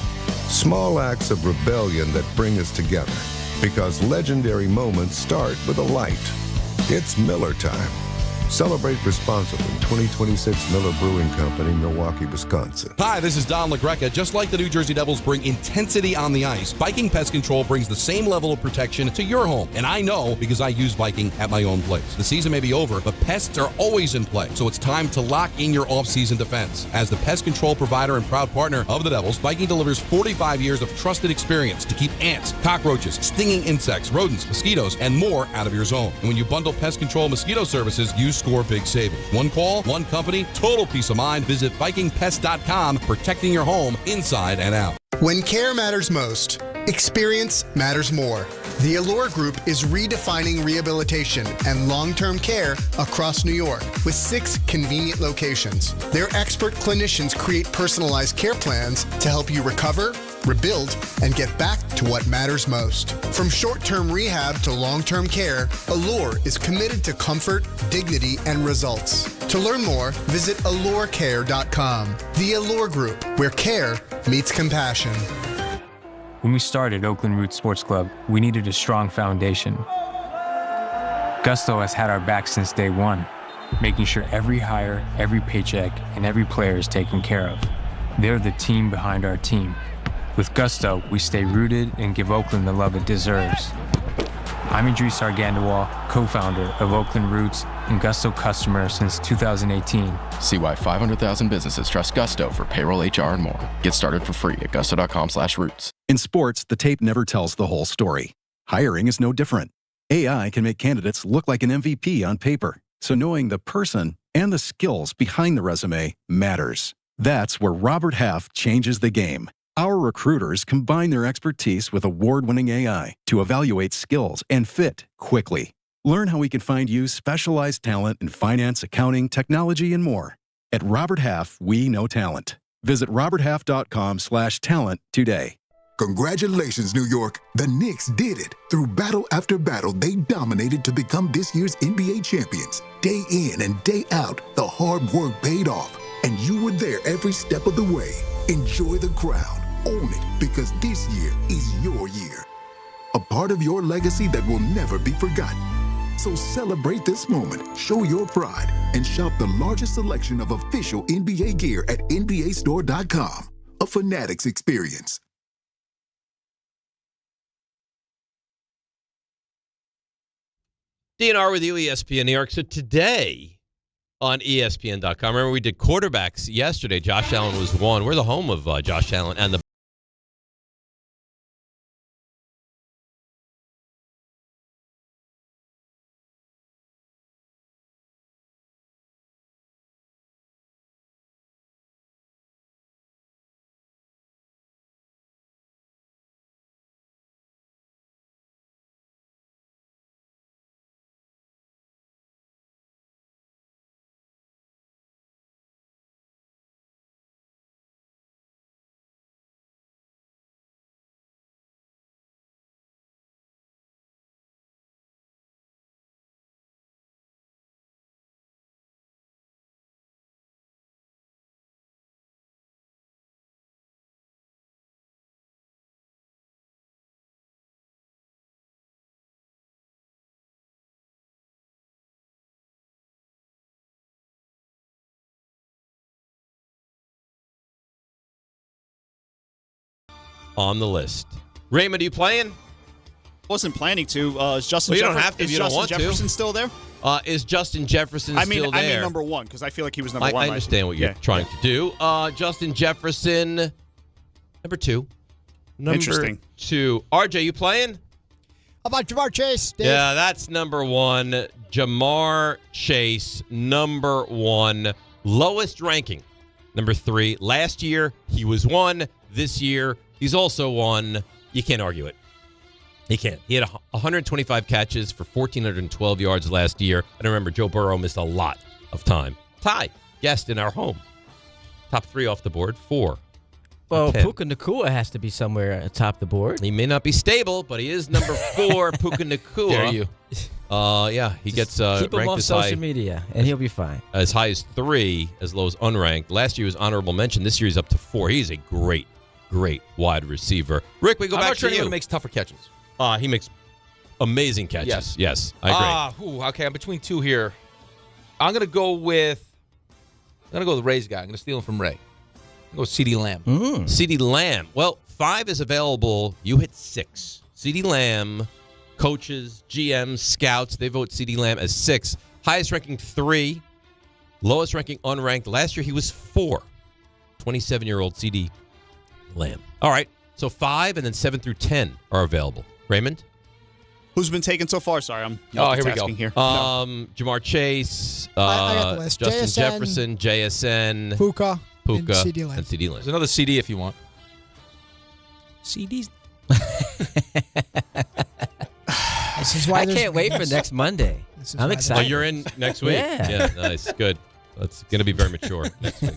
Small acts of rebellion that bring us together. Because legendary moments start with a light. It's Miller time. Celebrate responsibly. 2026 Miller Brewing Company, Milwaukee, Wisconsin. Hi, this is Don LaGreca. Just like the New Jersey Devils bring intensity on the ice, Viking Pest Control brings the same level of protection to your home. And I know because I use Viking at my own place. The season may be over, but pests are always in play. So it's time to lock in your off-season defense. As the pest control provider and proud partner of the Devils, Viking delivers 45 years of trusted experience to keep ants, cockroaches, stinging insects, rodents, mosquitoes, and more out of your zone. And when you bundle pest control mosquito services, you score big savings. One call, one company, total peace of mind. Visit VikingPest.com, protecting your home inside and out. When care matters most, experience matters more. The Allure Group is redefining rehabilitation and long-term care across New York with 6 convenient locations. Their expert clinicians create personalized care plans to help you recover, rebuild, and get back to what matters most. From short-term rehab to long-term care, Allure is committed to comfort, dignity, and results. To learn more, visit allurecare.com. The Allure Group, where care meets compassion. When we started Oakland Roots Sports Club, we needed a strong foundation. Gusto has had our back since day one, making sure every hire, every paycheck, and every player is taken care of. They're the team behind our team. With Gusto, we stay rooted and give Oakland the love it deserves. I'm Idris Argandawal, co-founder of Oakland Roots and Gusto customer since 2018. See why 500,000 businesses trust Gusto for payroll, HR, and more. Get started for free at gusto.com/roots. In sports, the tape never tells the whole story. Hiring is no different. AI can make candidates look like an MVP on paper. So knowing the person and the skills behind the resume matters. That's where Robert Half changes the game. Our recruiters combine their expertise with award-winning AI to evaluate skills and fit quickly. Learn how we can find you specialized talent in finance, accounting, technology, and more. At Robert Half, we know talent. Visit roberthalf.com/talent today. Congratulations, New York. The Knicks did it. Through battle after battle, they dominated to become this year's NBA champions. Day in and day out, the hard work paid off, and you were there every step of the way. Enjoy the crown. Own it, because this year is your year. A part of your legacy that will never be forgotten. So celebrate this moment, show your pride, and shop the largest selection of official NBA gear at NBAstore.com. A Fanatics experience. DNR with you, ESPN New York. So today on ESPN.com, remember we did quarterbacks yesterday. Josh Allen was one. We're the home of Josh Allen and the on the list. Raymond, are you playing? Wasn't planning to. Is Justin? Well, you don't have to if Is you don't Justin want to. Jefferson still there? Is Justin Jefferson still there? I mean number one because I feel like he was number one. I understand what you're trying to do. Justin Jefferson, number 2. Interesting. 2. RJ, you playing? How about Jamar Chase, Dave? Yeah, that's number 1. Jamar Chase, number 1. Lowest ranking, number 3. Last year, he was 1. This year, he's also 1. You can't argue it. He can't. He had 125 catches for 1,412 yards last year. And remember, Joe Burrow missed a lot of time. Ty, guest in our home. Top 3 off the board, 4. Well, Puka Nacua has to be somewhere atop the board. He may not be stable, but he is number 4, Puka Nacua. Dare you. Yeah, he gets Keep him ranked off as social high, media, and he'll be fine. as high as 3, as low as unranked. Last year was honorable mention. This year he's up to 4. He's a great wide receiver. Rick, we go I'm back not sure to you. anyone makes tougher catches. He makes amazing catches. Yes, I agree. Okay, I'm between 2 here. I'm gonna go with the Rays guy. I'm gonna steal him from Ray. I'm gonna go with CeeDee Lamb. CeeDee Lamb. Well, 5 is available. You hit 6. CeeDee Lamb, coaches, GMs, scouts, they vote CeeDee Lamb as 6. Highest ranking 3. Lowest ranking unranked. Last year he was 4. 27-year-old CeeDee Lamb. All right, so 5 and then 7 through 10 are available. Raymond? Who's been taken so far? Sorry, I'm here we go. here. Jamar Chase, I got the list. Justin JSN, Jefferson, JSN, Puka, and Puka, CeeDee Lamb. and CeeDee Lamb. There's another CD if you want. CDs. This is why I can't wait for next Monday. I'm Oh, excited. you're in next week? Yeah. Nice. Good. That's going to be very mature next week.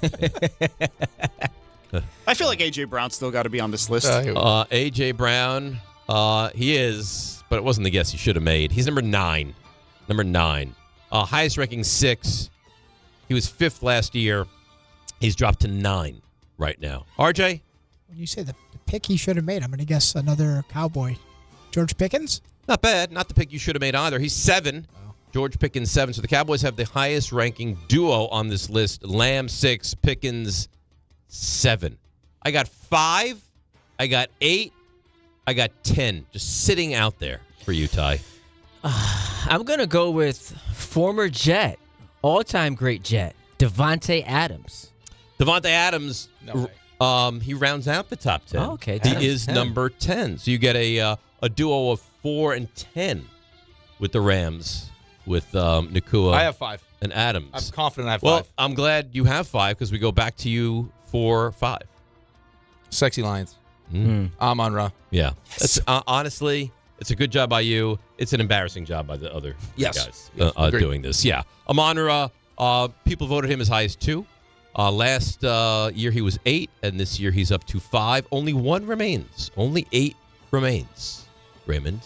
I feel like A.J. Brown's still got to be on this list. A.J. Brown, he is, but it wasn't the guess he should have made. He's number 9. Number 9. Highest ranking 6. He was 5th last year. He's dropped to 9 right now. RJ? When you say the pick he should have made, I'm going to guess another Cowboy. George Pickens? Not bad. Not the pick you should have made either. He's 7. George Pickens 7. So the Cowboys have the highest ranking duo on this list. Lamb 6, Pickens 7. I got 5. I got 8. I got 10. Just sitting out there for you, Ty. I'm going to go with former Jet, all-time great Jet, Devontae Adams. Devontae Adams, he rounds out the top 10. Oh, okay. He is 10. number 10. So you get a duo of 4 and 10 with the Rams, with Nacua. I have 5. And Adams. I'm confident I have 5. Well, I'm glad you have 5 because we go back to you for 5. Sexy Lions. Amon-Ra. Yeah. That's, honestly, it's a good job by you. It's an embarrassing job by the other guys doing this. Yeah. Amon-Ra, people voted him as high as 2. Last year he was 8, and this year he's up to 5. Only 1 remains. Only 8 remains. Raymond?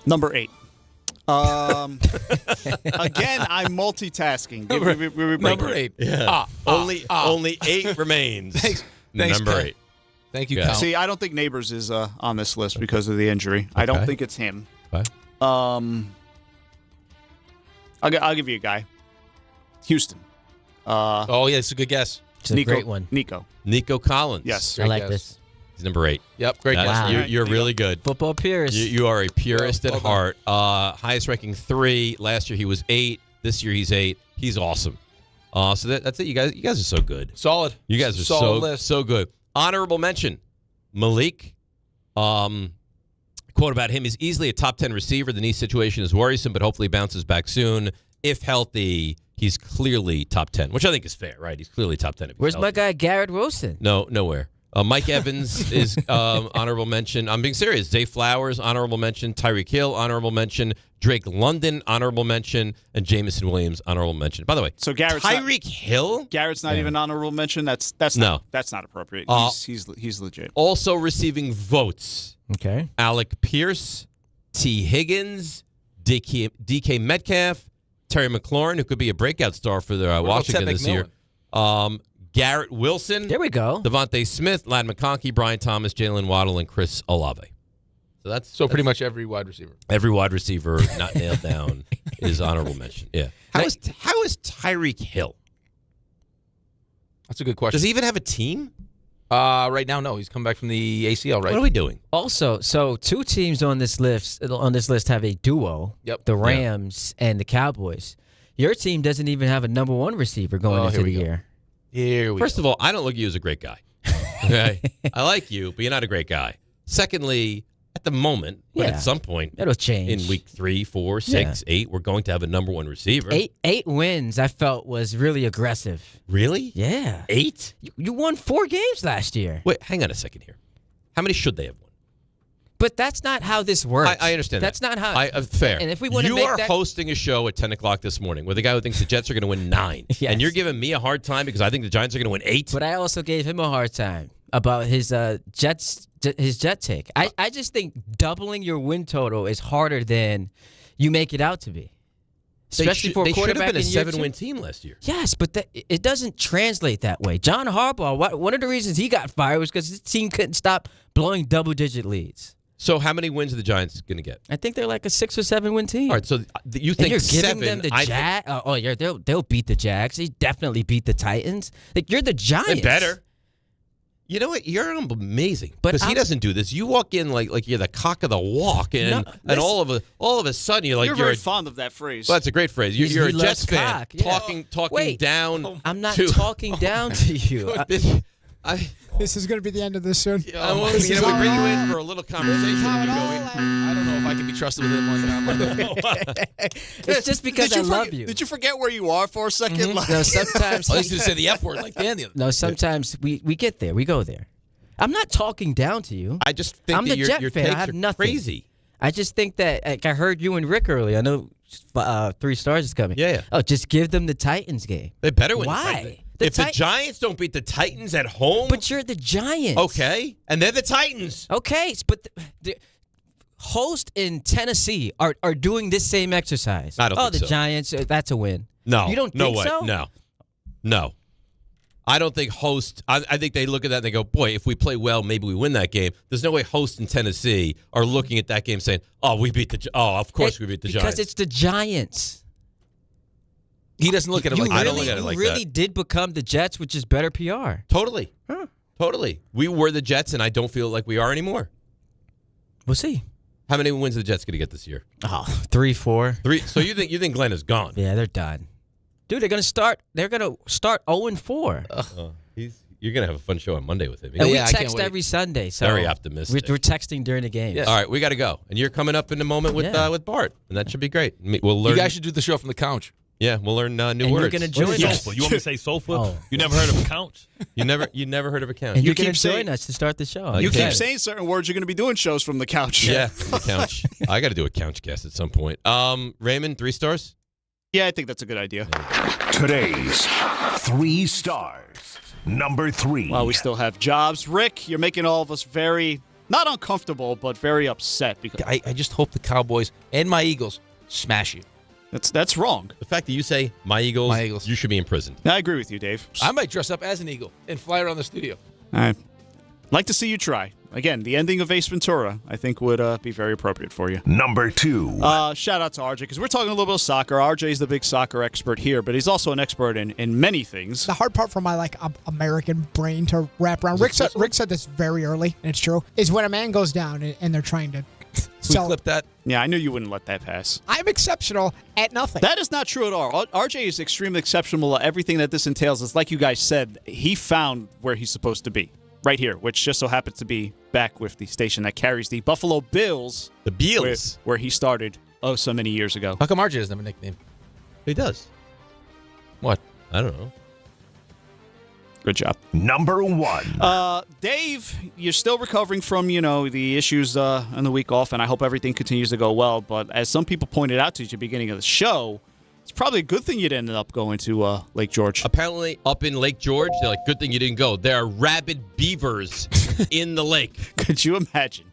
Number 8. Again, I'm multitasking. Number 8. Yeah. Only 8 remains. Thanks, number Ken. 8. Thank you, Yeah. Cal. See, I don't think Neighbors is on this list because of the injury. I don't think it's him. Okay. I'll give you a guy. Houston. Oh, yeah, it's a good guess. It's a great one. Nico Collins. Yes. I like this. He's number 8. Yep, great guess. Wow. You're really good. Football purist. You are a purist at heart. Highest ranking 3. Last year he was 8. This year he's 8. He's awesome. So that's it. You guys are so good. Solid. You guys are Solid list. so good. Honorable mention, Malik. Quote about him: he's easily a top 10 receiver. The knee situation is worrisome, but hopefully bounces back soon. If healthy, he's clearly top 10, which I think is fair, right? He's clearly top 10. If he's Where's healthy. my guy Garrett Wilson? No, nowhere. Mike Evans is honorable mention. I'm being serious. Zay Flowers, honorable mention. Tyreek Hill, honorable mention. Drake London, honorable mention. And Jamison Williams, honorable mention. By the way, So Garrett's Tyreek Hill? Garrett's not even honorable mention. That's No. That's not appropriate. He's legit. Also receiving votes. Okay. Alec Pierce, T. Higgins, DK Metcalf, Terry McLaurin, who could be a breakout star for the Washington this year. Garrett Wilson. There we go. Devontae Smith, Ladd McConkey, Brian Thomas, Jalen Waddle, and Chris Olave. So pretty much every wide receiver. Every wide receiver not nailed down is honorable mention. Yeah. How is Tyreek Hill? That's a good question. Does he even have a team? Right now, no. He's come back from the ACL, right? What are we doing? Also, so 2 teams on this list have a duo. Yep. The Rams and the Cowboys. Your team doesn't even have a number 1 receiver going into the year. Here we First of all, I don't look at you as a great guy. Okay? I like you, but you're not a great guy. Secondly, at the moment, at some point, it'll change. In week 3, 4, 6, 8, we're going to have a number 1 receiver. 8 wins, I felt, was really aggressive. Really? Yeah. 8? You won 4 games last year. Wait, hang on a second here. How many should they have won? But that's not how this works. I understand That's that. not how. Fair. And if we want to you make are that, hosting a show at 10 o'clock this morning with a guy who thinks the Jets are going to win 9. Yes. And you're giving me a hard time because I think the Giants are going to win 8. But I also gave him a hard time about his Jet take. I just think doubling your win total is harder than you make it out to be. Especially for a quarterback they should have been a in year 7-win 2. team last year. Yes, but it doesn't translate that way. John Harbaugh, one of the reasons he got fired was because his team couldn't stop blowing double-digit leads. So how many wins are the Giants going to get? I think they're like a 6 or 7 win team. All right, so you think and you're 7? giving them the Jags? They'll beat the Jags. They definitely beat the Titans. Like, you're the Giants. They better. You know what? You're amazing because he doesn't do this. You walk in like you're the cock of the walk, and all of a sudden you're like you're very fond of that phrase. Well, that's a great phrase. You're a Jets fan talking Wait, down. I'm not talking down to you. This is going to be the end of this soon. We bring you in for a little conversation. I don't know if I can be trusted with it one. It's just because I love you. Did you forget where you are for a second? Mm-hmm. No, sometimes I used to say the F word like Dan. No, sometimes we get there. We go there. I'm not talking down to you. I just think I'm that the Jet your fan. takes I have are nothing. crazy. I just think that I heard you and Rick earlier. I know 3 stars is coming. Yeah. Oh, just give them the Titans game. They better win. Why? The Giants don't beat the Titans at home, but you're the Giants. Okay, and they're the Titans. Okay, but the host in Tennessee are doing this same exercise. I don't think the so. Giants, that's a win. No, you don't no think way. so? No. I don't think host. I think they look at that and they go, "Boy, if we play well, maybe we win that game." There's no way host in Tennessee are looking at that game saying, "Oh, we beat the. Oh, of course we beat the Giants." Because it's the Giants. He doesn't look at it like that. I don't look at it like that. You really did become the Jets, which is better PR. Totally. Totally. We were the Jets, and I don't feel like we are anymore. We'll see. How many wins are the Jets going to get this year? Oh, 3, 4. 3. So you think Glenn is gone? Yeah, they're done. Dude, they're gonna start 0-4. You're gonna have a fun show on Monday with him. And we text every Sunday. So very optimistic. We're texting during the game. Yes. All right, we got to go, and you're coming up in a moment with Bart, and that should be great. We'll learn. You guys should do the show from the couch. Yeah, we'll learn new and words. You're gonna join us. Sofa. You want me to say sofa? Oh. You never heard of a couch? You never heard of a couch. And You you're gonna keep saying- join us to start the show. You Okay. keep saying certain words. You're going to be doing shows from the couch. Yeah, the couch. I got to do a couch guest at some point. Raymond, 3 stars. Yeah, I think that's a good idea. Today's 3 stars. Number 3. Well, we still have jobs. Rick, you're making all of us very, not uncomfortable, but very upset. Because I just hope the Cowboys and my Eagles smash you. That's wrong. The fact that you say my Eagles, you should be imprisoned. I agree with you, Dave. I might dress up as an Eagle and fly around the studio. I'd like to see you try. Again, the ending of Ace Ventura, I think, would be very appropriate for you. Number 2. Shout out to RJ, because we're talking a little bit of soccer. RJ is the big soccer expert here, but he's also an expert in many things. The hard part for my American brain to wrap around, Rick said this very early, and it's true, is when a man goes down and they're trying to sell. Clip that. Yeah, I knew you wouldn't let that pass. I'm exceptional at nothing. That is not true at all. RJ is extremely exceptional at everything that this entails. It's like you guys said, he found where he's supposed to be. Right here, which just so happens to be back with the station that carries the Buffalo Bills. The Bills. Where he started so many years ago. How come RJ doesn't have a nickname? He does. What? I don't know. Good job. Number 1. Dave, you're still recovering from, the issues on the week off, and I hope everything continues to go well. But as some people pointed out to you at the beginning of the show, it's probably a good thing you ended up going to Lake George. Apparently, up in Lake George, they're like, good thing you didn't go. There are rabid beavers in the lake. Could you imagine?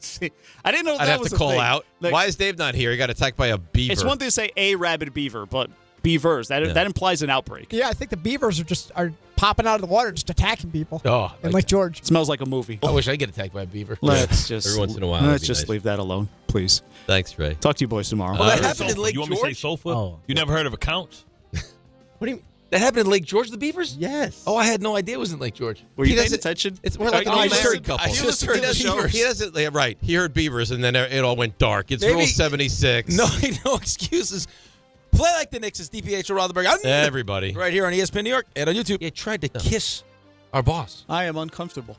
See, I didn't know that I'd have was to a call thing. out. Like, Why is Dave not here? He got attacked by a beaver. It's one thing to say a rabid beaver, but beavers, that implies an outbreak. Yeah, I think the beavers are popping out of the water, just attacking people. Oh, in Lake George. It smells like a movie. I wish I get attacked by a beaver. Let's just every once in a while. Let's just leave that alone, please. Thanks, Ray. Talk to you boys tomorrow. Well, that happened in Lake You want me to say George? sofa? You never heard of a couch? What do you mean? That happened in Lake George, the Beavers? Yes. Oh, I had no idea it was in Lake George. Were you paying attention? It's more like an I married couple. He doesn't. Right. He heard Beavers, and then it all went dark. It's Maybe- Rule 76. No excuses. Play Like the Knicks is DiPietro Rothenberg. Everybody. Right here on ESPN New York and on YouTube. You tried to kiss our boss. I am uncomfortable.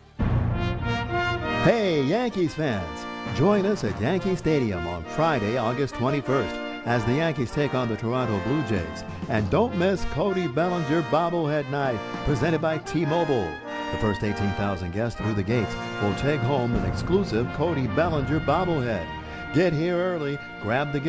Hey, Yankees fans. Join us at Yankee Stadium on Friday, August 21st, as the Yankees take on the Toronto Blue Jays. And don't miss Cody Bellinger Bobblehead Night, presented by T-Mobile. The first 18,000 guests through the gates will take home an exclusive Cody Bellinger bobblehead. Get here early, grab the gift